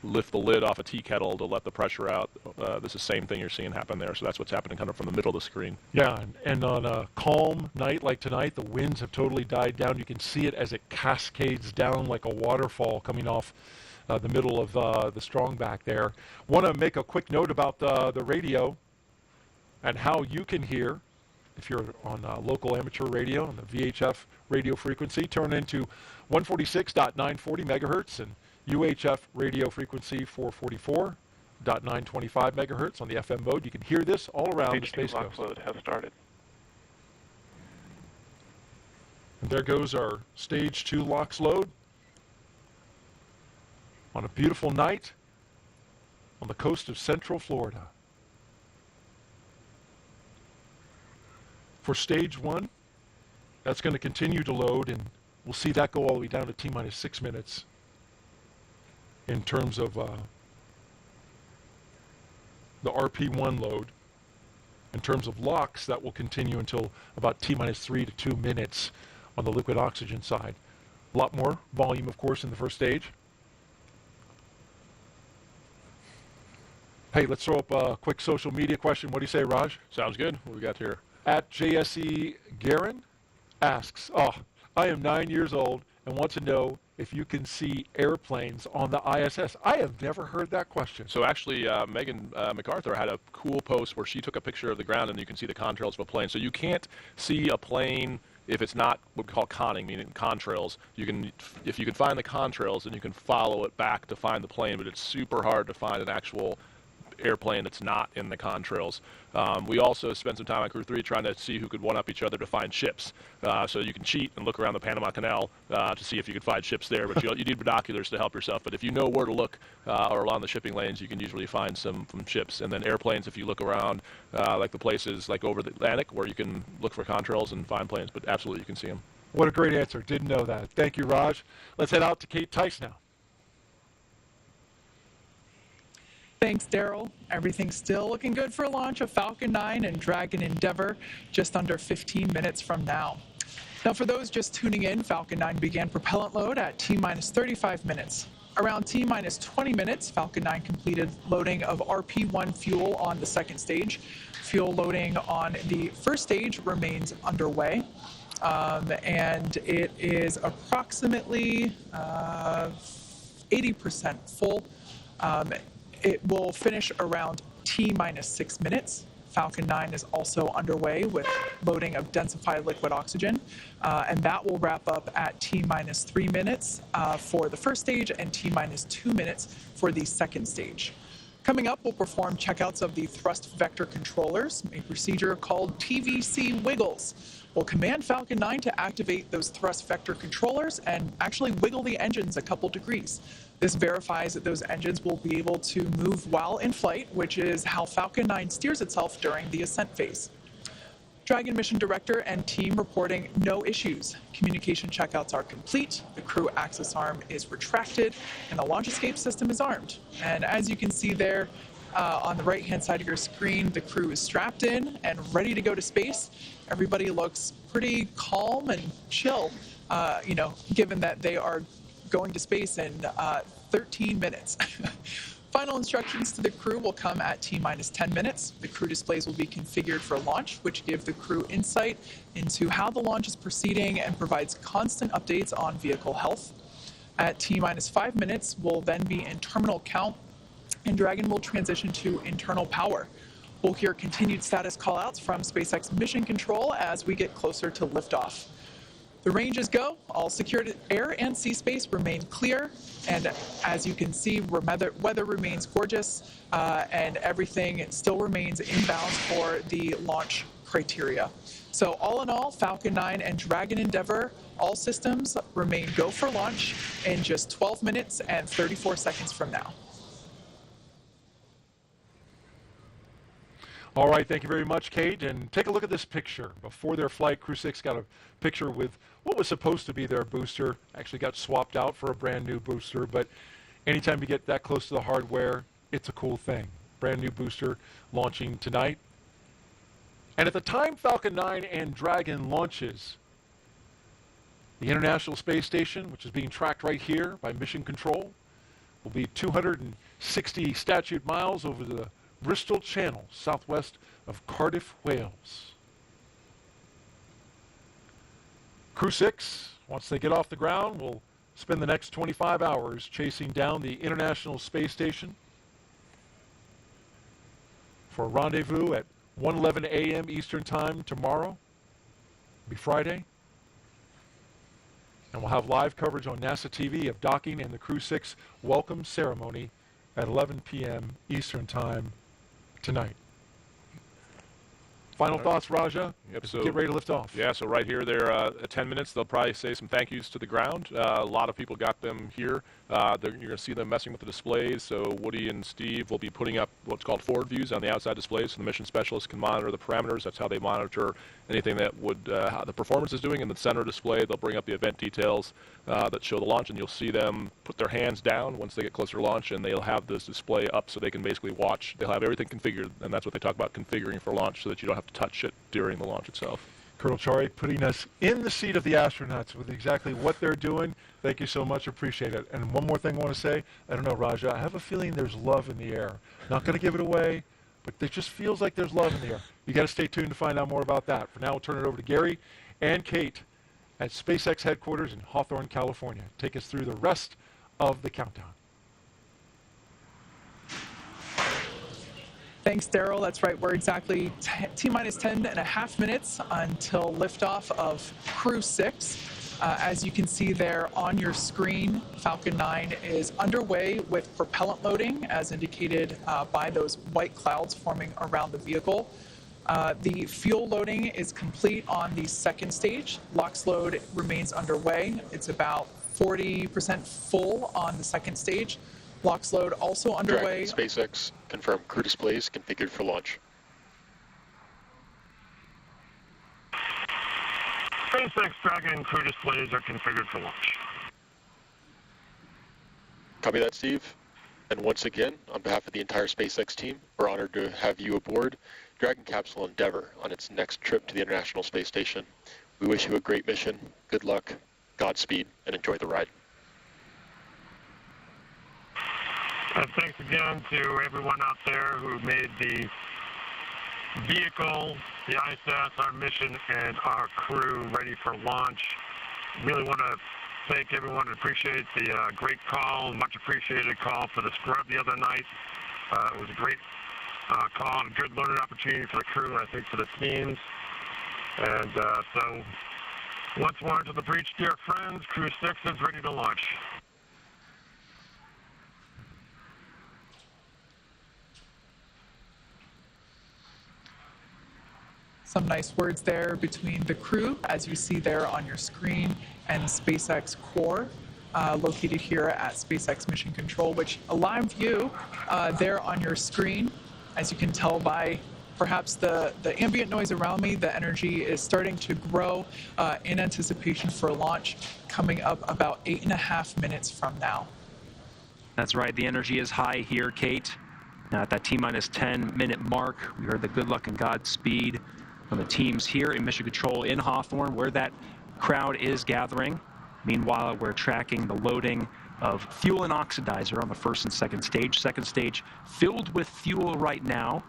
lift the lid off a tea kettle to let the pressure out. This is the same thing you're seeing happen there. So that's what's happening kind of from the middle of the screen. Yeah, and on a calm night like tonight, the winds have totally died down. You can see it as it cascades down like a waterfall coming off the middle of the strong back there. Want to make a quick note about the radio and how you can hear. If you're on local amateur radio on the VHF radio frequency, turn into 146.940 megahertz and UHF radio frequency 444.925 megahertz on the FM mode. You can hear this all around the Space Coast. Stage 2 load has started. And there goes our Stage 2 LOX load on a beautiful night on the coast of Central Florida. For Stage 1, that's going to continue to load, and we'll see that go all the way down to T-minus 6 minutes in terms of the RP1 load. In terms of locks, that will continue until about T-minus 3 to 2 minutes on the liquid oxygen side. A lot more volume, of course, in the first stage. Hey, let's throw up a quick social media question. What do you say, Raj? Sounds good. What we got here? At JSE Garin asks, I am 9 years old and want to know if you can see airplanes on the ISS. I have never heard that question. So actually, Megan MacArthur had a cool post where she took a picture of the ground and you can see the contrails of a plane. So you can't see a plane if it's not what we call conning, meaning contrails. You can, if you can find the contrails, then you can follow it back to find the plane, but it's super hard to find an actual airplane that's not in the contrails. We also spent some time on Crew 3 trying to see who could one-up each other to find ships. So you can cheat and look around the Panama Canal to see if you could find ships there, but you need binoculars to help yourself. But if you know where to look or along the shipping lanes, you can usually find some ships. And then airplanes, if you look around, like the places like over the Atlantic where you can look for contrails and find planes, but absolutely you can see them. What a great answer. Didn't know that. Thank you, Raj. Let's head out to Kate Tice now. Thanks, Daryl. Everything's still looking good for launch of Falcon 9 and Dragon Endeavour just under 15 minutes from now. Now, for those just tuning in, Falcon 9 began propellant load at T-minus 35 minutes. Around T-minus 20 minutes, Falcon 9 completed loading of RP-1 fuel on the second stage. Fuel loading on the first stage remains underway, and it is approximately 80% full. It will finish around T-minus 6 minutes. Falcon 9 is also underway with loading of densified liquid oxygen, and that will wrap up at T-minus 3 minutes for the first stage and T-minus 2 minutes for the second stage. Coming up, we'll perform checkouts of the thrust vector controllers, a procedure called TVC wiggles. We'll command Falcon 9 to activate those thrust vector controllers and actually wiggle the engines a couple degrees. This verifies that those engines will be able to move while in flight, which is how Falcon 9 steers itself during the ascent phase. Dragon Mission Director and team reporting no issues. Communication checkouts are complete, the crew access arm is retracted, and the launch escape system is armed. And as you can see there, on the right-hand side of your screen, the crew is strapped in and ready to go to space. Everybody looks pretty calm and chill, given that they are going to space in 13 minutes. Final instructions to the crew will come at T-minus 10 minutes. The crew displays will be configured for launch, which give the crew insight into how the launch is proceeding and provides constant updates on vehicle health. At T-minus 5 minutes, we'll then be in terminal count, and Dragon will transition to internal power. We'll hear continued status callouts from SpaceX Mission Control as we get closer to liftoff. The ranges go, all secured air and sea space remain clear, and as you can see, weather remains gorgeous, and everything still remains in bounds for the launch criteria. So all in all, Falcon 9 and Dragon Endeavour, all systems remain go for launch in just 12 minutes and 34 seconds from now. All right, thank you very much, Kate. And take a look at this picture. Before their flight, Crew 6 got a picture with what was supposed to be their booster. Actually got swapped out for a brand new booster, but anytime you get that close to the hardware, it's a cool thing. Brand new booster launching tonight. And at the time Falcon 9 and Dragon launches, the International Space Station, which is being tracked right here by Mission Control, will be 260 statute miles over the Bristol Channel, southwest of Cardiff, Wales. Crew 6, once they get off the ground, will spend the next 25 hours chasing down the International Space Station for a rendezvous at 1:11 a.m. Eastern Time tomorrow. It'll be Friday. And we'll have live coverage on NASA TV of docking and the Crew 6 welcome ceremony at 11 p.m. Eastern Time tonight. Final thoughts, Raja? Yep, so Get ready to lift off. Yeah, so right here, they're at 10 minutes. They'll probably say some thank yous to the ground. A lot of people got them here. You're going to see them messing with the displays. So Woody and Steve will be putting up what's called forward views on the outside displays, so the mission specialists can monitor the parameters. That's how they monitor anything that would how the performance is doing. In the center display, they'll bring up the event details that show the launch, and you'll see them put their hands down once they get closer to launch, and they'll have this display up so they can basically watch. They'll have everything configured, and that's what they talk about, configuring for launch, so that you don't have to touch it during the launch itself. Colonel Chari, putting us in the seat of the astronauts with exactly what they're doing. Thank you so much. Appreciate it. And one more thing I want to say. I don't know, Raja. I have a feeling there's love in the air. Not going to give it away, but it just feels like there's love in the air. You got to stay tuned to find out more about that. For now, we'll turn it over to Gary and Kate at SpaceX headquarters in Hawthorne, California. Take us through the rest of the countdown. Thanks, Daryl. That's right. We're exactly T-minus 10.5 minutes until liftoff of Crew-6. As you can see there on your screen, Falcon 9 is underway with propellant loading, as indicated by those white clouds forming around the vehicle. The fuel loading is complete on the second stage. LOX load remains underway. It's about 40% full on the second stage. LOX load also underway. Dragon, SpaceX, confirm crew displays configured for launch. SpaceX Dragon crew displays are configured for launch. Copy that, Steve. And once again, on behalf of the entire SpaceX team, we're honored to have you aboard Dragon Capsule Endeavour on its next trip to the International Space Station. We wish you a great mission, good luck, Godspeed, and enjoy the ride. Thanks again to everyone out there who made the vehicle, the ISS, our mission, and our crew ready for launch. Really want to thank everyone and appreciate the great call, much appreciated call for the scrub the other night. It was a great call and a good learning opportunity for the crew and I think for the teams. And so once more to the breach, dear friends, Crew-6 is ready to launch. Some nice words there between the crew, as you see there on your screen, and SpaceX core, located here at SpaceX Mission Control, which a live view there on your screen. As you can tell by perhaps the ambient noise around me, the energy is starting to grow in anticipation for launch, coming up about 8.5 minutes from now. That's right, the energy is high here, Kate. Now at that T-minus 10-minute mark, we heard the good luck and Godspeed from the teams here in Mission Control in Hawthorne, where that crowd is gathering. Meanwhile, we're tracking the loading of fuel and oxidizer on the first and second stage. Second stage filled with fuel right now,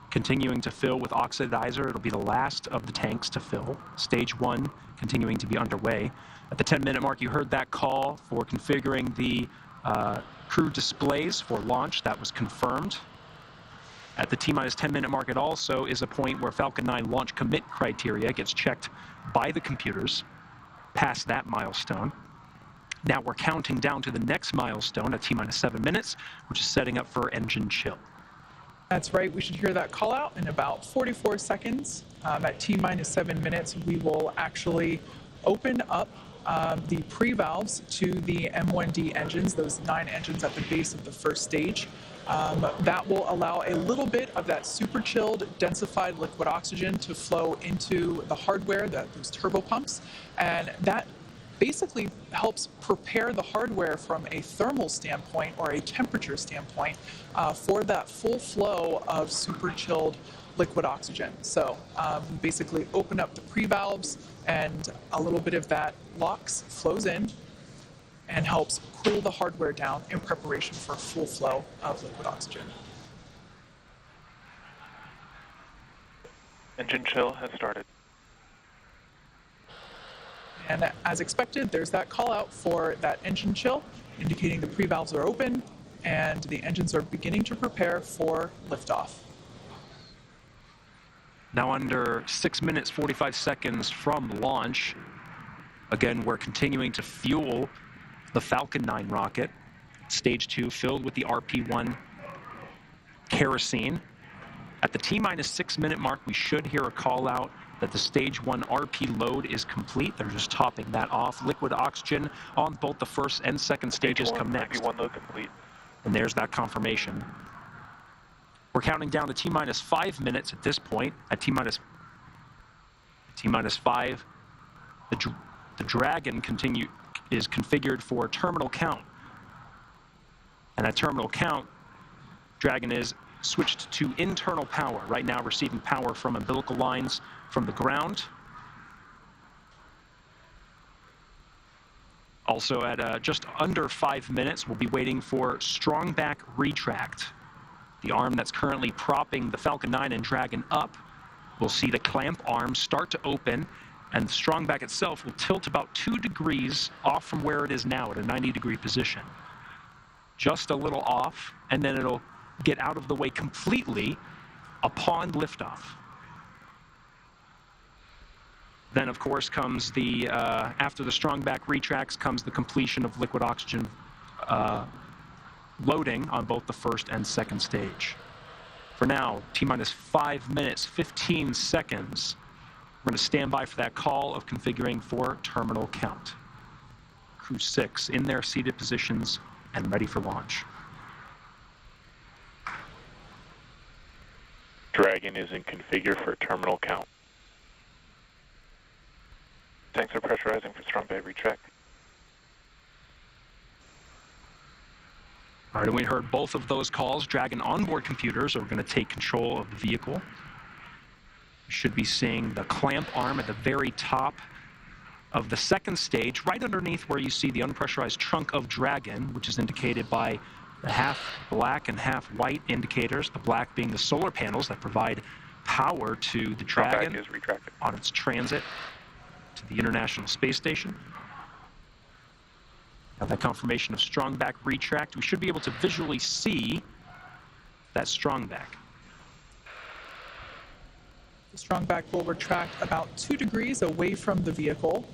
continuing to fill with oxidizer. It'll be the last of the tanks to fill. Stage 1 continuing to be underway. At the 10-minute mark, you heard that call for configuring the crew displays for launch. That was confirmed. At the T-minus 10-minute mark, it also is a point where Falcon 9 launch commit criteria gets checked by the computers past that milestone. Now we're counting down to the next milestone at T-minus 7 minutes, which is setting up for engine chill. That's right. We should hear that call out in about 44 seconds. At T-minus 7 minutes, we will actually open up the pre-valves to the M1D engines, those 9 engines at the base of the first stage. That will allow a little bit of that super chilled, densified liquid oxygen to flow into the hardware, those turbo pumps, and that basically helps prepare the hardware from a thermal standpoint or a temperature standpoint for that full flow of super chilled liquid oxygen. So we basically open up the pre-valves and a little bit of that LOX flows in and helps cool the hardware down in preparation for full flow of liquid oxygen. Engine chill has started. And as expected, there's that call out for that engine chill, indicating the pre-valves are open and the engines are beginning to prepare for liftoff. Now under 6 minutes, 45 seconds from launch, again, we're continuing to fuel the Falcon 9 rocket. Stage 2 filled with the RP-1 kerosene. At the T-minus 6 minute mark, we should hear a call out that the stage 1 RP load is complete. They're just topping that off. Liquid oxygen on both the first and second stages come next. RP1 load complete. And there's that confirmation. We're counting down to T-minus 5 minutes at this point. At T-minus 5, the Dragon is configured for terminal count. And at terminal count, Dragon is switched to internal power, right now receiving power from umbilical lines from the ground. Also at just under 5 minutes, we'll be waiting for strong back retract. The arm that's currently propping the Falcon 9 and Dragon up, we'll see the clamp arm start to open, and the strong back itself will tilt about 2 degrees off from where it is now at a 90-degree position. Just a little off, and then it'll get out of the way completely upon liftoff. Then, of course, comes the, after the strong back retracts, comes the completion of liquid oxygen loading on both the first and second stage. For now, T-minus 5 minutes, 15 seconds. We're going to stand by for that call of configuring for terminal count. Crew-6 in their seated positions and ready for launch. Dragon is in configure for terminal count. Tanks are pressurizing for strong bay retract. All right, and we heard both of those calls. Dragon onboard computers are going to take control of the vehicle. You should be seeing the clamp arm at the very top of the second stage, right underneath where you see the unpressurized trunk of Dragon, which is indicated by the half black and half white indicators, the black being the solar panels that provide power to the Dragon is retracted on its transit to the International Space Station. Now that confirmation of strong back retract, we should be able to visually see that strong back. The strong back will retract about 2 degrees away from the vehicle.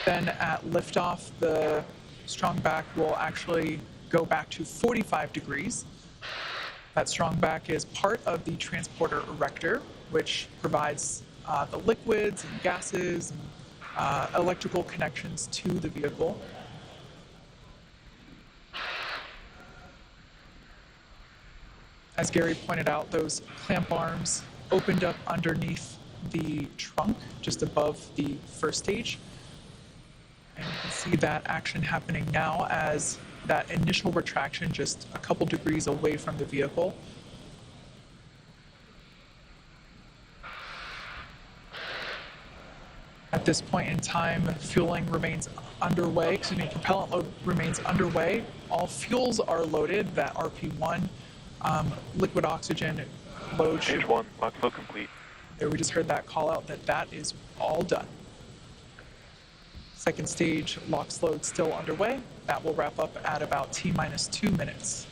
Then at liftoff, the strong back will actually go back to 45 degrees. That strong back is part of the transporter erector, which provides the liquids and gases and electrical connections to the vehicle. As Gary pointed out, those clamp arms opened up underneath the trunk, just above the first stage. And you can see that action happening now as that initial retraction just a couple degrees away from the vehicle. At this point in time, fueling remains underway, propellant load remains underway. All fuels are loaded, that RP1 liquid oxygen load. Stage 1, lock flow complete. There, we just heard that call out that is all done. Second stage LOX load still underway. That will wrap up at about T-minus 2 minutes.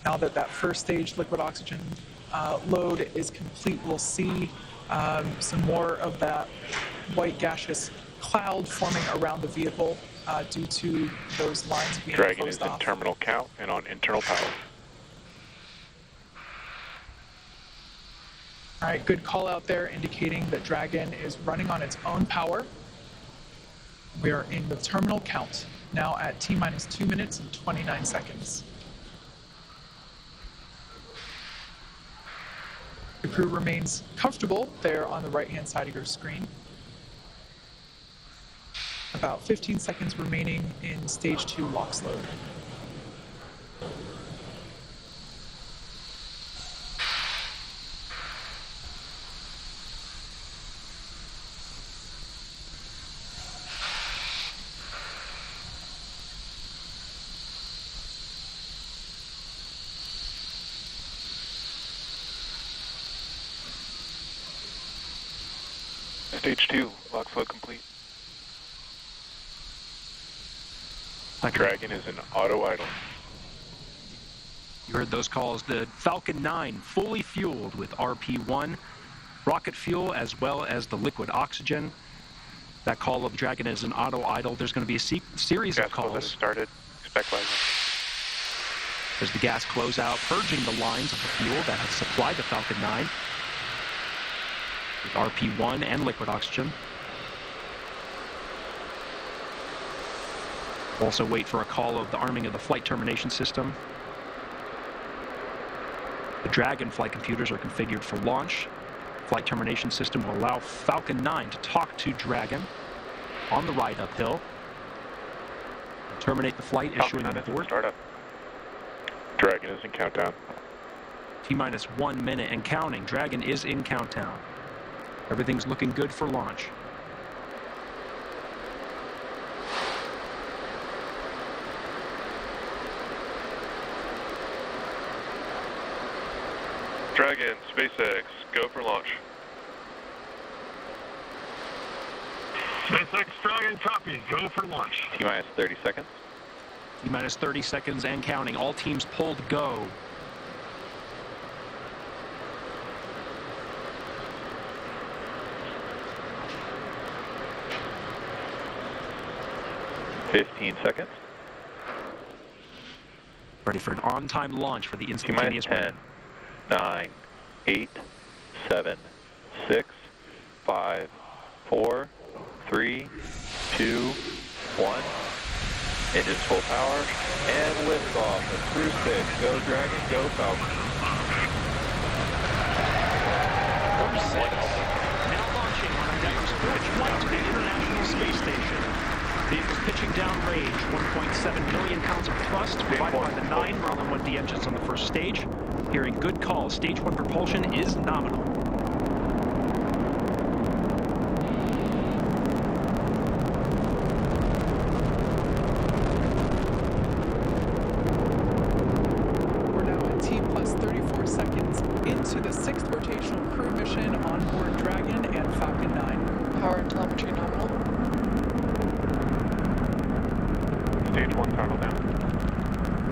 Now that that first stage liquid oxygen load is complete, we'll see some more of that white gaseous cloud forming around the vehicle due to those lines being Dragon closed is in off. terminal count and on internal power. All right, good call out there indicating that Dragon is running on its own power. We are in the terminal count, now at T-minus 2 minutes and 29 seconds. The crew remains comfortable there on the right-hand side of your screen. About 15 seconds remaining in stage 2 LOX load. Stage 2, LOX flow complete. Dragon is in auto idle. You heard those calls. The Falcon 9 fully fueled with RP1, rocket fuel, as well as the liquid oxygen. That call of Dragon is an auto idle. There's going to be a series of calls. Started. Expect lightning. As the gas close out, purging the lines of the fuel that have supplied the Falcon 9 with RP1 and liquid oxygen. Also wait for a call of the arming of the flight termination system. The Dragon flight computers are configured for launch. Flight termination system will allow Falcon 9 to talk to Dragon on the ride uphill. Terminate the flight, issuing an abort. Startup. Dragon is in countdown. T-minus 1 minute and counting. Dragon is in countdown. Everything's looking good for launch. Dragon, SpaceX, go for launch. SpaceX Dragon, copy. Go for launch. T-minus 30 seconds. T-minus 30 seconds and counting. All teams pulled go. $15 seconds. Ready for an on-time launch for the instantaneous. T-minus 10, 9, 8, 7, 6, 5, 4, 3, 2, 1. Engines full power and liftoff of Crew-6. Go Dragon, go Falcon. Now launching on Endeavor's fourth flight to the International Space Station. Vehicles pitching downrange, 1.7 million pounds of thrust provided by the 9 Merlin 1D engines on the first stage. Hearing good calls, stage 1 propulsion is nominal. We're now at T plus 34 seconds into the 6th rotational crew mission on board Dragon and Falcon 9. Power and telemetry nominal. Stage 1 throttle down.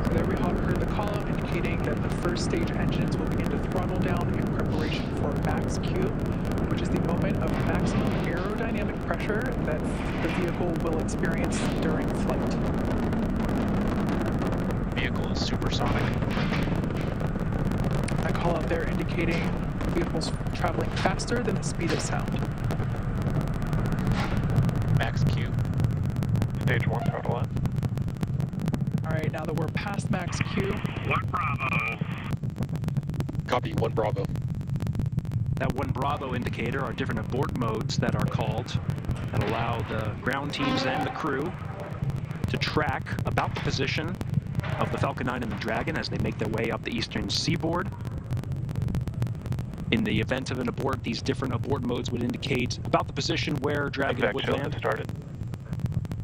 So there we have heard the call out indicating that the first stage engines will begin to throttle down in preparation for max Q, which is the moment of maximum aerodynamic pressure that the vehicle will experience during flight. Vehicle is supersonic. That call out there indicating the vehicle's traveling faster than the speed of sound. Max Q. Stage 1 throttle on. Alright, now that we're past max Q. 1 Bravo. Copy, 1 Bravo. That 1 Bravo indicator are different abort modes that are called that allow the ground teams and the crew to track about the position of the Falcon 9 and the Dragon as they make their way up the eastern seaboard. In the event of an abort, these different abort modes would indicate about the position where Dragon would land, started.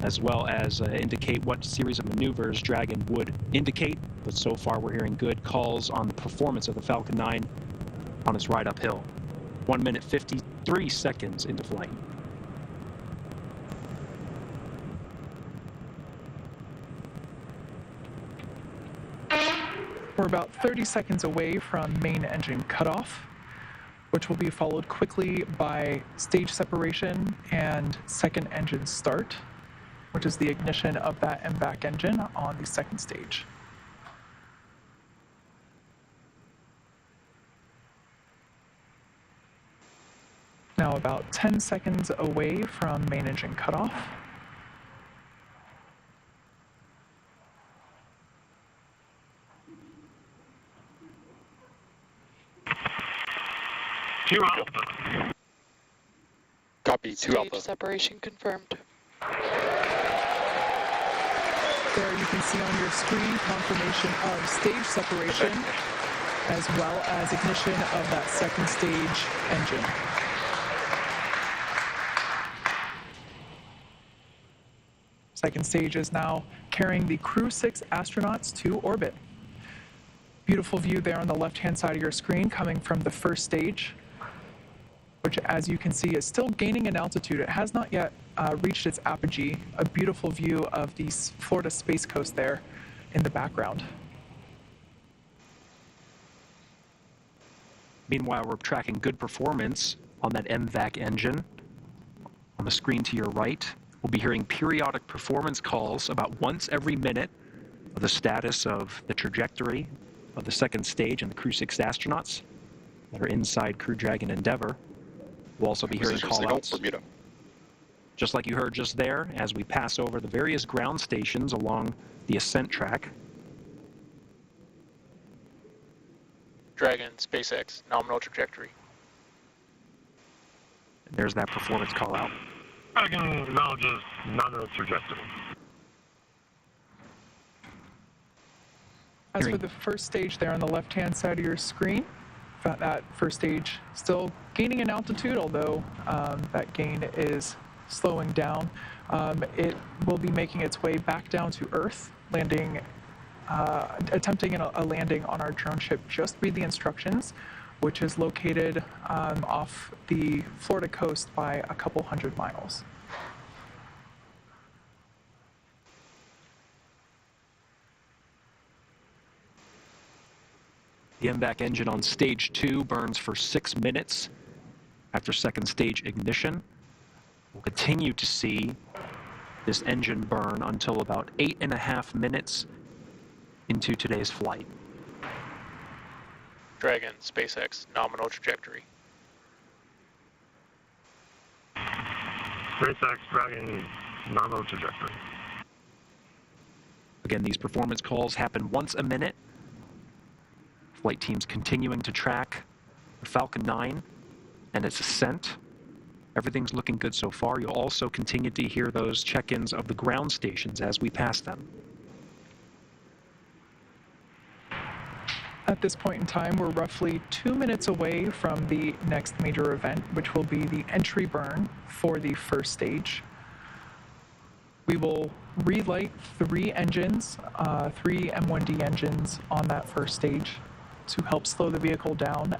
as well as indicate what series of maneuvers Dragon would indicate. But so far we're hearing good calls on the performance of the Falcon 9 on its ride uphill. 1 minute 53 seconds into flight. We're about 30 seconds away from main engine cutoff, which will be followed quickly by stage separation and second engine start, which is the ignition of that MVAC engine on the second stage. Now about 10 seconds away from main engine cutoff. Two Alpha. Copy, 2 Stage Alpha. separation confirmed. There you can see on your screen confirmation of stage separation as well as ignition of that second stage engine. Second stage is now carrying the Crew-6 astronauts to orbit. Beautiful view there on the left-hand side of your screen coming from the first stage, which, as you can see, is still gaining in altitude. It has not yet reached its apogee. A beautiful view of the Florida Space Coast there in the background. Meanwhile, we're tracking good performance on that MVAC engine On the screen to your right, we'll be hearing periodic performance calls about once every minute of the status of the trajectory of the second stage and the Crew-6 astronauts that are inside Crew Dragon Endeavour. We'll also be hearing call-outs, just like you heard just there, as we pass over the various ground stations along the ascent track. Dragon, SpaceX, nominal trajectory. And there's that performance call-out. Dragon, now just nominal trajectory. As for the first stage there on the left-hand side of your screen, that first stage still gaining in altitude, although that gain is slowing down. It will be making its way back down to Earth, landing, attempting a landing on our drone ship. Just read the instructions, which is located off the Florida coast by a couple hundred miles. The MVAC engine on stage 2 burns for 6 minutes after second stage ignition. We'll continue to see this engine burn until about 8.5 minutes into today's flight. Dragon, SpaceX, nominal trajectory. SpaceX, Dragon, nominal trajectory. Again, these performance calls happen once a minute. Flight teams continuing to track the Falcon 9 and its ascent. Everything's looking good so far. You'll also continue to hear those check-ins of the ground stations as we pass them. At this point in time, we're roughly 2 minutes away from the next major event, which will be the entry burn for the first stage. We will relight 3 engines, 3 M1D engines on that first stage to help slow the vehicle down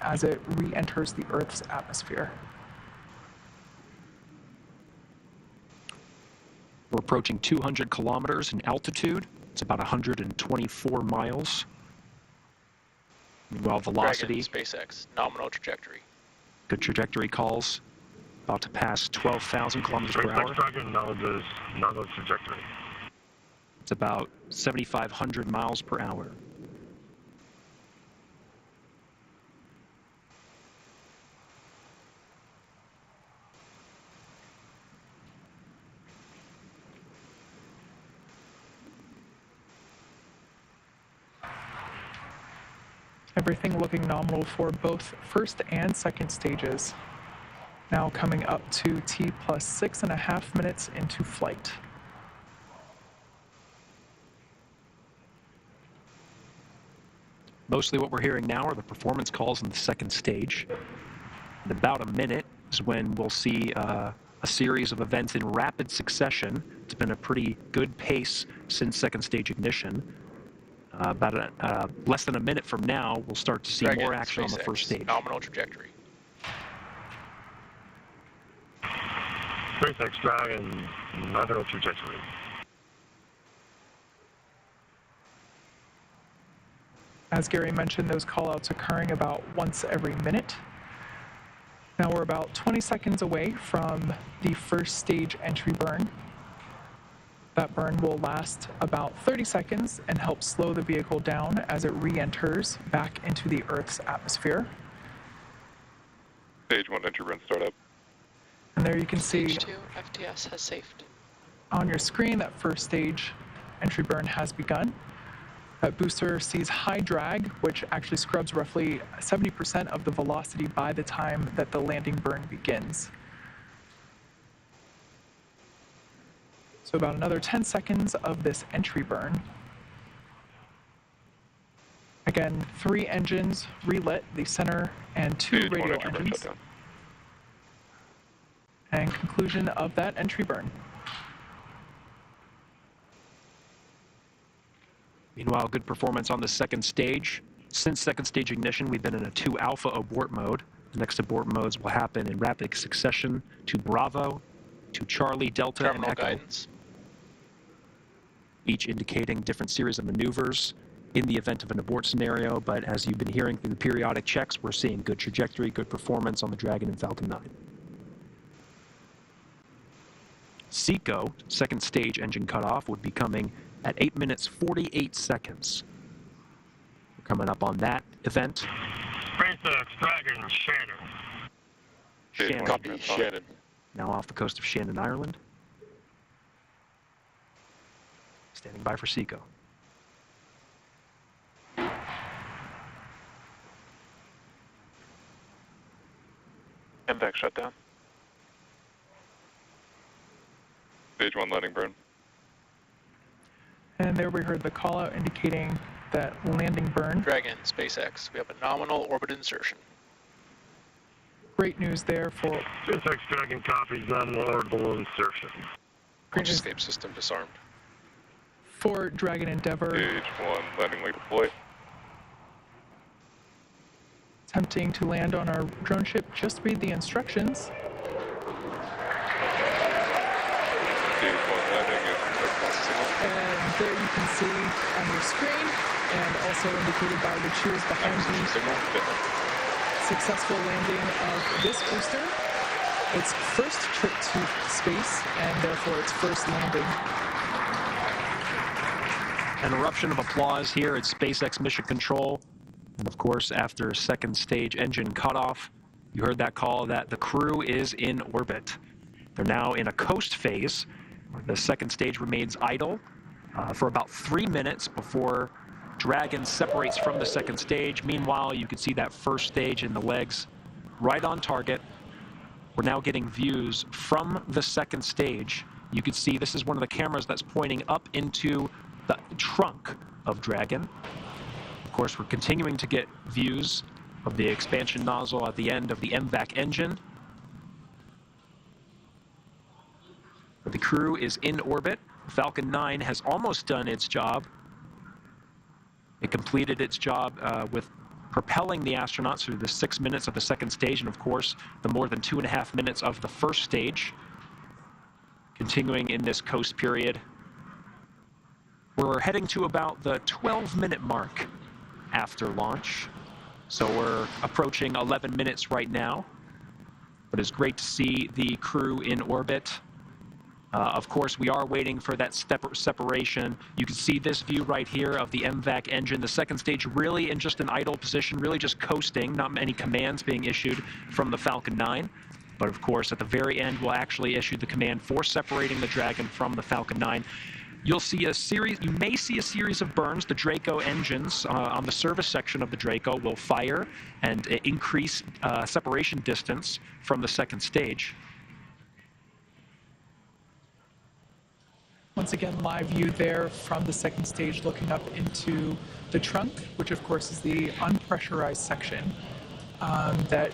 as it re-enters the Earth's atmosphere. We're approaching 200 kilometers in altitude. It's about 124 miles. Meanwhile, velocity. Dragon, SpaceX, nominal trajectory. Good trajectory calls. About to pass 12,000 kilometers per hour. Dragon, nominal trajectory. It's about 7,500 miles per hour. Everything looking nominal for both first and second stages. Now coming up to T plus 6.5 minutes into flight. Mostly what we're hearing now are the performance calls in the second stage. In about a minute is when we'll see a series of events in rapid succession. It's been a pretty good pace since second stage ignition. About less than a minute from now, we'll start to see Dragon, more action SpaceX, on the first stage. Nominal trajectory. SpaceX, Dragon, nominal trajectory. As Gary mentioned, those callouts occurring about once every minute. Now we're about 20 seconds away from the first stage entry burn. That burn will last about 30 seconds and help slow the vehicle down as it re-enters back into the Earth's atmosphere. Stage 1 entry burn startup. And there you can see Stage 2, FTS has safed. on your screen that first stage entry burn has begun. That booster sees high drag, which actually scrubs roughly 70% of the velocity by the time that the landing burn begins. So about another 10 seconds of this entry burn. Again, 3 engines relit, the center and 2 radio engines. And conclusion of that entry burn. Meanwhile, good performance on the second stage. Since second stage ignition, we've been in a 2 alpha abort mode. The next abort modes will happen in rapid succession to Bravo, to Charlie, Delta, Terminal and Echo. guidance. Each indicating different series of maneuvers in the event of an abort scenario, but as you've been hearing through the periodic checks, we're seeing good trajectory, good performance on the Dragon and Falcon 9. SECO, second stage engine cutoff, would be coming at 8 minutes 48 seconds. We're coming up on that event. SpaceX Dragon Shannon. Shannon. Copy, Shannon. Now off the coast of Shannon, Ireland. Standing by for SECO. MVAC shutdown. Stage 1 landing burn. And there we heard the call out indicating that landing burn. Dragon, SpaceX, we have a nominal orbit insertion. Great news there for SpaceX Dragon copies nominal orbital insertion. Great news Escape system disarmed. for Dragon Endeavor. Stage 1 landing leg deployed. Attempting to land on our drone ship. Just read the instructions. Stage 1 landing is signal. And there you can see on your screen, and also indicated by the cheers behind me, successful landing of this booster. Its first trip to space, and therefore its first landing. An eruption of applause here at SpaceX Mission Control. And of course, after second stage engine cutoff, you heard that call that the crew is in orbit. They're now in a coast phase, where the second stage remains idle for about 3 minutes before Dragon separates from the second stage. Meanwhile, you can see that first stage in the legs right on target. We're now getting views from the second stage. You can see this is one of the cameras that's pointing up into the trunk of Dragon. Of course, we're continuing to get views of the expansion nozzle at the end of the MVAC engine. But the crew is in orbit. Falcon 9 has almost done its job. It completed its job with propelling the astronauts through the 6 minutes of the second stage, and of course, the more than 2.5 minutes of the first stage. Continuing in this coast period. We're heading to about the 12-minute mark after launch. So we're approaching 11 minutes right now. But it's great to see the crew in orbit. Of course, we are waiting for that separation. You can see this view right here of the MVAC engine. The second stage really in just an idle position, really just coasting, not many commands being issued from the Falcon 9. But of course, at the very end, we'll actually issue the command for separating the Dragon from the Falcon 9. You'll see a series, you may see a series of burns. The Draco engines on the service section of the Draco will fire and increase separation distance from the second stage. Once again, live view there from the second stage looking up into the trunk, which of course is the unpressurized section that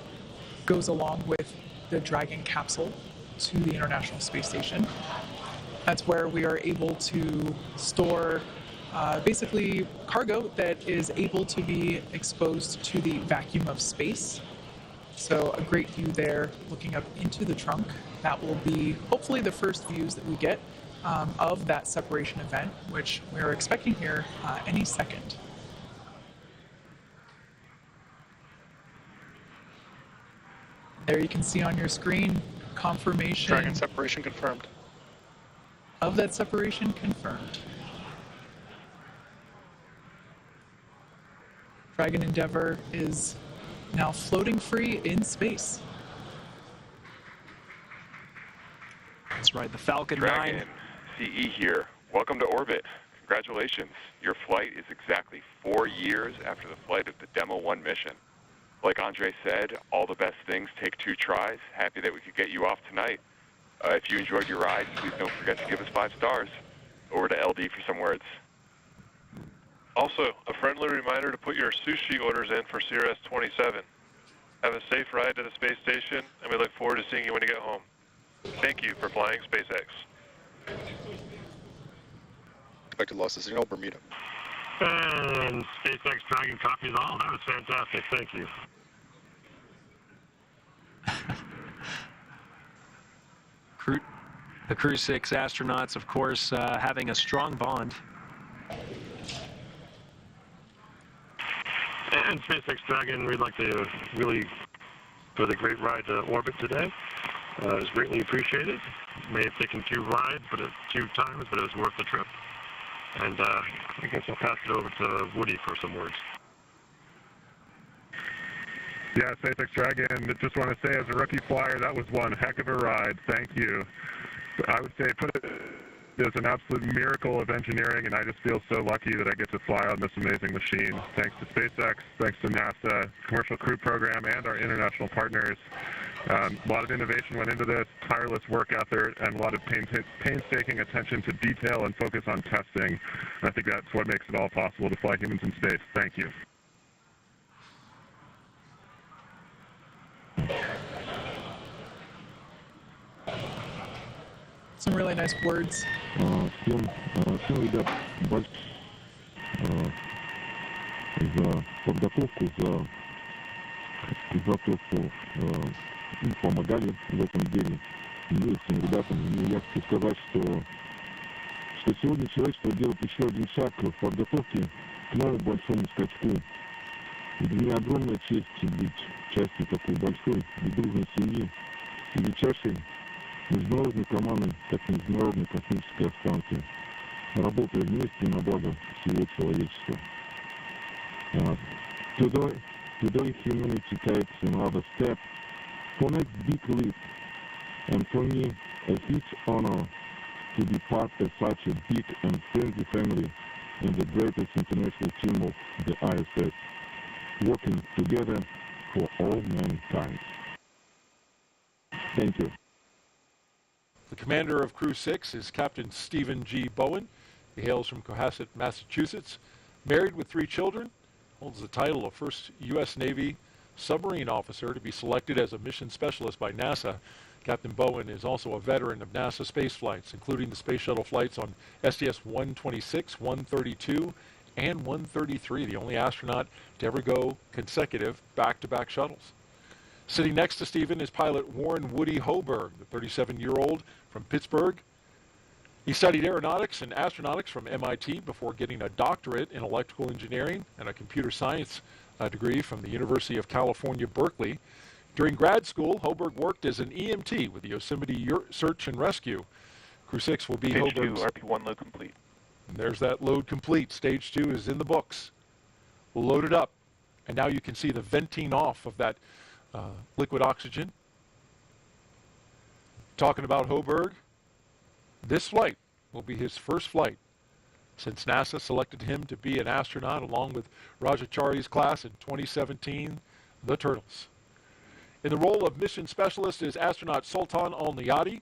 goes along with the Dragon capsule to the International Space Station. That's where we are able to store basically cargo that is able to be exposed to the vacuum of space. So a great view there looking up into the trunk. That will be hopefully the first views that we get of that separation event, which we're expecting here any second. There you can see on your screen confirmation. Dragon separation confirmed. Of that separation confirmed. Dragon Endeavor is now floating free in space. That's right, the Falcon 9. Dragon, CE here. Welcome to orbit. Congratulations. Your flight is exactly 4 years after the flight of the Demo 1 mission. Like Andre said, all the best things take 2 tries. Happy that we could get you off tonight. If you enjoyed your ride, please don't forget to give us 5 stars. Over to LD for some words. Also, a friendly reminder to put your sushi orders in for CRS-27. Have a safe ride to the space station, and we look forward to seeing you when you get home. Thank you for flying SpaceX. Expected loss of signal, Bermuda. And SpaceX Dragon copies all. That was fantastic. Thank you. The Crew-6 astronauts, of course, having a strong bond. And SpaceX Dragon, we'd like to really, for the great ride to orbit today. is greatly appreciated. May have taken 2 rides, but 2 times, but it was worth the trip. And I guess I'll pass it over to Woody for some words. Yeah, SpaceX Dragon, I just want to say as a rookie flyer, that was one heck of a ride. Thank you. I would say it's an absolute miracle of engineering, and I just feel so lucky that I get to fly on this amazing machine. Thanks to SpaceX, thanks to NASA, Commercial Crew Program, and our international partners. A lot of innovation went into this, tireless work out there, and a lot of painstaking attention to detail and focus on testing. And I think that's what makes it all possible to fly humans in space. Thank you. Some really nice words. Всем ребят, за подготовку, за то, что помогали в этом деле. Мне и всем ребятам, и я хочу сказать, что сегодня человечество делает еще один шаг в подготовке к новому большому скачку. И для меня огромная честь быть частью такой большой и дружной семьи, величайшей международной команды, как Международной космической станции, работая вместе на благо всего человечества. Today humanity takes another step for next big leap, and for me a huge honor to be part of such a big and friendly family in the greatest international team of the ISS, working together for all mankind. Thank you. The commander of Crew-6 is Captain Stephen G. Bowen. He hails from Cohasset, Massachusetts. Married with 3 children, holds the title of first U.S. Navy submarine officer to be selected as a mission specialist by NASA. Captain Bowen is also a veteran of NASA space flights, including the space shuttle flights on STS-126, 132, and 133, the only astronaut to ever go consecutive back-to-back shuttles. Sitting next to Stephen is pilot Warren Woody Hoberg, the 37-year-old from Pittsburgh. He studied aeronautics and astronautics from MIT before getting a doctorate in electrical engineering and a computer science degree from the University of California, Berkeley. During grad school, Hoberg worked as an EMT with the Yosemite Search and Rescue. Crew-6 will be Stage Hoberg's... 2, RP1 load complete. And there's that load complete. Stage 2 is in the books. We'll load it up. And now you can see the venting off of that liquid oxygen. Talking about Hoberg, this flight will be his first flight since NASA selected him to be an astronaut along with Rajachari's class in 2017, the Turtles. In the role of mission specialist is astronaut Sultan Al-Niyadi.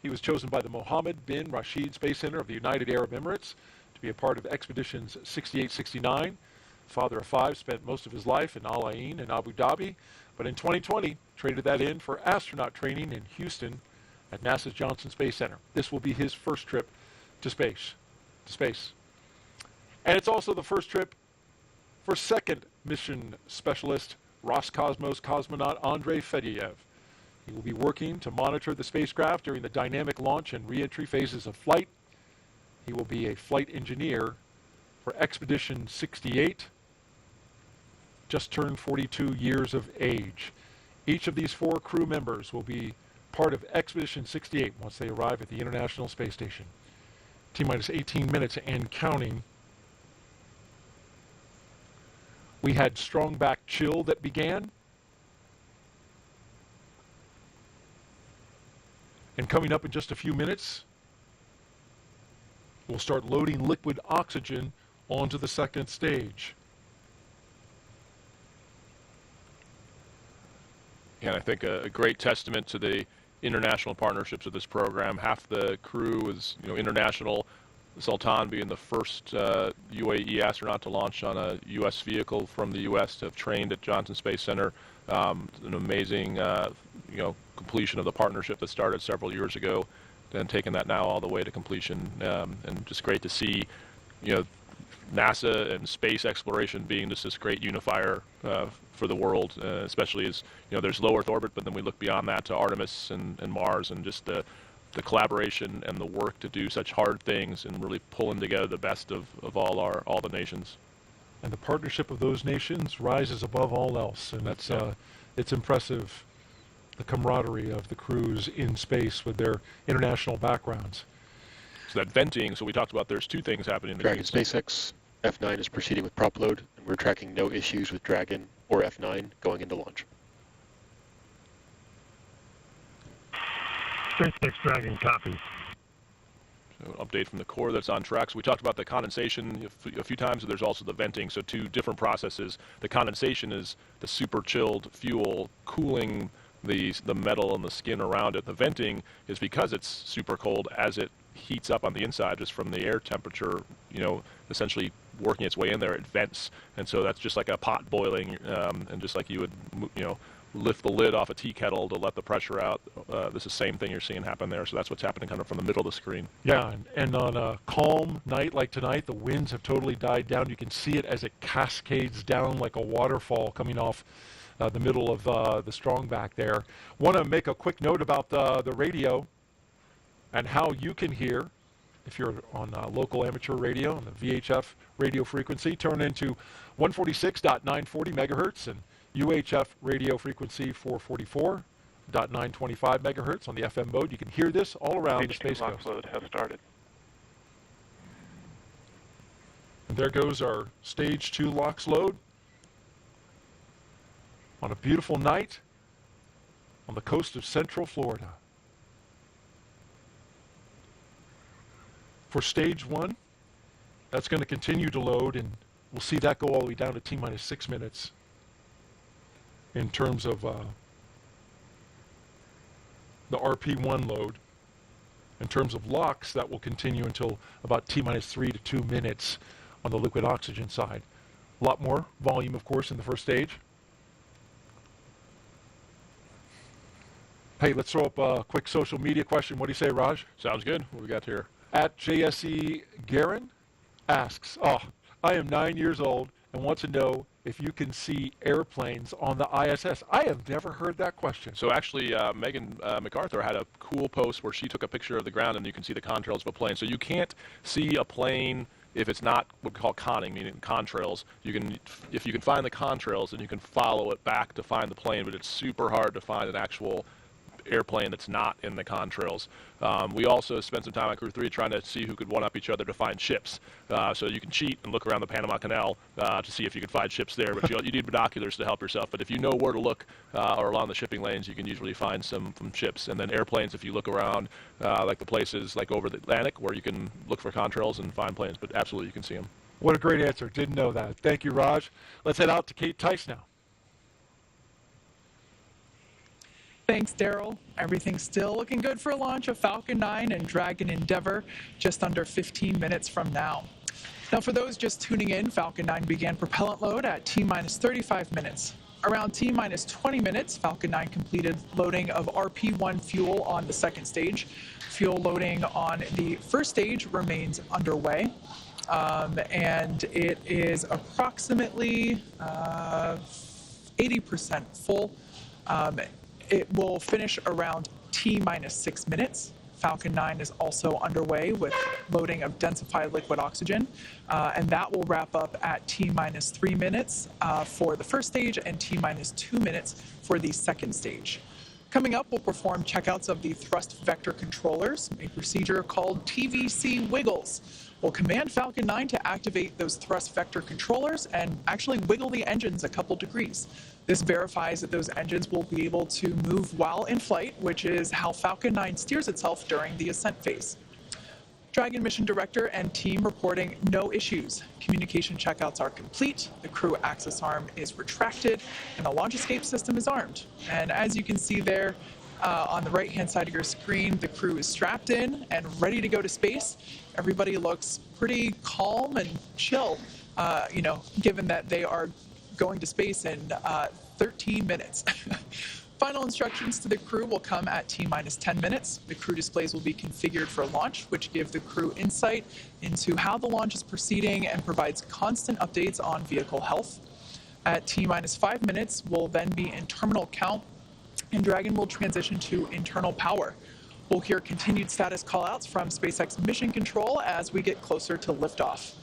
He was chosen by the Mohammed bin Rashid Space Center of the United Arab Emirates to be a part of expeditions 68-69. Father of 5, spent most of his life in Al Ain and Abu Dhabi, but in 2020 traded that in for astronaut training in Houston at NASA's Johnson Space Center. This will be his first trip to space. And it's also the first trip for second mission specialist Roscosmos cosmonaut Andrei Fedyaev. He will be working to monitor the spacecraft during the dynamic launch and re-entry phases of flight. He will be a flight engineer for Expedition 68, just turned 42 years of age. Each of these 4 crew members will be part of Expedition 68 once they arrive at the International Space Station. T-minus 18 minutes and counting. We had strong back chill that began. And coming up in just a few minutes, we'll start loading liquid oxygen onto the second stage. And I think a great testament to the international partnerships of this program. Half the crew is international. Sultan being the first UAE astronaut to launch on a U.S. vehicle from the U.S. to have trained at Johnson Space Center. An amazing completion of the partnership that started several years ago, and taking that now all the way to completion. And just great to see NASA and space exploration being just this great unifier for the world, especially as there's low Earth orbit, but then we look beyond that to Artemis and Mars, and just the collaboration and the work to do such hard things and really pulling together the best of all the nations. And the partnership of those nations rises above all else, and it's impressive the camaraderie of the crews in space with their international backgrounds. So that venting, so we talked about there's two things happening. Dragon SpaceX F9 is proceeding with prop load, and we're tracking no issues with Dragon or F9 going into launch. SpaceX Dragon copies. So an update from the core that's on track. So we talked about the condensation a few times, and there's also the venting. So two different processes. The condensation is the super chilled fuel cooling the metal and the skin around it. The venting is because it's super cold as it heats up on the inside just from the air temperature, essentially working its way in there, it vents. And so that's just like a pot boiling, and just like you would, lift the lid off a tea kettle to let the pressure out. This is the same thing you're seeing happen there. So that's what's happening kind of from the middle of the screen. Yeah, and on a calm night like tonight, the winds have totally died down. You can see it as it cascades down like a waterfall coming off the middle of the strong back there. Want to make a quick note about the radio and how you can hear. If you're on local amateur radio on the VHF radio frequency, turn into 146.940 megahertz and UHF radio frequency 444.925 megahertz on the FM mode. You can hear this all around the Space Coast. Load has started. And there goes our Stage 2 LOX load on a beautiful night on the coast of Central Florida. For Stage 1, that's going to continue to load, and we'll see that go all the way down to T-minus 6 minutes in terms of the RP1 load. In terms of LOX, that will continue until about T-minus 3 to 2 minutes on the liquid oxygen side. A lot more volume, of course, in the first stage. Hey, let's throw up a quick social media question. What do you say, Raj? Sounds good. What we got here? At JSE Garin asks, I am 9 years old and want to know if you can see airplanes on the ISS. I have never heard that question. So actually, Megan MacArthur had a cool post where she took a picture of the ground and you can see the contrails of a plane. So you can't see a plane if it's not what we call conning, meaning contrails. If you can find the contrails, then you can follow it back to find the plane, but it's super hard to find an actual airplane that's not in the contrails. We also spent some time on Crew 3 trying to see who could one-up each other to find ships. So you can cheat and look around the Panama Canal to see if you can find ships there, but you need binoculars to help yourself. But if you know where to look or along the shipping lanes, you can usually find some ships. And then airplanes, if you look around, like the places like over the Atlantic where you can look for contrails and find planes, but absolutely you can see them. What a great answer. Didn't know that. Thank you, Raj. Let's head out to Kate Tice now. Thanks, Daryl. Everything's still looking good for launch of Falcon 9 and Dragon Endeavour just under 15 minutes from now. Now, for those just tuning in, Falcon 9 began propellant load at T-minus 35 minutes. Around T-minus 20 minutes, Falcon 9 completed loading of RP1 fuel on the second stage. Fuel loading on the first stage remains underway, and it is approximately 80% full. It will finish around T-minus 6 minutes. Falcon 9 is also underway with loading of densified liquid oxygen, and that will wrap up at T-minus 3 minutes for the first stage and T-minus 2 minutes for the second stage. Coming up, we'll perform checkouts of the thrust vector controllers, a procedure called TVC wiggles. We'll command Falcon 9 to activate those thrust vector controllers and actually wiggle the engines a couple degrees. This verifies that those engines will be able to move while in flight, which is how Falcon 9 steers itself during the ascent phase. Dragon mission director and team reporting no issues. Communication checkouts are complete, the crew access arm is retracted, and the launch escape system is armed. And as you can see there on the right-hand side of your screen, the crew is strapped in and ready to go to space. Everybody looks pretty calm and chill, given that they are going to space in 13 minutes. Final instructions to the crew will come at T-minus 10 minutes. The crew displays will be configured for launch, which give the crew insight into how the launch is proceeding and provides constant updates on vehicle health. At T-minus 5 minutes, we'll then be in terminal count, and Dragon will transition to internal power. We'll hear continued status callouts from SpaceX Mission Control as we get closer to liftoff.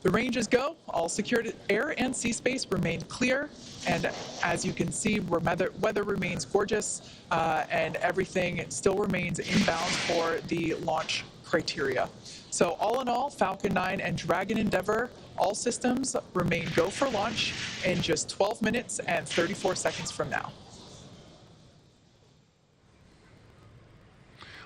The ranges go. All secured air and sea space remain clear. And as you can see, weather remains gorgeous and everything still remains inbound for the launch criteria. So all in all, Falcon 9 and Dragon Endeavour, all systems remain go for launch in just 12 minutes and 34 seconds from now.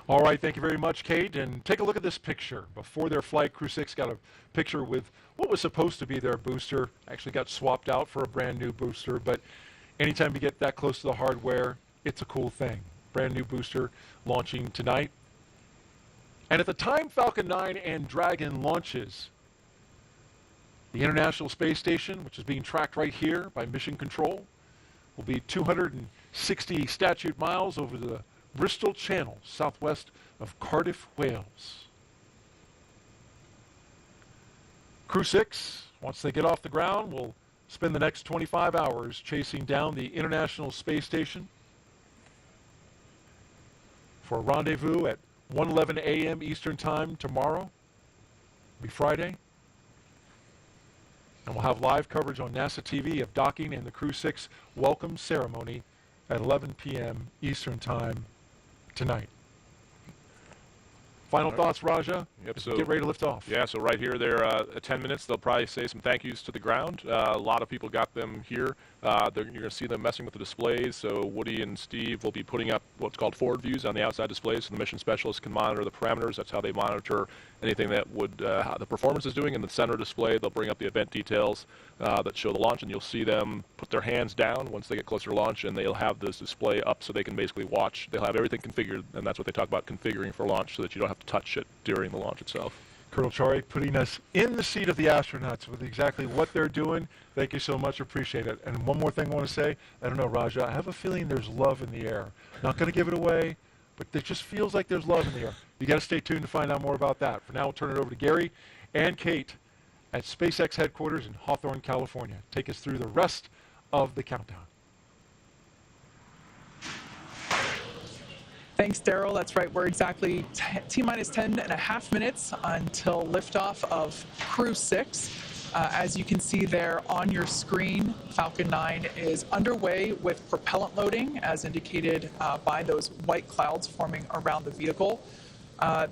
All right, thank you very much, Kate. And take a look at this picture. Before their flight, Crew-6 got a picture with what was supposed to be their booster. Actually got swapped out for a brand new booster, but anytime you get that close to the hardware, it's a cool thing. Brand new booster launching tonight. And at the time Falcon 9 and Dragon launches, the International Space Station, which is being tracked right here by Mission Control, will be 260 statute miles over the Bristol Channel, southwest of Cardiff, Wales. Crew-6, once they get off the ground, will spend the next 25 hours chasing down the International Space Station for a rendezvous at 1:11 a.m. Eastern Time tomorrow. It'll be Friday. And we'll have live coverage on NASA TV of docking and the Crew-6 welcome ceremony at 11 p.m. Eastern Time tonight. Final thoughts, Raja? Yep, Get ready to lift off. Yeah, so right here, they're at 10 minutes. They'll probably say some thank yous to the ground. A lot of people got them here. You're going to see them messing with the displays. So Woody and Steve will be putting up what's called forward views on the outside displays, so the mission specialists can monitor the parameters. That's how they monitor anything that would how the performance is doing. In the center display, they'll bring up the event details that show the launch, and you'll see them put their hands down once they get closer to launch, and they'll have this display up so they can basically watch. They'll have everything configured, and that's what they talk about, configuring for launch, so that you don't have to touch it during the launch itself. Colonel Chari putting us in the seat of the astronauts with exactly what they're doing. Thank you so much. Appreciate it. And one more thing I want to say. I don't know, Raja. I have a feeling there's love in the air. Not going to give it away, but it just feels like there's love in the air. You got to stay tuned to find out more about that. For now, we'll turn it over to Gary and Kate at SpaceX headquarters in Hawthorne, California. Take us through the rest of the countdown. Thanks, Daryl. That's right. We're exactly T-minus 10.5 minutes until liftoff of Crew-6. As you can see there on your screen, Falcon 9 is underway with propellant loading, as indicated by those white clouds forming around the vehicle.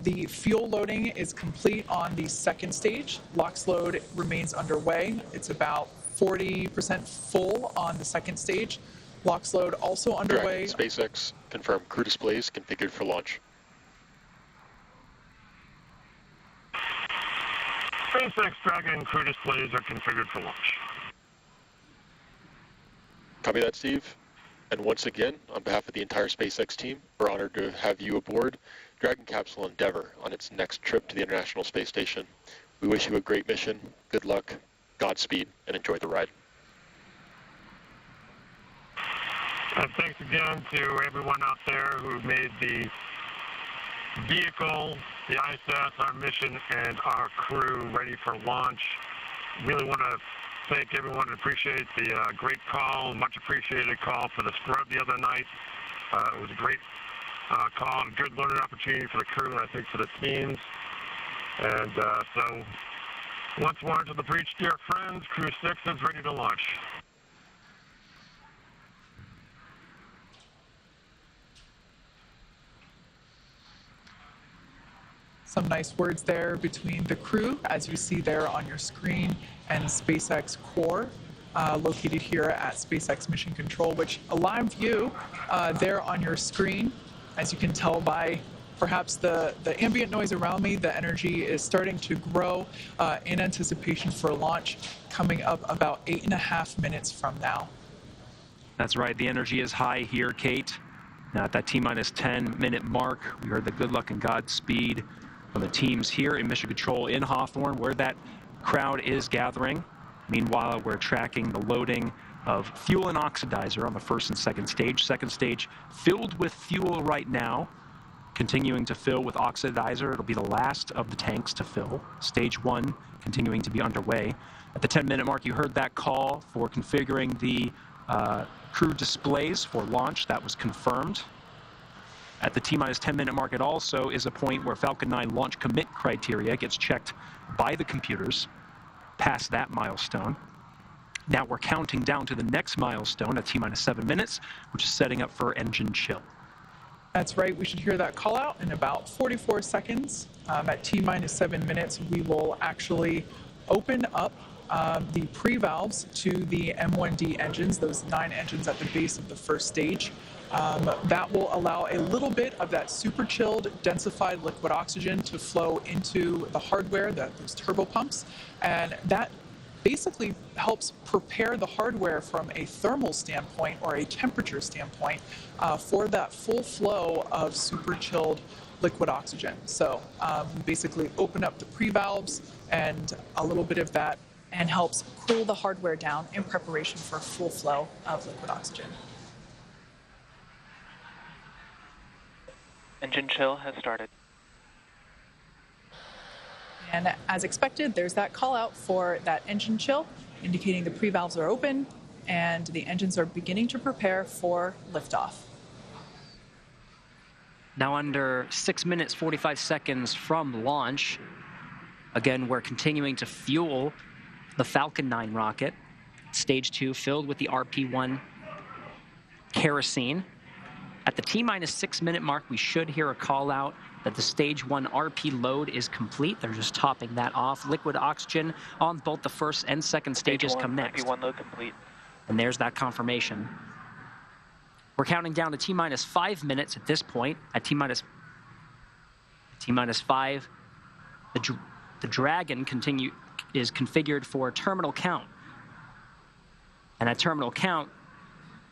The fuel loading is complete on the second stage. LOX load remains underway. It's about 40% full on the second stage. LOX load also underway. Dragon, SpaceX, confirm crew displays configured for launch. SpaceX Dragon crew displays are configured for launch. Copy that, Steve. And once again, on behalf of the entire SpaceX team, we're honored to have you aboard Dragon Capsule Endeavour on its next trip to the International Space Station. We wish you a great mission, good luck, Godspeed, and enjoy the ride. Thanks again to everyone out there who made the vehicle, the ISS, our mission, and our crew ready for launch. Really want to thank everyone and appreciate the great call, much appreciated call for the scrub the other night. It was a great call and a good learning opportunity for the crew and I think for the teams. And so once more to the breach, dear friends, Crew-6 is ready to launch. Some nice words there between the crew, as you see there on your screen, and SpaceX core, located here at SpaceX Mission Control, which a live view there on your screen, as you can tell by perhaps the ambient noise around me, the energy is starting to grow in anticipation for launch, coming up about 8.5 minutes from now. That's right, the energy is high here, Kate. Now at that T-minus 10 minute mark, we heard the good luck and Godspeed from the teams here in Mission Control in Hawthorne, where that crowd is gathering. Meanwhile, we're tracking the loading of fuel and oxidizer on the first and second stage. Second stage filled with fuel right now, continuing to fill with oxidizer. It'll be the last of the tanks to fill. Stage 1 continuing to be underway. At the 10-minute mark, you heard that call for configuring the crew displays for launch. That was confirmed. At the T-minus 10-minute mark, it also is a point where Falcon 9 launch commit criteria gets checked by the computers. past that milestone. Now we're counting down to the next milestone at T-minus 7 minutes, which is setting up for engine chill. That's right. We should hear that call out in about 44 seconds. At T-minus 7 minutes, we will actually open up the pre-valves to the M1D engines, those 9 engines at the base of the first stage. That will allow a little bit of that super chilled, densified liquid oxygen to flow into the hardware, those turbo pumps, and that basically helps prepare the hardware from a thermal standpoint or a temperature standpoint for that full flow of super chilled liquid oxygen. So we basically open up the pre-valves and a little bit of that, and helps cool the hardware down in preparation for full flow of liquid oxygen. Engine chill has started. And as expected, there's that call out for that engine chill, indicating the pre-valves are open and the engines are beginning to prepare for liftoff. Now under 6 minutes, 45 seconds from launch. Again, we're continuing to fuel the Falcon 9 rocket. Stage 2 filled with the RP-1 kerosene. At the T-minus 6 minute mark, we should hear a call out that the stage 1 RP load is complete. They're just topping that off. Liquid oxygen on both the first and second stages come next. RP-1 load complete. And there's that confirmation. We're counting down to T-minus 5 minutes at this point. At T-minus 5, the Dragon is configured for terminal count. And at terminal count,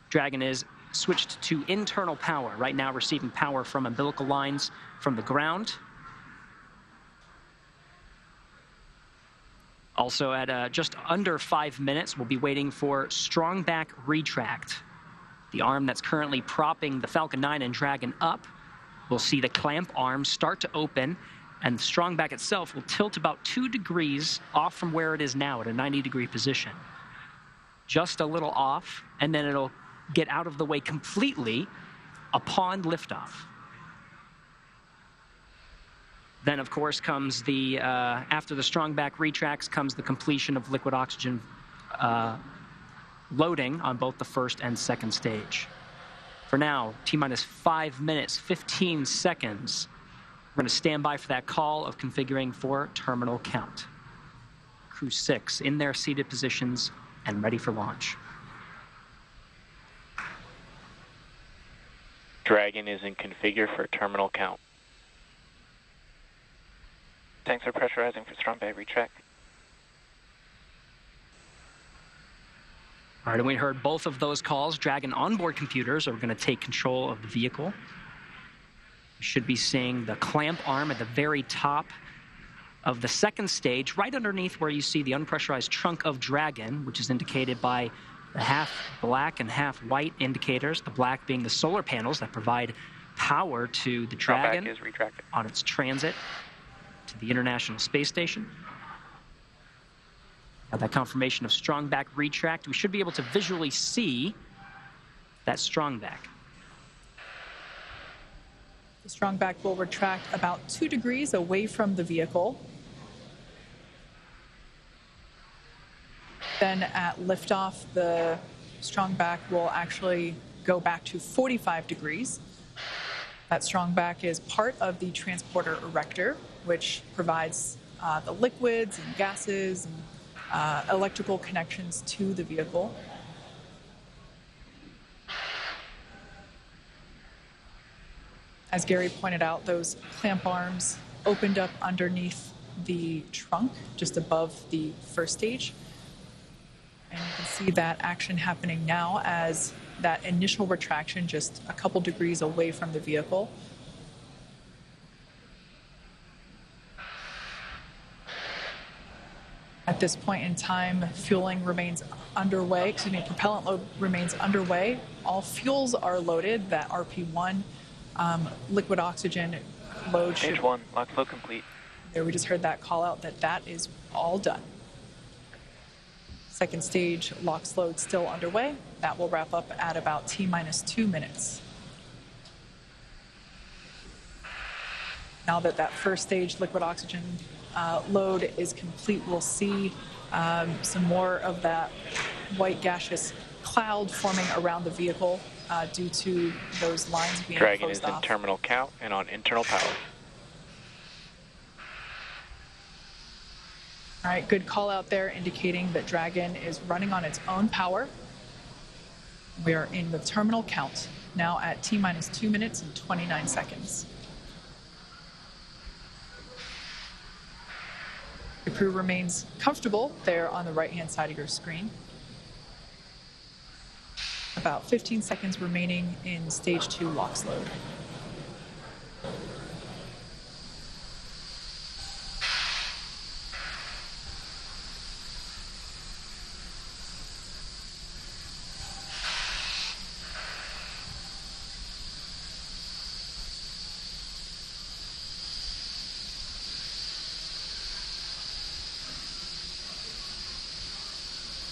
Dragon is switched to internal power, right now receiving power from umbilical lines from the ground. Also at just under 5 minutes, we'll be waiting for strong back retract. The arm that's currently propping the Falcon 9 and Dragon up. We'll see the clamp arm start to open, and the strong back itself will tilt about 2 degrees off from where it is now at a 90-degree position. Just a little off, and then it'll get out of the way completely upon liftoff. Then, of course, comes the, after the strong back retracts, comes the completion of liquid oxygen loading on both the first and second stage. For now, T-minus 5 minutes, 15 seconds. We're going to stand by for that call of configuring for terminal count. Crew-6 in their seated positions and ready for launch. Dragon is in configure for terminal count. Tanks are pressurizing for strong back retract. All right, and we heard both of those calls. Dragon onboard computers are going to take control of the vehicle. You should be seeing the clamp arm at the very top of the second stage, right underneath where you see the unpressurized trunk of Dragon, which is indicated by the half black and half white indicators, the black being the solar panels that provide power to the Dragon on its transit to the International Space Station. Now that confirmation of strong back retract, we should be able to visually see that strong back. The strong back will retract about 2 degrees away from the vehicle. Then at liftoff, the strong back will actually go back to 45 degrees. That strong back is part of the transporter erector, which provides the liquids and gases and electrical connections to the vehicle. As Gary pointed out, those clamp arms opened up underneath the trunk, just above the first stage. And you can see that action happening now as that initial retraction just a couple degrees away from the vehicle. At this point in time, fueling remains underway, propellant load remains underway. All fuels are loaded. That RP-1 liquid oxygen load Stage 1, lock flow complete. There, we just heard that call out that is all done. Second stage LOX load still underway. That will wrap up at about T-minus 2 minutes. Now that first stage liquid oxygen load is complete, we'll see Some more of that white gaseous cloud forming around the vehicle due to those lines being Dragon is closed in off. terminal count and on internal power. All right, good call out there indicating that Dragon is running on its own power. We are in the terminal count now at T-minus 2 minutes and 29 seconds. The crew remains comfortable there on the right-hand side of your screen. About 15 seconds remaining in stage 2 LOX load.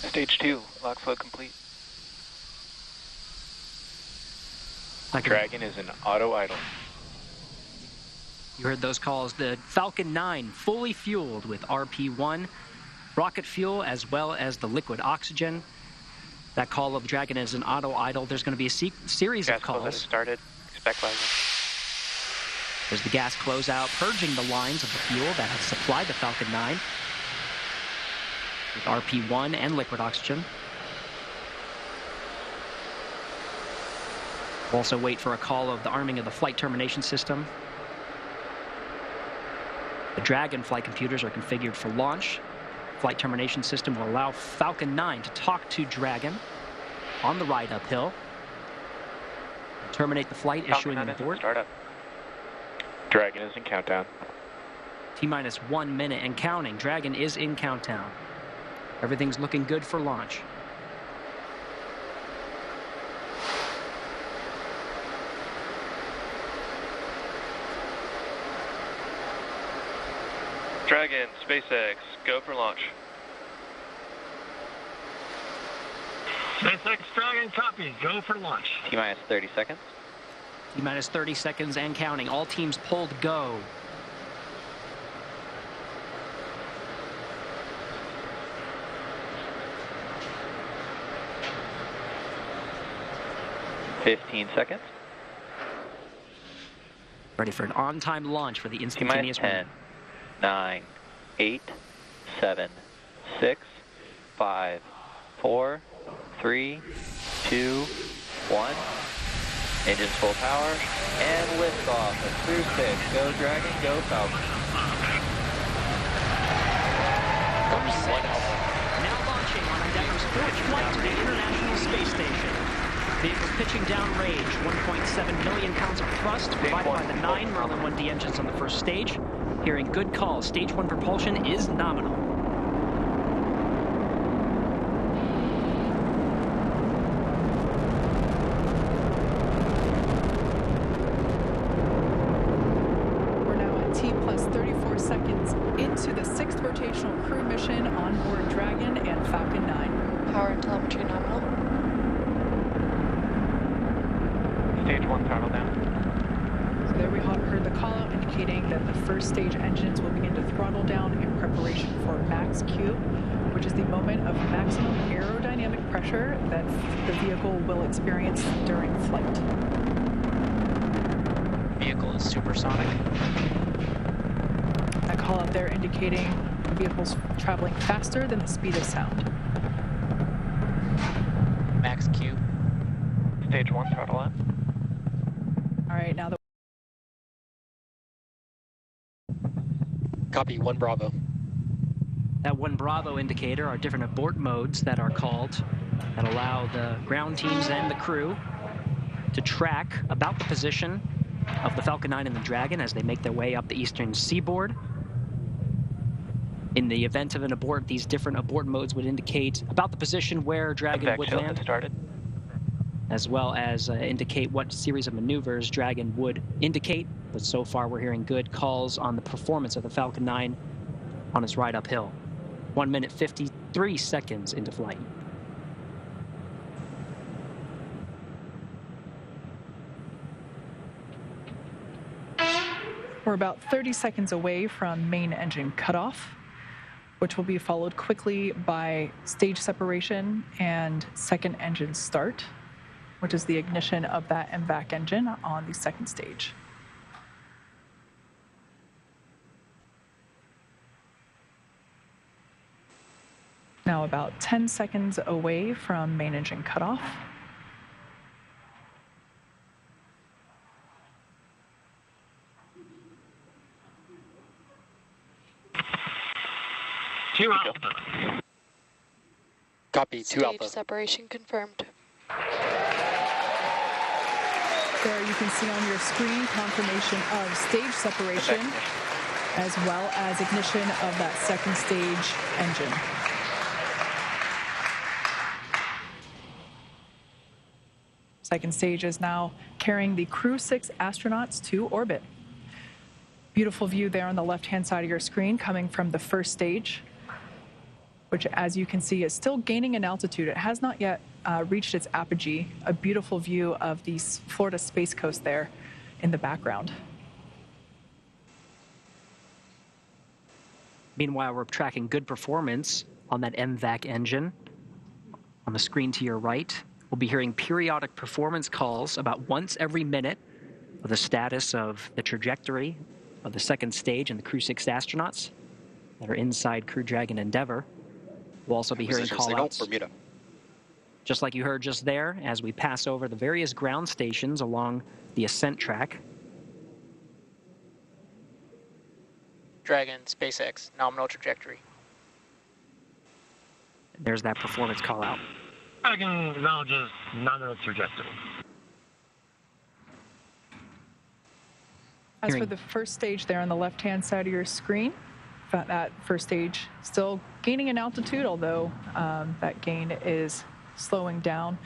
Stage 2, LOX load complete. Okay. Dragon is in auto idle. You heard those calls. The Falcon 9 fully fueled with RP-1 rocket fuel as well as the liquid oxygen. That call of Dragon is in auto idle. There's going to be a series of calls. Gas started. Expect rising. There's the gas closeout, purging the lines of the fuel that has supplied the Falcon 9 with RP-1 and liquid oxygen. We'll also wait for a call of the arming of the flight termination system. The Dragon flight computers are configured for launch. Flight termination system will allow Falcon 9 to talk to Dragon on the ride uphill. Terminate the flight, issuing an abort. Startup. Dragon is in countdown. T-minus 1 minute and counting. Dragon is in countdown. Everything's looking good for launch. Dragon, SpaceX, go for launch. SpaceX Dragon, copy. Go for launch. T-minus 30 seconds. T-minus 30 seconds and counting. All teams pulled go. Fifteen seconds. Ready for an on-time launch for the instantaneous T-minus 10, 9, 8, 7, 6, 5, 4, 3, 2, 1. Engines full power and liftoff of Crew-6. Go Dragon, go Falcon. Now launching on Endeavour's fourth flight to the International Space Station. Vehicle pitching down range, 1.7 million pounds of thrust provided by the 9 Merlin 1D engines on the first stage. Hearing good calls, stage 1 propulsion is nominal. We're now at T plus 34 seconds into the 6th rotational crew mission on board Dragon and Falcon 9. Power and telemetry nominal. Stage 1 throttle down. So there we heard the call out indicating that the first stage engines will begin to throttle down in preparation for max Q, which is the moment of maximum aerodynamic pressure that the vehicle will experience during flight. Vehicle is supersonic. That call out there indicating the vehicle's traveling faster than the speed of sound. Max Q. Stage 1 throttle up. All right, now that Copy, 1 Bravo. That 1 Bravo indicator are different abort modes that are called that allow the ground teams and the crew to track about the position of the Falcon 9 and the Dragon as they make their way up the eastern seaboard. In the event of an abort, these different abort modes would indicate about the position where Dragon would land, started. as well as indicate what series of maneuvers Dragon would indicate. But so far, we're hearing good calls on the performance of the Falcon 9 on its ride uphill. 1 minute, 53 seconds into flight. we're about 30 seconds away from main engine cutoff. which will be followed quickly by stage separation and second engine start, which is the ignition of that MVAC engine on the second stage. Now about 10 seconds away from main engine cutoff. Two Alpha. Copy, 2 Alpha. Stage separation confirmed. There you can see on your screen confirmation of stage separation as well as ignition of that second stage engine. Second stage is now carrying the Crew-6 astronauts to orbit. Beautiful view there on the left-hand side of your screen coming from the first stage, which, as you can see, is still gaining in altitude. It has not yet reached its apogee. A beautiful view of the Florida Space Coast there in the background. Meanwhile, we're tracking good performance on that MVAC engine. On the screen to your right, we'll be hearing periodic performance calls about once every minute of the status of the trajectory of the second stage and the Crew-6 astronauts that are inside Crew Dragon Endeavour. We'll also be hearing call-outs, just like you heard just there, as we pass over the various ground stations along the ascent track. Dragon, SpaceX, nominal trajectory. There's that performance call-out. Dragon acknowledges nominal trajectory. As for the first stage there on the left-hand side of your screen, that first stage still gaining in altitude, although that gain is slowing down.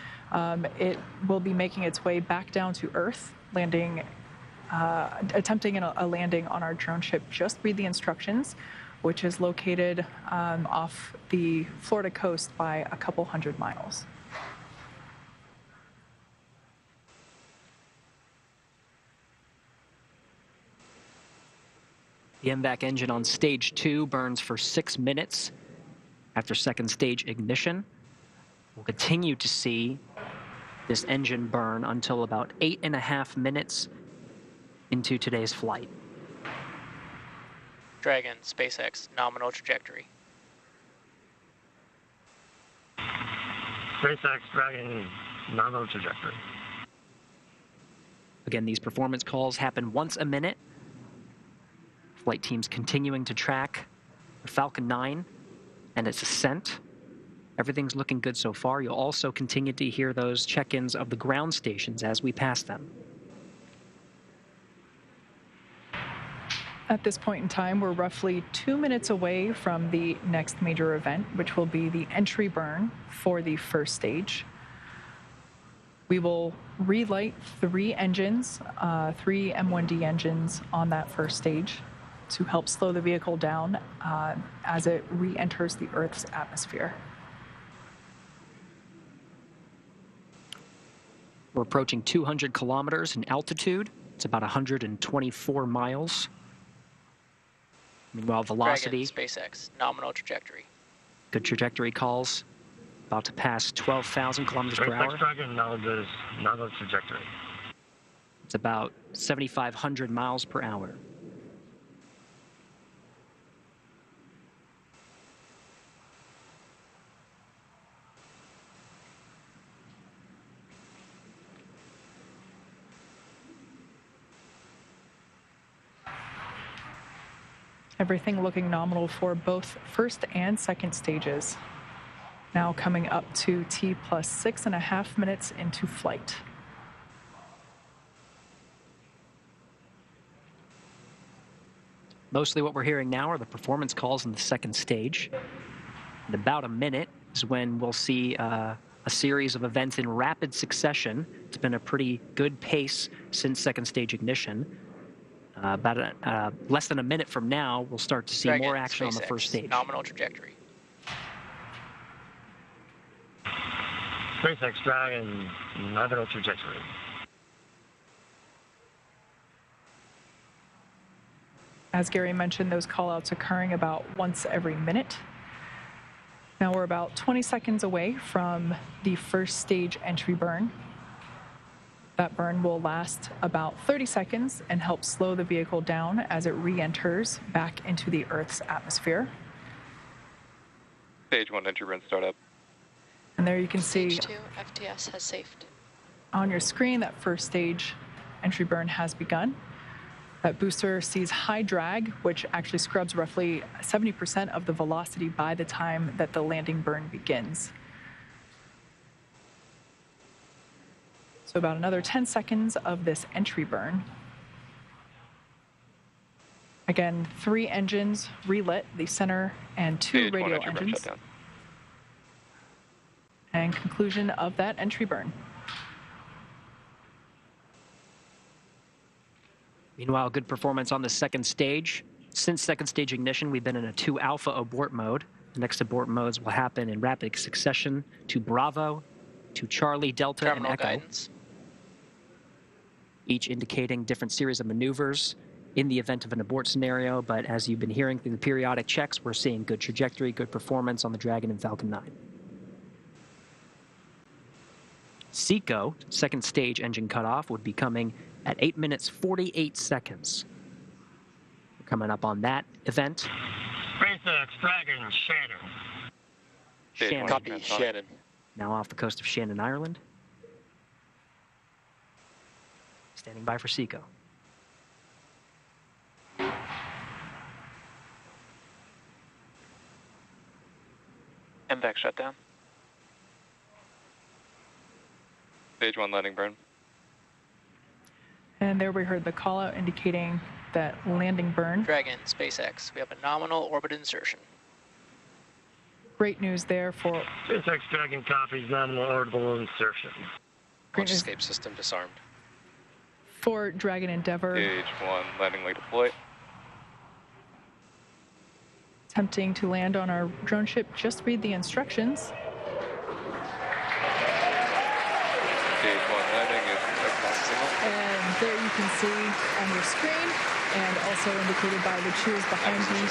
It will be making its way back down to Earth, landing, attempting a landing on our drone ship. Just read the instructions, which is located off the Florida coast by a couple hundred miles. The MVAC engine on stage 2 burns for 6 minutes after second stage ignition. We'll continue to see this engine burn until about 8.5 minutes into today's flight. Dragon, SpaceX, nominal trajectory. SpaceX, Dragon, nominal trajectory. Again, these performance calls happen once a minute. Flight teams continuing to track the Falcon 9 and its ascent. Everything's looking good so far. You'll also continue to hear those check-ins of the ground stations as we pass them. At this point in time, we're roughly 2 minutes away from the next major event, which will be the entry burn for the first stage. We will relight 3 engines, 3 M1D engines on that first stage to help slow the vehicle down as it re-enters the Earth's atmosphere. We're approaching 200 kilometers in altitude. It's about 124 miles. Meanwhile, velocity. Dragon, SpaceX, nominal trajectory. Good trajectory calls. About to pass 12,000 kilometers per hour. SpaceX Dragon acknowledges nominal trajectory. It's about 7,500 miles per hour. Everything looking nominal for both first and second stages. Now coming up to T plus 6.5 minutes into flight. Mostly what we're hearing now are the performance calls in the second stage. In about a minute is when we'll see a series of events in rapid succession. It's been a pretty good pace since second stage ignition. About less than a minute from now, we'll start to see Dragon, more action SpaceX, on the first stage. Nominal trajectory. SpaceX Dragon, nominal trajectory. As Gary mentioned, those callouts occurring about once every minute. Now we're about 20 seconds away from the first stage entry burn. That burn will last about 30 seconds and help slow the vehicle down as it re-enters back into the Earth's atmosphere. Stage 1 entry burn startup. And there you can see Stage 2 FTS has safed. on your screen that first stage entry burn has begun. That booster sees high drag, which actually scrubs roughly 70% of the velocity by the time that the landing burn begins. So about another 10 seconds of this entry burn. Again, 3 engines relit, the center and 2 radial engines. And conclusion of that entry burn. Meanwhile, good performance on the second stage. Since second stage ignition, we've been in a 2 alpha abort mode. The next abort modes will happen in rapid succession to Bravo, to Charlie, Delta, Terminal and Echo. guidance. Each indicating different series of maneuvers in the event of an abort scenario, but as you've been hearing through the periodic checks, we're seeing good trajectory, good performance on the Dragon and Falcon 9. SECO, second stage engine cutoff, would be coming at 8 minutes 48 seconds. We're coming up on that event. SpaceX Dragon Shannon. Copy, Shannon. Now off the coast of Shannon, Ireland. Standing by for SECO. MVAC shutdown. Stage 1 landing burn. And there we heard the call out indicating that landing burn. Dragon, SpaceX. We have a nominal orbit insertion. Great news there for SpaceX Dragon copies nominal orbital insertion. Great news Escape system disarmed. for Dragon Endeavour. Stage 1 landing leg deploy. Attempting to land on our drone ship. Just read the instructions. Stage 1 landing is signal. And there you can see on your screen, and also indicated by the cheers behind me,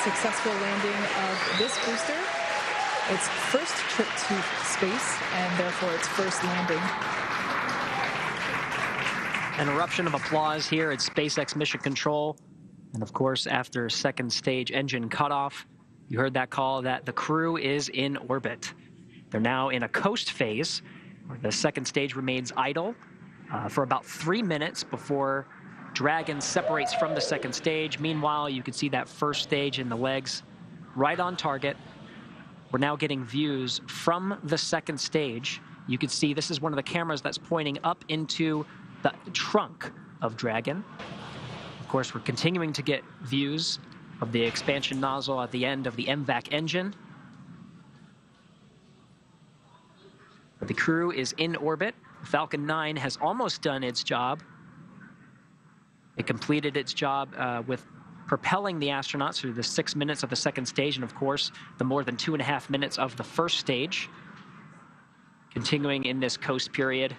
successful landing of this booster. Its first trip to space, and therefore its first landing. An eruption of applause here at SpaceX Mission Control. And of course, after second stage engine cutoff, you heard that call that the crew is in orbit. They're now in a coast phase, where the second stage remains idle for about 3 minutes before Dragon separates from the second stage. Meanwhile, you can see that first stage in the legs right on target. We're now getting views from the second stage. You can see this is one of the cameras that's pointing up into the trunk of Dragon. Of course, we're continuing to get views of the expansion nozzle at the end of the MVAC engine. But the crew is in orbit. Falcon 9 has almost done its job. It completed its job with propelling the astronauts through the 6 minutes of the second stage, and of course, the more than 2.5 minutes of the first stage. Continuing in this coast period.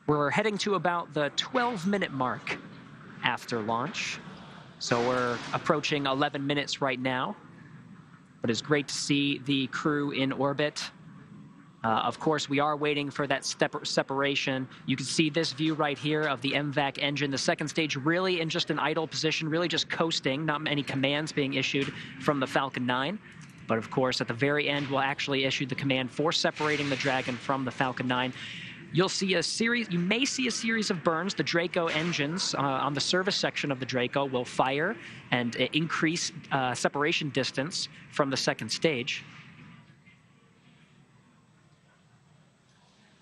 We're heading to about the 12-minute mark after launch. So we're approaching 11 minutes right now. But it's great to see the crew in orbit. Of course, we are waiting for that separation. You can see this view right here of the MVAC engine. The second stage really in just an idle position, really just coasting, not any commands being issued from the Falcon 9. But of course, at the very end, we'll actually issue the command for separating the Dragon from the Falcon 9. You'll see a series, you may see a series of burns. The Draco engines on the service section of the Draco will fire and increase separation distance from the second stage.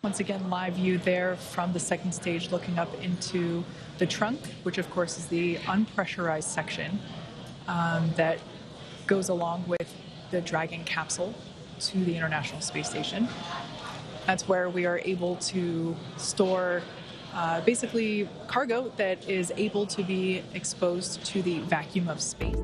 Once again, live view there from the second stage looking up into the trunk, which of course is the unpressurized section that goes along with the Dragon capsule to the International Space Station. That's where we are able to store basically cargo that is able to be exposed to the vacuum of space.